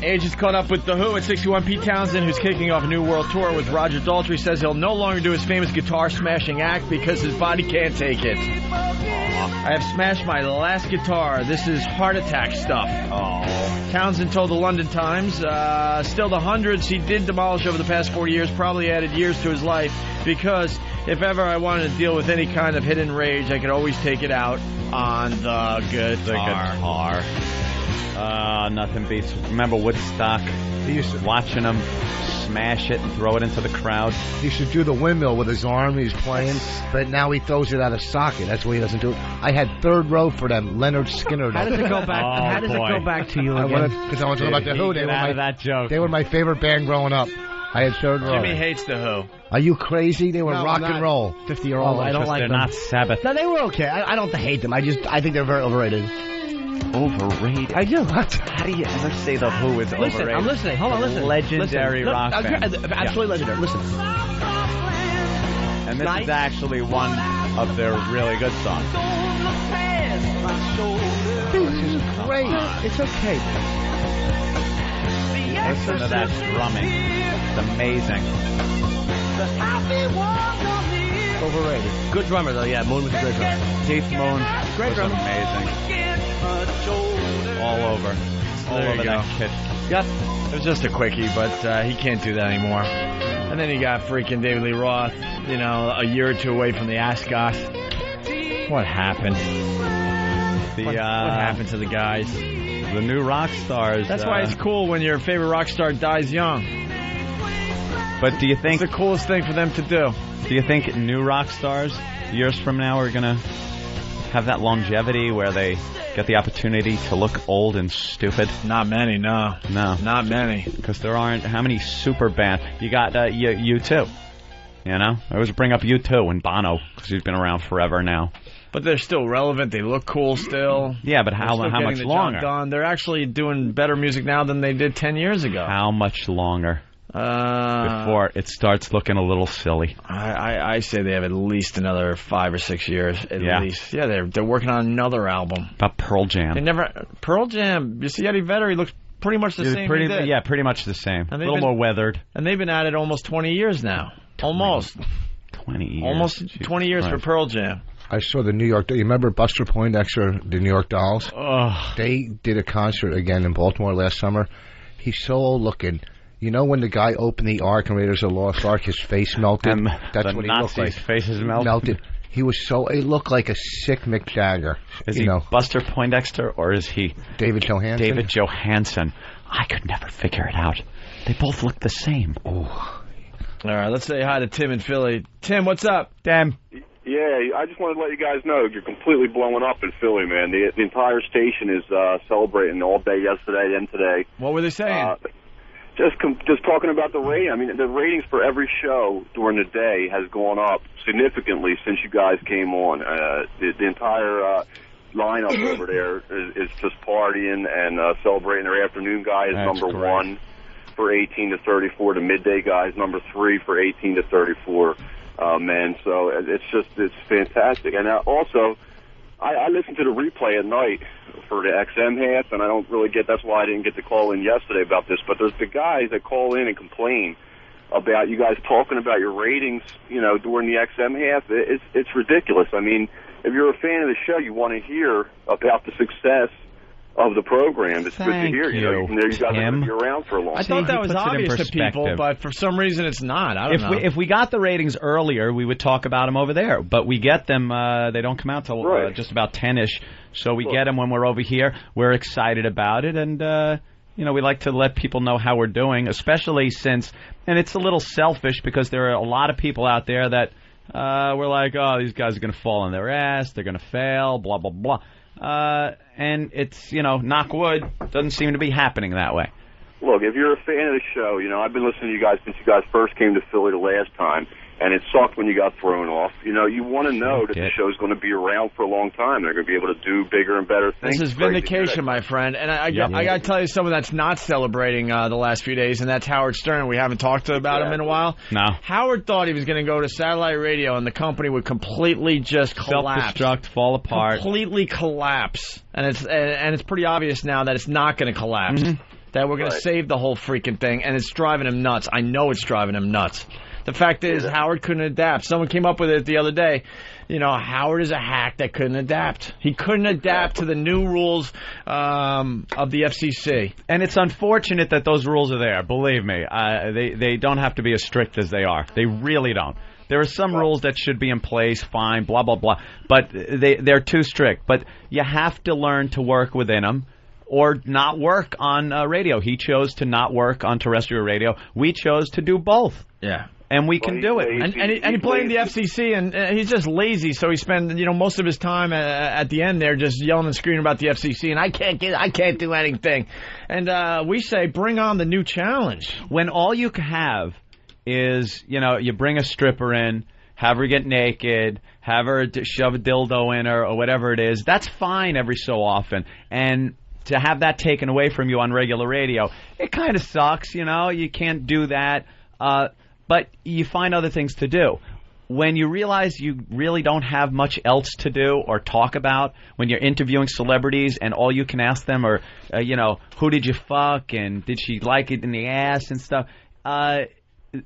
Age is caught up with The Who at 61. Pete Townsend, who's kicking off a new world tour with Roger Daltrey, says he'll no longer do his famous guitar-smashing act because his body can't take it. I have smashed my last guitar. This is heart attack stuff. Townsend told the London Times, still the hundreds he did demolish over the past 40 years probably added years to his life because if ever I wanted to deal with any kind of hidden rage, I could always take it out on the guitar. Nothing beats. Remember Woodstock? He used to watching him smash it and throw it into the crowd. He used to do the windmill with his arm. He's playing, but now he throws it out of socket. That's why he doesn't do it. I had third row for them. Leonard Skinner. How does it go back? How does it go back to you again? Because I want to talk about the Who. They were my favorite band growing up. I had third row. Jimmy hates The Who. Are you crazy? They were rock and roll. 50-year-old. I don't like them. They're not Sabbath. No, they were okay. I don't hate them. I think they're very overrated. Overrated? I do. How do you ever say The Who is overrated? Listen, I'm listening. Hold on, listen. Legendary rock band. Absolutely legendary. Listen. And this is actually one of their really good songs. This is great. It's okay. Listen to that drumming. It's amazing. Overrated. Good drummer, though. Yeah, Moon was a great drummer. Keith Moon Great was drummer. amazing. All over that kid. Yep. It was just a quickie, but he can't do that anymore. And then you got freaking David Lee Roth, a year or two away from the Ascot. What happened? What happened to the guys? The new rock stars. That's why it's cool when your favorite rock star dies young. But do you think it's the coolest thing for them to do? Do you think new rock stars years from now are gonna have that longevity where they get the opportunity to look old and stupid? Not many, no. Not many. Because there aren't. How many super bands? You got U2. I always bring up U2 and Bono because he's been around forever now. But they're still relevant. They look cool still. Yeah, but how much longer? Done. They're actually doing better music now than they did 10 years ago. How much longer? Before it starts looking a little silly. I say they have at least another 5 or 6 years at least. Yeah, they're working on another album. About Pearl Jam. Pearl Jam. You see Eddie Vedder, he looks pretty much the same. Yeah, pretty much the same. A little more weathered. And they've been at it almost 20 years now. Almost 20 years. Almost 20 years for Pearl Jam. I saw the New York. You remember Buster Poindexter, the New York Dolls? They did a concert again in Baltimore last summer. He's so old looking. You know when the guy opened the Ark in Raiders of the Lost Ark, his face melted? That's what he looked like. His face is melted. He was he looked like a sick Mick Jagger. Is he Buster Poindexter or is he David Johansen? David Johansen. I could never figure it out. They both look the same. All right, let's say hi to Tim in Philly. Tim, what's up? Tim. Yeah, I just wanted to let you guys know you're completely blowing up in Philly, man. The entire station is celebrating all day yesterday and today. What were they saying? Just talking about the rating. I mean, the ratings for every show during the day has gone up significantly since you guys came on. The entire lineup over there is just partying and celebrating. Their afternoon guy is number 1 for 18 to 34. The midday guy is number 3 for 18 to 34 men. So it's fantastic. And also, I listen to the replay at night for the XM half, and I don't really get. That's why I didn't get to call in yesterday about this. But there's the guys that call in and complain about you guys talking about your ratings, during the XM half. It's ridiculous. I mean, if you're a fan of the show, you want to hear about the success of the program. It's good to hear. You guys are going to be around for a long time. I thought that was obvious to people, but for some reason it's not. I don't know. If we got the ratings earlier, we would talk about them over there. But we get them, they don't come out till just about 10-ish. So we get them when we're over here. We're excited about it. And, we like to let people know how we're doing, especially since, and it's a little selfish because there are a lot of people out there that We're like, oh, these guys are going to fall on their ass. They're going to fail, blah, blah, blah. And it's, knock wood, doesn't seem to be happening that way. Look, if you're a fan of the show, I've been listening to you guys since you guys first came to Philly the last time, and it sucked when you got thrown off. You want to know that the show's going to be around for a long time. They're going to be able to do bigger and better things. This is vindication, my friend. And I got to tell you someone that's not celebrating the last few days, and that's Howard Stern. We haven't talked about him in a while. No. Howard thought he was going to go to satellite radio, and the company would completely just collapse. Self-destruct, fall apart. Completely collapse. And it's pretty obvious now that it's not going to collapse. Mm-hmm. That we're going to save the whole freaking thing, and it's driving him nuts. I know it's driving him nuts. The fact is, Howard couldn't adapt. Someone came up with it the other day. Howard is a hack that couldn't adapt. He couldn't adapt to the new rules of the FCC. And it's unfortunate that those rules are there. Believe me, they don't have to be as strict as they are. They really don't. There are some rules that should be in place, fine, blah, blah, blah. But they're too strict. But you have to learn to work within them. Or not work on radio. He chose to not work on terrestrial radio. We chose to do both. Yeah. And we can do it. And he blamed the FCC, and he's just lazy, so he spent most of his time at the end there just yelling and screaming about the FCC, and I can't do anything. And we say, bring on the new challenge. When all you have is, you bring a stripper in, have her get naked, have her shove a dildo in her, or whatever it is, that's fine every so often. And to have that taken away from you on regular radio, it kind of sucks, you can't do that, but you find other things to do. When you realize you really don't have much else to do or talk about, when you're interviewing celebrities and all you can ask them are, who did you fuck and did she like it in the ass and stuff,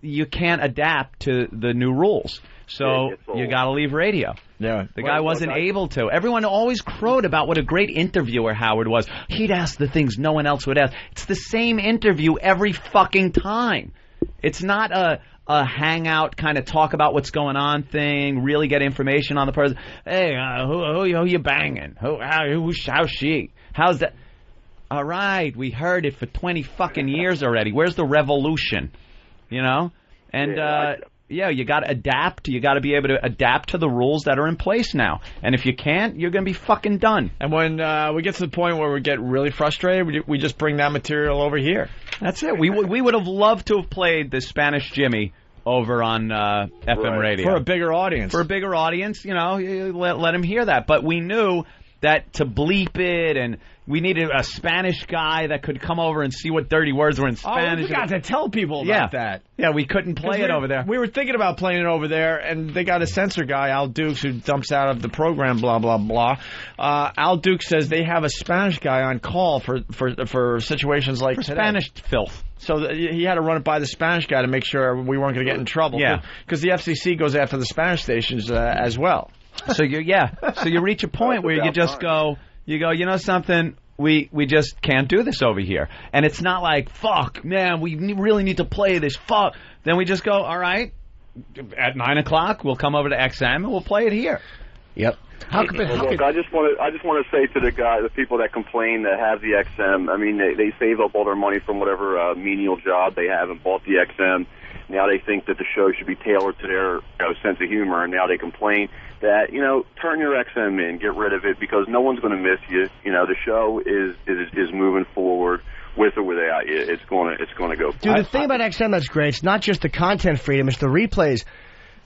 you can't adapt to the new rules. So you got to leave radio. Yeah, the guy wasn't able to. Everyone always crowed about what a great interviewer Howard was. He'd ask the things no one else would ask. It's the same interview every fucking time. It's not a hangout kind of talk about what's going on thing, really get information on the person. Hey, who you banging? How's she? How's that? All right, we heard it for 20 fucking years already. Where's the revolution? And you got to adapt. You got to be able to adapt to the rules that are in place now. And if you can't, you're going to be fucking done. And when we get to the point where we get really frustrated, we just bring that material over here. That's it. We would have loved to have played the Spanish Jimmy over on FM radio. For a bigger audience. For a bigger audience, let him hear that. But we knew that to bleep it, and we needed a Spanish guy that could come over and see what dirty words were in Spanish. Oh, we forgot to tell people about that. Yeah, we couldn't play it over there. We were thinking about playing it over there, and they got a censor guy, Al Dukes, who dumps out of the program, blah, blah, blah. Al Dukes says they have a Spanish guy on call for situations like today. Spanish filth. So he had to run it by the Spanish guy to make sure we weren't going to get in trouble. Yeah. Because the FCC goes after the Spanish stations as well. So you reach a point where you just go, something, we just can't do this over here. And it's not like, fuck, man, we really need to play this, fuck. Then we just go, all right, at 9 o'clock, we'll come over to XM and we'll play it here. Yep. Look, I just want to say to the people that complain that have the XM, I mean, they save up all their money from whatever menial job they have and bought the XM. Now they think that the show should be tailored to their sense of humor, and now they complain that, turn your XM in, get rid of it, because no one's going to miss you. The show is moving forward with or without you. It's going to go. Dude, the thing about XM that's great, it's not just the content freedom, it's the replays.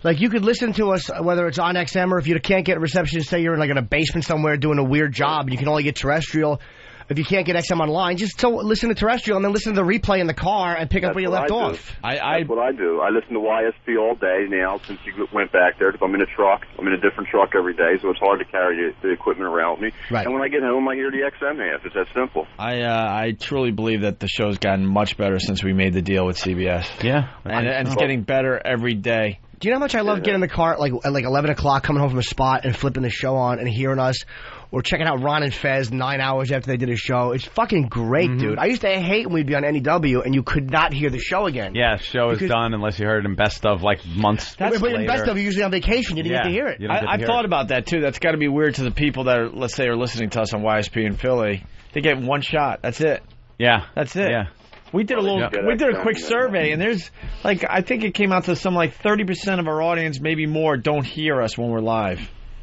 Like, you could listen to us, whether it's on XM or if you can't get reception, say you're in a basement somewhere doing a weird job and you can only get terrestrial. If you can't get XM online, just listen to terrestrial and then listen to the replay in the car and pick up where you left off. That's what I do. I listen to YSP all day now since you went back there. If I'm in a truck, I'm in a different truck every day, so it's hard to carry the equipment around me. Right. And when I get home, I hear the XM half. It's that simple. I truly believe that the show's gotten much better since we made the deal with CBS. Yeah. And it's getting better every day. Do you know how much I love getting in the car at 11 o'clock, coming home from a spot and flipping the show on and hearing us, or checking out Ron and Fez 9 hours after they did a show? It's fucking great, dude. I used to hate when we'd be on NEW and you could not hear the show again. Yeah, show is done unless you heard it in best of months later. But in best of, you're usually on vacation. You didn't get to hear it. I've thought about that, too. That's got to be weird to the people that, are listening to us on YSP in Philly. They get one shot. That's it. Yeah. That's it. Yeah. We did a quick survey, and there's I think it came out to some 30% of our audience, maybe more, don't hear us when we're live.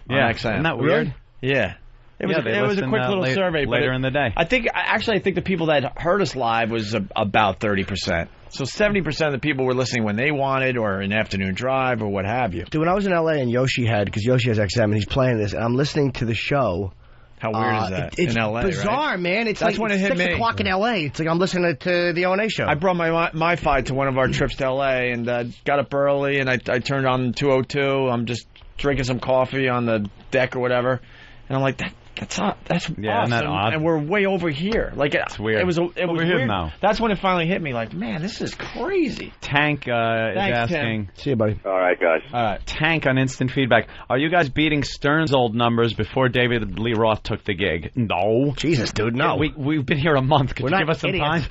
Yeah, on XM. isn't that weird? Yeah. It was a quick little survey. Later in the day. I think the people that heard us live was about 30%. So 70% of the people were listening when they wanted, or an afternoon drive, or what have you. Dude, when I was in L.A. and Yoshi because Yoshi has XM, and he's playing this, and I'm listening to the show. How weird is that? It's in L.A., bizarre, right? man. It's That's when it hit 6 o'clock in L.A. It's like I'm listening to the O&A show. I brought my Fi to one of our trips to L.A. and got up early, and I turned on 202. I'm just drinking some coffee on the deck or whatever, and I'm like, that's awesome. Isn't that odd? And we're way over here. It's weird. It was over weird. Here now. That's when it finally hit me. Man, this is crazy. Tank is asking. Tim. See you, buddy. All right, guys. All right. Tank on instant feedback. Are you guys beating Stern's old numbers before David Lee Roth took the gig? No. Jesus, dude, no. We've been here a month. Could you give us some time?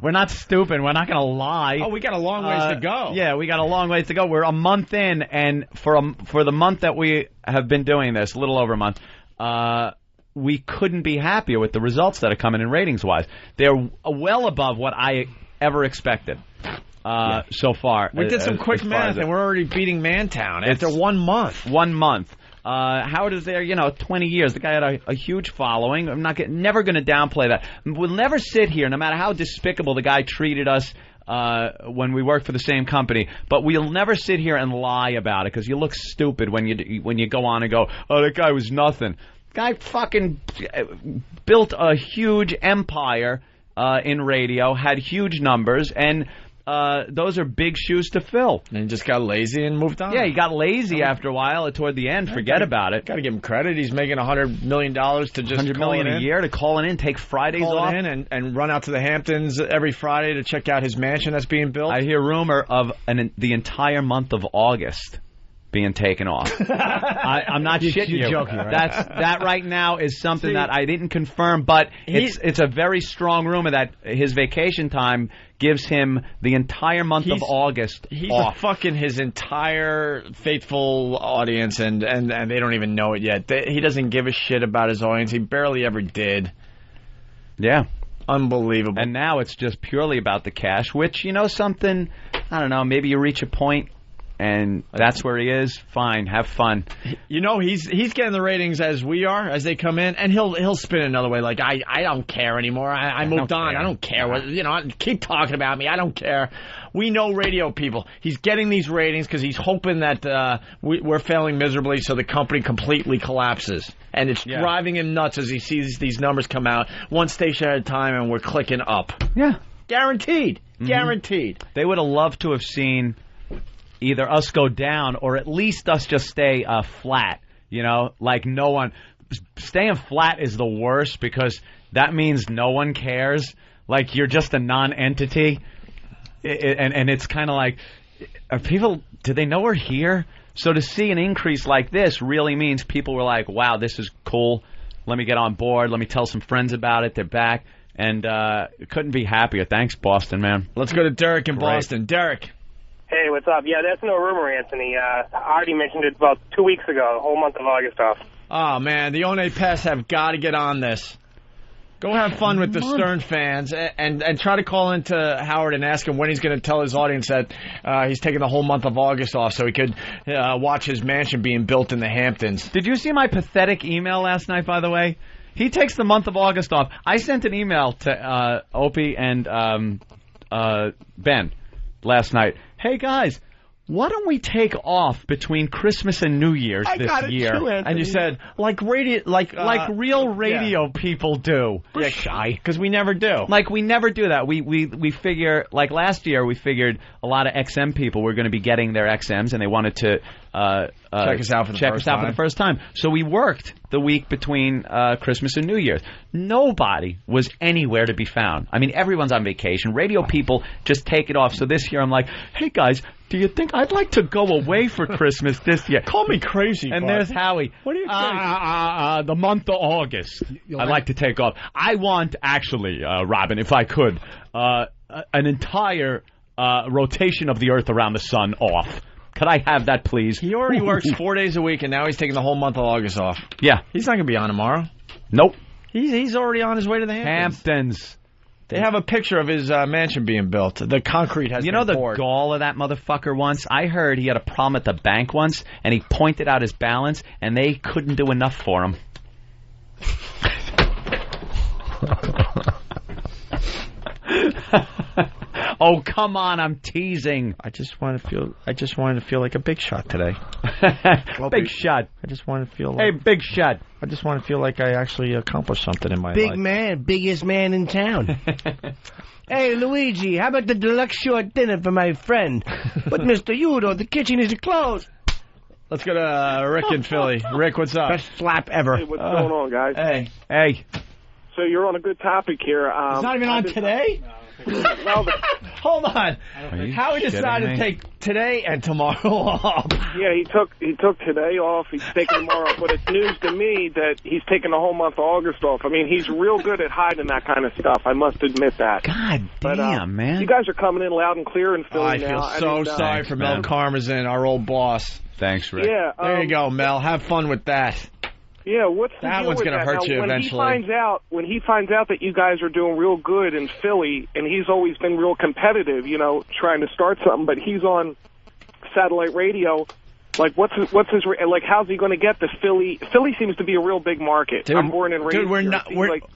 We're not stupid. We're not going to lie. Oh, we got a long ways to go. Yeah, we got a long ways to go. We're a month in, and for the month that we have been doing this, a little over a month, we couldn't be happier with the results that are coming in ratings-wise. They're well above what I ever expected so far. We did some quick math, and we're already beating Mantown after 1 month. 1 month. Howard is there, 20 years. The guy had a huge following. I'm never going to downplay that. We'll never sit here, no matter how despicable the guy treated us when we worked for the same company, but we'll never sit here and lie about it because you look stupid when you go on and go, oh, that guy was nothing. Guy fucking built a huge empire in radio, had huge numbers, and those are big shoes to fill. And he just got lazy and moved on. Yeah, he got lazy after a while. Toward the end, forget about it. Got to give him credit. He's making $100 million to just $100 million a year to call it in, take Fridays off, and run out to the Hamptons every Friday to check out his mansion that's being built. I hear rumor of the entire month of August being taken off. I'm not shitting you. You're joking, right? That right now is something that I didn't confirm, but it's a very strong rumor that his vacation time gives him the entire month of August off. Fucking his entire faithful audience, and they don't even know it yet. He doesn't give a shit about his audience. He barely ever did. Yeah. Unbelievable. And now it's just purely about the cash, which, something, I don't know, maybe you reach a point and that's where he is. Fine, have fun. He's getting the ratings as we are, as they come in, and he'll spin it another way. Like I don't care anymore. I moved on. I don't care what keep talking about me. I don't care. We know radio people. He's getting these ratings because he's hoping that we're failing miserably, so the company completely collapses, and it's driving him nuts as he sees these numbers come out one station at a time, and we're clicking up. Yeah, guaranteed. Mm-hmm. Guaranteed. They would have loved to have seen either us go down or at least us just stay flat, like no one. Staying flat is the worst because that means no one cares. Like you're just a non-entity. And it's kind of like, do they know we're here? So to see an increase like this really means people were like, wow, this is cool. Let me get on board. Let me tell some friends about it. They're back. And couldn't be happier. Thanks, Boston, man. Let's go to Derek in Boston. Derek. Hey, what's up? Yeah, that's no rumor, Anthony. I already mentioned it about 2 weeks ago, the whole month of August off. Oh, man, the One Pests have got to get on this. Go have fun with the Stern fans and try to call into Howard and ask him when he's going to tell his audience that he's taking the whole month of August off so he could watch his mansion being built in the Hamptons. Did you see my pathetic email last night, by the way? He takes the month of August off. I sent an email to Opie and Ben last night. Hey, guys, why don't we take off between Christmas and New Year's this year? Too, and you said, like radio, like real radio people do. We're shy, because we never do. Like, we never do that. We figure, like last year, we figured a lot of XM people were going to be getting their XMs, and they wanted to check us out for the first time. So we worked the week between Christmas and New Year's. Nobody was anywhere to be found. I mean, everyone's on vacation. Radio people just take it off. So this year I'm like, hey, guys, do you think I'd like to go away for Christmas this year? Call me crazy, and bud. There's Howie. What do you think? The month of August. I'd like to take off. I want, actually, Robin, if I could, an entire rotation of the Earth around the sun off. Could I have that, please? He already works 4 days a week, and now he's taking the whole month of August off. Yeah. He's not going to be on tomorrow. Nope. He's already on his way to the Hamptons. They have a picture of his mansion being built. The concrete has been poured. The gall of that motherfucker once? I heard he had a problem at the bank once, and he pointed out his balance, and they couldn't do enough for him. Oh, come on, I'm teasing. I just wanted to feel like a big shot today. Big shot. I just want to feel like... Hey, big shot. I just want to feel like I actually accomplished something in my life. Big man, biggest man in town. Hey, Luigi, how about the deluxe short dinner for my friend? But, Mr. Udo, the kitchen is closed. Let's go to Rick in Philly. Rick, what's up? Best slap ever. Hey, what's going on, guys? Hey. So you're on a good topic here. It's not even on today? Hold on. Howie decided to take today and tomorrow off. Yeah, he took today off. He's taking tomorrow off. But it's news to me that he's taking the whole month of August off. I mean, he's real good at hiding that kind of stuff. I must admit that. God damn, man. You guys are coming in loud and clear in Philly now. I feel sorry for Mel Karmazin, our old boss. Thanks, Rick. Yeah, there you go, Mel. Have fun with that. Yeah, what's the that deal one's with going to hurt now, you eventually. When he finds out that you guys are doing real good in Philly, and he's always been real competitive, trying to start something, but he's on satellite radio. Like, what's his how's he going to get to Philly? Philly seems to be a real big market. Dude, I'm born and raised dude,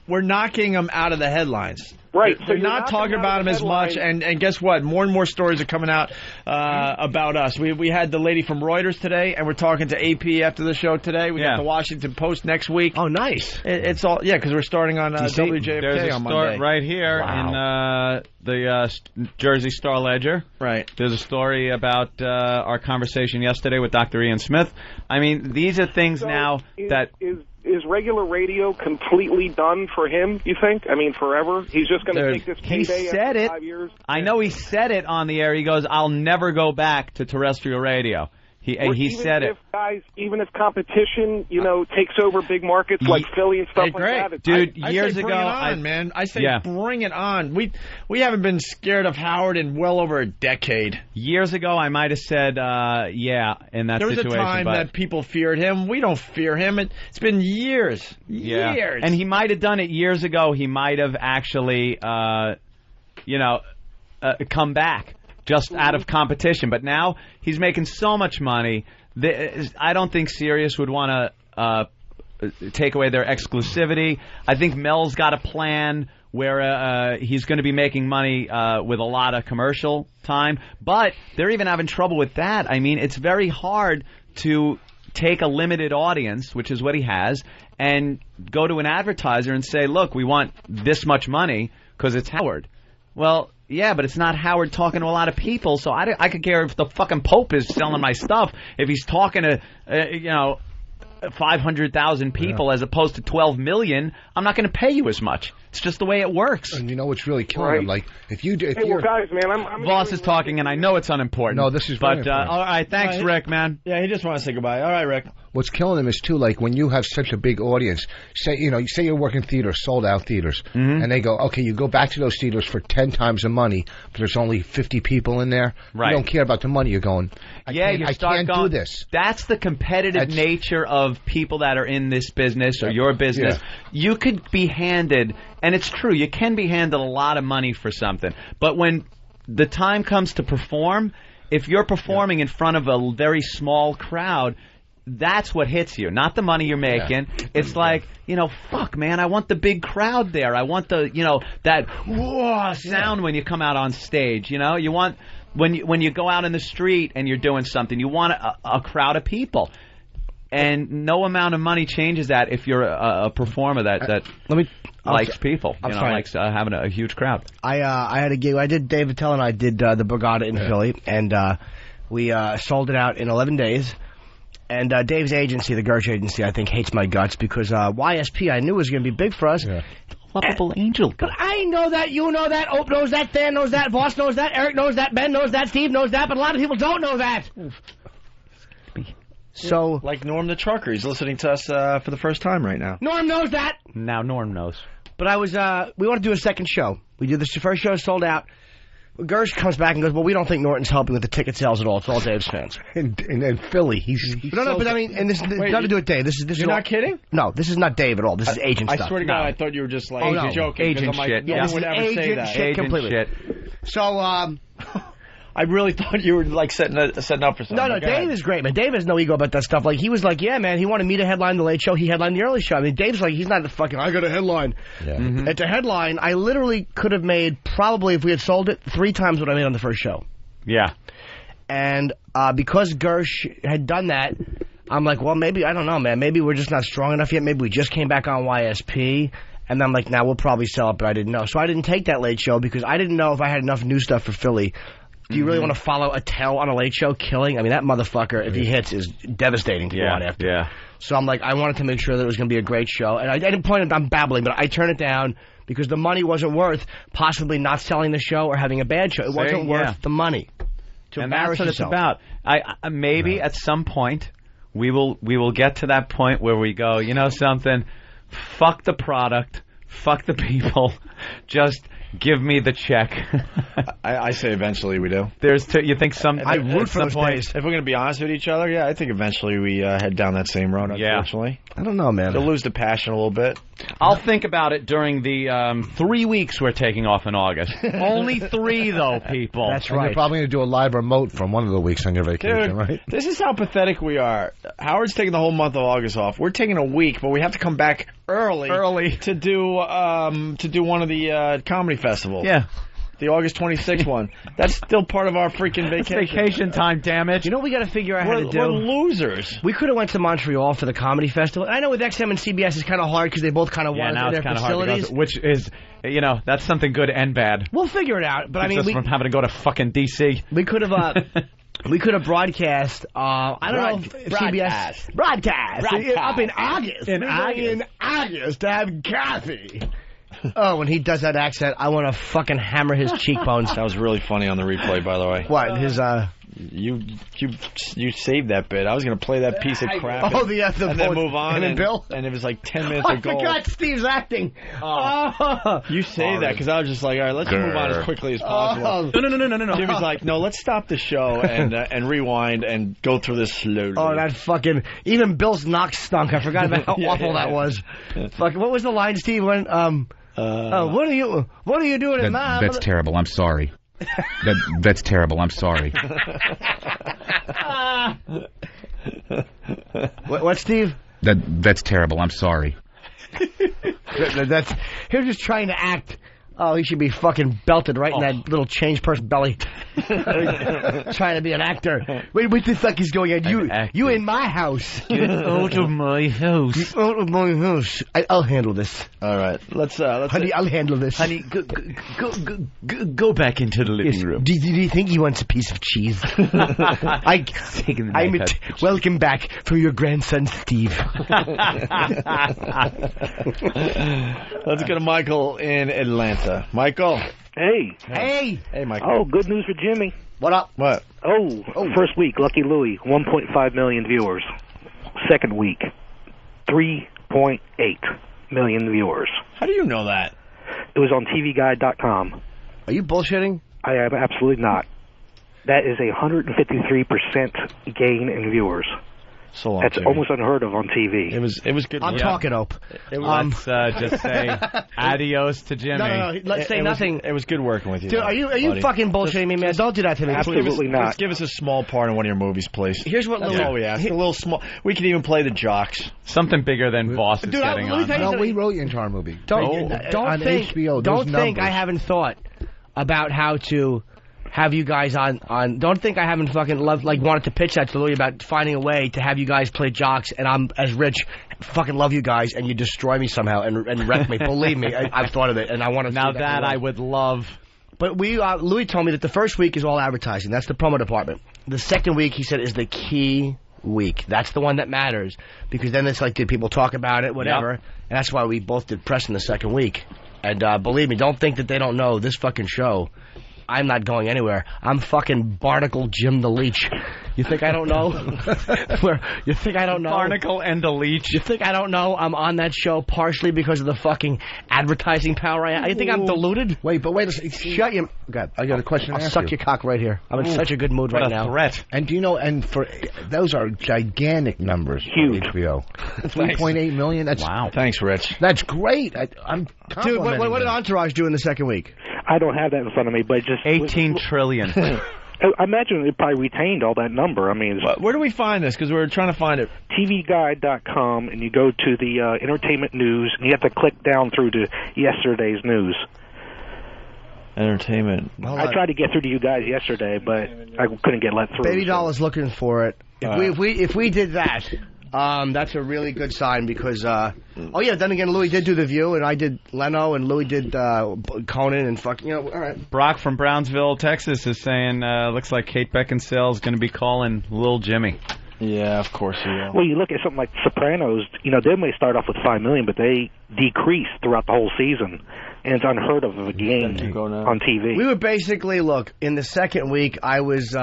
we're knocking him out of the headlines. Right. They're not talking about him as much, and guess what? More and more stories are coming out about us. We had the lady from Reuters today, and we're talking to AP after the show today. We got the Washington Post next week. Oh, nice. It's all, because we're starting on WJFK There's a on story Monday. right here in the Jersey Star Ledger. Right. There's a story about our conversation yesterday with Dr. Ian Smith. I mean, these are things that... Is regular radio completely done for him, you think? I mean, forever? He's just going to take this payday after 5 years? I know he said it on the air. He goes, I'll never go back to terrestrial radio. He said it. Even if competition, takes over big markets like Philly and stuff like that. Dude, years ago, I say bring it on. We haven't been scared of Howard in well over a decade. Years ago, I might have said, in that situation. There was a time that people feared him. We don't fear him. It's been years. Yeah. Years. And he might have done it years ago. He might have actually, come back. Just out of competition. But now he's making so much money. I don't think Sirius would want to take away their exclusivity. I think Mel's got a plan where he's going to be making money with a lot of commercial time. But they're even having trouble with that. I mean, it's very hard to take a limited audience, which is what he has, and go to an advertiser and say, look, we want this much money because it's Howard. Well... yeah, but it's not Howard talking to a lot of people, so I could care if the fucking Pope is selling my stuff. If he's talking to, 500,000 people as opposed to 12 million, I'm not going to pay you as much. It's just the way it works. And you know what's really killing him? Like, if you're... guys, man, I'm Voss is talking, and I know it's unimportant. No, this is very important. All right, thanks, Rick, man. Yeah, he just wants to say goodbye. All right, Rick. What's killing him is, too, like, when you have such a big audience, say you're working theaters, sold-out theaters, and they go, okay, you go back to those theaters for 10 times the money, but there's only 50 people in there. Right. You don't care about the money. You're going, I can't do this. That's the competitive nature of people that are in this business or your business. Yeah. You could be handed, and it's true, you can be handed a lot of money for something, but when the time comes to perform, if you're performing in front of a very small crowd, that's what hits you, not the money you're making. Yeah. It's like, fuck, man, I want the big crowd there. I want the, that whoa sound when you come out on stage. You want when you go out in the street and you're doing something, you want a crowd of people. And no amount of money changes that if you're a performer that likes people, likes having a huge crowd. I had a gig. I did. Dave Attell and I did the Borgata in Philly, and we sold it out in 11 days. And Dave's agency, the Gersh agency, I think hates my guts because YSP I knew was going to be big for us. Yeah. Lovable angel. But I know that, you know that, Ope knows that, Dan knows that, Voss knows that, Eric knows that, Ben knows that, Steve knows that, but a lot of people don't know that. So, like Norm the trucker, he's listening to us for the first time right now. Norm knows that. Now Norm knows. But we want to do a second show. We did the first show, sold out. Gersh comes back and goes, well, we don't think Norton's helping with the ticket sales at all. It's all Dave's fans. And Philly, he's No, but I mean, and this nothing to do with Dave. This You're not kidding? No, this is not Dave at all. This is agent stuff. I swear to God, I thought you were just like joking. Agent shit. No one would ever say that. Shit completely. So, I really thought you were like setting up for something. No, Dave is great, man. Dave has no ego about that stuff. Like, he was like, yeah, man, he wanted me to headline the Late Show. He headlined the early show. I mean, Dave's like, he's not the fucking, I got a headline. Yeah. Mm-hmm. At the headline, I literally could have made, probably, if we had sold it, 3 times what I made on the first show. Yeah. And because Gersh had done that, I'm like, well, maybe, I don't know, man. Maybe we're just not strong enough yet. Maybe we just came back on YSP. And I'm like, now we'll probably sell it, but I didn't know. So I didn't take that Late Show because I didn't know if I had enough new stuff for Philly. Do you really want to follow Attell on a Late Show killing? I mean, that motherfucker, if he hits, is devastating to go on after. Yeah. So I'm like, I wanted to make sure that it was going to be a great show. And I didn't point, I'm babbling, but I turned it down because the money wasn't worth possibly not selling the show or having a bad show. It wasn't worth the money to embarrass that's what yourself. it's about. I maybe at some point we will get to that point where we go, you know something, fuck the product, fuck the people, just give me the check. I say eventually we do. You think some? I root for those days. If we're going to be honest with each other, yeah, I think eventually we head down that same road. Unfortunately, I don't know, man. They'll lose the passion a little bit. I'll think about it during the 3 weeks we're taking off in August. Only 3 though, people. That's And right. you're probably going to do a live remote from one of the weeks on your vacation, Dude, right? this is how pathetic we are. Howard's taking the whole month of August off. We're taking a week, but we have to come back early to do one of the comedy festivals. Yeah. The August 26th one. That's still part of our freaking vacation. It's vacation time, damn it. You know what we got to figure out how to do? We're losers. We could have went to Montreal for the comedy festival. I know with XM and CBS it's kind of hard because they both kind of want now their it's kind of facilities. hard, which is, that's something good and bad. We'll figure it out. But I mean, from having to go to fucking D.C. We could have. We could have broadcast. I don't know if CBS broadcast up in August. In August to have coffee. Oh, when he does that accent, I want to fucking hammer his cheekbones. That was really funny on the replay, by the way. What? His You saved that bit. I was going to play that piece of crap. Oh, and then move on. And then Bill? And it was like 10 minutes I of gold. forgot Steve's acting. You saved that because I was just like, all right, let's move on as quickly as possible. No. Jimmy's like, no, let's stop the show and rewind and go through this slowly. Oh, that fucking... Even Bill's knock stunk. I forgot about how awful that was. Fuck, what was the line, Steve? When, what are you doing in my... That's terrible. I'm sorry. That's terrible. I'm sorry. What, Steve? That's terrible. I'm sorry. That's him just trying to act. Oh, he should be fucking belted right in that little change purse belly. Trying to be an actor. Wait, what the fuck is going on? You in my house. Get out of my house. Get out of my house. I'll handle this. All right. Let's Honey, I'll handle this. Honey, go back into the living room. Do you think he wants a piece of cheese? Welcome back from your grandson, Steve. Let's go to Michael in Atlanta. Michael. Hey. Hey, Michael. Oh, good news for Jimmy. What up? What? Oh, first week, Lucky Louie, 1.5 million viewers. Second week, 3.8 million viewers. How do you know that? It was on TVGuide.com. Are you bullshitting? I am absolutely not. That is a 153% gain in viewers. So long, That's Jimmy. almost unheard of on TV. It was good. I'm talking up. Let's just say adios to Jimmy. No. Let's say nothing. It was good working with you. Dude, are you fucking bullshitting me, man? Don't do that to me. Absolutely not. Let's give us a small part in one of your movies, please. Here's what That's all we ask. A little small. We can even play the jocks. Something bigger than Boss is Dude, getting let me tell you on. No, something. we wrote you into our movie. Don't on think HBO. Don't those think I numbers. haven't thought about how to have you guys on. Don't think I haven't fucking wanted to pitch that to Louie about finding a way to have you guys play jocks, and I'm as rich. Fucking love you guys, and you destroy me somehow and wreck me. Believe me, I've thought of it, and I want to. Now that I would love. But Louie told me that the first week is all advertising. That's the promo department. The second week, he said, is the key week. That's the one that matters because then it's like, did people talk about it, whatever, and that's why we both did press in the second week. And believe me, don't think that they don't know this fucking show. I'm not going anywhere. I'm fucking Barnacle Jim the Leech. You think I don't know? You think I don't know? Barnacle and the Leech. You think I don't know? I'm on that show partially because of the fucking advertising power I have. You think I'm deluded? Wait a second. Shut your... God, I got a question to I'll ask suck you. your cock right here. I'm in such a good mood right now. What a threat. And do you know, and for those are gigantic numbers Huge. for HBO. 3.8 million. That's wow. Thanks, Rich. That's great. I'm Dude, what complimenting did them. Entourage do in the second week? I don't have that in front of me, but just 18 trillion. I imagine they probably retained all that number. I mean, Where do we find this? Because we're trying to find it. TVGuide.com, and you go to the entertainment news, and you have to click down through to yesterday's news. Entertainment. I tried to get through to you guys yesterday, but I couldn't get let through. Baby Doll is looking for it. If we did that, that's a really good sign because. Oh yeah, then again, Louis did do The View, and I did Leno, and Louis did Conan, and fucking all right. Brock from Brownsville, Texas, is saying looks like Kate Beckinsale is going to be calling Lil Jimmy. Yeah, of course he will. Well, you look at something like Sopranos. They may start off with 5 million, but they decrease throughout the whole season, and it's unheard of a game on TV. We were basically in the second week. I was.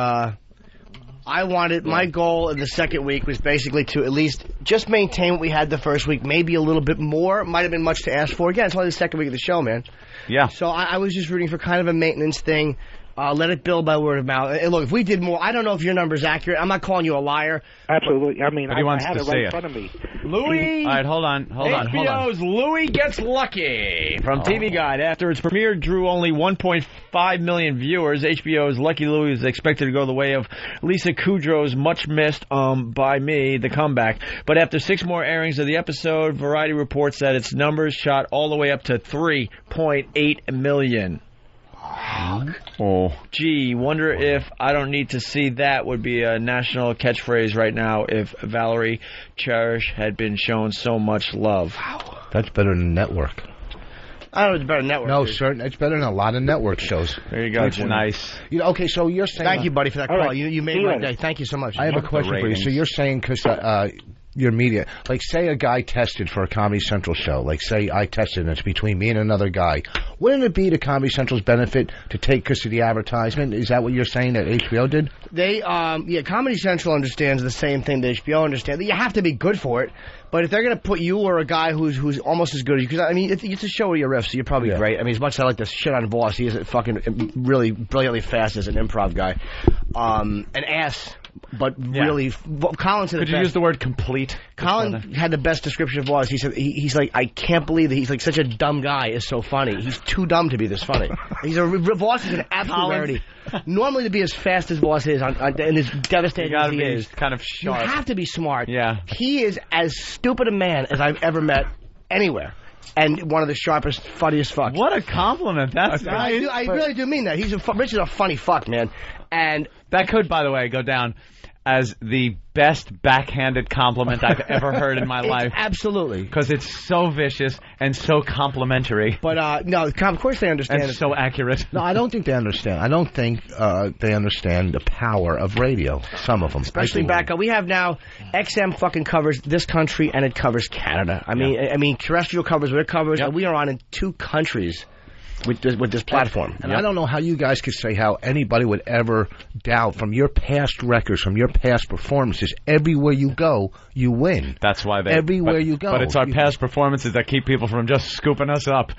I wanted my goal in the second week was basically to at least just maintain what we had the first week, maybe a little bit more. Might have been much to ask for. Again, it's only the second week of the show, man. Yeah. So I was just rooting for kind of a maintenance thing. Let it build by word of mouth. And look, if we did more, I don't know if your number's accurate. I'm not calling you a liar. Absolutely. I mean, But he wants I have to it right see in it. front of me. Louis. All right, hold on. HBO's Louis Gets Lucky from TV Guide. After its premiere drew only 1.5 million viewers, HBO's Lucky Louie is expected to go the way of Lisa Kudrow's much missed By Me, The Comeback. But after 6 more airings of the episode, Variety reports that its numbers shot all the way up to 3.8 million. Oh. Gee, wonder if I don't need to see that would be a national catchphrase right now if Valerie Cherish had been shown so much love. Wow. That's better than network. I don't know if it's better than network. No, dude. certain. It's better than a lot of network shows. There you go. That's nice. Okay, so you're saying... Thank you, buddy, for that All call. right. You made my day. Thank you so much. I have a question for you. So you're saying because your media, like say a guy tested for a Comedy Central show, like say I tested and it's between me and another guy, wouldn't it be to Comedy Central's benefit to take because of the advertisement? Is that what you're saying that HBO did? They, Comedy Central understands the same thing that HBO understands. You have to be good for it. But if they're going to put you or a guy who's almost as good as you, because I mean, it's a show where you're riffs, so you're probably great. I mean, as much as I like to shit on Voss, he is fucking really brilliantly fast as an improv guy. An ass, but really, Colin said Could you use the word complete? Colin had the best description of Voss. He said he's like, I can't believe that he's like such a dumb guy is so funny. He's too dumb to be this funny. Voss is an absolute rarity. Normally to be as fast as Voss is and as devastating as he is, kind of sharp. You have to be smart. Yeah. He is as stupid a man as I've ever met anywhere. And one of the sharpest, funniest fucks. What a compliment. That's nice. I really do mean that. Rich is a funny fuck, man. And that could, by the way, go down as the best backhanded compliment I've ever heard in my life. Absolutely. Because it's so vicious and so complimentary. But, no, of course they understand. And so accurate. No, I don't think they understand. I don't think they understand the power of radio. Some of them. Especially back up. We have now XM fucking covers this country and it covers Canada. I mean, terrestrial covers what it covers, and we are on in 2 countries with this platform. And I don't know how you guys could say how anybody would ever doubt from your past records, from your past performances, everywhere you go, you win. That's why they... Everywhere you go. But it's our past performances that keep people from just scooping us up.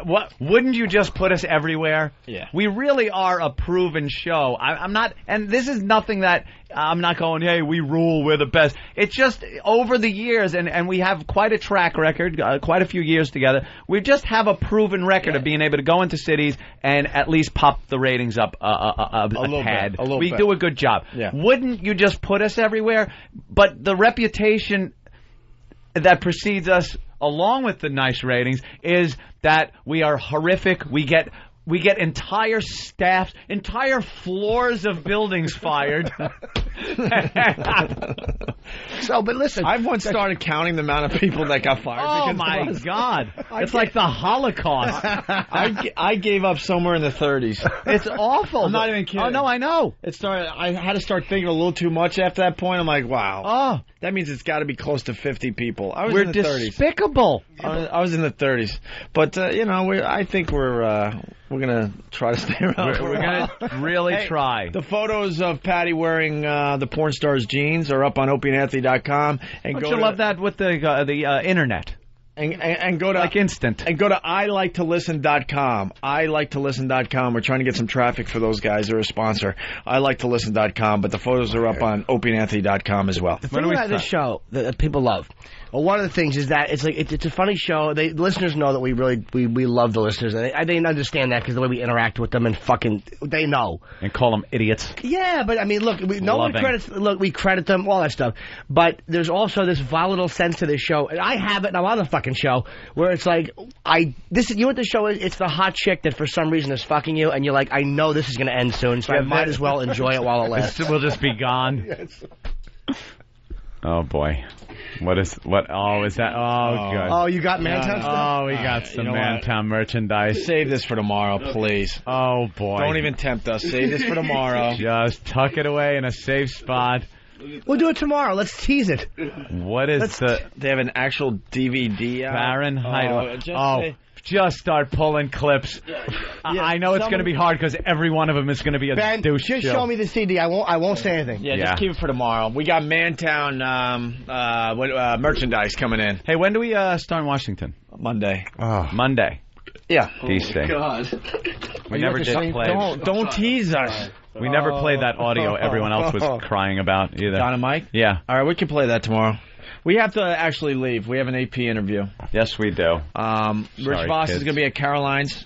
What? Wouldn't you just put us everywhere? Yeah. We really are a proven show. I'm not... And this is nothing that... I'm not going, hey, we rule, we're the best. It's just over the years, and we have quite a track record, quite a few years together. We just have a proven record of being able to go into cities and at least pop the ratings up a tad. We do a good job. Yeah. Wouldn't you just put us everywhere? But the reputation that precedes us, along with the nice ratings, is that we are horrific. We get entire staffs, entire floors of buildings fired. So, but listen, I've once started counting the amount of people that got fired. Oh because my God! It's like the Holocaust. I gave up somewhere in the 30s. It's awful. I'm not even kidding. Oh no, I know. I had to start thinking a little too much after that point. I'm like, wow. Oh, That means it's got to be close to 50 people. I was We're in the 30s. despicable. I was in the 30s, but I think we're gonna try to stay around. We're gonna really try. The photos of Patty wearing the porn star's jeans are up on OpieandAnthony.com. And Don't you love that with the internet? And go to like instant. And go to iliketolisten.com. iliketolisten.com. We're trying to get some traffic for those guys. They're a sponsor. iliketolisten.com, but the photos are up on opieandanthony.com as well. The thing about this show that people love, well, one of the things is that it's a funny show. The listeners know that we love the listeners. They understand that because the way we interact with them and they know. And call them idiots. Yeah, but I mean, look, we credit them, all that stuff. But there's also this volatile sense to this show. And I have it, and I'm on the fucking show, where it's like, you know what the show is? It's the hot chick that for some reason is fucking you, and you're like, I know this is going to end soon, so I might as well enjoy it while it lasts. We'll just be gone. Yes. Oh, boy. What is that? Oh, good. Oh, you got Mantown stuff? Oh, we got some Mantown merchandise. Save this for tomorrow, please. Oh, boy. Don't even tempt us. Save this for tomorrow. Just tuck it away in a safe spot. We'll do it tomorrow. Let's tease it. What is They have an actual DVD out. Fahrenheit. Just start pulling clips. I know it's going to be hard because every one of them is going to be a douche. Just show me the CD. I won't say anything. Yeah, just keep it for tomorrow. We got Mantown merchandise coming in. Hey, when do we start in Washington? Monday. Monday. Yeah. DC. God. We never did play. Don't tease us. We never played that audio everyone else was crying about either. Don and Mike? Yeah. All right, we can play that tomorrow. We have to actually leave. We have an AP interview. Yes, we do. Rich Voss is going to be at Caroline's.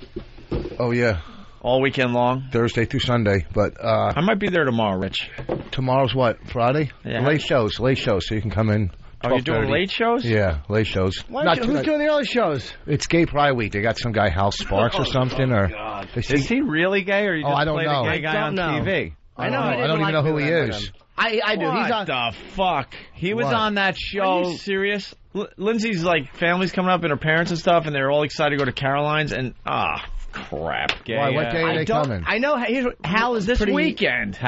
Oh, yeah. All weekend long. Thursday through Sunday. But I might be there tomorrow, Rich. Tomorrow's what? Friday? Yeah. Late shows, so you can come in. Oh, you're doing late shows? Yeah, late shows. Who's doing the early shows? It's Gay Pride Week. They got some guy, Hal Sparks or something. Is he really gay, or you just I don't play know. the gay guy on TV? I know. I don't even know who he is. I do. What He's on the fuck? He was on that show. Are you serious? Lindsay's family's coming up and her parents and stuff, and they're all excited to go to Caroline's, and crap. Why? What day are they coming? I know. Hal is this weekend.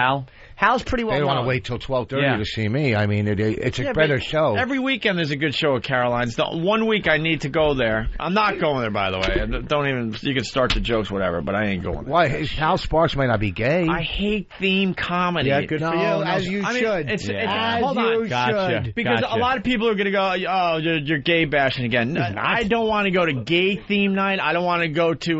Hal's pretty well known. They don't known. want to wait till 12:30 to see me. I mean, it's a better show. Every weekend there's a good show at Caroline's. The one week I need to go there. I'm not going there, by the way. Don't even. You can start the jokes, whatever, but I ain't going there. Why? Hal Sparks might not be gay. I hate theme comedy. Yeah, good for you. As you should. Hold on. Gotcha. Because a lot of people are going to go, oh, you're gay bashing again. I don't want to go to gay theme night. I don't want to go to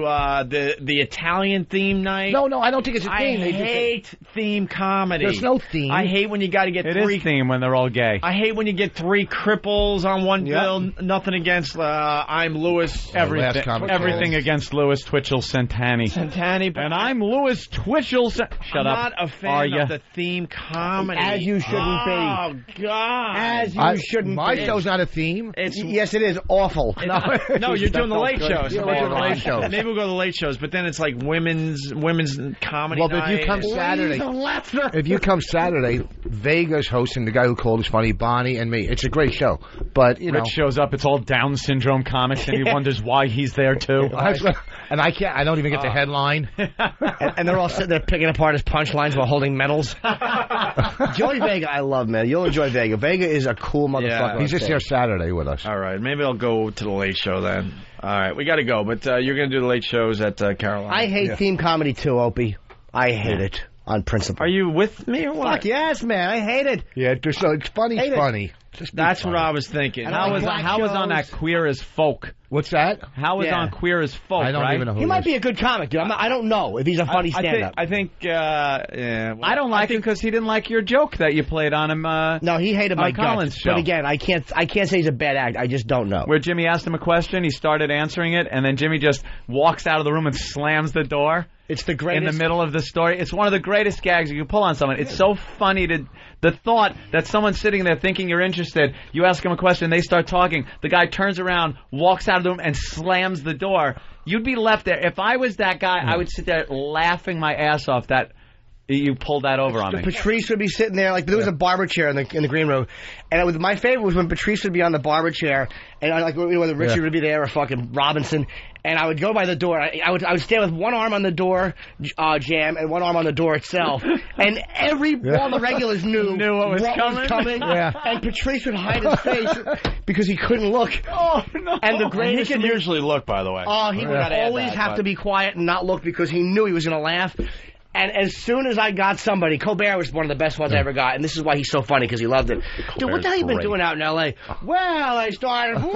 the Italian theme night. No, I don't think it's a theme. I hate theme comedy. There's no theme. I hate when you got to get It three. is theme when they're all gay. I hate when you get three cripples on one bill. Nothing against I'm Lewis. Everything against Louis Twitchell Santani. And I'm Louis Twitchell. Shut up. I'm not a fan of the theme comedy. As you shouldn't be. Oh, God. As you shouldn't be. My show's not a theme. Yes, it is. Awful. No, you're doing the late shows. Yeah, we're doing the late shows. Maybe we'll go to the late shows, but then it's like women's comedy Well, night. if you come Saturday, Vega's hosting. The guy who called is funny, Bonnie and me. It's a great show. But Rich shows up. It's all Down syndrome comics, and he wonders why he's there too. And I don't even get the headline. and they're all sitting there picking apart his punchlines while holding medals. Joey Vega, I love, man. You'll enjoy Vega. Vega is a cool motherfucker. He's just here Saturday with us. All right, maybe I'll go to the late show then. All right, we got to go, but you're going to do the late shows at Caroline. I hate theme comedy too, Opie. I hate it on principle. Are you with me or what? Fuck yes, man. I hate it. Yeah, so it's funny. Hate it. Funny. That's what I was thinking. How was on that Queer as Folk? What's that? How was on Queer as Folk? I don't even know who he might be a good comic, dude. I don't know if he's a funny stand-up. I think. I don't like him because he didn't like your joke that you played on him. No, he hated my Collins guts. show. But again, I can't say he's a bad act. I just don't know. Where Jimmy asked him a question, he started answering it, and then Jimmy just walks out of the room and slams the door. It's the greatest. In the middle of the story. It's one of the greatest gags you can pull on someone. It's so funny the thought that someone's sitting there thinking you're interested, you ask him a question, they start talking, the guy turns around, walks out of the room, and slams the door. You'd be left there. If I was that guy, I would sit there laughing my ass off that you pulled that over on me. Patrice would be sitting there, like there was a barber chair in the green room, and my favorite was when Patrice would be on the barber chair, and whether Richard would be there or fucking Robinson, And I would go by the door. I would stand with one arm on the door jam and one arm on the door itself. And all the regulars knew what was coming. Yeah. And Patrice would hide his face because he couldn't look. Oh, no. And the greatest... He can usually look, by the way. Oh, he would always have to be quiet and not look because he knew he was going to laugh. And as soon as I got somebody, Colbert was one of the best ones I ever got, and this is why he's so funny, because he loved it. Dude, what the hell you been doing out in L.A.? Well, I started... and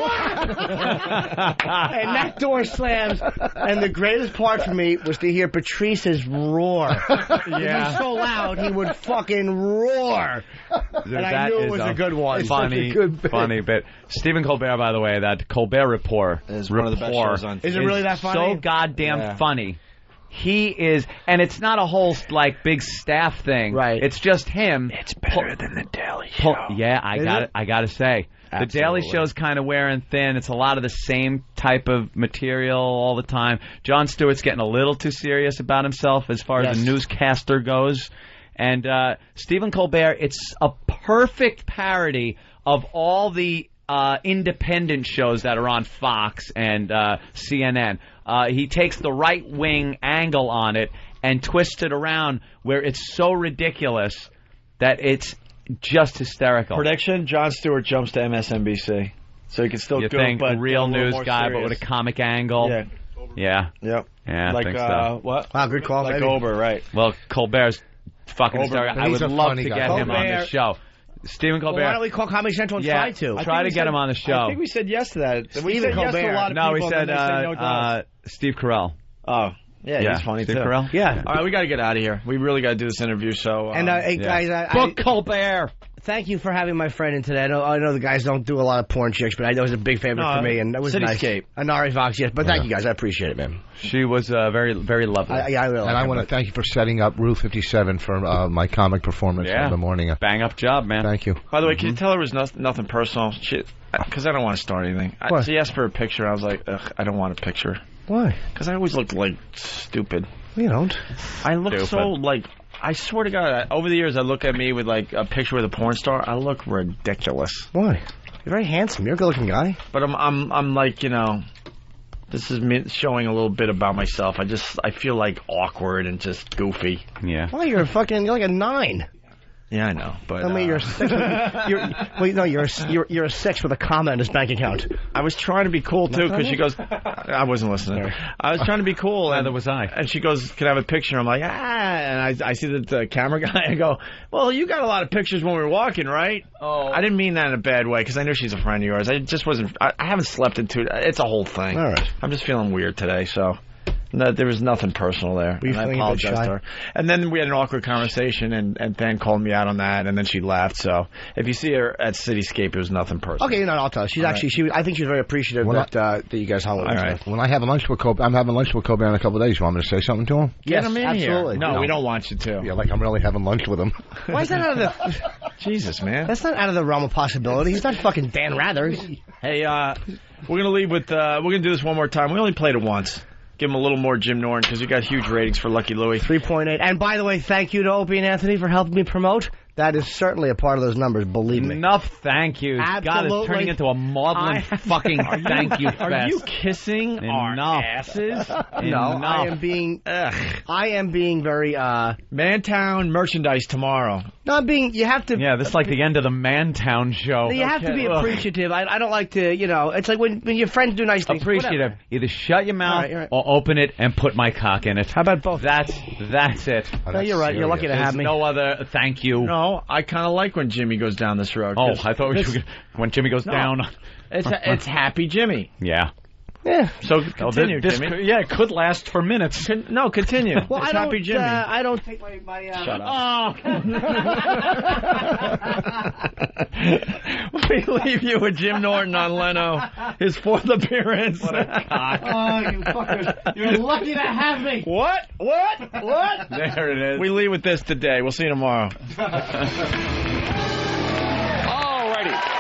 that door slams, and the greatest part for me was to hear Patrice's roar. He was so loud, he would fucking roar. Dude, and I knew it was a good one. Funny bit. Stephen Colbert, by the way, that Colbert Report is one of the best shows on. Is it really that funny? So goddamn funny. He is, and it's not a whole big staff thing. Right. It's just him. It's better than the Daily Show. I gotta say, Absolutely. the Daily Show's kind of wearing thin. It's a lot of the same type of material all the time. Jon Stewart's getting a little too serious about himself as far as the newscaster goes, and Stephen Colbert. It's a perfect parody of all the independent shows that are on Fox and CNN. He takes the right-wing angle on it and twists it around where it's so ridiculous that it's just hysterical. Prediction, Jon Stewart jumps to MSNBC. So he can still go, but real news guy, serious. but with a comic angle. Yeah. Yeah, I like, think so. What? Wow, good call. Like maybe. Ober, right. Well, Colbert's fucking hysterical. I would love to get him on the show. Stephen Colbert. Well, why don't we call Comedy Central and try to? Try to get him on the show. I think we said yes to that. Stephen Colbert. Yes to a lot of no, people, we said no Steve Carell. Oh. Yeah, he's funny Steve too. Carell? Yeah. All right, we got to get out of here. We really got to do this interview. So, and hey, guys, book Colbert. Thank you for having my friend in today. I know the guys don't do a lot of porn chicks, but I know it was a big favorite for me, and that was Cityscape. nice. Anari Vox, yes. But thank you guys. I appreciate it, man. She was very, very lovely. I will. And I want to thank you for setting up Rule 57 for my comic performance in the morning. Bang up job, man. Thank you. By the way, can you tell her it was nothing personal? Because I don't want to start anything. She asked for a picture. I was like, ugh, I don't want a picture. Why? Because I always look like stupid. You don't. I look so like. I swear to God, over the years, I look at me with like a picture with a porn star. I look ridiculous. Why? You're very handsome. You're a good-looking guy. But I'm like, this is me showing a little bit about myself. I feel like awkward and just goofy. Yeah. Well, you're like a 9. Yeah, I know, but I mean, you're a 6. You're a 6 with a comma in his bank account. I was trying to be cool too because she goes, I wasn't listening. I was trying to be cool, and neither was I. And she goes, "Can I have a picture?" I'm like, and I see the camera guy. I go, "Well, you got a lot of pictures when we were walking, right?" Oh, I didn't mean that in a bad way because I knew she's a friend of yours. I just wasn't. I haven't slept in 2. It's a whole thing. All right. I'm just feeling weird today, so. No, there was nothing personal there. Were you feeling a bit shy? To her. And then we had an awkward conversation, and Than called me out on that, and then she left. So if you see her at Cityscape, it was nothing personal. Okay, I'll tell her. She's actually, I think she's very appreciative that you guys hung with us. Right. When I have lunch with Colbert, I'm having lunch with Colbert in a couple of days. You want me to say something to him? Get him in absolutely. here. No, we don't want you to. Yeah, like I'm really having lunch with him. Why is that out of the... Jesus, man. That's not out of the realm of possibility. He's not fucking Dan Rather. Hey, we're going to leave with... we're going to do this one more time. We only played it once. Give him a little more Jim Norton because you got huge ratings for Lucky Louie. 3.8. And by the way, thank you to Opie and Anthony for helping me promote. That is certainly a part of those numbers, believe me. Enough thank yous. God, it's turning into a maudlin fucking thank you fest. Are you kissing our asses? No, I am being very, Mantown merchandise tomorrow. No, I'm being, you have to... Yeah, this is like the end of the Mantown show. You have to be appreciative. I don't like to, it's like when your friends do nice things. Appreciative. Whatever. Either shut your mouth or open it and put my cock in it. How about both? That's it. No, you're right. You're lucky to have me. No other thank you. No, I kind of like when Jimmy goes down this road. Oh, I thought when Jimmy goes down. It's Happy Jimmy. Yeah. Yeah. So continue, Jimmy. It could last for minutes. Continue. Well, it's Happy Jimmy. I don't take my Shut up. We leave you with Jim Norton on Leno, his 4th appearance. What a cock. Oh, you fuckers. You're lucky to have me. What? There it is. We leave with this today. We'll see you tomorrow. Alrighty.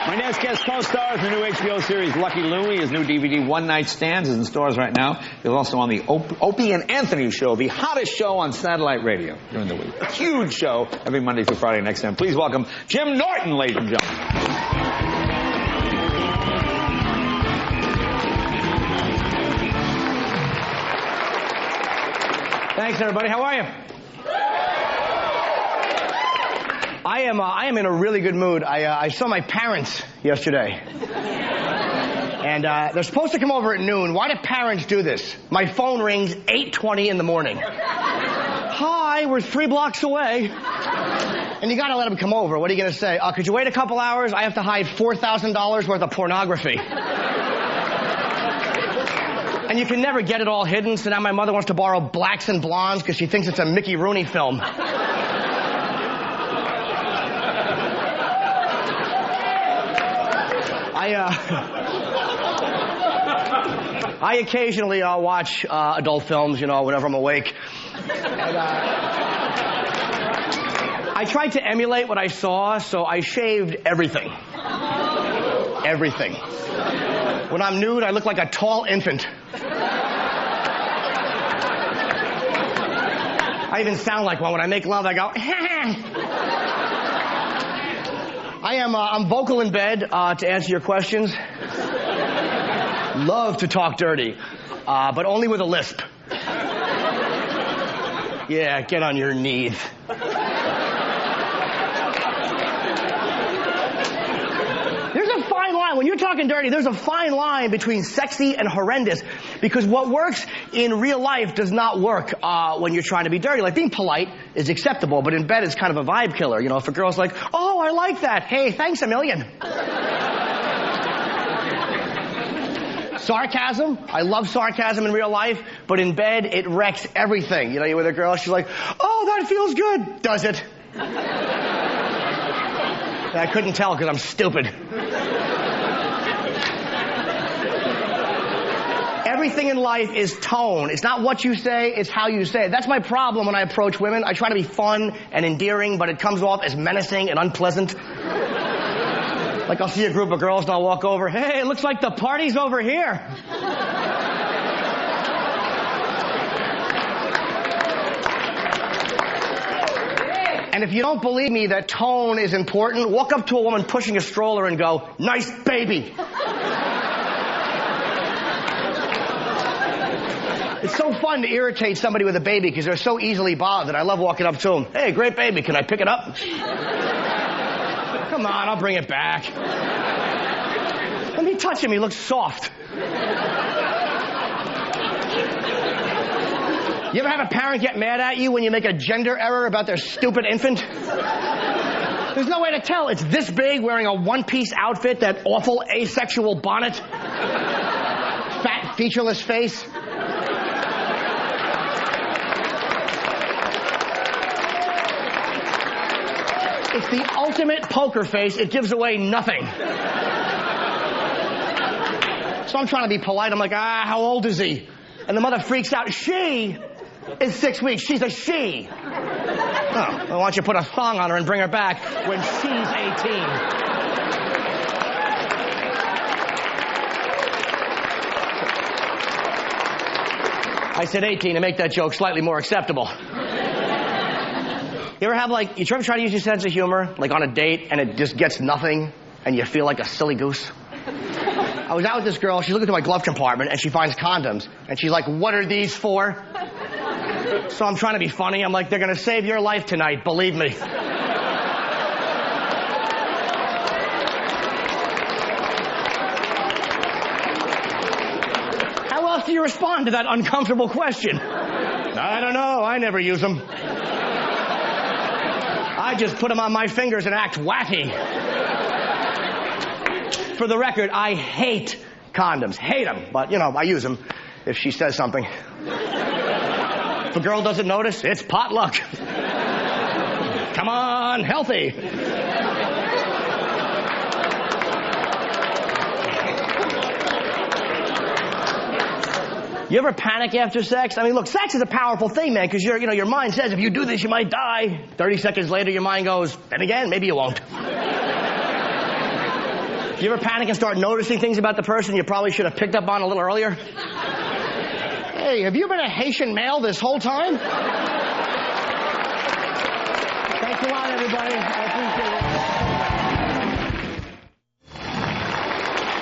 My next guest co-stars the new HBO series Lucky Louie. His new DVD One Night Stands is in stores right now. He's also on the Opie and Anthony Show, the hottest show on satellite radio during the week. A huge show every Monday through Friday next time. Please welcome Jim Norton, ladies and gentlemen. Thanks, everybody. How are you? I am in a really good mood. I saw my parents yesterday. And they're supposed to come over at noon. Why do parents do this? My phone rings 8:20 in the morning. Hi, we're 3 blocks away. And you got to let them come over. What are you going to say? Could you wait a couple hours? I have to hide $4,000 worth of pornography. And you can never get it all hidden, so now my mother wants to borrow Blacks and Blondes because she thinks it's a Mickey Rooney film. I occasionally watch adult films, whenever I'm awake. And, I tried to emulate what I saw, so I shaved everything. Everything. When I'm nude, I look like a tall infant. I even sound like one. When I make love, I go, I'm vocal in bed, to answer your questions. Love to talk dirty, but only with a lisp. Yeah, get on your knees. There's a fine line. When you're talking dirty, there's a fine line between sexy and horrendous, because what works in real life does not work when you're trying to be dirty. Like, being polite is acceptable, but in bed it's kind of a vibe killer. If a girl's like, oh, I like that. Hey, thanks a million. Sarcasm. I love sarcasm in real life, but in bed, it wrecks everything. You're with a girl, she's like, oh, that feels good. Does it? I couldn't tell because I'm stupid. Everything in life is tone. It's not what you say, it's how you say it. That's my problem when I approach women. I try to be fun and endearing, but it comes off as menacing and unpleasant. Like, I'll see a group of girls and I'll walk over, hey, it looks like the party's over here. And if you don't believe me that tone is important, walk up to a woman pushing a stroller and go, nice baby. It's so fun to irritate somebody with a baby because they're so easily bothered. I love walking up to them. Hey, great baby, can I pick it up? Come on, I'll bring it back. Let me touch him, he looks soft. You ever have a parent get mad at you when you make a gender error about their stupid infant? There's no way to tell. It's this big, wearing a one-piece outfit, that awful asexual bonnet, fat, featureless face. It's the ultimate poker face. It gives away nothing. So I'm trying to be polite. I'm like, how old is he? And the mother freaks out. She is 6 weeks. She's a she. Oh, well, why don't you put a thong on her and bring her back when she's 18? I said 18 to make that joke slightly more acceptable. You ever have, you ever try to use your sense of humor, on a date, and it just gets nothing, and you feel like a silly goose? I was out with this girl, she's looking through my glove compartment, and she finds condoms, and she's like, what are these for? So I'm trying to be funny, I'm like, they're gonna save your life tonight, believe me. How else do you respond to that uncomfortable question? I don't know, I never use them. I just put them on my fingers and act wacky. For the record, I hate condoms. Hate them. But, I use them if she says something. If a girl doesn't notice, it's potluck. Come on, healthy. You ever panic after sex? I mean, look, sex is a powerful thing, man, because your mind says if you do this, you might die. 30 seconds later, your mind goes, then again, maybe you won't. You ever panic and start noticing things about the person you probably should have picked up on a little earlier? Hey, have you been a Haitian male this whole time? Thanks a lot, everybody. I appreciate it.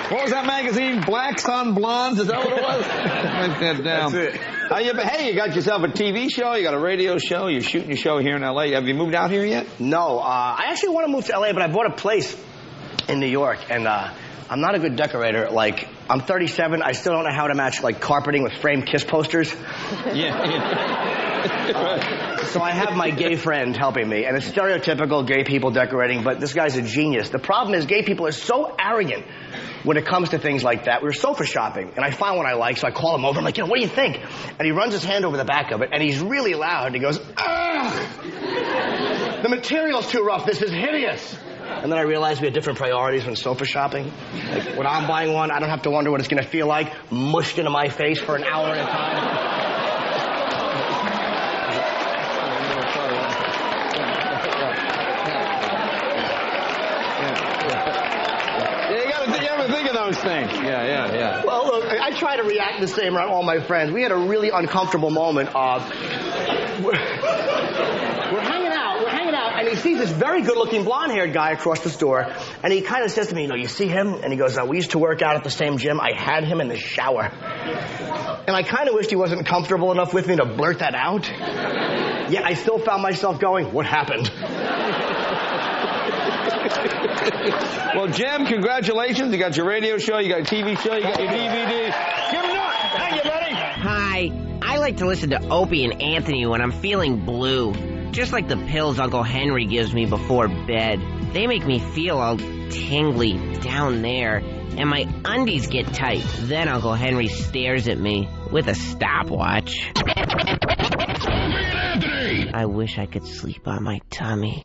What was that magazine? Blacks on Blondes? Is that what it was? Write that down. That's it. Hey, you got yourself a TV show, you got a radio show, you're shooting your show here in L.A. Have you moved out here yet? No, I actually want to move to L.A., but I bought a place in New York, and I'm not a good decorator. Like, I'm 37, I still don't know how to match, like, carpeting with framed kiss posters. So I have my gay friend helping me, and it's stereotypical gay people decorating, but this guy's a genius. The problem is gay people are so arrogant when it comes to things like that. We were sofa shopping, and I found one I like, so I call him over. I'm like, what do you think? And he runs his hand over the back of it, and he's really loud. He goes, ugh! The material's too rough. This is hideous. And then I realized we had different priorities when sofa shopping. Like, when I'm buying one, I don't have to wonder what it's going to feel like, mushed into my face for an hour at a time. Think of those things. Yeah. Well, look, I try to react the same around all my friends. We had a really uncomfortable moment. We're hanging out, and he sees this very good-looking blonde-haired guy across the store, and he kind of says to me, you see him? And he goes, we used to work out at the same gym. I had him in the shower. And I kind of wished he wasn't comfortable enough with me to blurt that out. Yet I still found myself going, what happened? Well, Jem, congratulations. You got your radio show, you got your TV show, you got your DVD. Give it up. Thank you, buddy. Hi. I like to listen to Opie and Anthony when I'm feeling blue. Just like the pills Uncle Henry gives me before bed. They make me feel all tingly down there, and my undies get tight. Then Uncle Henry stares at me with a stopwatch. I wish I could sleep on my tummy.